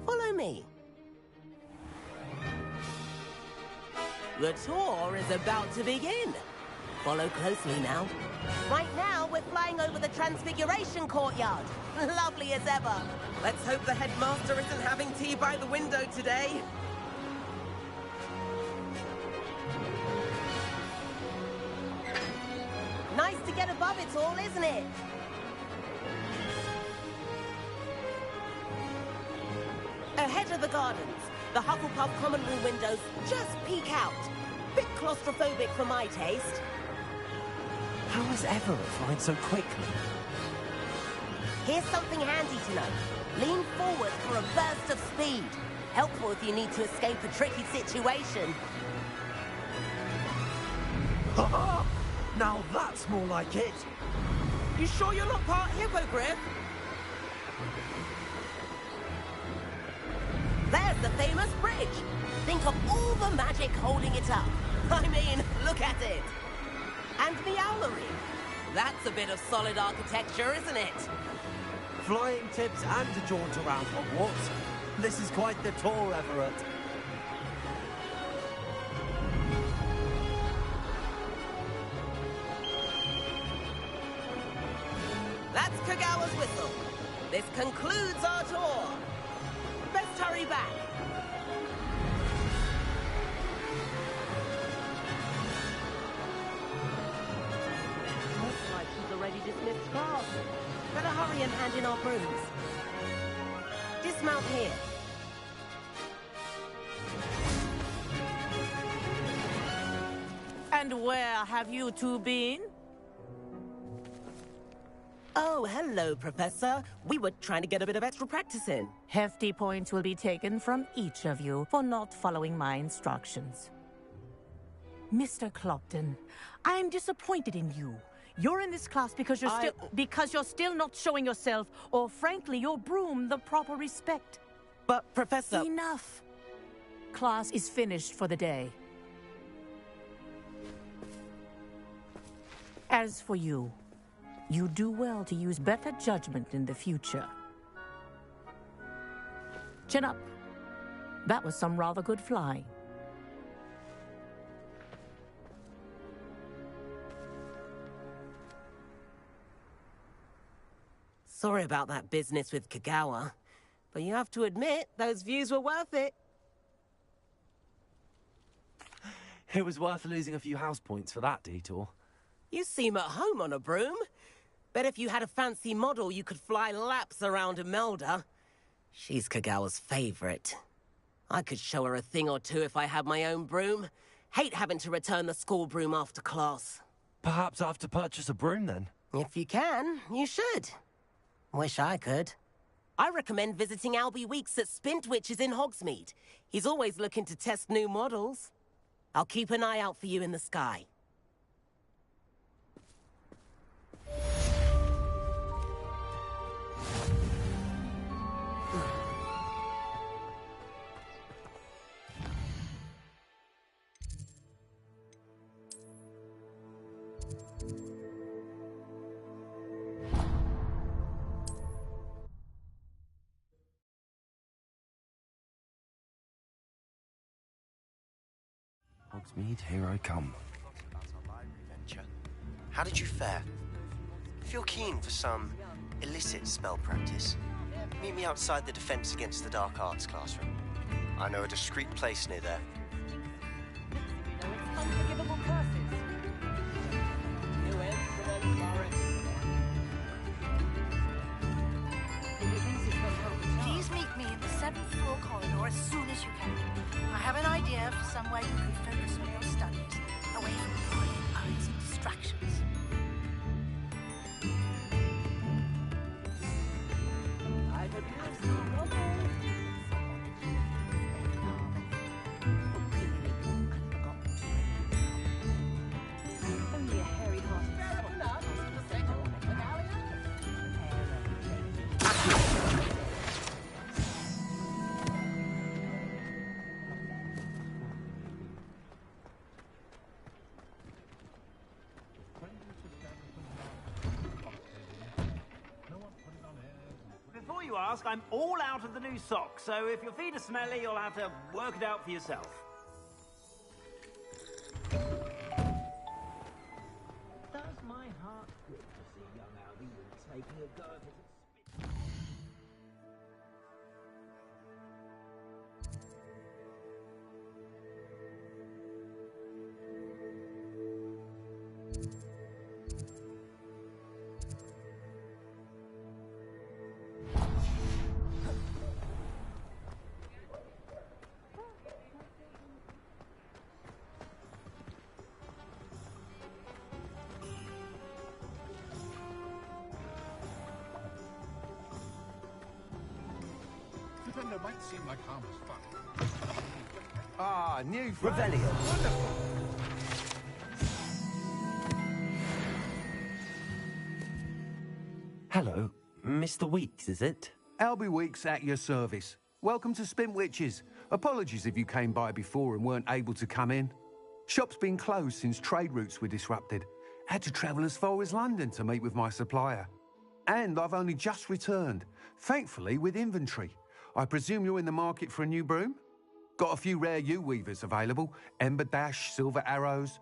Follow me. The tour is about to begin. Follow closely now. Right now, we're flying over the Transfiguration Courtyard. Lovely as ever. Let's hope the headmaster isn't having tea by the window today. Nice to get above it all, isn't it? Ahead of the gardens, the Hufflepuff common room windows just peek out. Bit claustrophobic for my taste. How is Everett flying so quickly? Here's something handy to know. Lean forward for a burst of speed. Helpful if you need to escape a tricky situation. Now that's more like it. You sure you're not part hippogriff? There's the famous bridge. Think of all the magic holding it up. I mean, look at it. And the owlery. That's a bit of solid architecture, isn't it? Flying tips and a jaunt around Hogwarts. This is quite the tour, Everett. That's Kagawa's whistle. This concludes our tour. Best hurry back. Looks like she's already dismissed class. Better hurry and hand in our brooms. Dismount here. And where have you two been? Oh, hello, Professor. We were trying to get a bit of extra practice in. Hefty points will be taken from each of you for not following my instructions. Mr. Clopton, I'm disappointed in you. You're in this class because you're still not showing yourself, or frankly, your broom, the proper respect. But, Professor... Enough. Class is finished for the day. As for you, you do well to use better judgment in the future. Chin up. That was some rather good flying. Sorry about that business with Kagawa, but you have to admit, those views were worth it. It was worth losing a few house points for that detour. You seem at home on a broom. Bet if you had a fancy model, you could fly laps around Imelda. She's Kagawa's favorite. I could show her a thing or two if I had my own broom. Hate having to return the school broom after class. Perhaps I have to purchase a broom then? If you can, you should. Wish I could. I recommend visiting Albie Weeks at Spintwitches in Hogsmeade. He's always looking to test new models. I'll keep an eye out for you in the sky. Hogsmeade, here I come. How did you fare? If you're keen for some illicit spell practice, meet me outside the Defense Against the Dark Arts classroom. I know a discreet place near there. Please meet me in the 7th floor corridor as soon as you can. I have an idea for somewhere you can focus on your studies, away from prying eyes and distractions. Before you ask, I'm all out of the new socks, so if your feet are smelly, you'll have to work it out for yourself. Does my heart good to see young Albie taking a go at it? Defender might seem like harmless fun. Ah, new Revelio. Wonderful. Hello, Mr. Weeks, is it? Albie Weeks at your service. Welcome to Spintwitches. Apologies if you came by before and weren't able to come in. Shop's been closed since trade routes were disrupted. Had to travel as far as London to meet with my supplier. And I've only just returned, thankfully with inventory. I presume you're in the market for a new broom? Got a few rare U-weavers available. Ember Dash, Silver Arrows.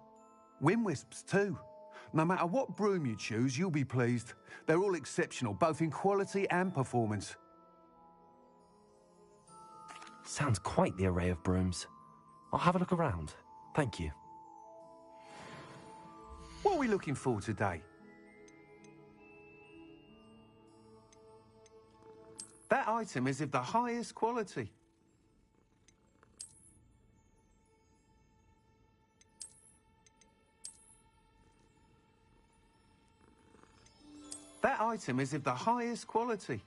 Wind-wisps too. No matter what broom you choose, you'll be pleased. They're all exceptional, both in quality and performance. Sounds quite the array of brooms. I'll have a look around. Thank you. What are we looking for today? That item is of the highest quality. That item is of the highest quality.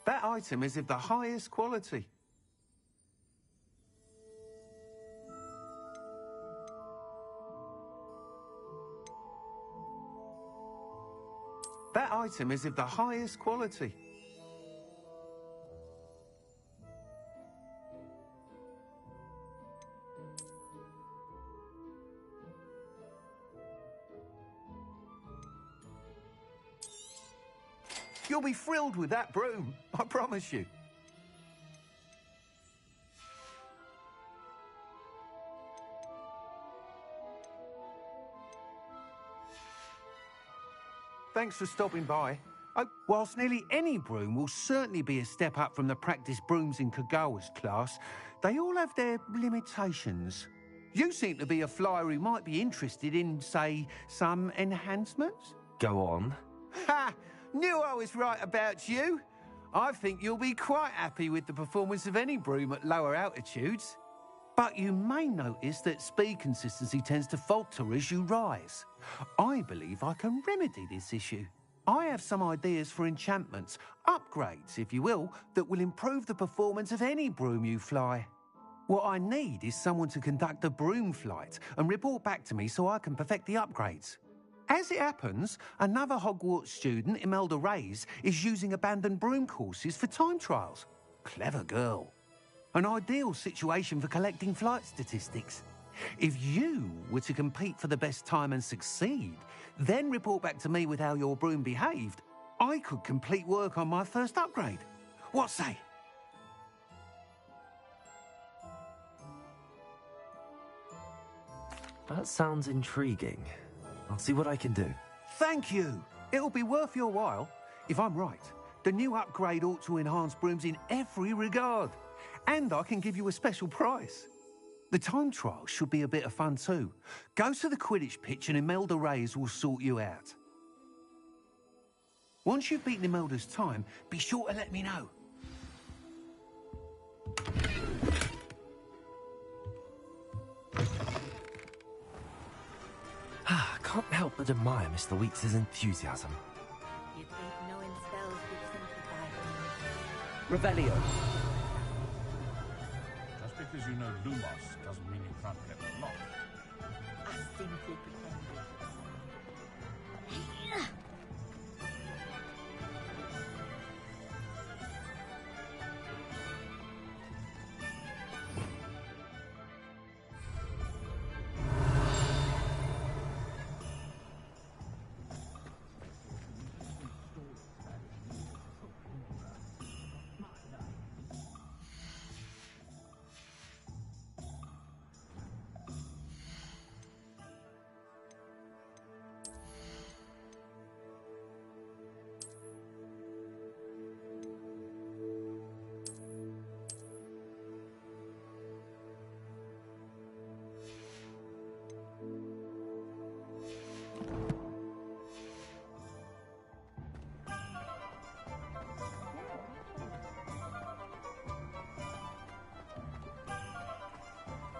That item is of the highest quality. That item is of the highest quality. You'll be thrilled with that broom, I promise you. Thanks for stopping by. Oh, whilst nearly any broom will certainly be a step up from the practice brooms in Kagawa's class, they all have their limitations. You seem to be a flyer who might be interested in, say, some enhancements? Go on. Ha! Knew I was right about you. I think you'll be quite happy with the performance of any broom at lower altitudes. But you may notice that speed consistency tends to falter as you rise. I believe I can remedy this issue. I have some ideas for enchantments, upgrades, if you will, that will improve the performance of any broom you fly. What I need is someone to conduct a broom flight and report back to me so I can perfect the upgrades. As it happens, another Hogwarts student, Imelda Reyes, is using abandoned broom courses for time trials. Clever girl. An ideal situation for collecting flight statistics. If you were to compete for the best time and succeed, then report back to me with how your broom behaved, I could complete work on my first upgrade. What say? That sounds intriguing. I'll see what I can do. Thank you. It'll be worth your while. If I'm right, the new upgrade ought to enhance brooms in every regard. And I can give you a special price. The time trial should be a bit of fun too. Go to the Quidditch pitch and Imelda Reyes will sort you out. Once you've beaten Imelda's time, be sure to let me know. Can't help but admire Mr. Weeks' enthusiasm. You think knowing spells would simplify things? Revelio. Just because you know Lumos doesn't mean you can't get a lot. I simply pretended.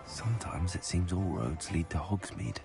Sometimes it seems all roads lead to Hogsmeade.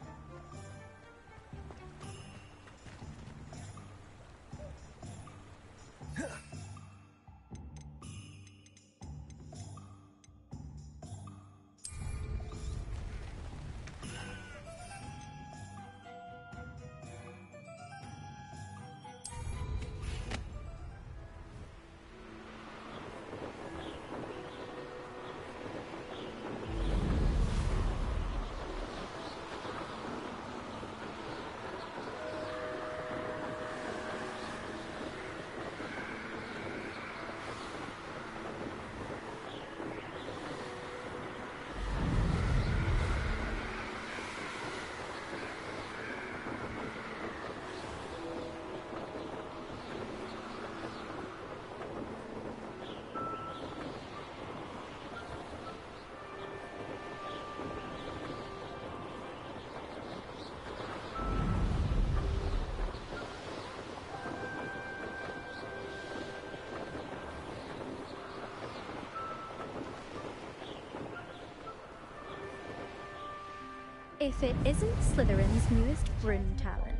If it isn't Slytherin's newest broom talent.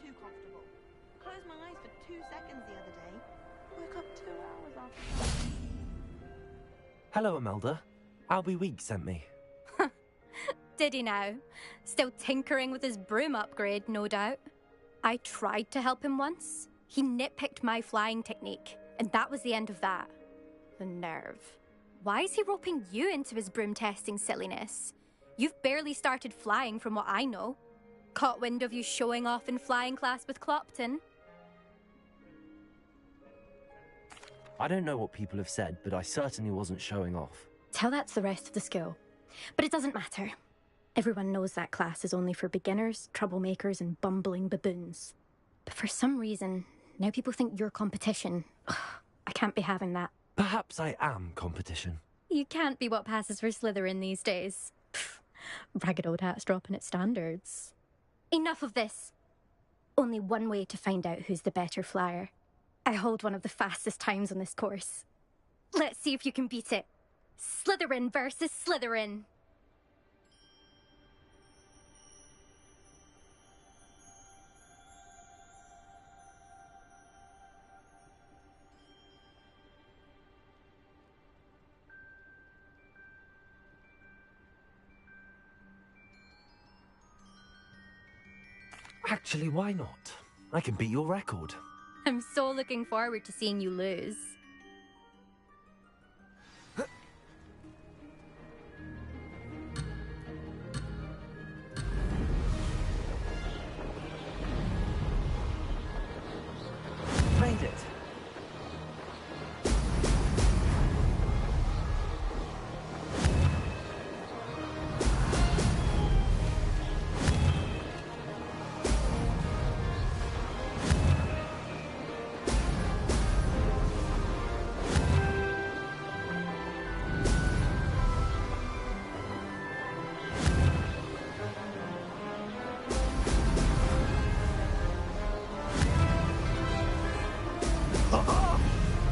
Too comfortable. Closed my eyes for 2 seconds the other day. Woke up 2 hours after. Hello, Imelda. Albie Weeks sent me. Did he now? Still tinkering with his broom upgrade, no doubt. I tried to help him once. He nitpicked my flying technique, and that was the end of that. The nerve. Why is he roping you into his broom testing silliness? You've barely started flying from what I know. Caught wind of you showing off in flying class with Clopton. I don't know what people have said, but I certainly wasn't showing off. Tell that to the rest of the school. But it doesn't matter. Everyone knows that class is only for beginners, troublemakers, and bumbling baboons. But for some reason, now people think you're competition. Ugh, I can't be having that. Perhaps I am competition. You can't be what passes for Slytherin these days. Pfft, ragged old hat's dropping its standards. Enough of this. Only one way to find out who's the better flyer. I hold one of the fastest times on this course. Let's see if you can beat it. Slytherin versus Slytherin. Actually, why not? I can beat your record. I'm so looking forward to seeing you lose. Made it.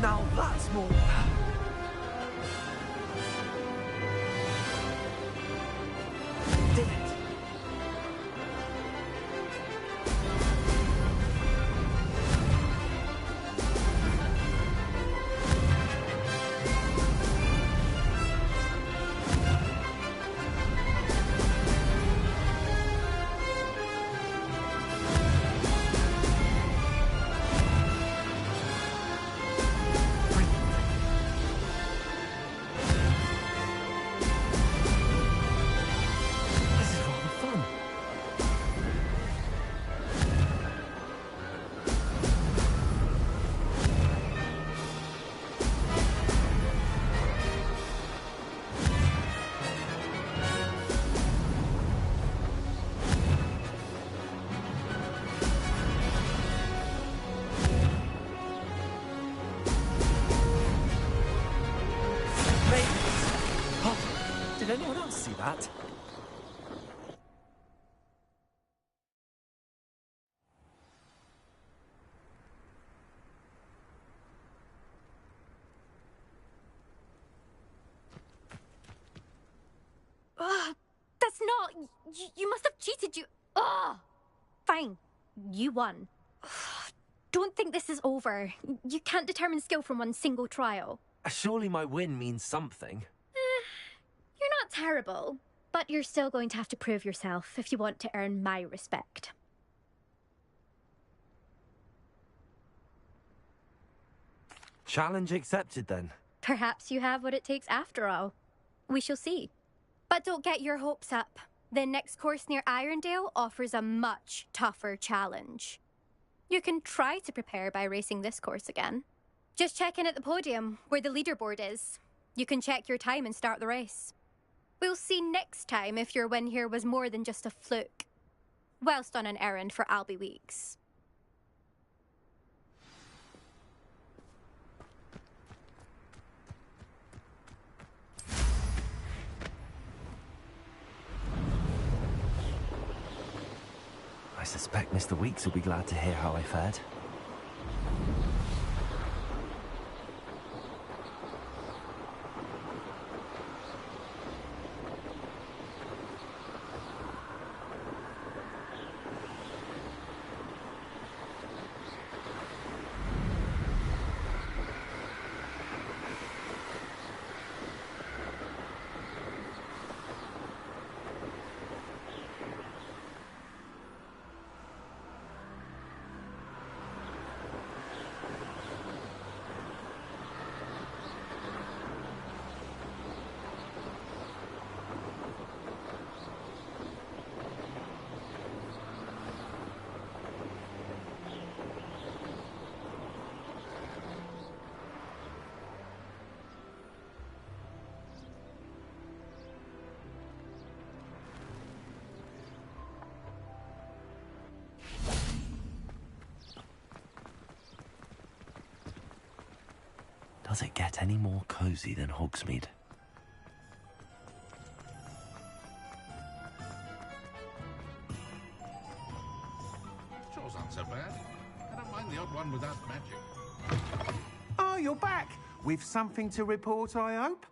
Now that's more. Did it. Did anyone else see that? Ugh, that's not... You must have cheated, you... Ugh! Fine. You won. Ugh, don't think this is over. You can't determine skill from one single trial. Surely my win means something. You're not terrible, but you're still going to have to prove yourself if you want to earn my respect. Challenge accepted, then. Perhaps you have what it takes after all. We shall see. But don't get your hopes up. The next course near Irondale offers a much tougher challenge. You can try to prepare by racing this course again. Just check in at the podium, where the leaderboard is. You can check your time and start the race. We'll see next time if your win here was more than just a fluke. Whilst on an errand for Albie Weeks. I suspect Mr. Weeks will be glad to hear how I fared. Does it get any more cozy than Hogsmeade? Chores aren't so bad. I don't mind the odd one without magic. Oh, you're back! With something to report, I hope?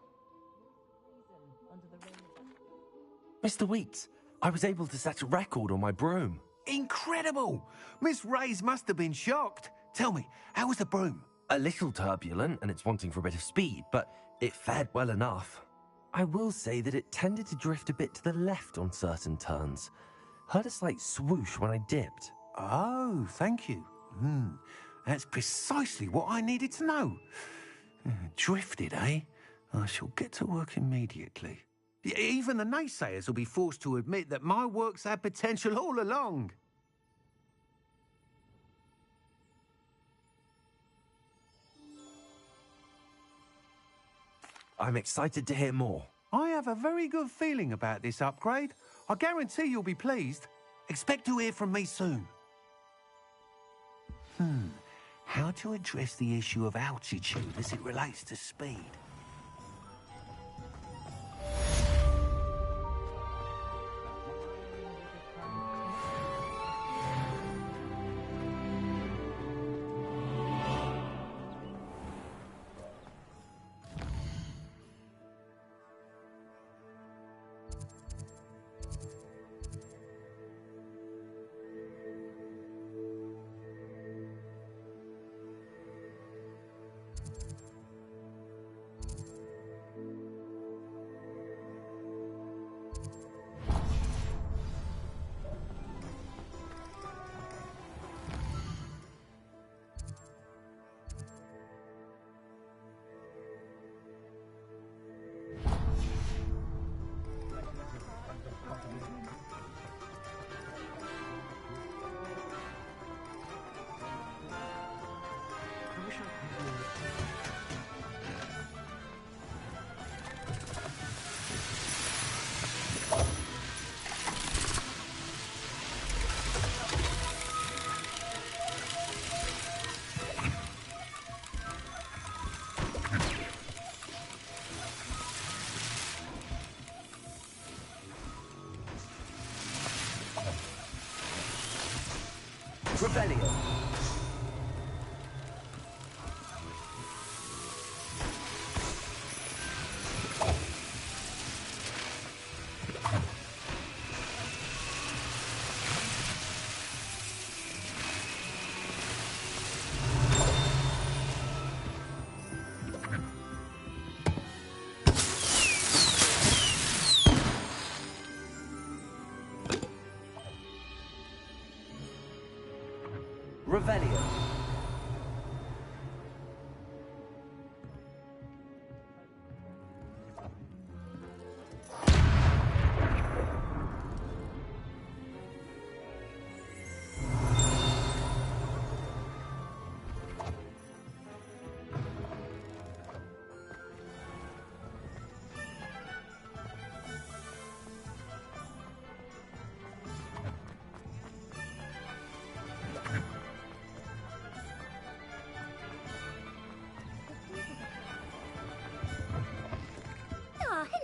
Mr. Weeks, I was able to set a record on my broom. Incredible! Miss Reyes must have been shocked. Tell me, how was the broom? A little turbulent, and it's wanting for a bit of speed, but it fared well enough. I will say that it tended to drift a bit to the left on certain turns. Heard a slight swoosh when I dipped. Oh, thank you. That's precisely what I needed to know. Drifted, eh? I shall get to work immediately. Even the naysayers will be forced to admit that my work's had potential all along. I'm excited to hear more. I have a very good feeling about this upgrade. I guarantee you'll be pleased. Expect to hear from me soon. How to address the issue of altitude as it relates to speed? Rebellion. Revelio.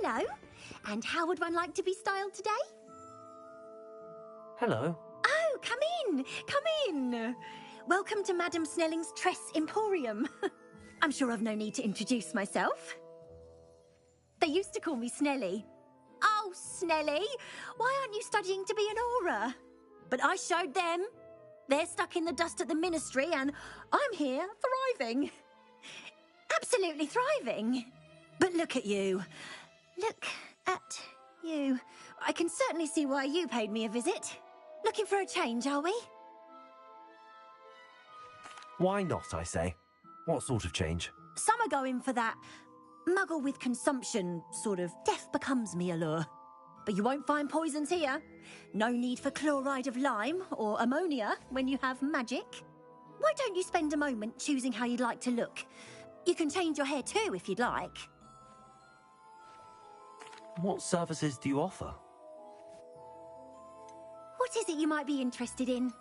Hello. And how would one like to be styled today? Hello. Oh, come in. Come in. Welcome to Madame Snelling's Tress Emporium. I'm sure I've no need to introduce myself. They used to call me Snelly. Oh, Snelly, why aren't you studying to be an aura? But I showed them. They're stuck in the dust at the ministry and I'm here thriving. Absolutely thriving. But look at you. Look at you. I can certainly see why you paid me a visit. Looking for a change, are we? Why not, I say? What sort of change? Some are going for that muggle with consumption, sort of death becomes me allure. But you won't find poisons here. No need for chloride of lime or ammonia when you have magic. Why don't you spend a moment choosing how you'd like to look? You can change your hair too if you'd like. What services do you offer? What is it you might be interested in?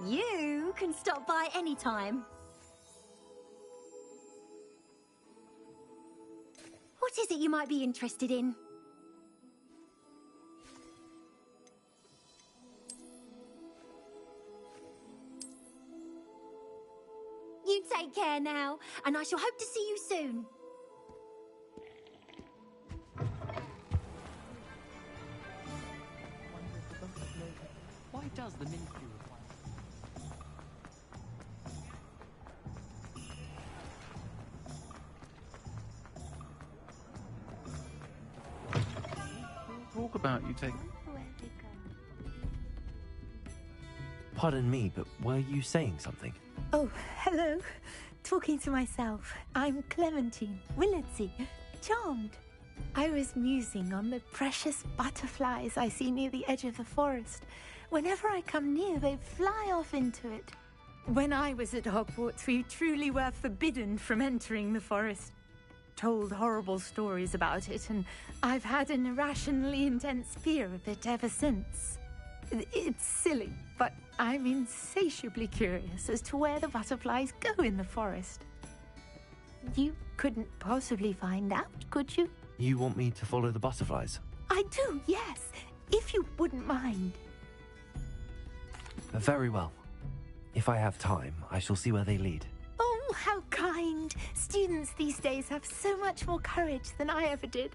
You can stop by any time. What is it you might be interested in? You take care now, and I shall hope to see you soon. Why does the Ministry require... Talk about you take... Pardon me, but were you saying something? Oh, hello. Talking to myself. I'm Clementine Willardsey. Charmed. I was musing on the precious butterflies I see near the edge of the forest. Whenever I come near, they fly off into it. When I was at Hogwarts, we truly were forbidden from entering the forest. Told horrible stories about it, and I've had an irrationally intense fear of it ever since. It's silly, but I'm insatiably curious as to where the butterflies go in the forest. You couldn't possibly find out, could you? You want me to follow the butterflies? I do, yes, if you wouldn't mind. Very well. If I have time, I shall see where they lead. Oh, how kind. Students these days have so much more courage than I ever did.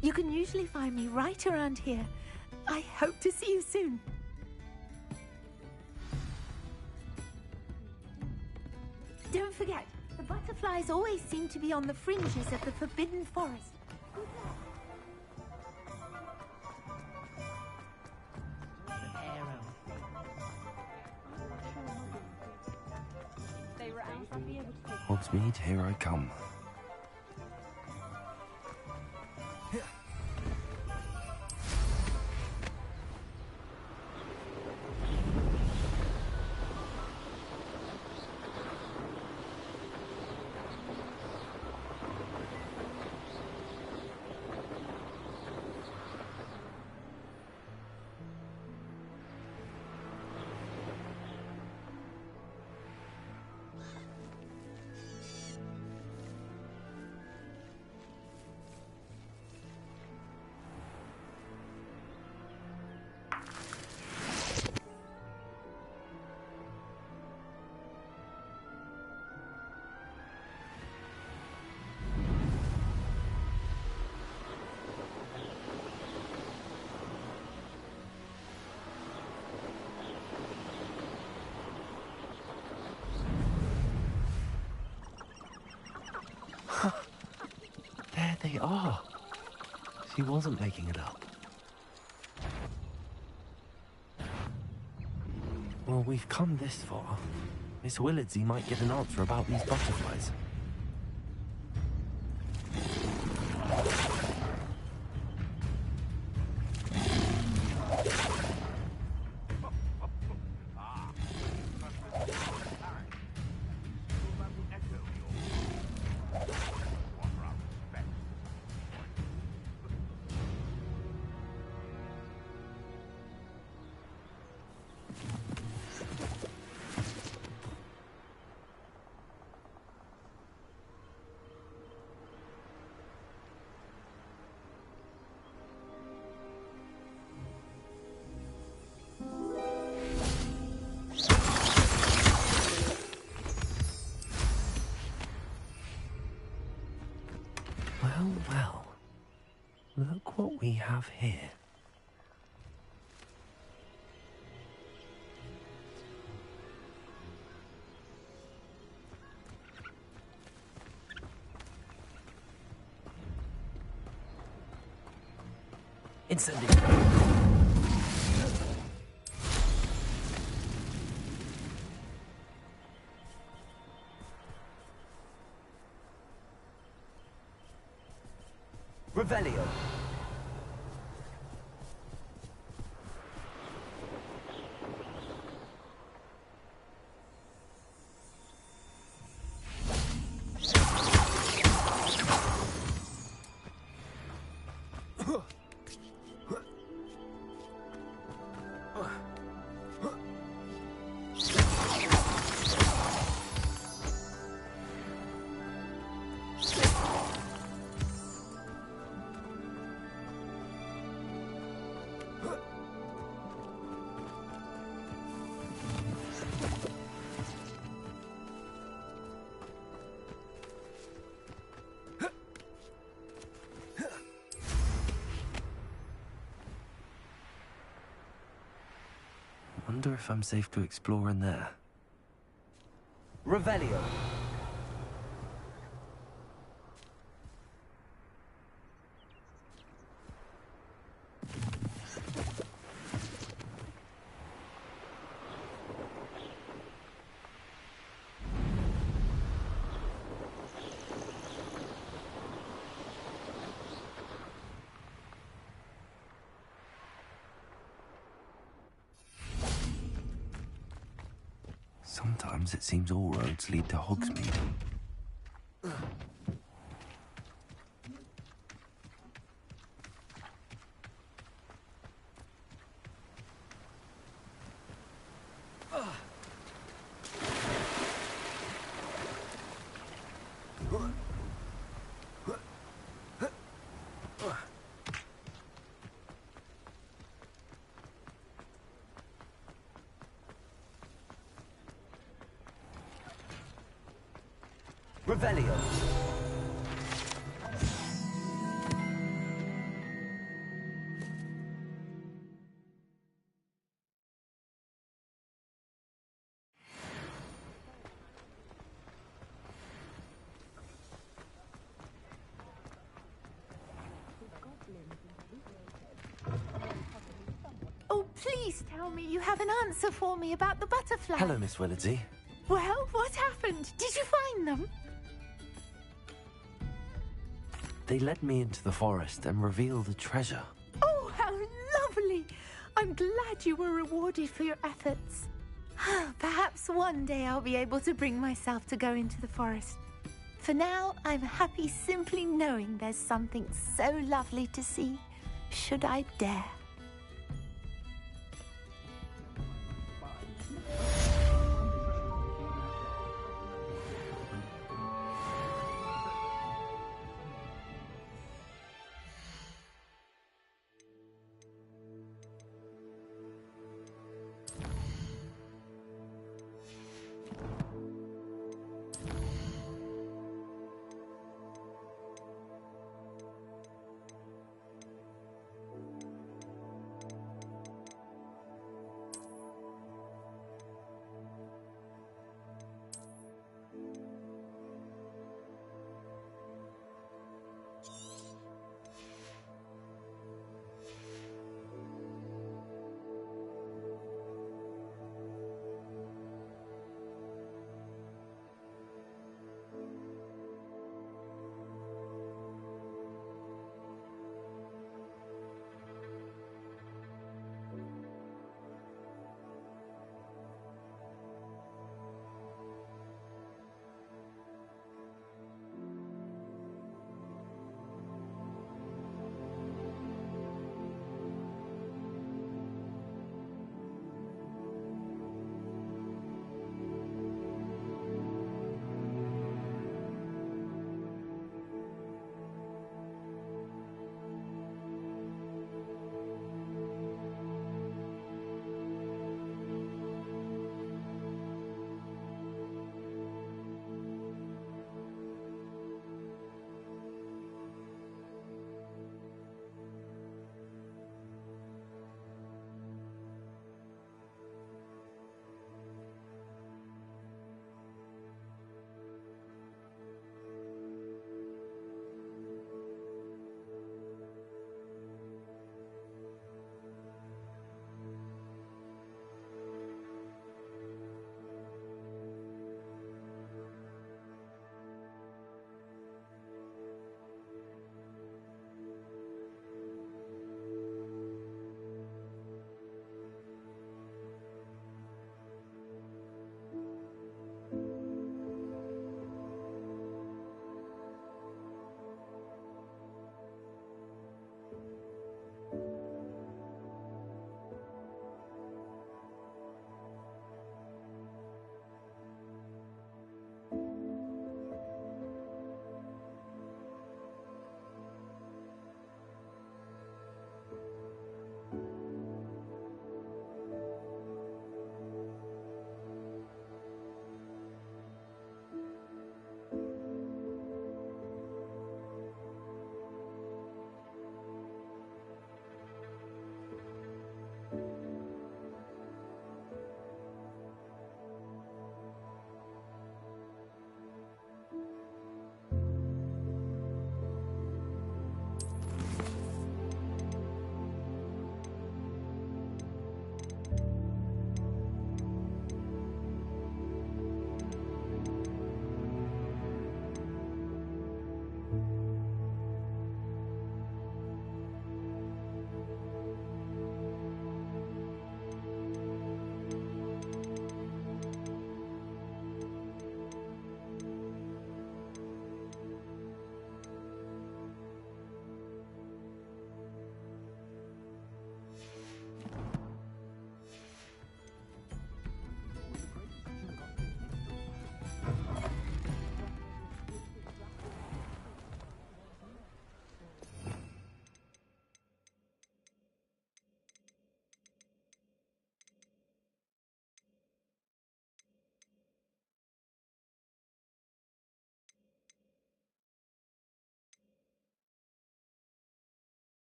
You can usually find me right around here. I hope to see you soon. Don't forget, the butterflies always seem to be on the fringes of the Forbidden Forest. Hogsmeade, here I come. There they are. She wasn't making it up. Well, we've come this far. Miss Willardsey might get an answer about these butterflies. Well, well. Look what we have here. Incendiary. Revelio. Wonder if I'm safe to explore in there. Revelio. Sometimes it seems all roads lead to Hogsmeade. Revelio. Oh, please tell me you have an answer for me about the butterflies. Hello, Miss Willardsey. Well, what happened? Did you find them? They led me into the forest and revealed a treasure. Oh, how lovely! I'm glad you were rewarded for your efforts. Perhaps one day I'll be able to bring myself to go into the forest. For now, I'm happy simply knowing there's something so lovely to see, should I dare.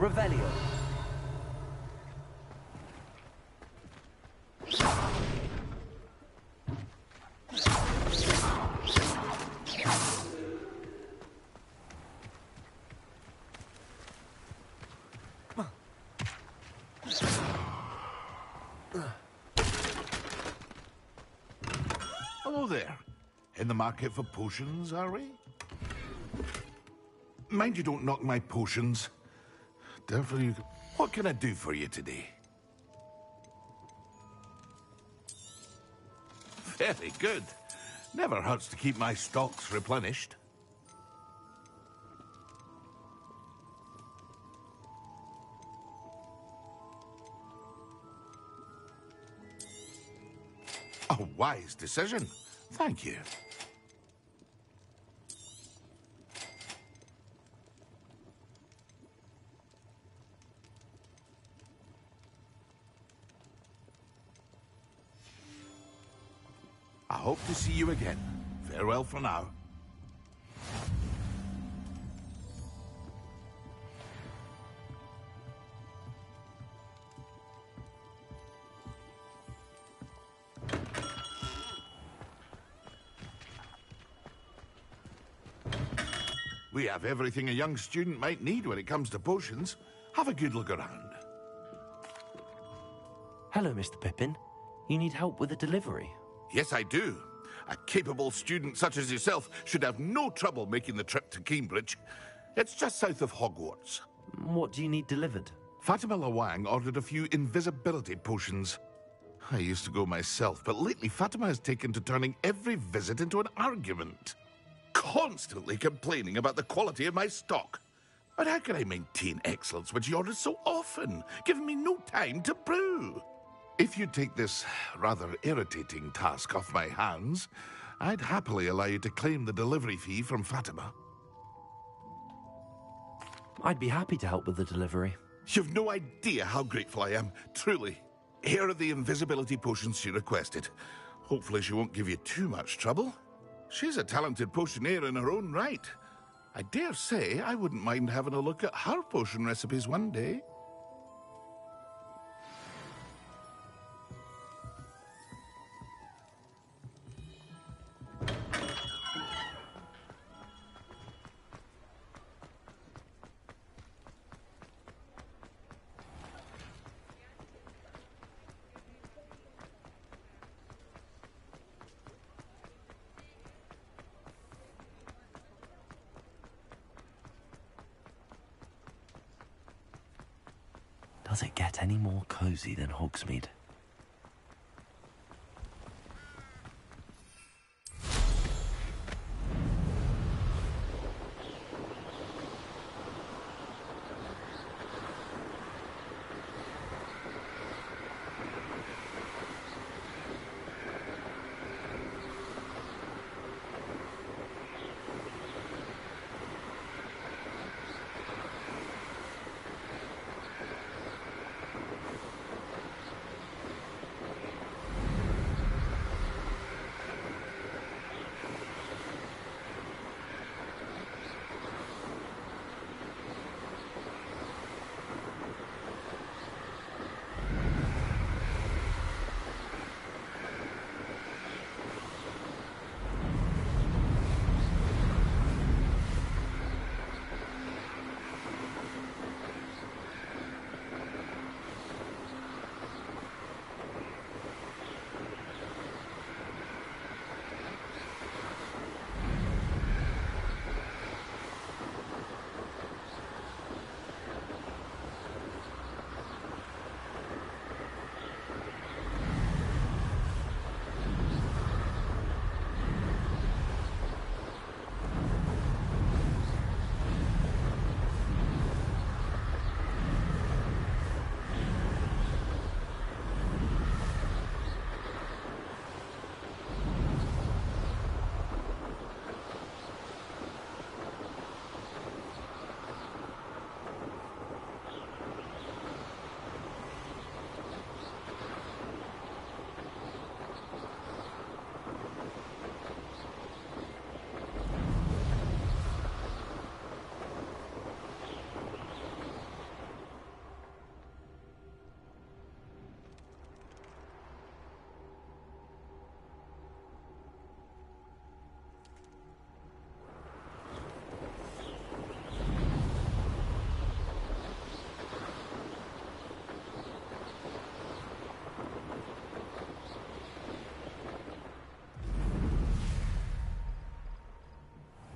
Revelio. Hello there. In the market for potions, are we? Mind you don't knock my potions. Definitely. What can I do for you today? Very good. Never hurts to keep my stocks replenished. A wise decision. Thank you. I hope to see you again. Farewell for now. We have everything a young student might need when it comes to potions. Have a good look around. Hello, Mr. Pippin. You need help with a delivery? Yes, I do. A capable student such as yourself should have no trouble making the trip to Cambridge. It's just south of Hogwarts. What do you need delivered? Fatima Lawang ordered a few invisibility potions. I used to go myself, but lately Fatima has taken to turning every visit into an argument. Constantly complaining about the quality of my stock. But how can I maintain excellence when she orders so often, giving me no time to brew? If you take this rather irritating task off my hands, I'd happily allow you to claim the delivery fee from Fatima. I'd be happy to help with the delivery. You've no idea how grateful I am, truly. Here are the invisibility potions she requested. Hopefully she won't give you too much trouble. She's a talented potioneer in her own right. I dare say I wouldn't mind having a look at her potion recipes one day. Does it get any more cozy than Hogsmeade?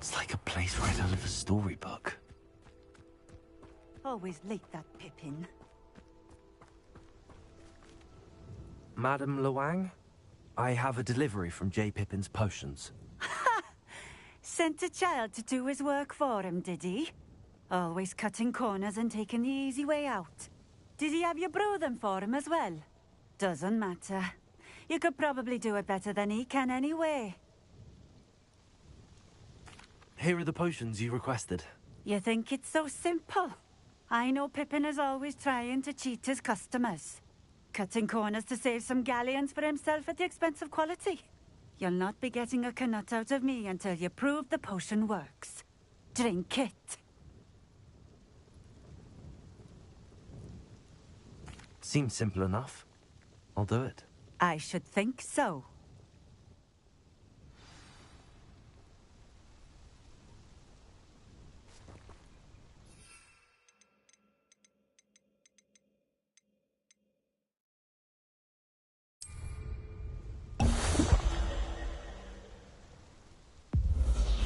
It's like a place right out of a storybook. Always like that Pippin. Madam Luang, I have a delivery from J. Pippin's potions. Sent a child to do his work for him, did he? Always cutting corners and taking the easy way out. Did he have you brew them for him as well? Doesn't matter. You could probably do it better than he can anyway. Here are the potions you requested. You think it's so simple? I know Pippin is always trying to cheat his customers. Cutting corners to save some galleons for himself at the expense of quality. You'll not be getting a canut out of me until you prove the potion works. Drink it. Seems simple enough. I'll do it. I should think so.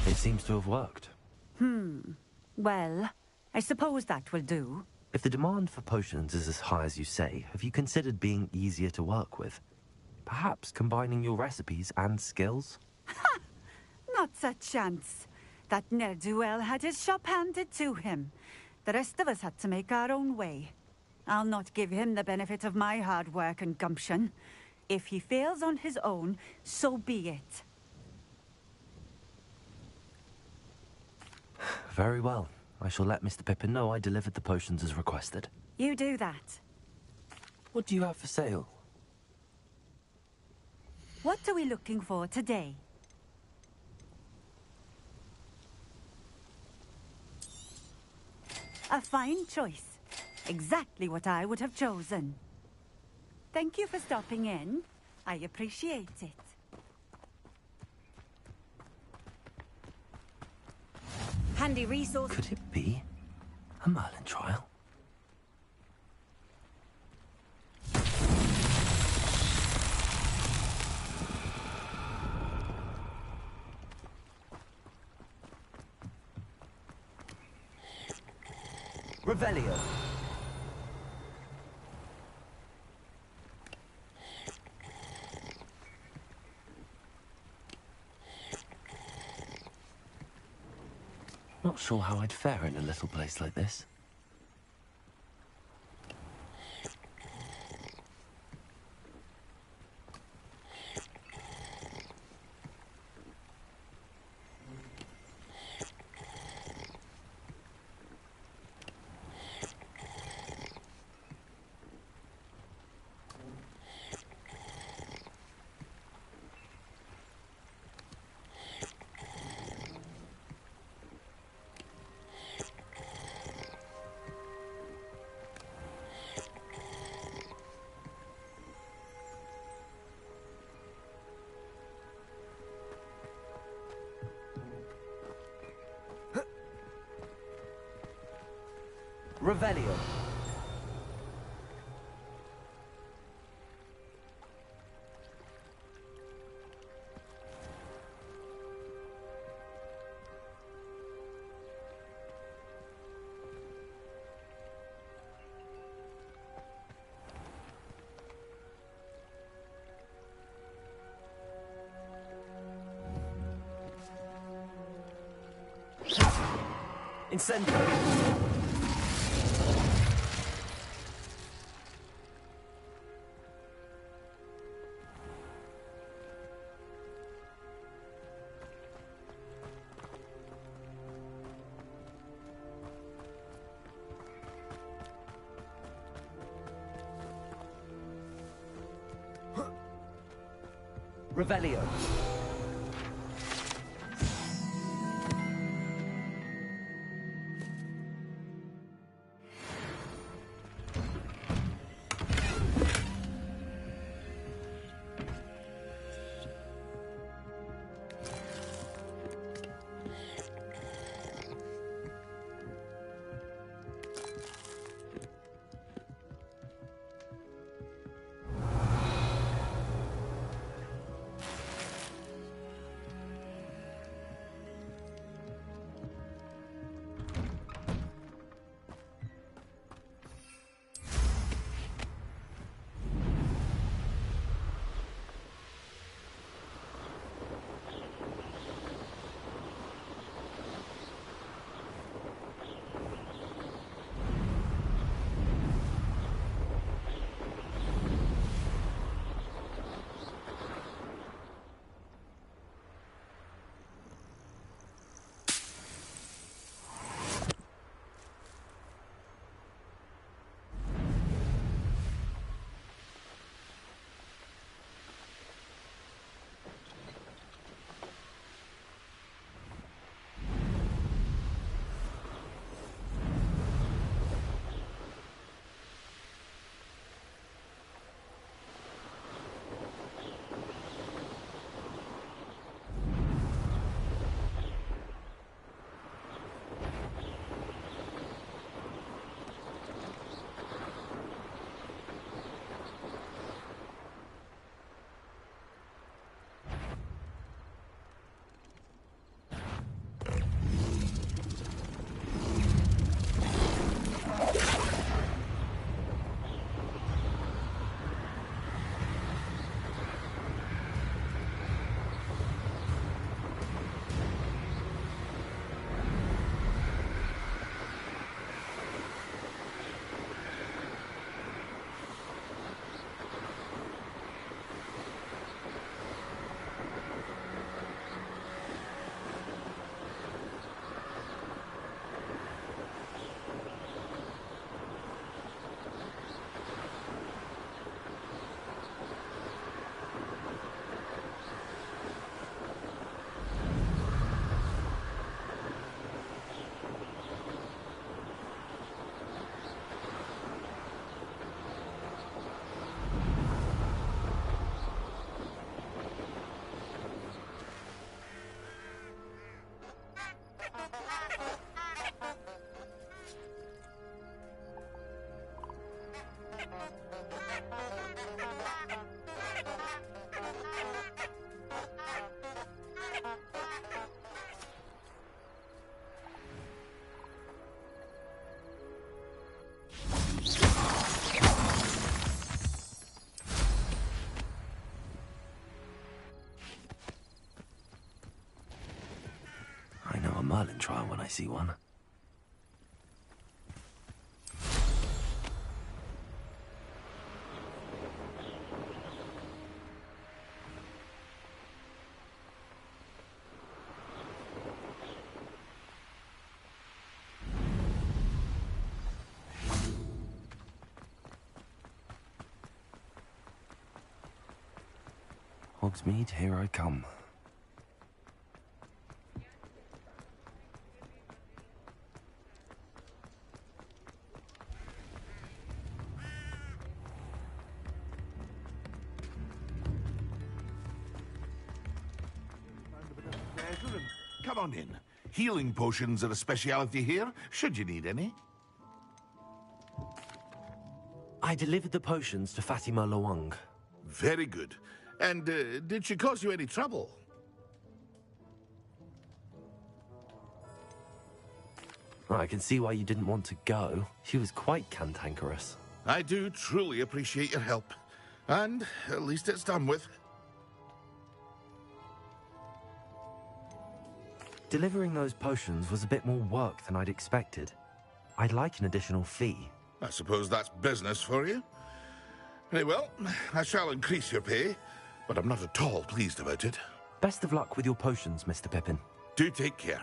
It seems to have worked. Well, I suppose that will do. If the demand for potions is as high as you say, have you considered being easier to work with? Perhaps combining your recipes and skills? Not a chance. That ne'er-do-well had his shop handed to him. The rest of us had to make our own way. I'll not give him the benefit of my hard work and gumption. If he fails on his own, so be it. Very well. I shall let Mr. Pippin know I delivered the potions as requested. You do that. What do you have for sale? What are we looking for today? A fine choice. Exactly what I would have chosen. Thank you for stopping in. I appreciate it. Handy resource. Could it be a Merlin trial? Revelio. Not sure how I'd fare in a little place like this. Revelio. Incendio. Revelio. Merlin trial when I see one. Hogsmeade, here I come. Come on in. Healing potions are a speciality here, should you need any. I delivered the potions to Fatima Lawang. Very good. And did she cause you any trouble? I can see why you didn't want to go. She was quite cantankerous. I do truly appreciate your help. And at least it's done with. Delivering those potions was a bit more work than I'd expected. I'd like an additional fee. I suppose that's business for you. Very well, I shall increase your pay, but I'm not at all pleased about it. Best of luck with your potions, Mr. Pippin. Do take care.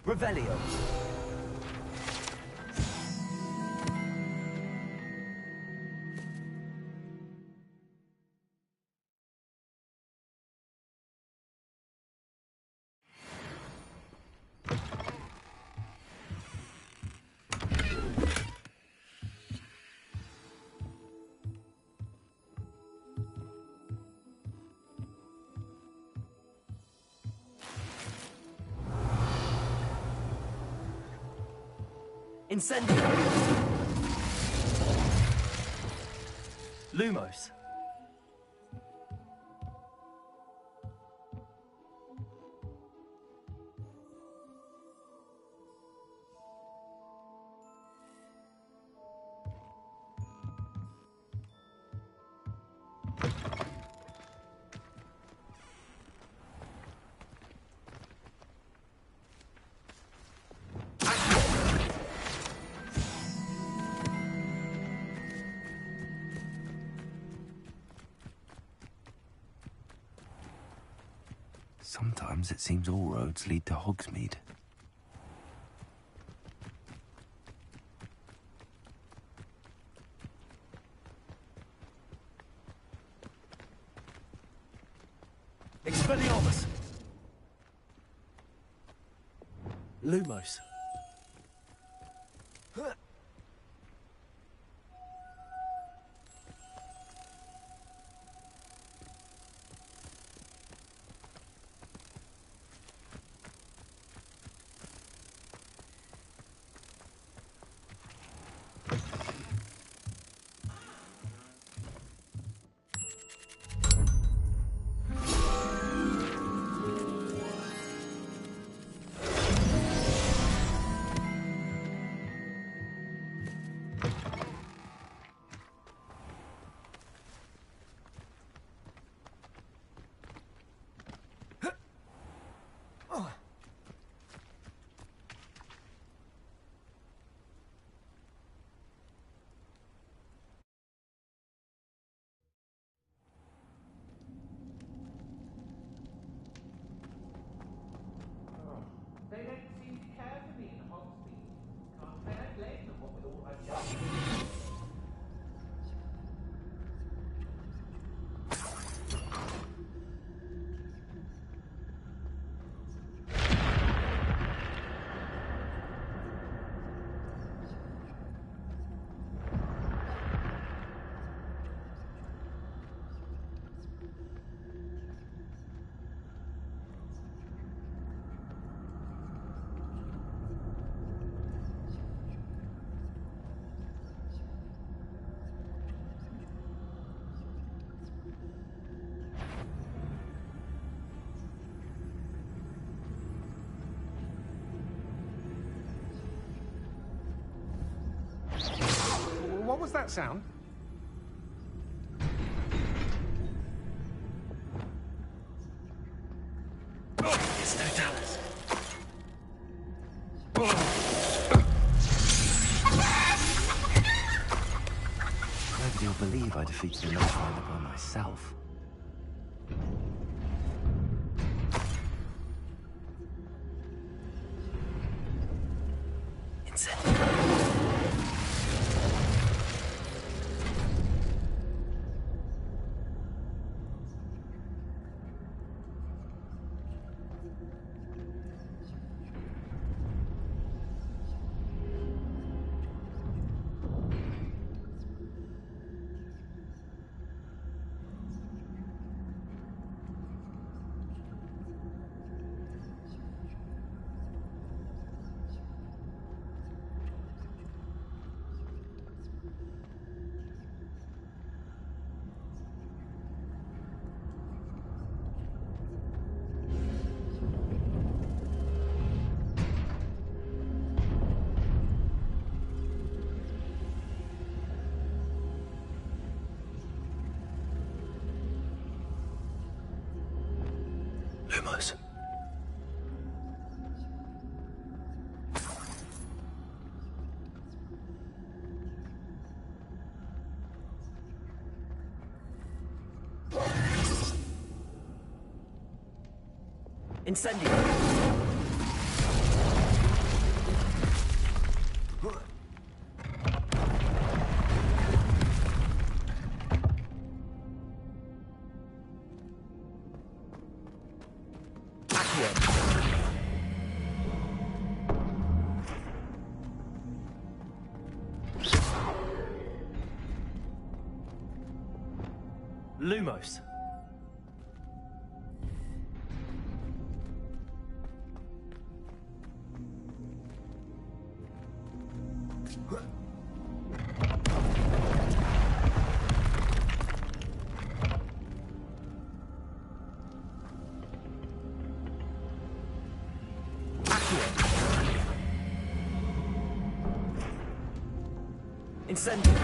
Revelio. Incendio! Lumos. Sometimes it seems all roads lead to Hogsmeade. Expelliarmus! Lumos. was that sound? It's no Dallas. Nobody will believe I defeated the Lord Finder by myself. Lumos. Incendio. Lumos. Incendio.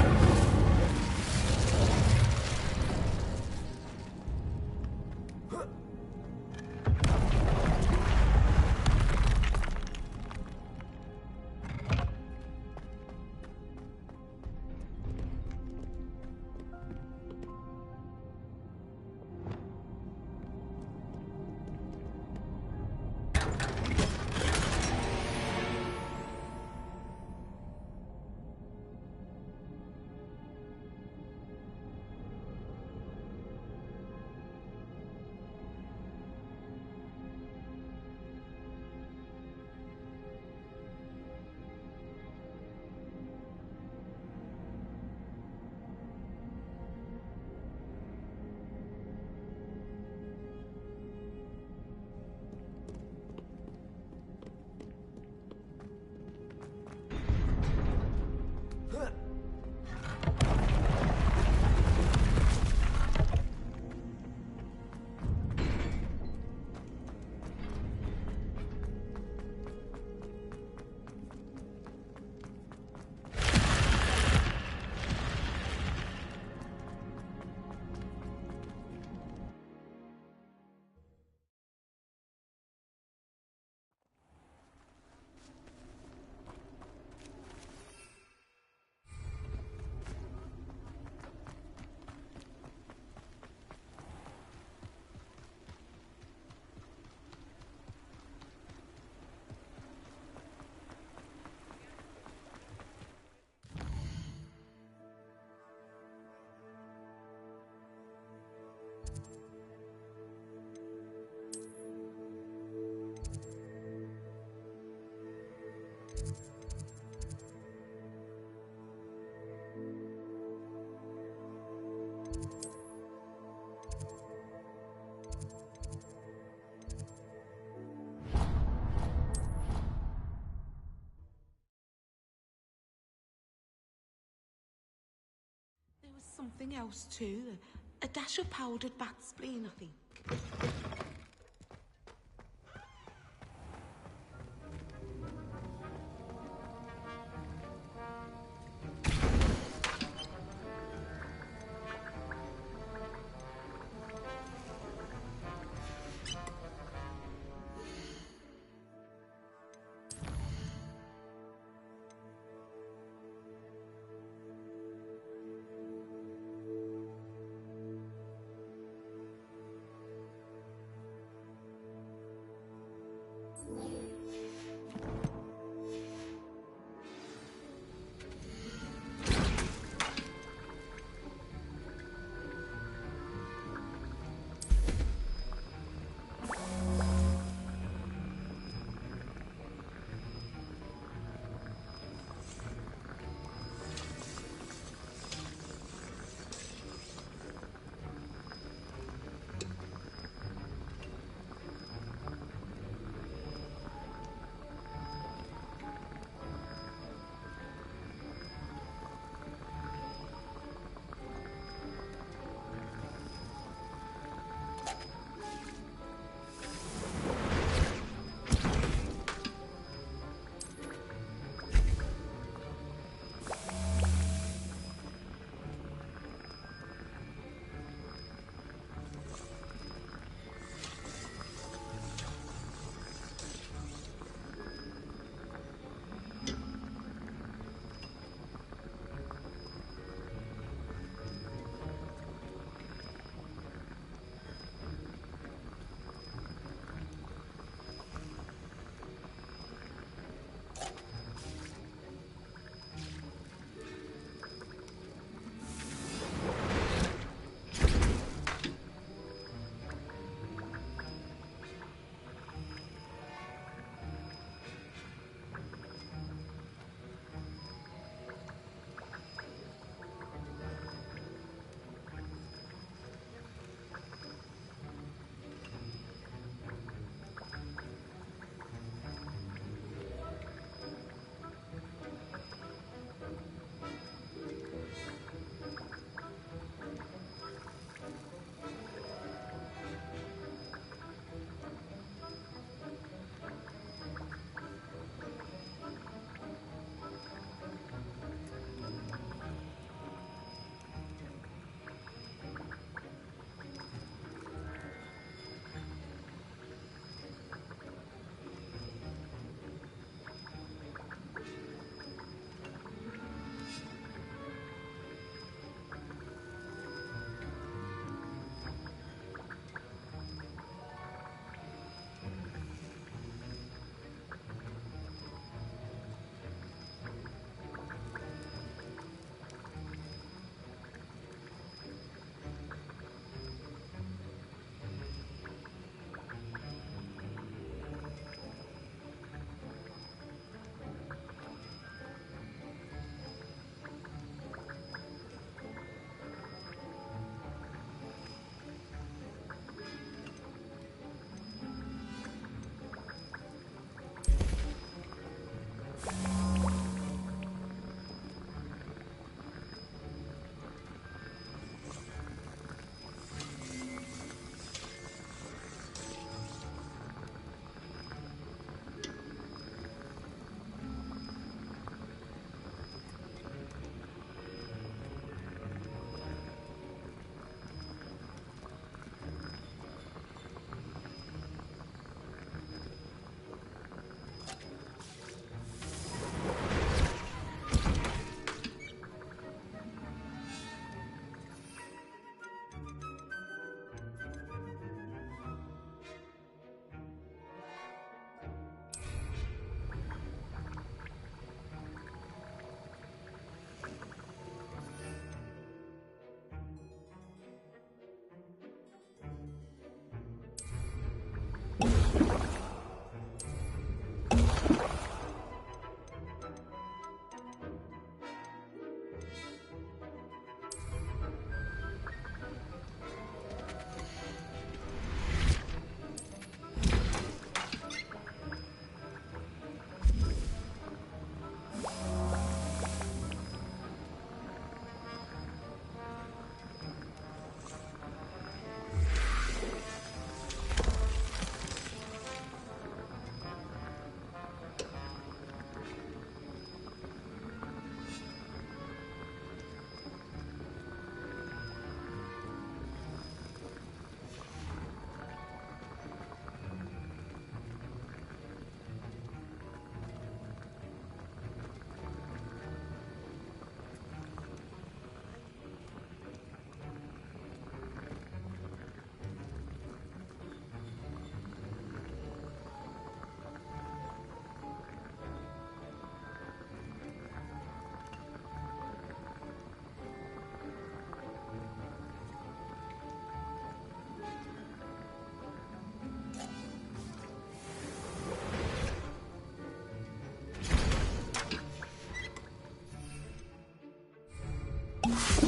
There was something else too. A dash of powdered bat spleen, I think.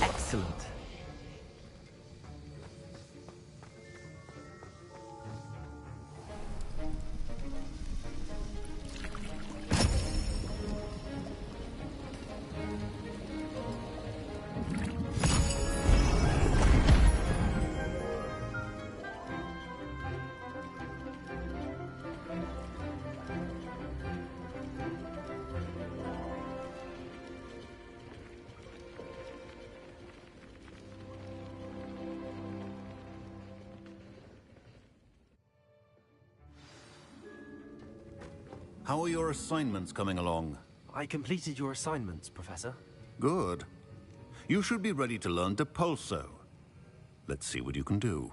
Excellent. How are your assignments coming along? I completed your assignments, Professor. Good. You should be ready to learn Depulso. Let's see what you can do.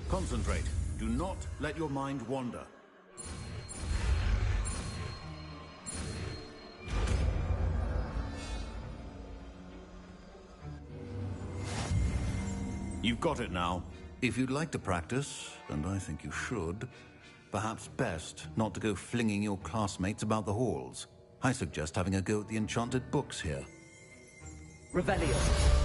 Concentrate. Do not let your mind wander. You've got it now. If you'd like to practice, and I think you should, perhaps best not to go flinging your classmates about the halls. I suggest having a go at the enchanted books here. Revelio.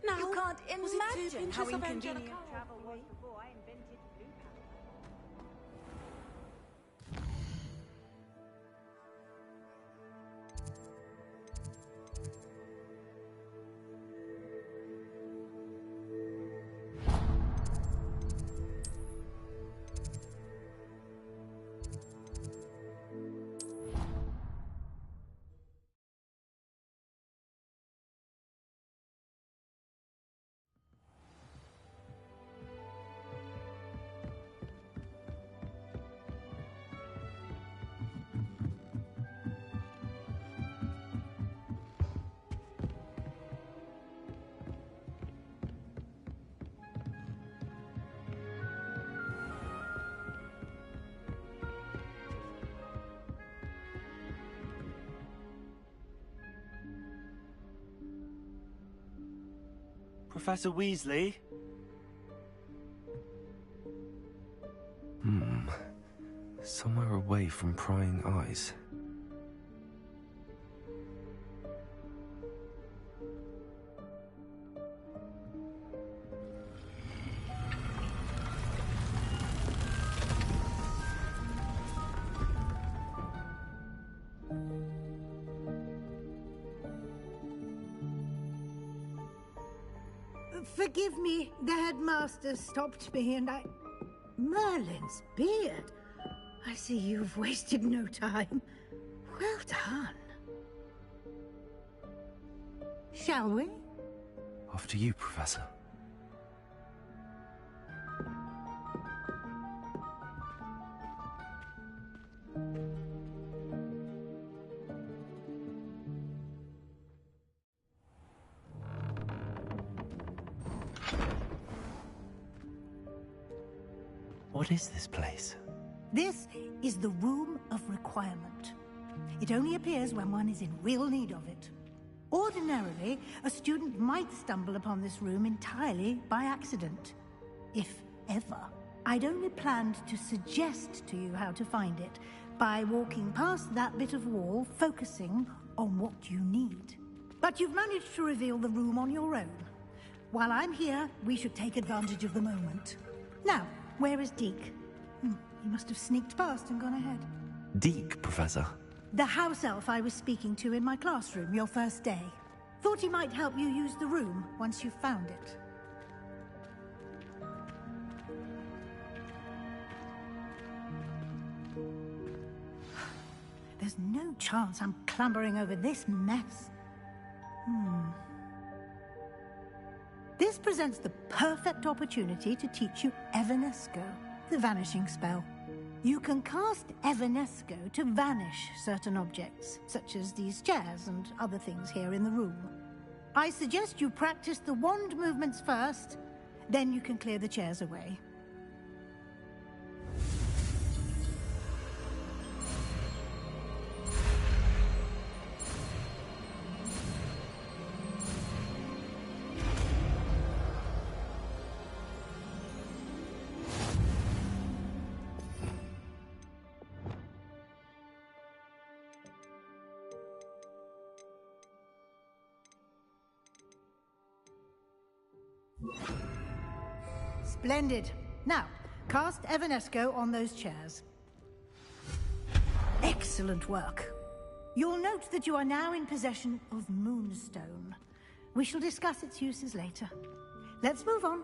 Now, You can't was it 2 imagine pinches how of inconvenient Angelica? travel was before I invented blue Professor Weasley? Somewhere away from prying eyes. Forgive me, the headmaster stopped me and I... Merlin's beard. I see you've wasted no time. Well done. Shall we? After you, Professor. What is this place? This is the Room of Requirement. It only appears when one is in real need of it. Ordinarily, a student might stumble upon this room entirely by accident. If ever. I'd only planned to suggest to you how to find it by walking past that bit of wall, focusing on what you need. But you've managed to reveal the room on your own. While I'm here, we should take advantage of the moment. Now, where is Deke? He must have sneaked past and gone ahead. Deke, Professor. The house elf I was speaking to in my classroom your first day. Thought he might help you use the room once you've found it. There's no chance I'm clambering over this mess. This presents the perfect opportunity to teach you Evanesco, the vanishing spell. You can cast Evanesco to vanish certain objects, such as these chairs and other things here in the room. I suggest you practice the wand movements first, then you can clear the chairs away. Splendid. Now, cast Evanesco on those chairs. Excellent work. You'll note that you are now in possession of Moonstone. We shall discuss its uses later. Let's move on.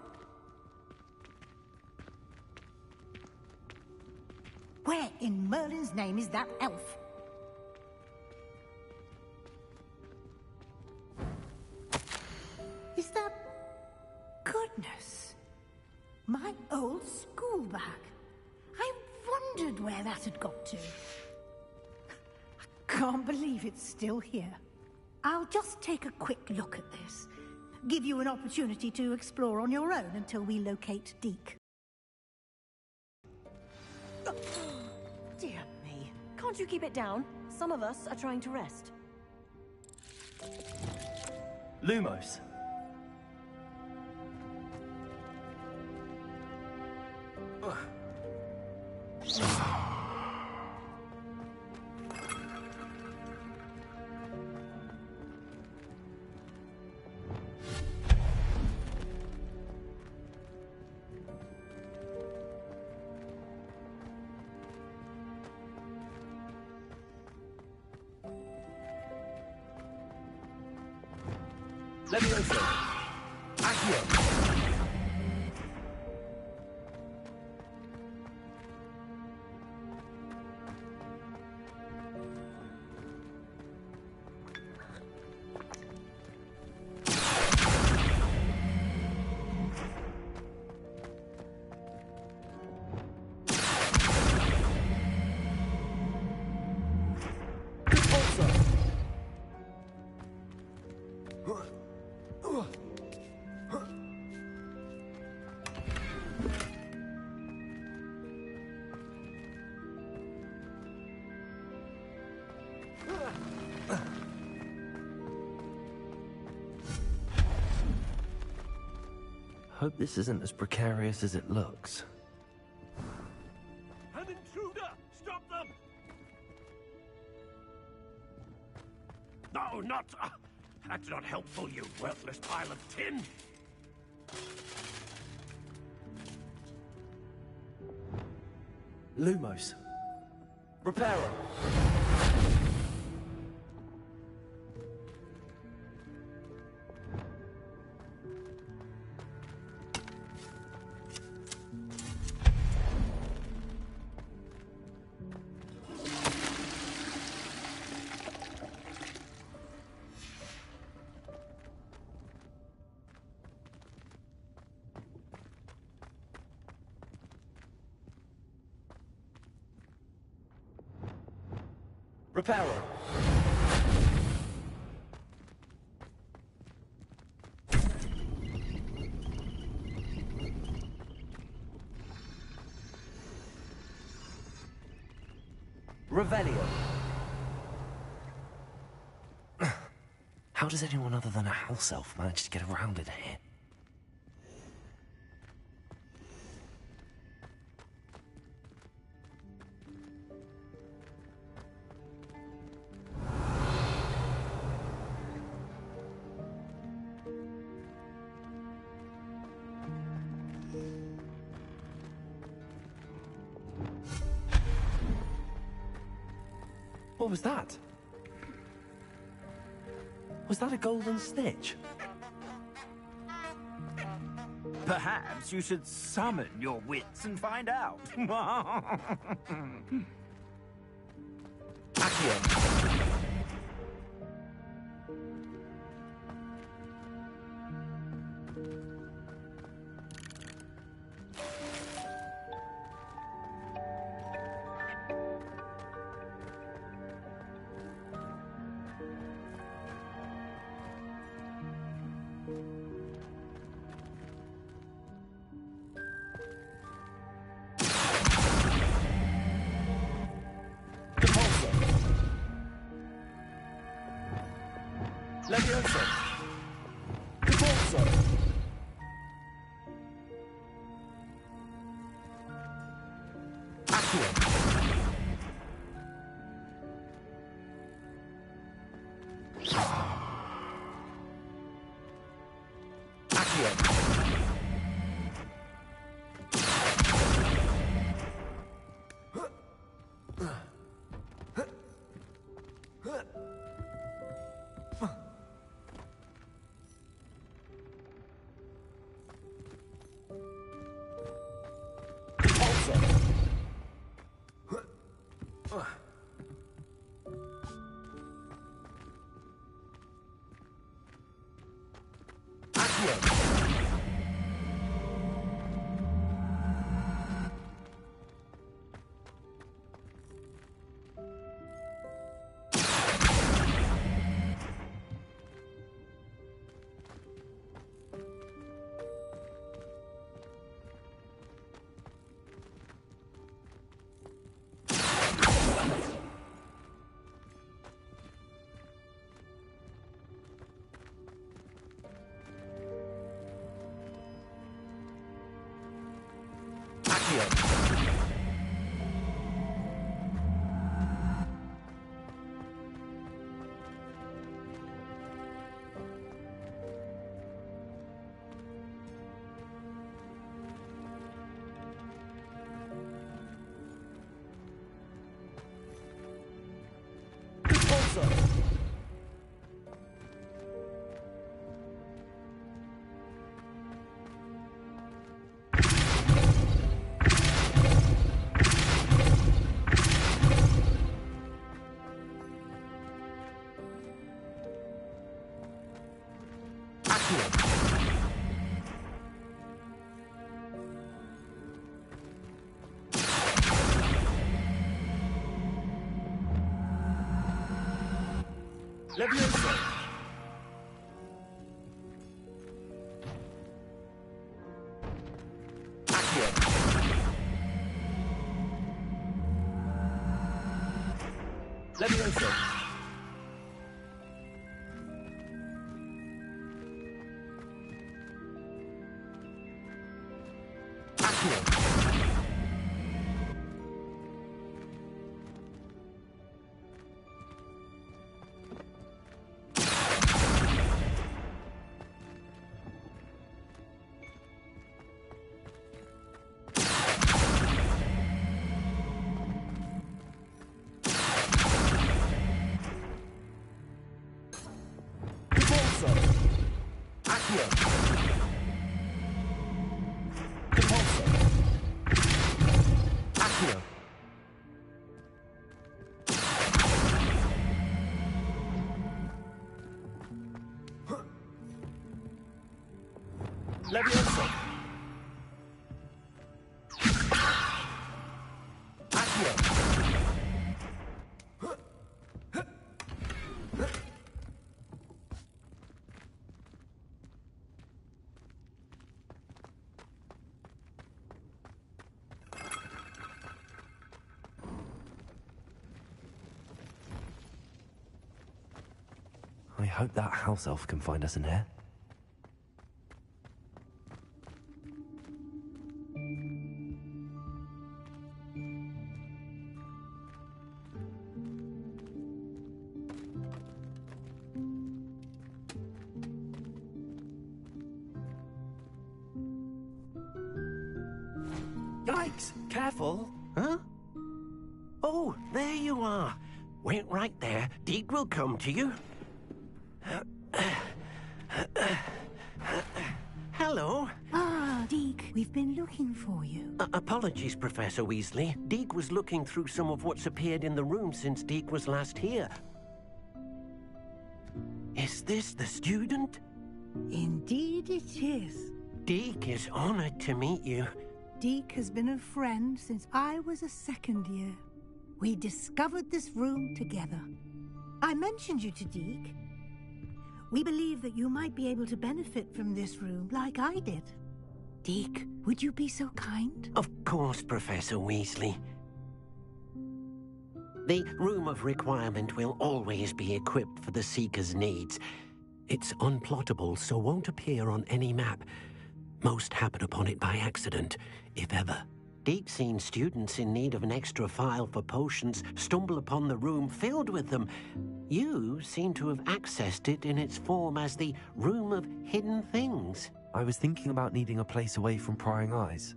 Where in Merlin's name is that elf? Is that... Goodness. My old school bag. I wondered where that had got to. I can't believe it's still here. I'll just take a quick look at this. Give you an opportunity to explore on your own until we locate Deke. Dear me. Can't you keep it down? Some of us are trying to rest. Lumos. Let me open. Accio. Hope this isn't as precarious as it looks. An intruder! Stop them! No, not... that's not helpful, you worthless pile of tin! Lumos. Reparo. Reparo. Revelio. How does anyone other than a house elf manage to get around in here? What was that? Was that a golden snitch? Perhaps you should summon your wits and find out. Accio. Levioso. Repulso. Accio. Accio. Levioso. Accio. Levioso. Accio. Levioso. Accio. I hope that house elf can find us in here. Yikes! Careful! Huh? Oh, there you are. Wait right there. Deke will come to you. Hello. Ah, Deke, we've been looking for you. Apologies, Professor Weasley. Deke was looking through some of what's appeared in the room since Deke was last here. Is this the student? Indeed it is. Deke is honored to meet you. Deke has been a friend since I was a second year. We discovered this room together. I mentioned you to Deke. We believe that you might be able to benefit from this room like I did. Deke, would you be so kind? Of course, Professor Weasley. The Room of Requirement will always be equipped for the Seeker's needs. It's unplottable, so won't appear on any map. Most happen upon it by accident, if ever. Deke's seen students in need of an extra file for potions stumble upon the room filled with them. You seem to have accessed it in its form as the Room of Hidden Things. I was thinking about needing a place away from prying eyes.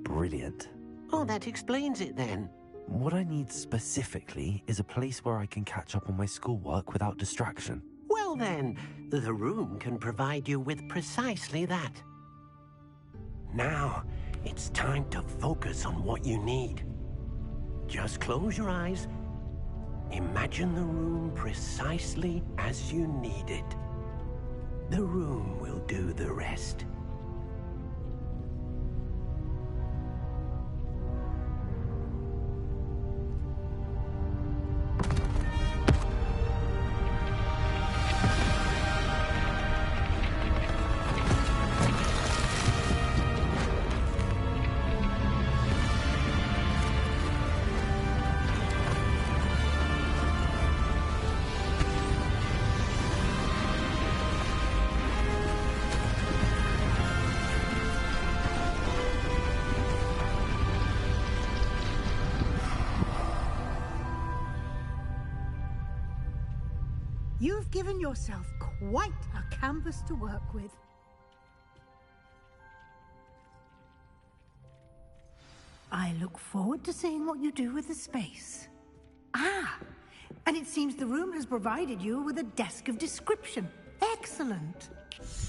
Brilliant. Oh, that explains it then. What I need specifically is a place where I can catch up on my schoolwork without distraction. Well then, the room can provide you with precisely that. Now, it's time to focus on what you need. Just close your eyes. Imagine the room precisely as you need it. The room will do the rest. You've given yourself quite a canvas to work with. I look forward to seeing what you do with the space. Ah, and it seems the room has provided you with a desk of description. Excellent.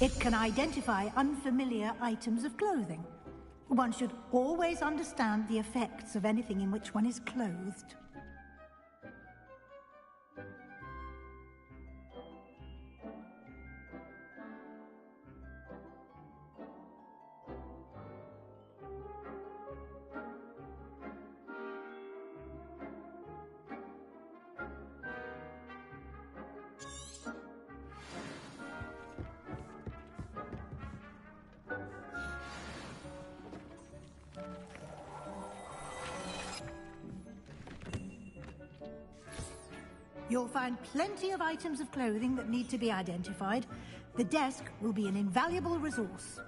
It can identify unfamiliar items of clothing. One should always understand the effects of anything in which one is clothed. You'll find plenty of items of clothing that need to be identified. The desk will be an invaluable resource.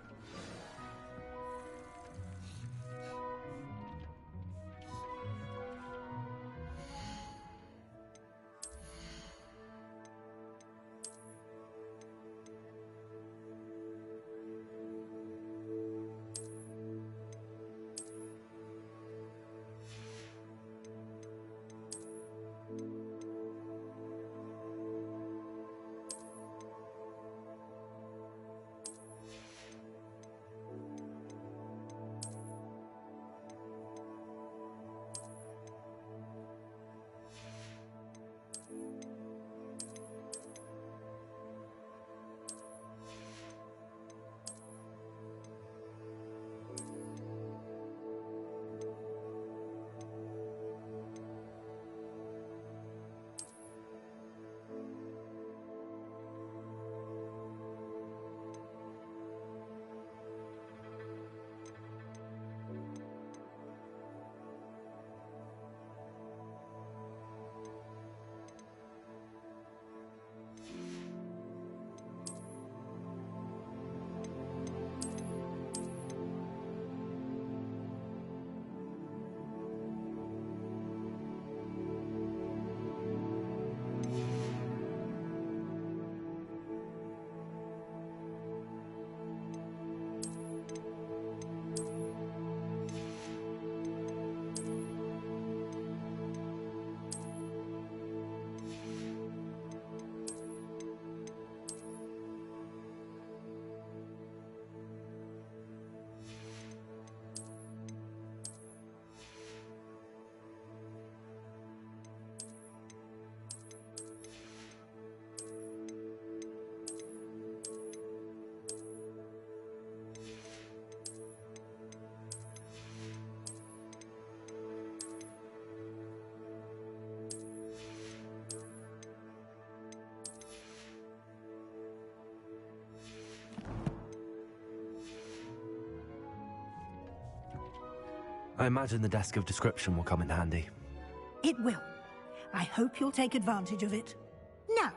I imagine the desk of description will come in handy. It will. I hope you'll take advantage of it. Now,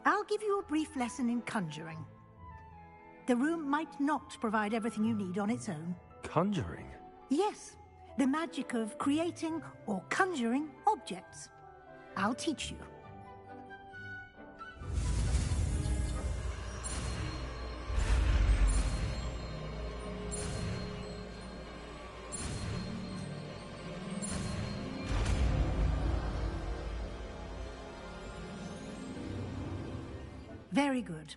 I'll give you a brief lesson in conjuring. The room might not provide everything you need on its own. Conjuring? Yes, the magic of creating or conjuring objects. I'll teach you. Very good.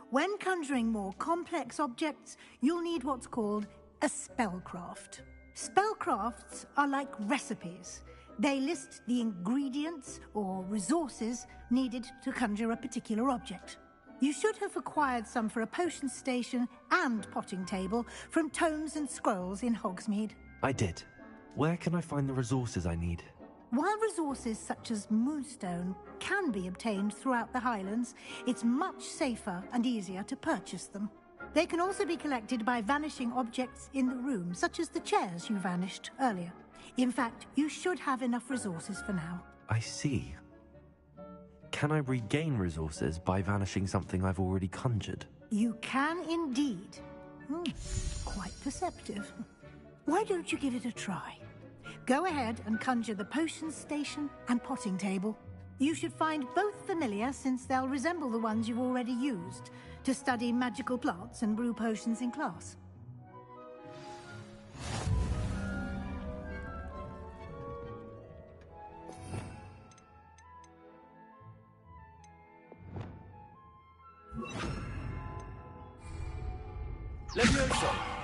When conjuring more complex objects, you'll need what's called a spellcraft. Spellcrafts are like recipes. They list the ingredients or resources needed to conjure a particular object. You should have acquired some for a potion station and potting table from tomes and scrolls in Hogsmeade. I did. Where can I find the resources I need? While resources such as moonstone can be obtained throughout the Highlands, it's much safer and easier to purchase them. They can also be collected by vanishing objects in the room, such as the chairs you vanished earlier. In fact, you should have enough resources for now. I see. Can I regain resources by vanishing something I've already conjured? You can indeed. Quite perceptive. Why don't you give it a try? Go ahead and conjure the potion station and potting table. You should find both familiar, since they'll resemble the ones you've already used to study magical plants and brew potions in class. Levioso!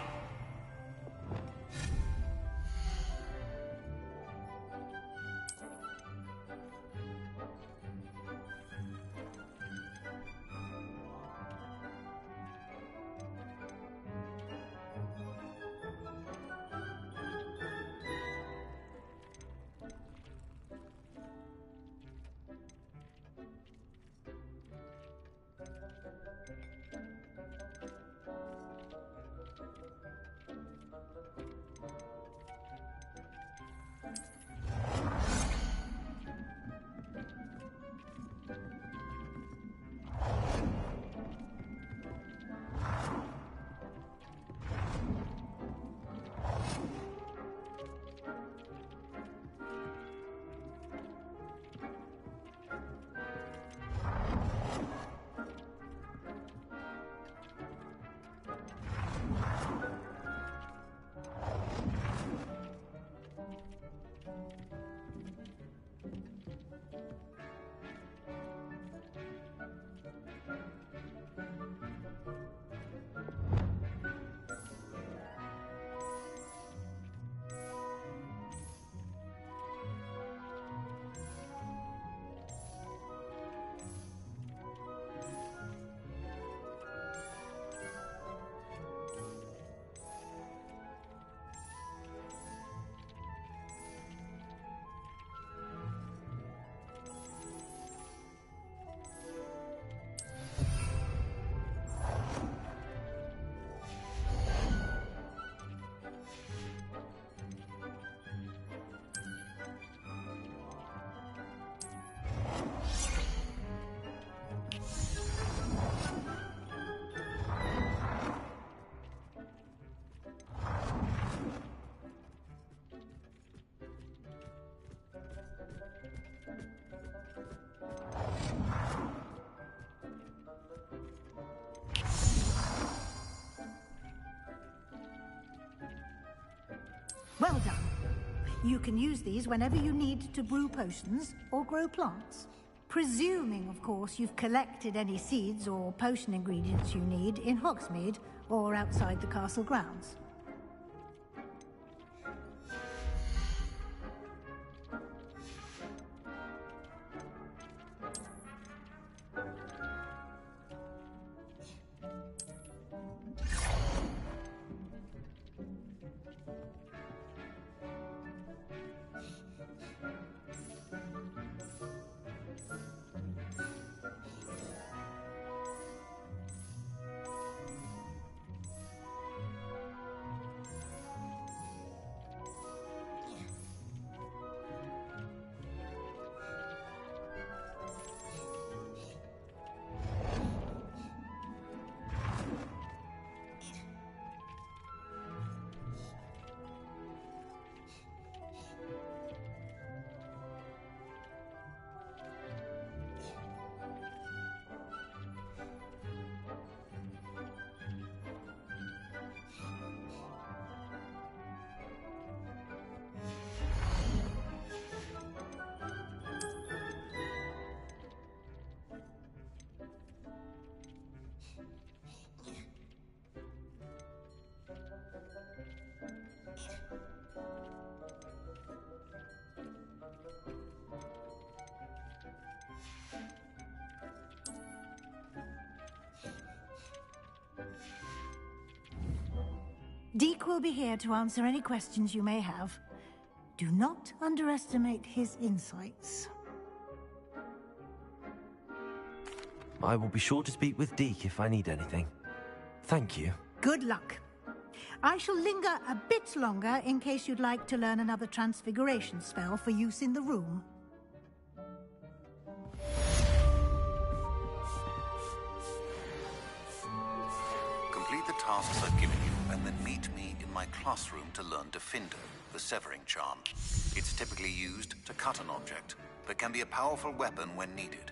Well done. You can use these whenever you need to brew potions or grow plants. Presuming, of course, you've collected any seeds or potion ingredients you need in Hogsmeade or outside the castle grounds. Deke will be here to answer any questions you may have. Do not underestimate his insights. I will be sure to speak with Deke if I need anything. Thank you. Good luck. I shall linger a bit longer in case you'd like to learn another transfiguration spell for use in the room. Complete the tasks I've given you, and then meet me in my classroom to learn Defindo, the severing charm. It's typically used to cut an object, but can be a powerful weapon when needed.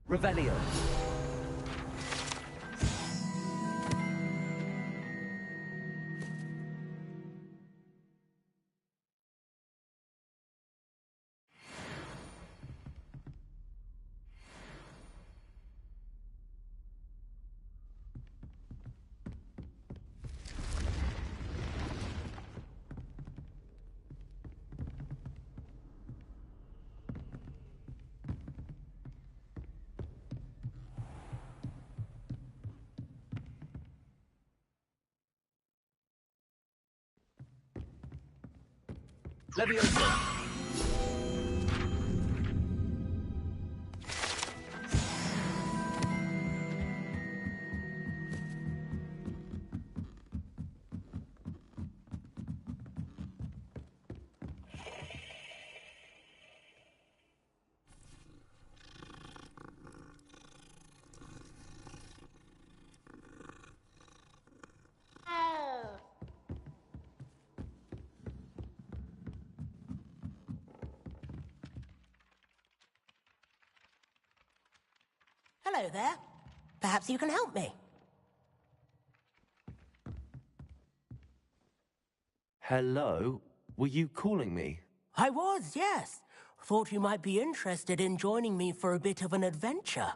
Revelio. Leviosa. Hello there. Perhaps you can help me. Hello? Were you calling me? I was, yes. Thought you might be interested in joining me for a bit of an adventure.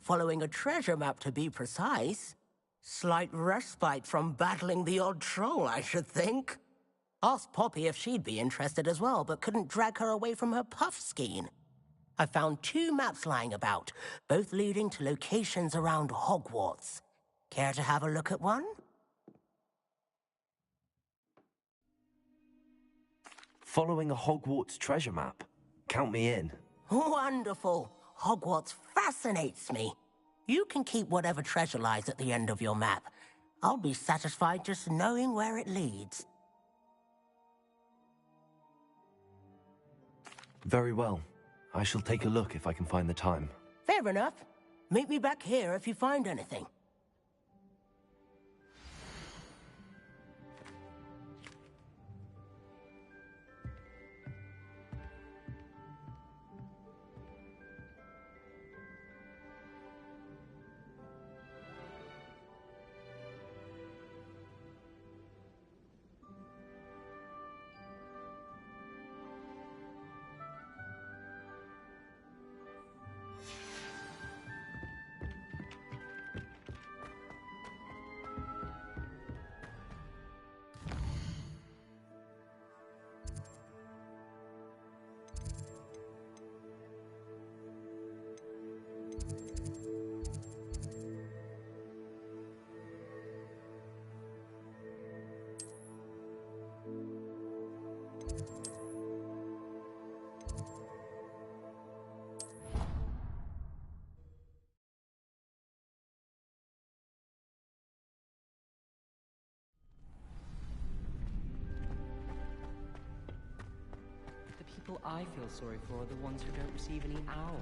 Following a treasure map, to be precise. Slight respite from battling the odd troll, I should think. Asked Poppy if she'd be interested as well, but couldn't drag her away from her puff skein. I found 2 maps lying about, both leading to locations around Hogwarts. Care to have a look at one? Following a Hogwarts treasure map. Count me in. Wonderful. Hogwarts fascinates me. You can keep whatever treasure lies at the end of your map. I'll be satisfied just knowing where it leads. Very well. I shall take a look if I can find the time. Fair enough. Meet me back here if you find anything. The people I feel sorry for are the ones who don't receive any owls.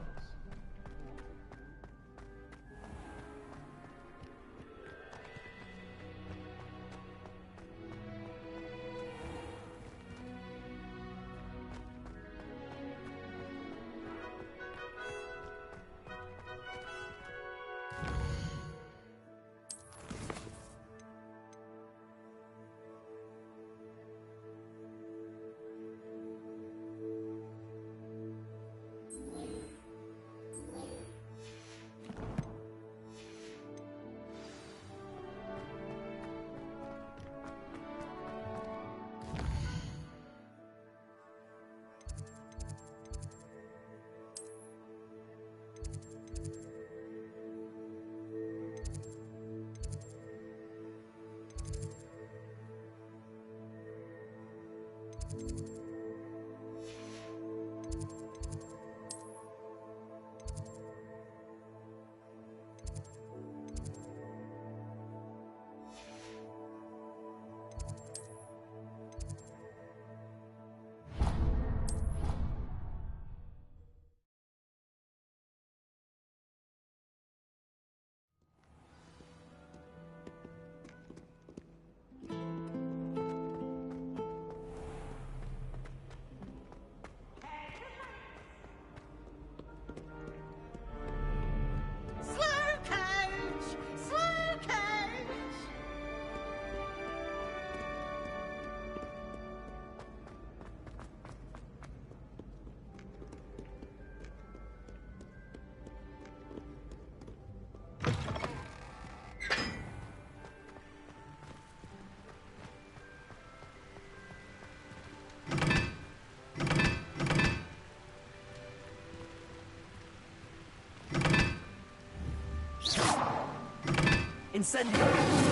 Incendio!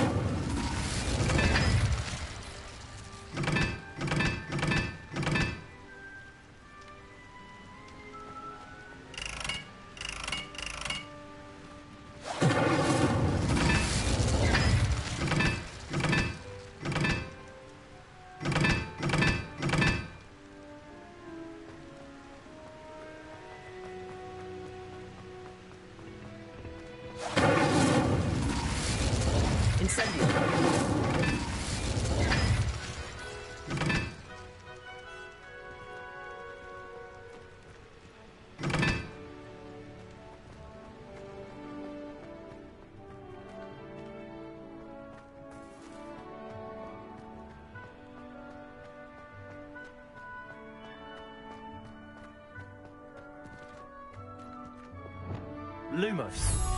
Lumos.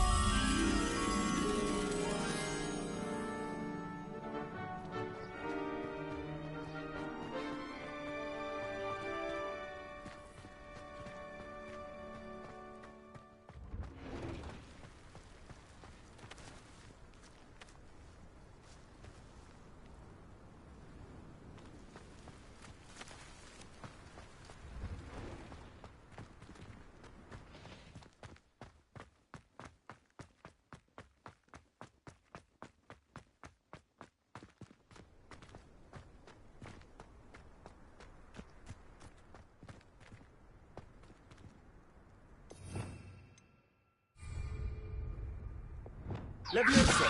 Levioso.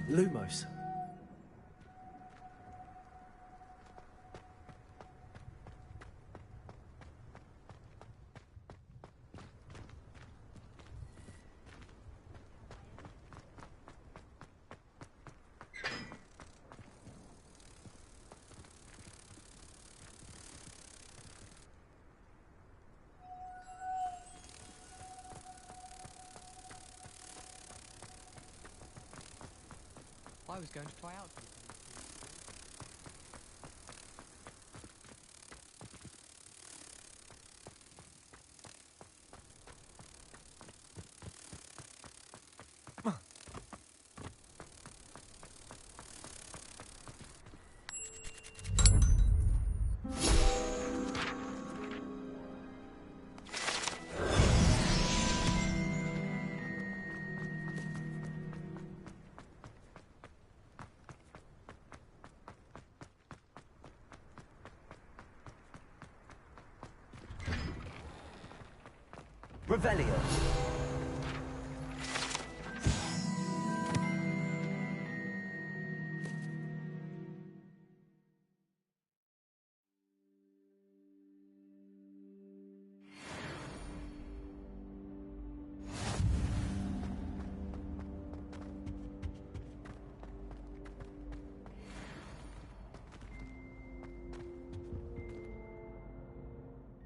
Lumos. I was going to try out. Revelio.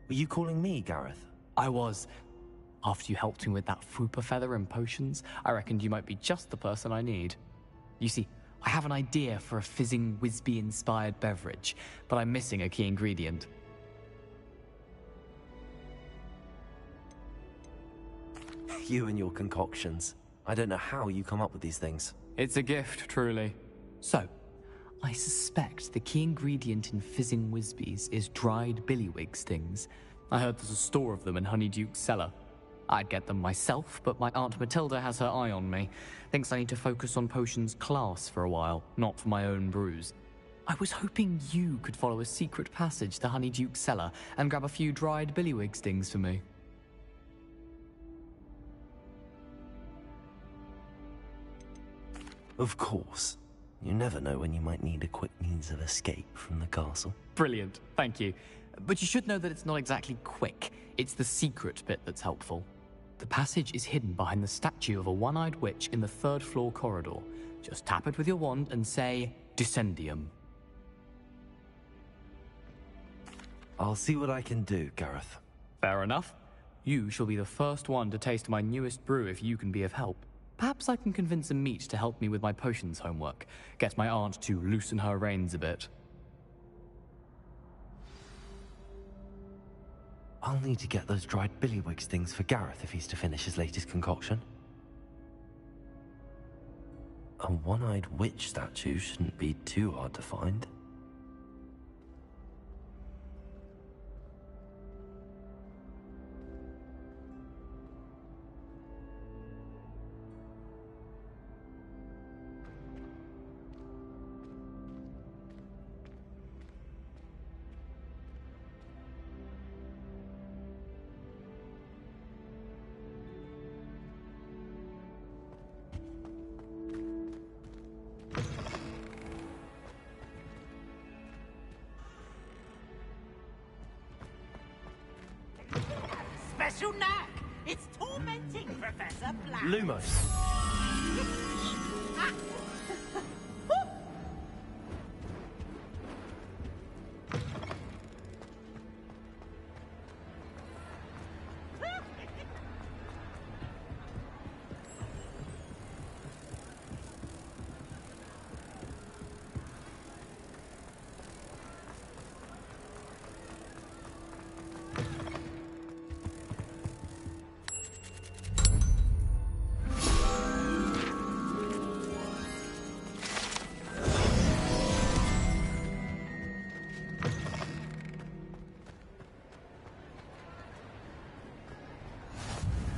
Were you calling me, Gareth? I was. After you helped me with that Fupa feather and potions, I reckoned you might be just the person I need. You see, I have an idea for a fizzing Whizbee-inspired beverage, but I'm missing a key ingredient. You and your concoctions. I don't know how you come up with these things. It's a gift, truly. So, I suspect the key ingredient in fizzing Whizbees is dried billywig stings. I heard there's a store of them in Honeyduke's cellar. I'd get them myself, but my Aunt Matilda has her eye on me. Thinks I need to focus on potions class for a while, not for my own brews. I was hoping you could follow a secret passage to Honeyduke's cellar and grab a few dried billywig stings for me. Of course. You never know when you might need a quick means of escape from the castle. Brilliant, thank you. But you should know that it's not exactly quick. It's the secret bit that's helpful. The passage is hidden behind the statue of a one-eyed witch in the third-floor corridor. Just tap it with your wand and say, Descendium. I'll see what I can do, Gareth. Fair enough. You shall be the first one to taste my newest brew if you can be of help. Perhaps I can convince a meat to help me with my potions homework. Get my aunt to loosen her reins a bit. I'll need to get those dried billywig stings for Gareth if he's to finish his latest concoction. A one-eyed witch statue shouldn't be too hard to find. Special knack! It's tormenting Professor Black! Lumos!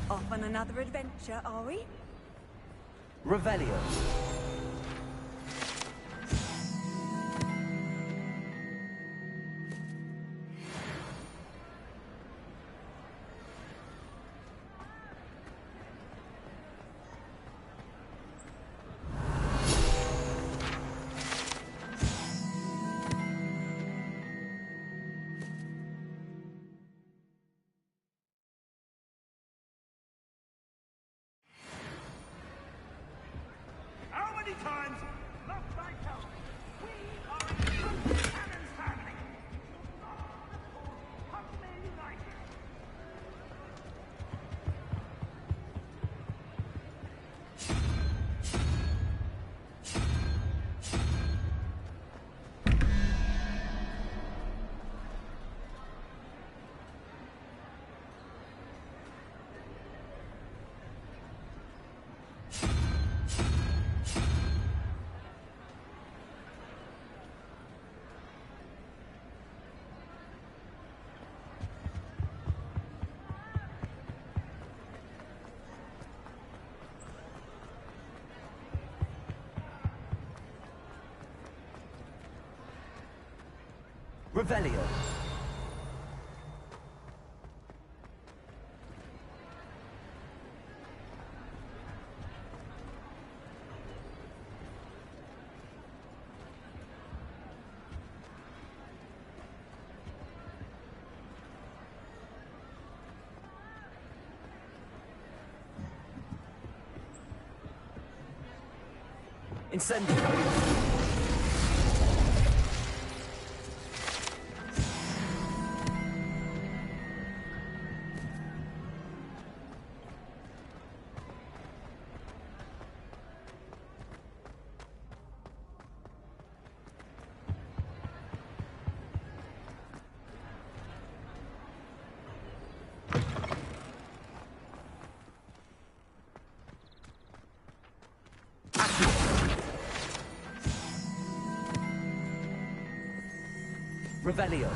Off on another adventure, are we? Revelio. How many times must I tell you? We are in Cannon's family. Huxley United. Revelio. Incendio. Revelio.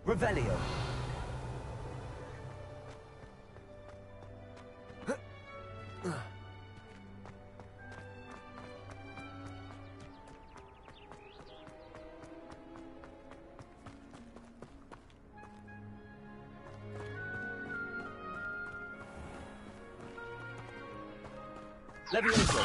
Revelio. Levioso.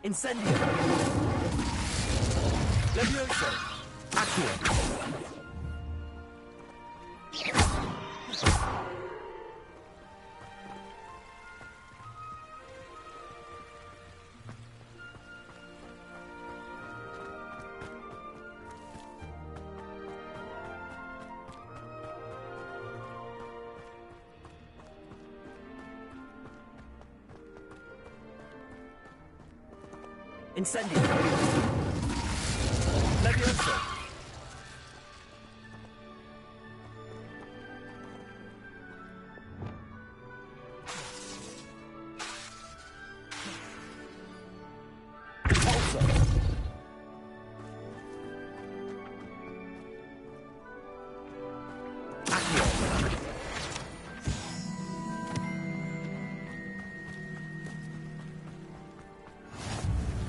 Incendio. Levioso. Accio. Incendio. Levioso. Pulso. Accio.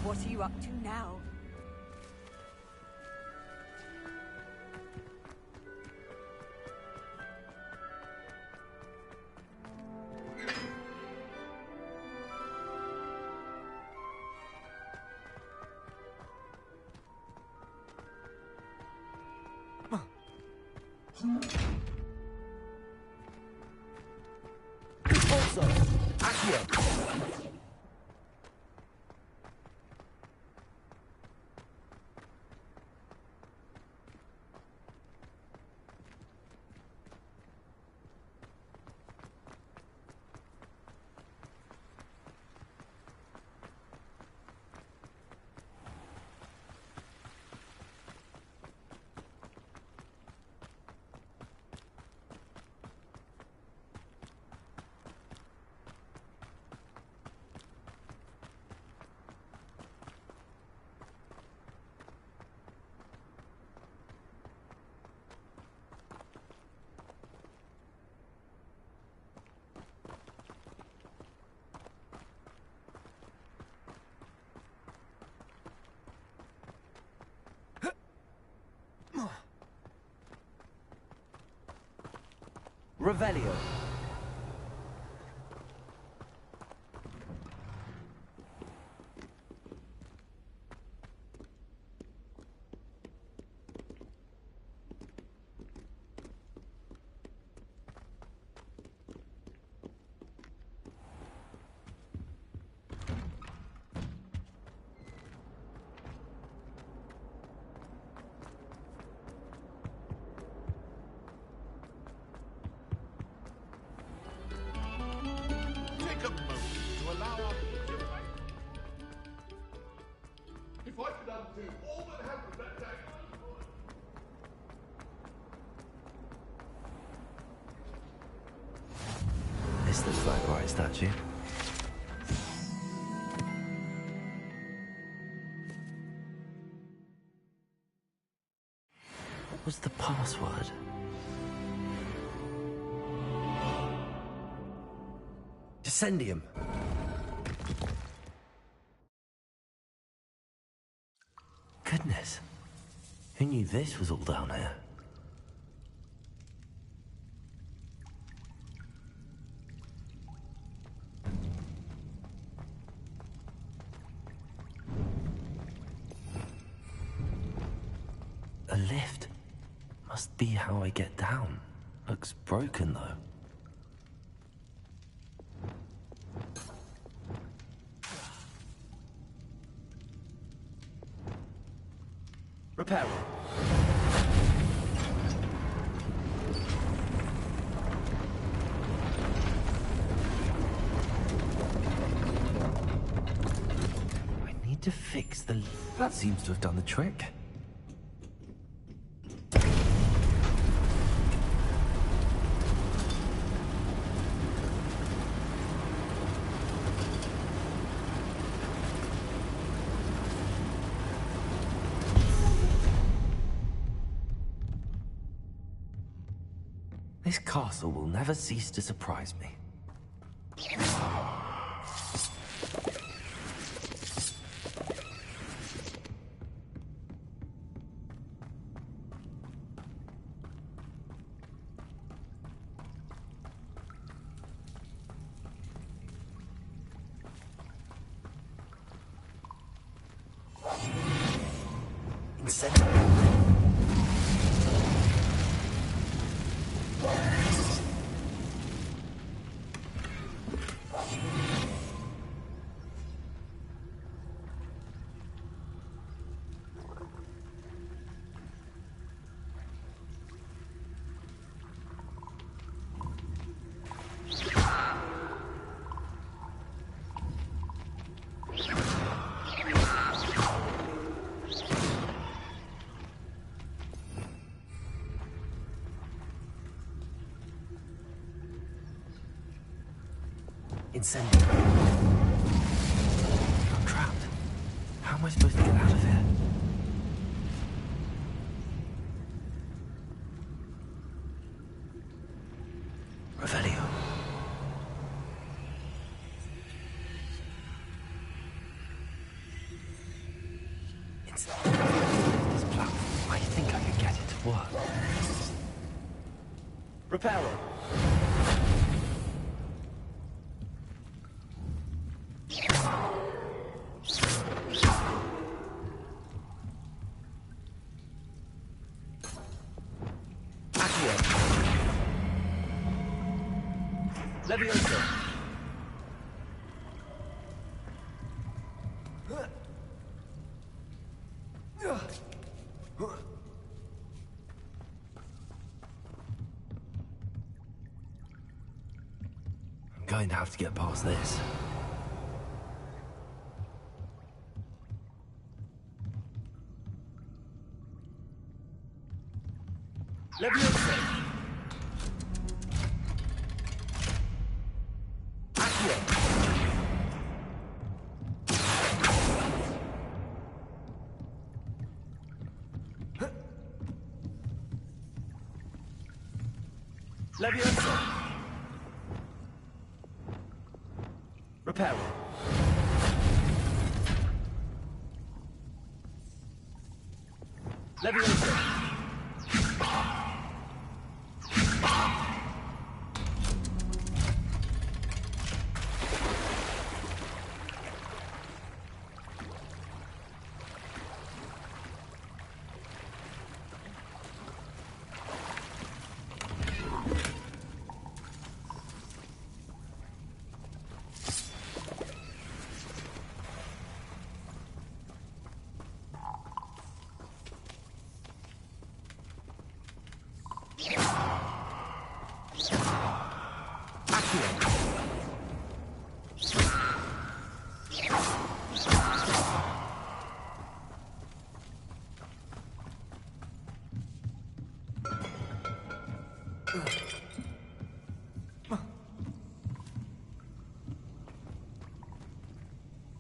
What are you up to now? Pulso. Accio. Revelio. Take a moment to allow our future fight. If I could undo all that happened that day, This looks like the right statue. What was the password? Descendium. Goodness. Who knew this was all down here? A lift. Must be how I get down. Looks broken though. Repair. I need to fix the... That seems to have done the trick. This castle will never cease to surprise me. Incendio. I'm trapped. How am I supposed to get out of here? Revelio. This platform, I think I could get it to work. Reparo. Leviosa. I'm going to have to get past this. Leviosa. Leviosa. Reparo. Leviosa.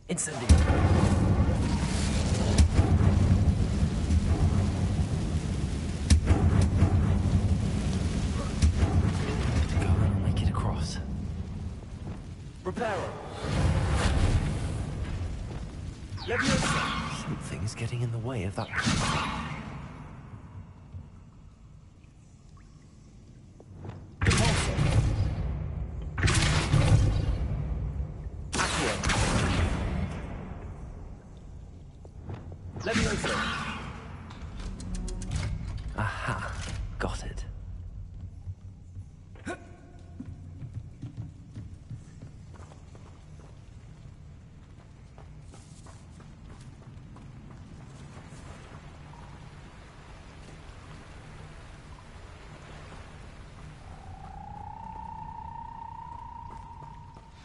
Incendio. Go and I'll make it across. Reparo. Leviosa. Something's getting in the way of that. Aha, got it.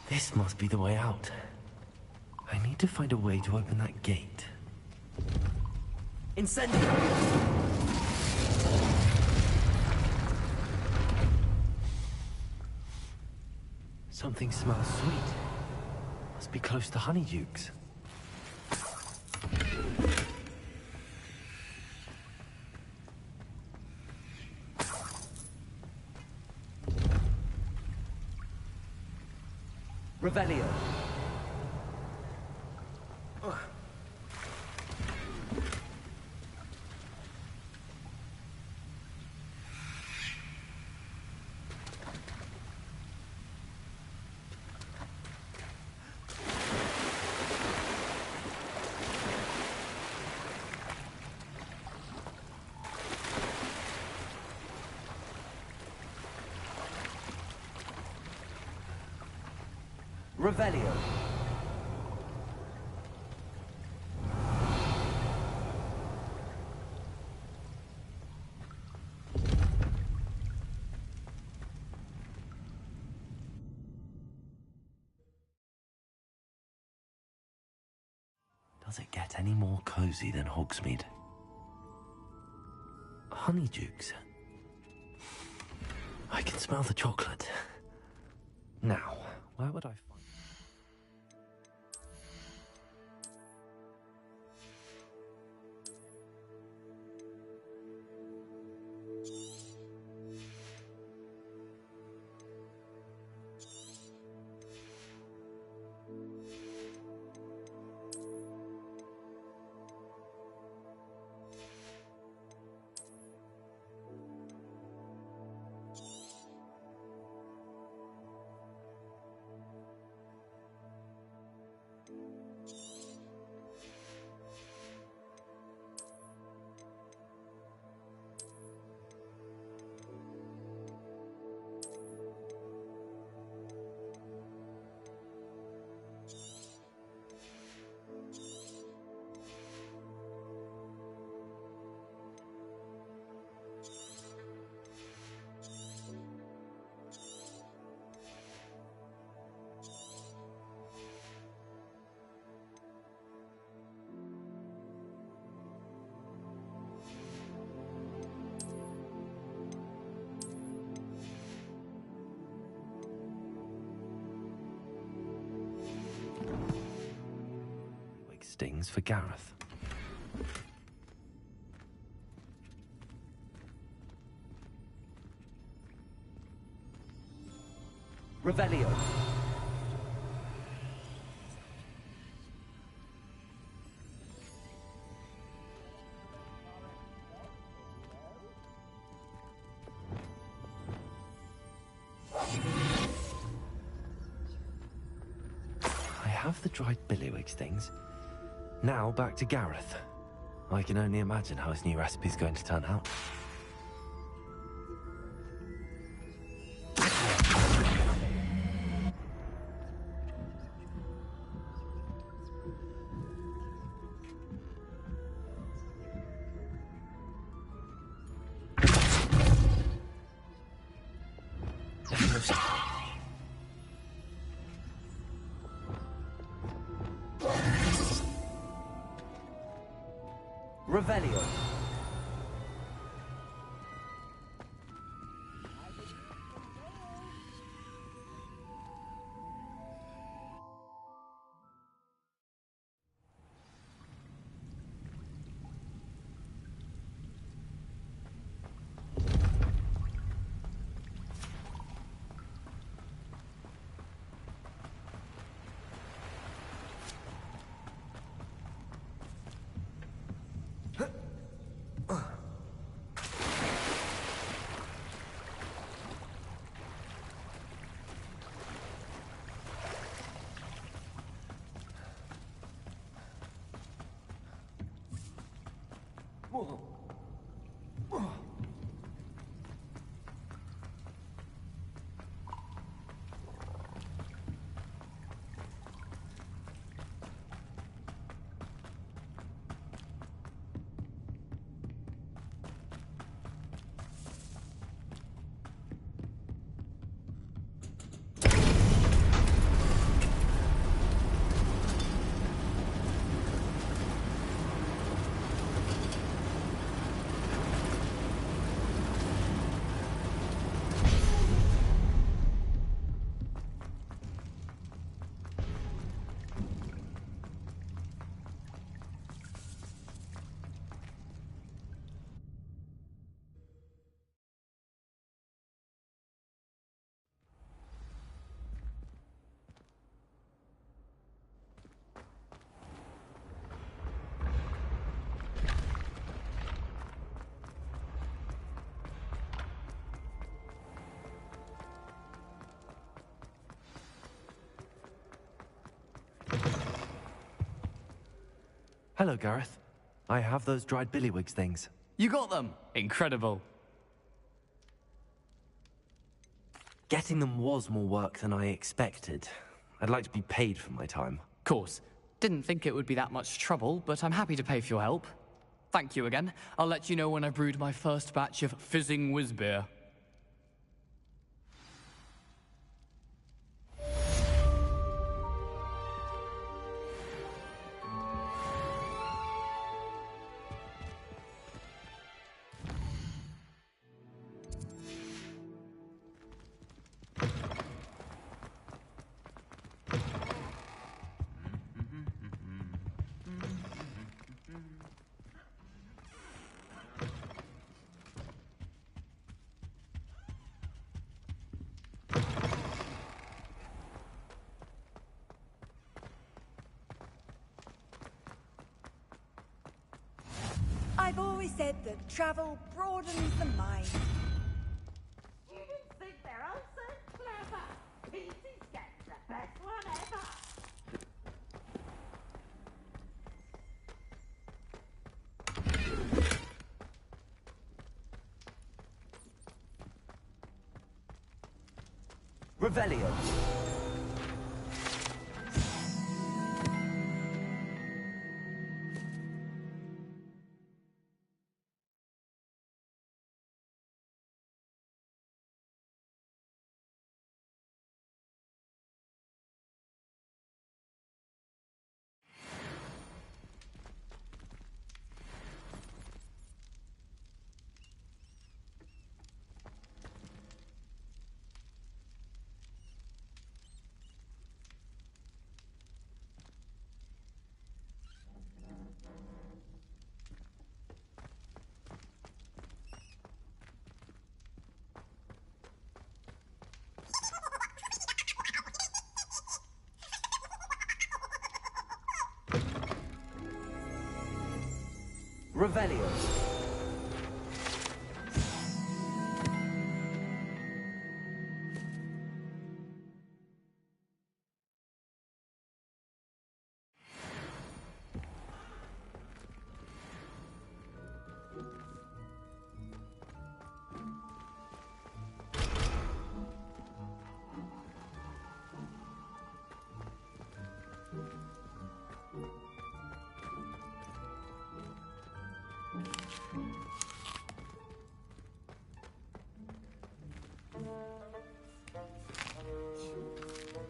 This must be the way out. I need to find a way to open that gate. Incendio. Something smells sweet. Must be close to Honeydukes. Revelio. Revelio. Does it get any more cozy than Hogsmeade? Honeydukes. I can smell the chocolate. Now, where would I find... Stings for Gareth. Revelio. I have the dried billywig stings. Now back to Gareth. I can only imagine how his new recipe's going to turn out. Revelio. Hello, Gareth. I have those dried billywigs things. You got them! Incredible. Getting them was more work than I expected. I'd like to be paid for my time. Course. Didn't think it would be that much trouble, but I'm happy to pay for your help. Thank you again. I'll let you know when I've brewed my first batch of fizzing whizbeer. I've always said that travel broadens the mind. Students think they're all so clever. Peasy's getting the best one ever. Revelio. Revelio.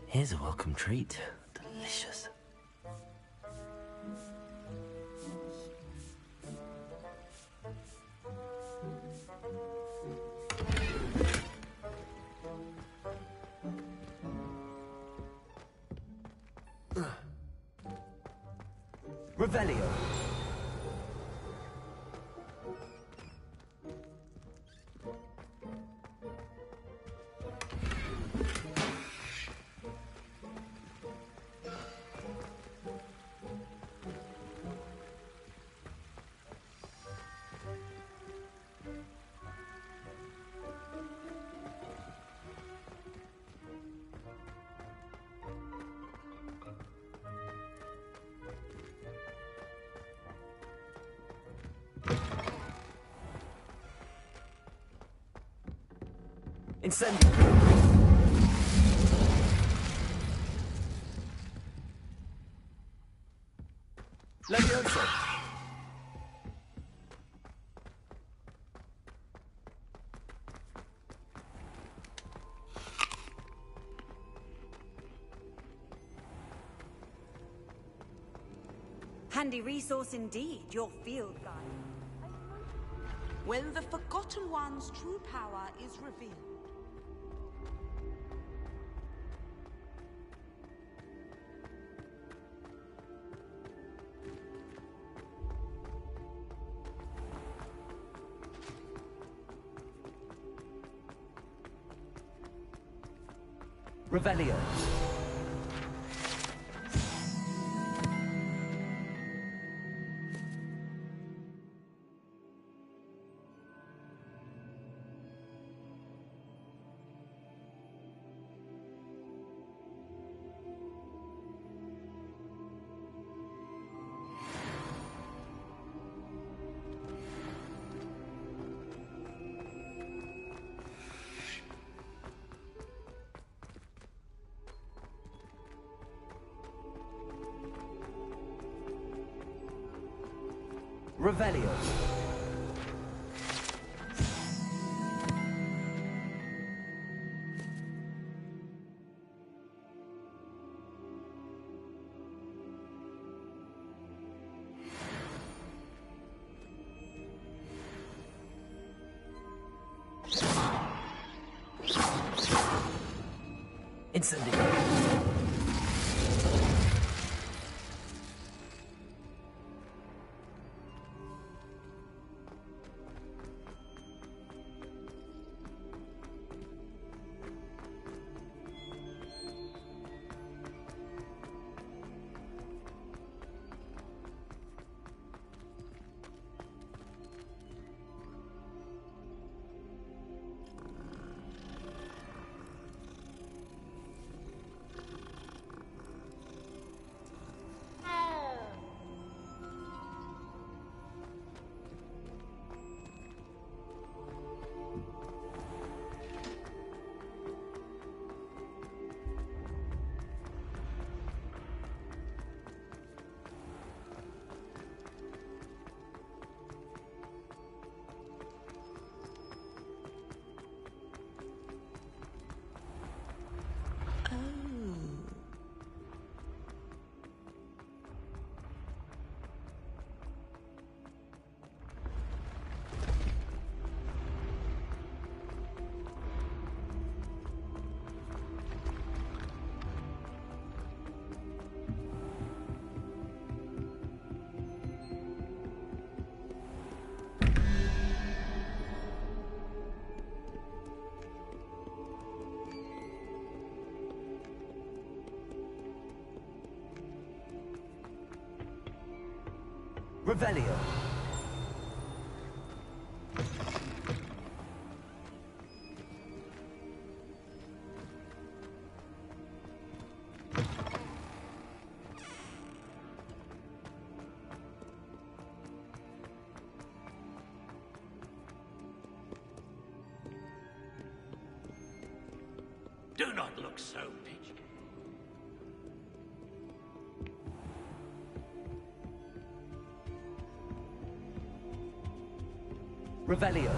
Here's a welcome treat. Delicious. Revelio. Incendio. Levioso. Handy resource indeed, your field guide. When the Forgotten One's true power is revealed. Revelio. Revelio. Incendio. Revelio. Do not look so peachy. Revelio.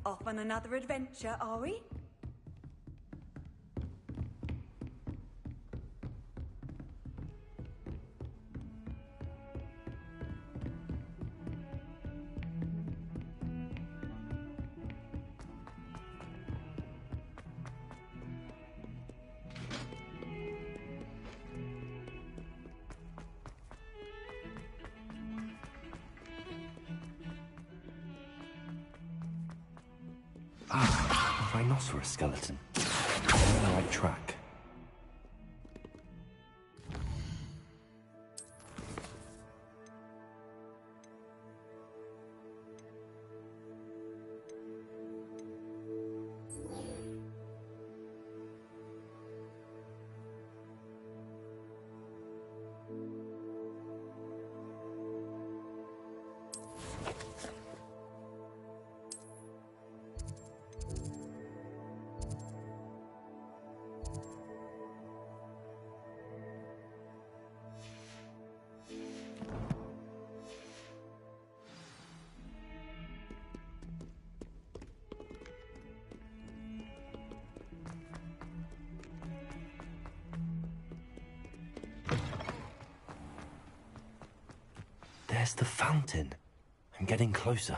Off on another adventure, are we? Ah, a rhinoceros skeleton. I'm on the right track. There's the fountain. I'm getting closer.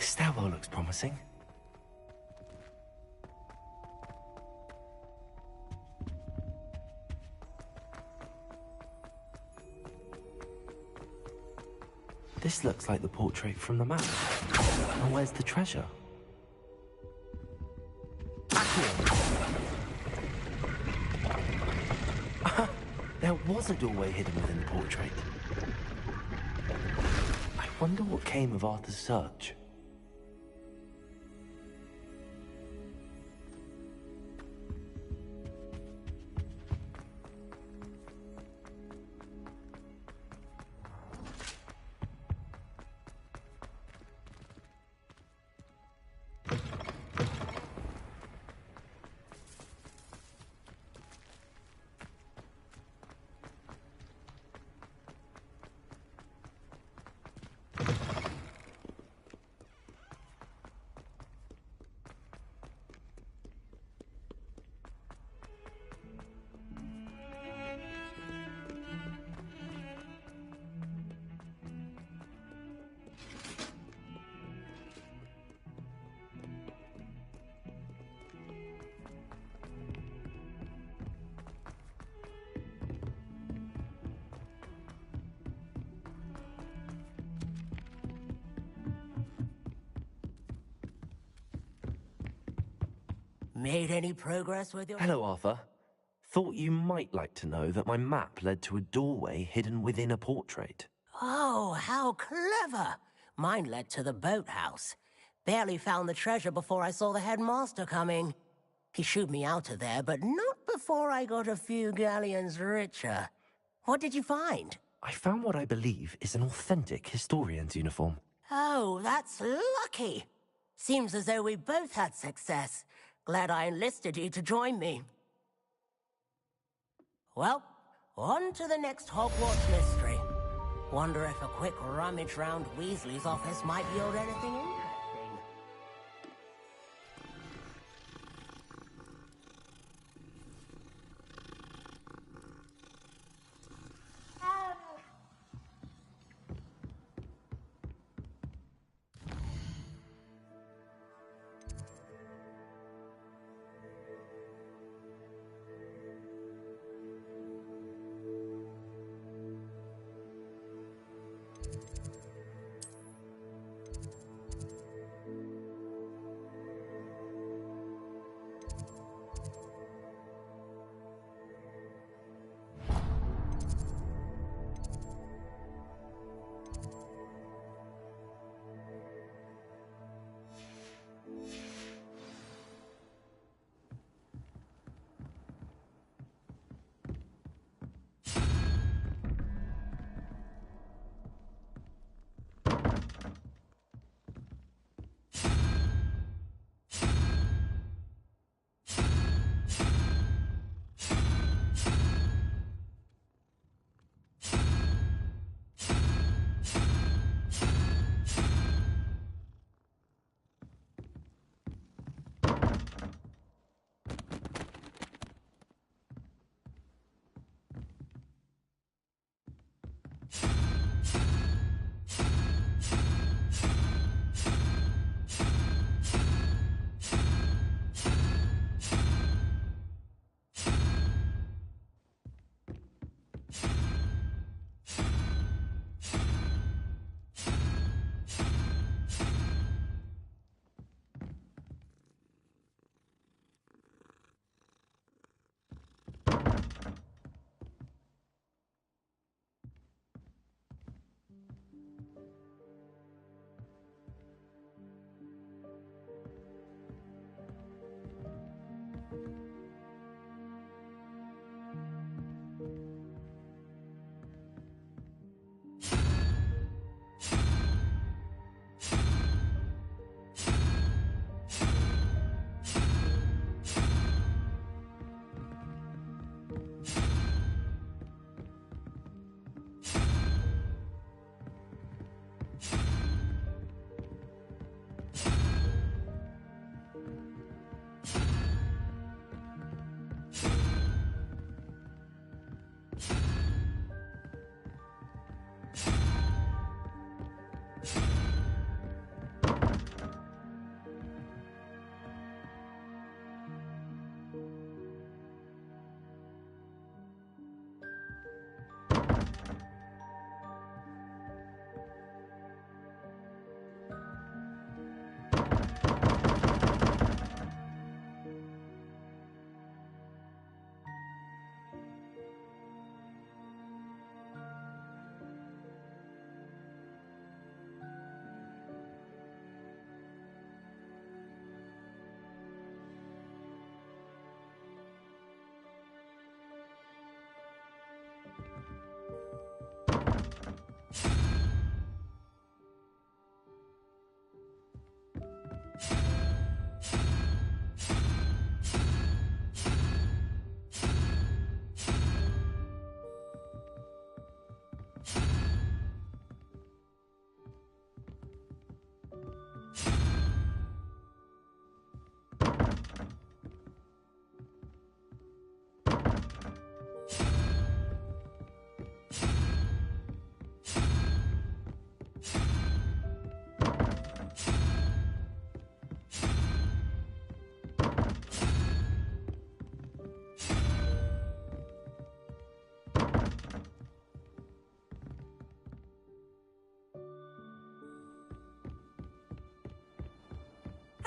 This stairwell looks promising. This looks like the portrait from the map. And where's the treasure? There was a doorway hidden within the portrait. I wonder what came of Arthur's search. Made any progress with your... Hello, Arthur. Thought you might like to know that my map led to a doorway hidden within a portrait. Oh, how clever! Mine led to the boathouse. Barely found the treasure before I saw the headmaster coming. He shooed me out of there, but not before I got a few galleons richer. What did you find? I found what I believe is an authentic historian's uniform. Oh, that's lucky. Seems as though we both had success. Glad I enlisted you to join me. Well, on to the next Hogwarts mystery. Wonder if a quick rummage round Weasley's office might yield anything interesting.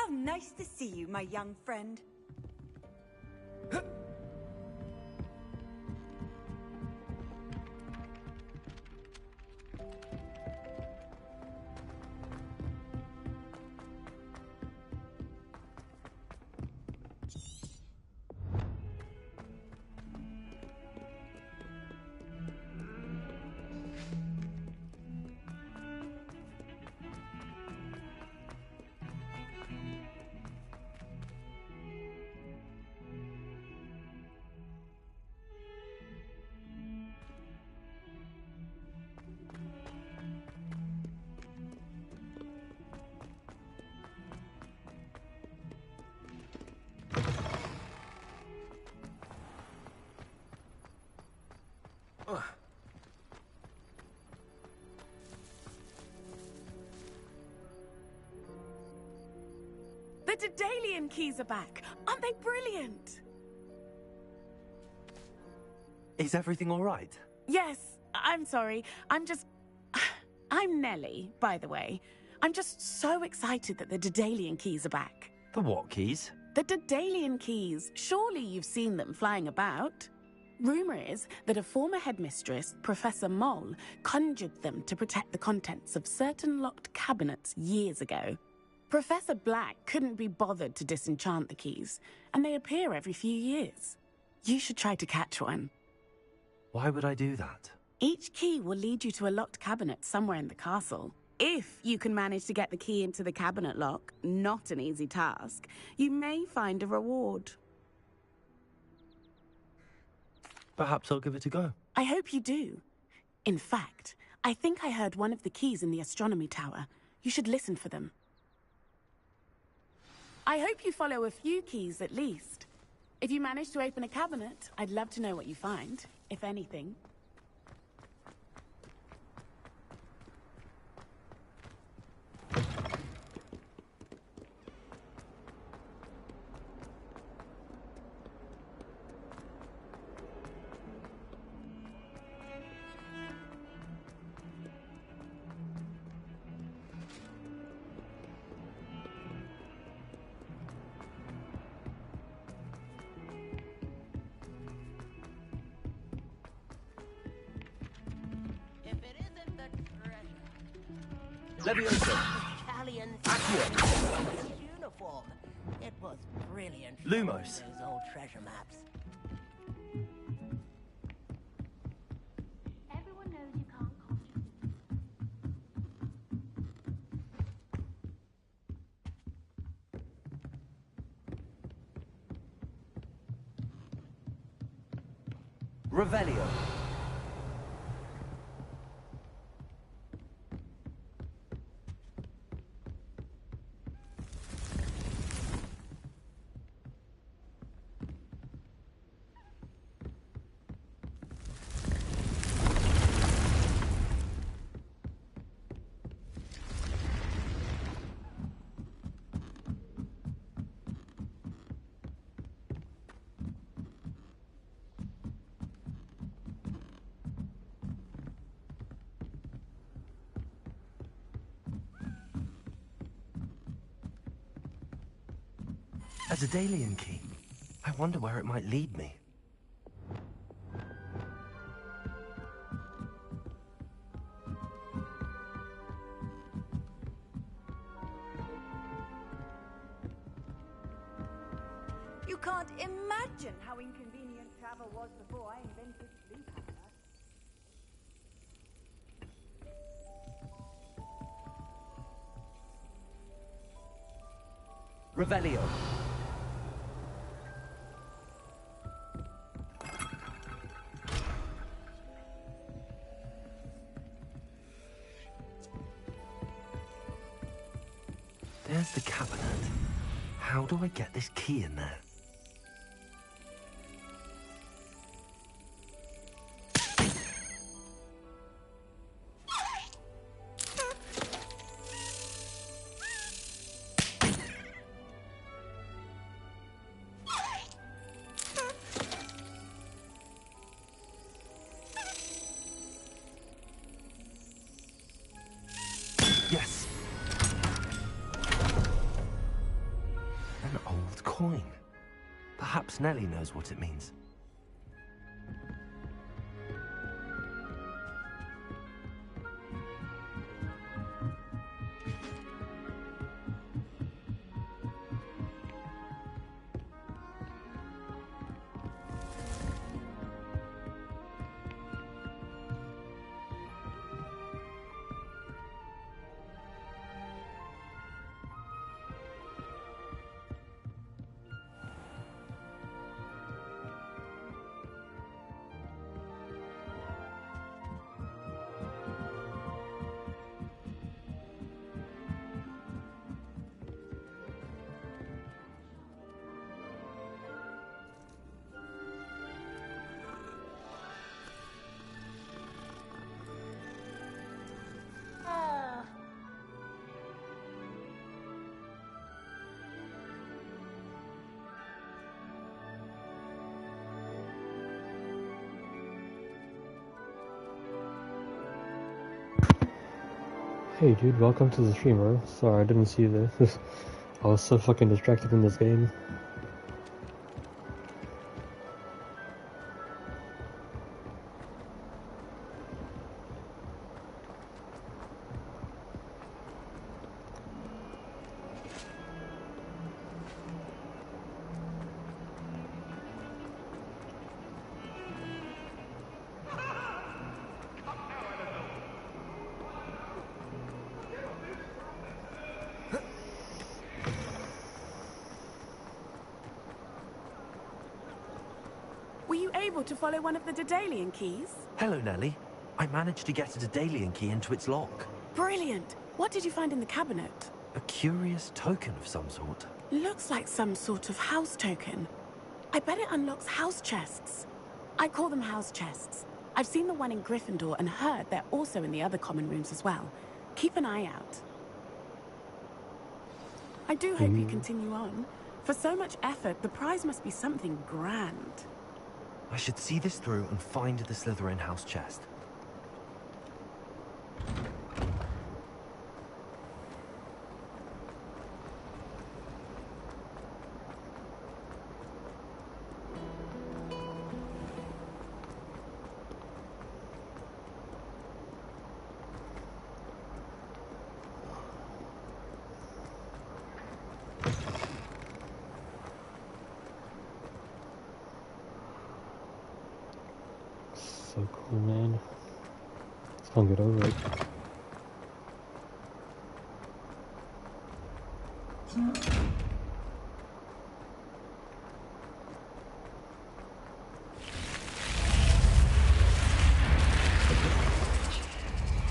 How nice to see you, my young friend. The Daedalian keys are back! Aren't they brilliant? Is everything all right? Yes, I'm sorry. I'm Nellie, by the way. I'm just so excited that the Daedalian keys are back. The what keys? The Daedalian keys. Surely you've seen them flying about. Rumour is that a former headmistress, Professor Moll, conjured them to protect the contents of certain locked cabinets years ago. Professor Black couldn't be bothered to disenchant the keys, and they appear every few years. You should try to catch one. Why would I do that? Each key will lead you to a locked cabinet somewhere in the castle. If you can manage to get the key into the cabinet lock, not an easy task, you may find a reward. Perhaps I'll give it a go. I hope you do. In fact, I think I heard one of the keys in the astronomy tower. You should listen for them. I hope you follow a few keys at least. If you manage to open a cabinet, I'd love to know what you find, if anything. Italian uniform. It was brilliant. Lumos. Those old treasure maps. Everyone knows you can't Revelio. A Daedalian key. I wonder where it might lead me. You can't imagine how inconvenient travel was before I invented sleep apnea. Revelio. There's the cabinet. How do I get this key in there? Yes. An old coin. Perhaps Nellie knows what it means. Hey dude, welcome to the stream, bro. Sorry, I didn't see this. I was so fucking distracted in this game. Were you able to follow one of the Daedalian keys? Hello, Nellie. I managed to get a Daedalian key into its lock. Brilliant! What did you find in the cabinet? A curious token of some sort. Looks like some sort of house token. I bet it unlocks house chests. I call them house chests. I've seen the one in Gryffindor and heard they're also in the other common rooms as well. Keep an eye out. I do hope you continue on. For so much effort, the prize must be something grand. I should see this through and find the Slytherin house chest. So cool, man. Just can't get over it.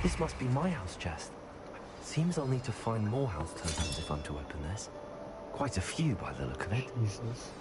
This must be my house chest. Seems I'll need to find more house tokens if I'm to open this. Quite a few by the look of it. Jesus.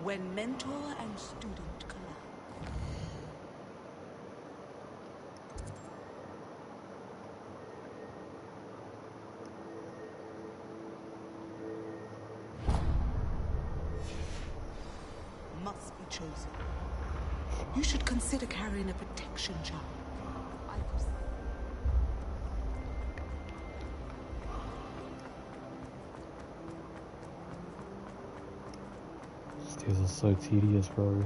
When mentor and student collide. Must be chosen. You should consider carrying a protection charm. These are so tedious, bro.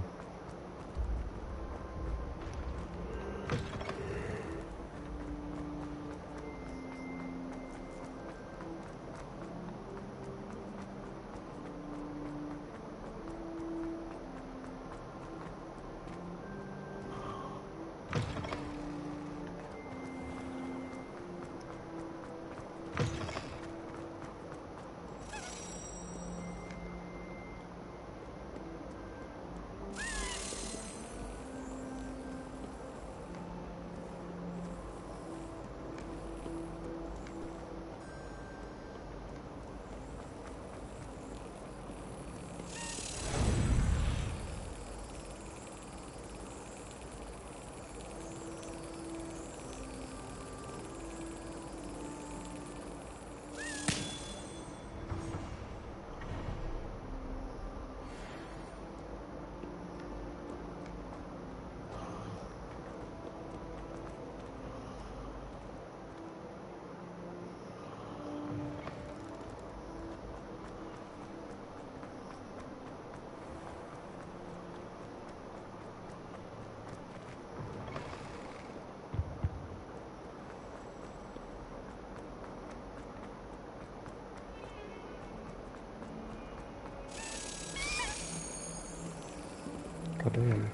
God damn.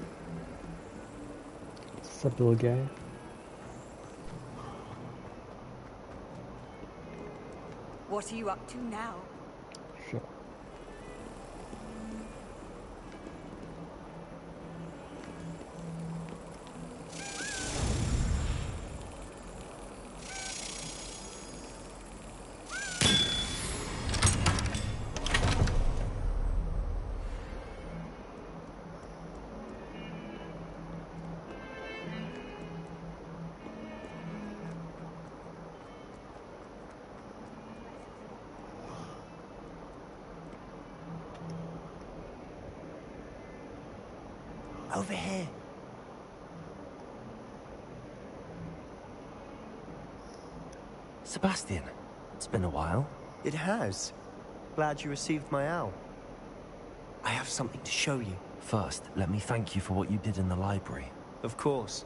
What's up, little guy? What are you up to now? Sure. Over here. Sebastian, it's been a while. It has. Glad you received my owl. I have something to show you. First, let me thank you for what you did in the library. Of course.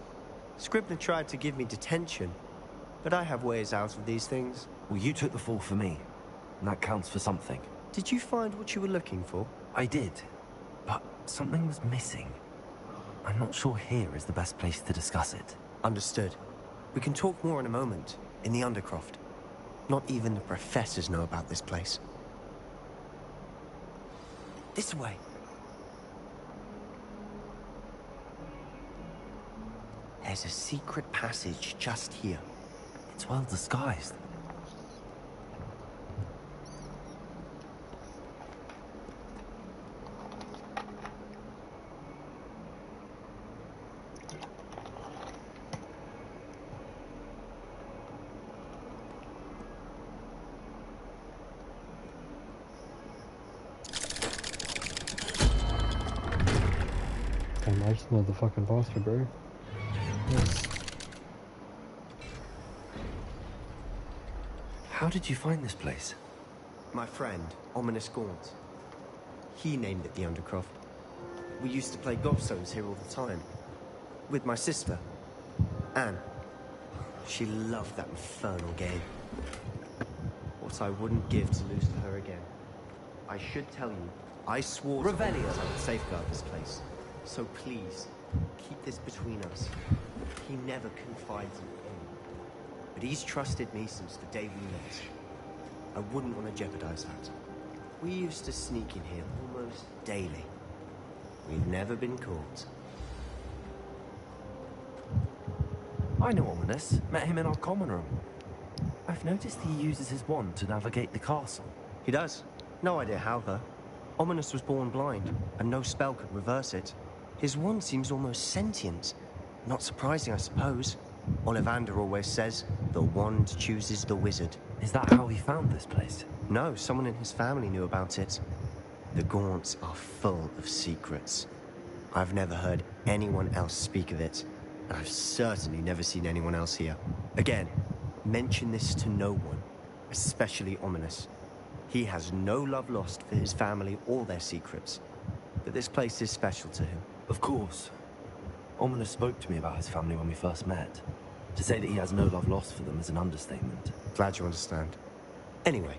Scribner tried to give me detention, but I have ways out of these things. Well, you took the fall for me, and that counts for something. Did you find what you were looking for? I did, but something was missing. I'm not sure here is the best place to discuss it. Understood. We can talk more in a moment, in the Undercroft. Not even the professors know about this place. This way. There's a secret passage just here. It's well disguised. I just know the fucking foster, bro. Yes. How did you find this place? My friend, Ominous Gaunt. He named it the Undercroft. We used to play gobstones here all the time. With my sister, Anne. She loved that infernal game. What I wouldn't give to lose to her again. I should tell you, I swore to Ominous I would safeguard this place. So please, keep this between us. He never confides in anyone. But he's trusted me since the day we met. I wouldn't want to jeopardize that. We used to sneak in here almost daily. We've never been caught. I know Ominous. Met him in our common room. I've noticed he uses his wand to navigate the castle. He does. No idea how, though. Ominous was born blind, and no spell could reverse it. His wand seems almost sentient. Not surprising, I suppose. Ollivander always says, the wand chooses the wizard. Is that how he found this place? No, someone in his family knew about it. The Gaunts are full of secrets. I've never heard anyone else speak of it, and I've certainly never seen anyone else here. Again, mention this to no one, especially Ominous. He has no love lost for his family or their secrets, but this place is special to him. Of course. Ominous spoke to me about his family when we first met. To say that he has no love lost for them is an understatement. Glad you understand. Anyway,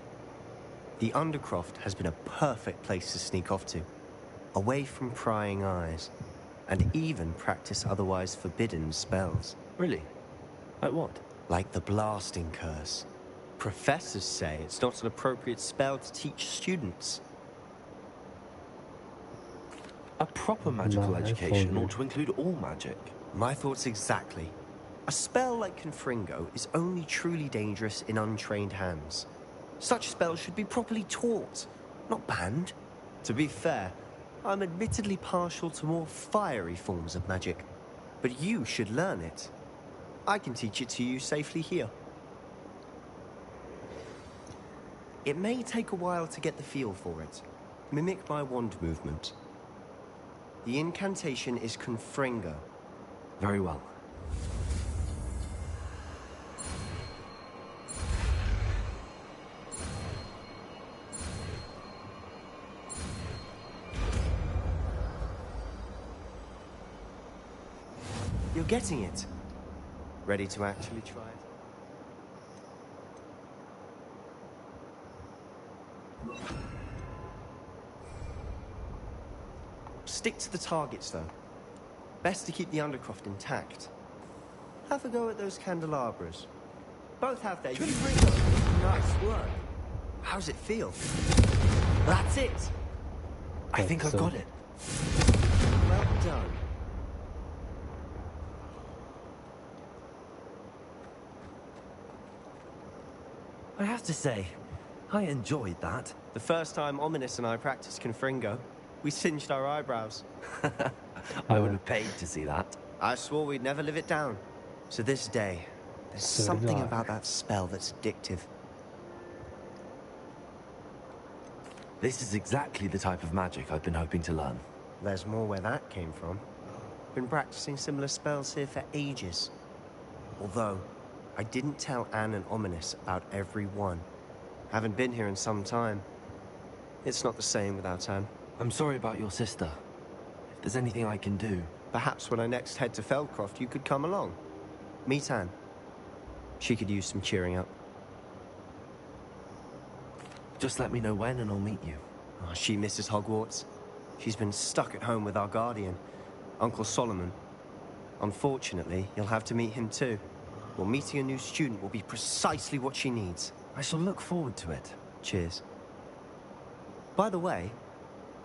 the Undercroft has been a perfect place to sneak off to, away from prying eyes, and even practice otherwise forbidden spells. Really? Like what? Like the blasting curse. Professors say it's not an appropriate spell to teach students. A proper magical education ought to include all magic. My thoughts exactly. A spell like Confringo is only truly dangerous in untrained hands. Such spells should be properly taught, not banned. To be fair, I'm admittedly partial to more fiery forms of magic, but you should learn it. I can teach it to you safely here. It may take a while to get the feel for it. Mimic my wand movement. The incantation is Confringo. Very well. You're getting it. Ready to actually try it? Stick to the targets, though. Best to keep the Undercroft intact. Have a go at those candelabras. Both have their... Nice work. How's it feel? That's it! I think I've got it. Well done. I have to say, I enjoyed that. The first time Ominous and I practiced Confringo, we singed our eyebrows. I would have paid to see that. I swore we'd never live it down. To this day, there's something about that spell that's addictive. This is exactly the type of magic I've been hoping to learn. There's more where that came from. Been practicing similar spells here for ages. Although, I didn't tell Anne and Ominous about every one. Haven't been here in some time. It's not the same without Anne. I'm sorry about your sister. If there's anything I can do... Perhaps when I next head to Feldcroft, you could come along. Meet Anne. She could use some cheering up. Just let me know when and I'll meet you. Oh, she misses Hogwarts. She's been stuck at home with our guardian, Uncle Solomon. Unfortunately, you'll have to meet him too. Well, meeting a new student will be precisely what she needs. I shall look forward to it. Cheers. By the way,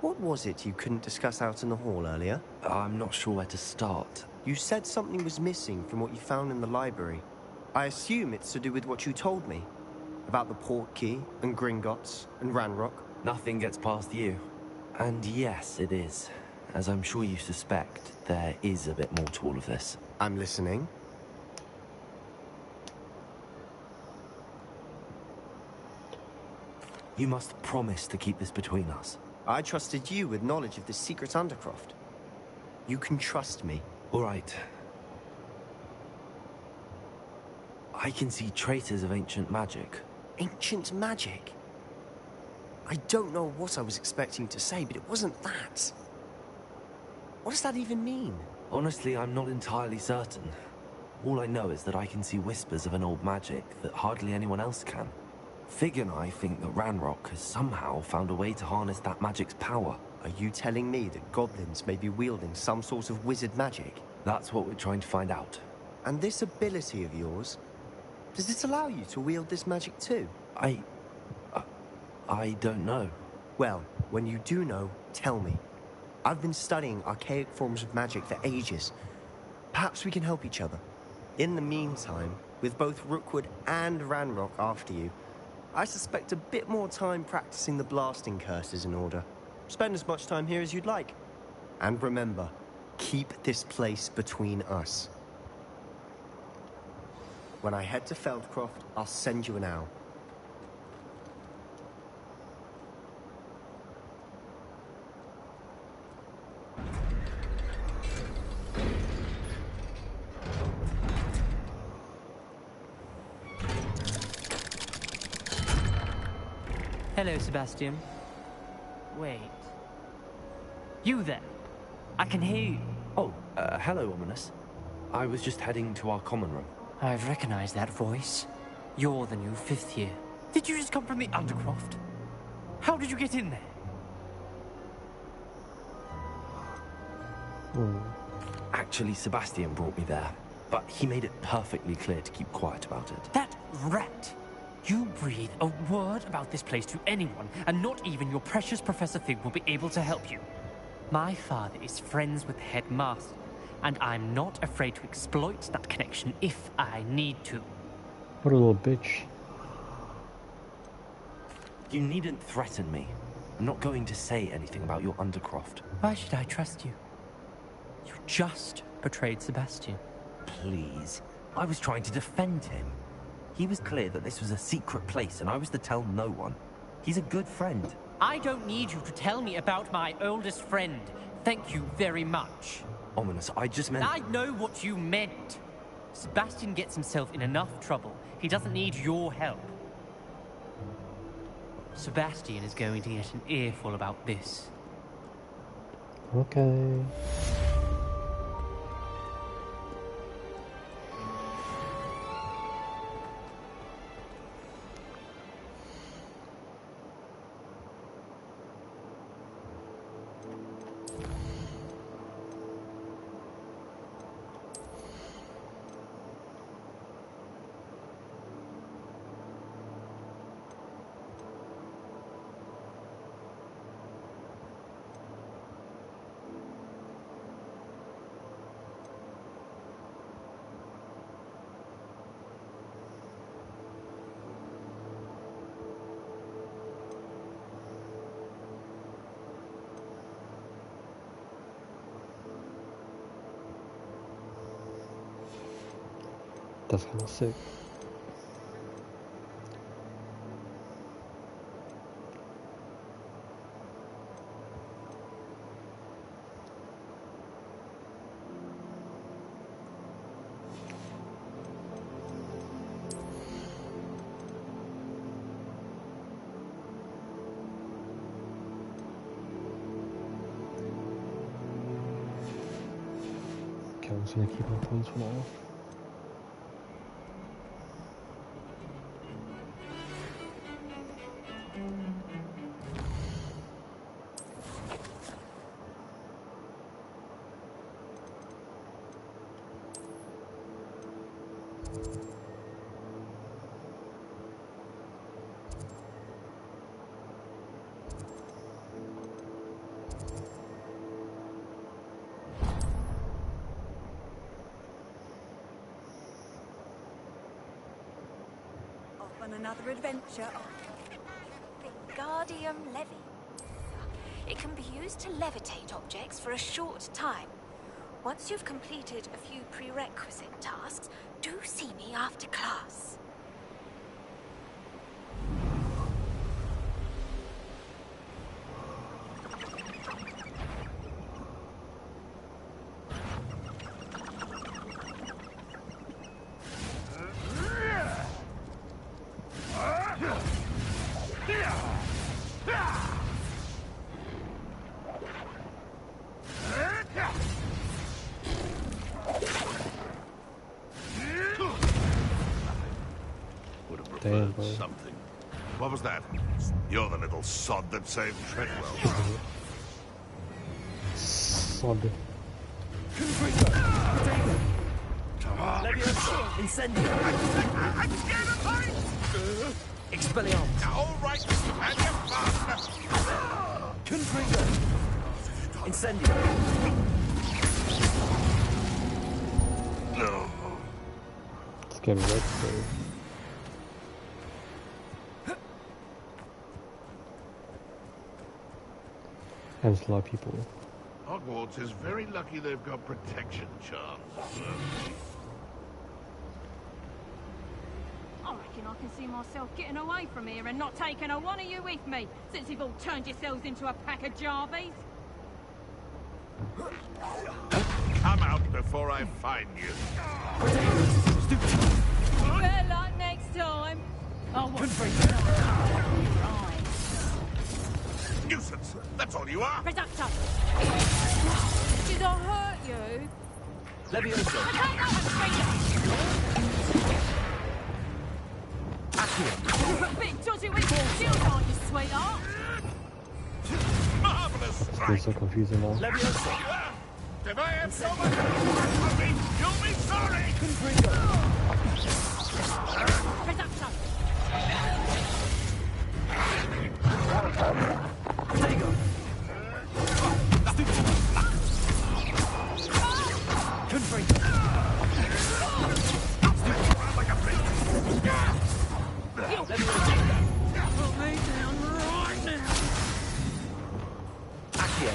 what was it you couldn't discuss out in the hall earlier? I'm not sure where to start. You said something was missing from what you found in the library. I assume it's to do with what you told me. About the Portkey, and Gringotts, and Ranrock. Nothing gets past you. And yes, it is. As I'm sure you suspect, there is a bit more to all of this. I'm listening. You must promise to keep this between us. I trusted you with knowledge of the secret Undercroft. You can trust me. All right. I can see traces of ancient magic. Ancient magic? I don't know what I was expecting to say, but it wasn't that. What does that even mean? Honestly, I'm not entirely certain. All I know is that I can see whispers of an old magic that hardly anyone else can. Fig and I think that Ranrock has somehow found a way to harness that magic's power. Are you telling me that goblins may be wielding some sort of wizard magic? That's what we're trying to find out. And this ability of yours, does it allow you to wield this magic too? I don't know. Well, when you do know, tell me. I've been studying archaic forms of magic for ages. Perhaps we can help each other. In the meantime, with both Rookwood and Ranrock after you, I suspect a bit more time practicing the blasting curse is in order. Spend as much time here as you'd like. And remember, keep this place between us. When I head to Feldcroft, I'll send you an owl. Hello, Sebastian. Wait. You there? I can hear you. Oh, hello, Ominous. I was just heading to our common room. I've recognized that voice. You're the new 5th year. Did you just come from the Undercroft? How did you get in there? Actually, Sebastian brought me there, but he made it perfectly clear to keep quiet about it. That rat! You breathe a word about this place to anyone, and not even your precious Professor Fig will be able to help you. My father is friends with the headmaster, and I'm not afraid to exploit that connection if I need to. What a little bitch. You needn't threaten me. I'm not going to say anything about your Undercroft. Why should I trust you? You just betrayed Sebastian. Please. I was trying to defend him. He was clear that this was a secret place and I was to tell no one. He's a good friend. I don't need you to tell me about my oldest friend. Thank you very much. Ominous, I just meant... I know what you meant. Sebastian gets himself in enough trouble. He doesn't need your help. Sebastian is going to get an earful about this. Okay. That's kind of sick. just gonna keep my points for now. On another adventure. Wingardium Levy. It can be used to levitate objects for a short time. Once you've completed a few prerequisite tasks, do see me after class. Damn, bro. Something. What was that? You're the little sod that saved Treadwell. Sod. Leviosa! Incendio! I'm scared of heights! Expelliarmus! All right, and you faster! Confringo! Incendio! No. Let's get red, bro. And there's a lot of people. Hogwarts is very lucky they've got protection charms. I reckon I can see myself getting away from here and not taking a one of you with me, since you've all turned yourselves into a pack of Jarvies. Come out before I find you. Better luck next time. Oh, what? Nuisance! That's all you are! Reductor! Did I hurt you? Leviosa! I don't know how to Accio! a bit dodgy with your shield, aren't you, sweetheart? Marvelous It's strike! so confusing now. Leviosa! If I have so much of me, you'll be sorry! Confringo! Reductor! Protego! Confringo! Like a pig! Put me down right now! Accio!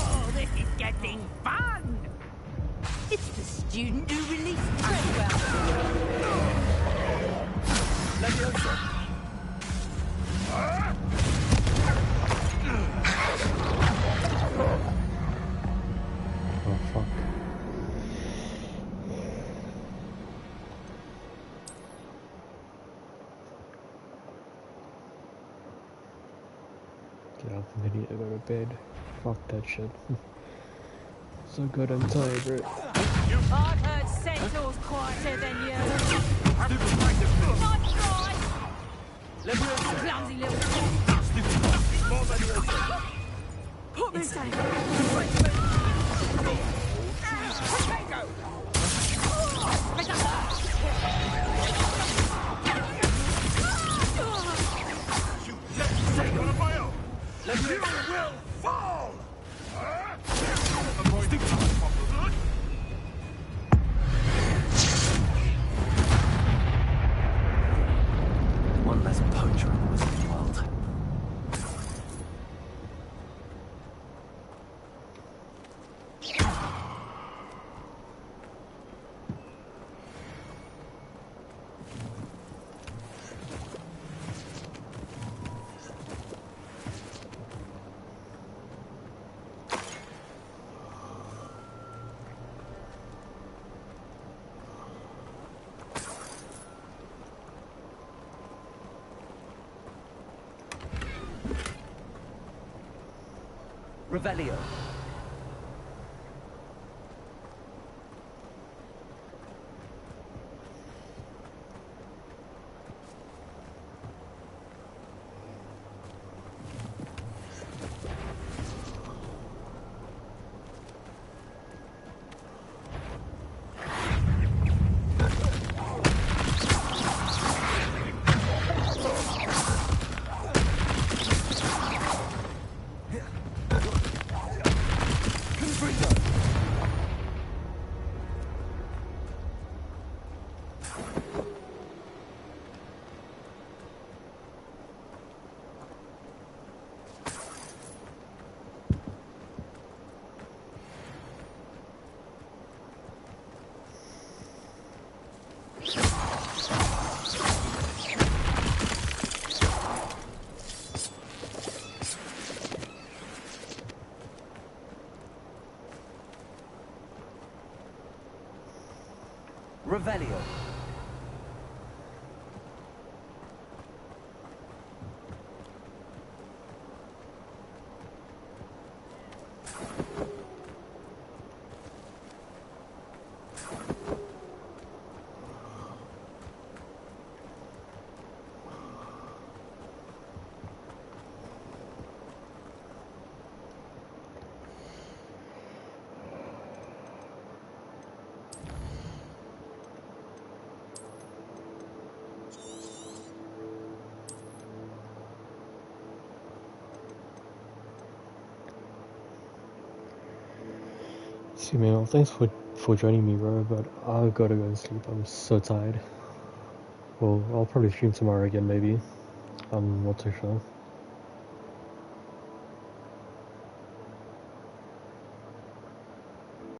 Oh, this is getting fun! It's the student who released Treadwell. Leviosa! Oh fuck. Get out the video, go to bed. Fuck that shit. So good, I'm tired, bro. I've heard centaurs quieter than you. Nice try! Leviosa! Clumsy little... Put me down! Take one of my own! You will fall! Avoid the problem. One less poacher in the wizarding world. Revelio. Revelio. See, man, well, thanks for joining me, bro, but I've gotta go to sleep. I'm so tired. Well, I'll probably stream tomorrow again, maybe. I'm not too sure.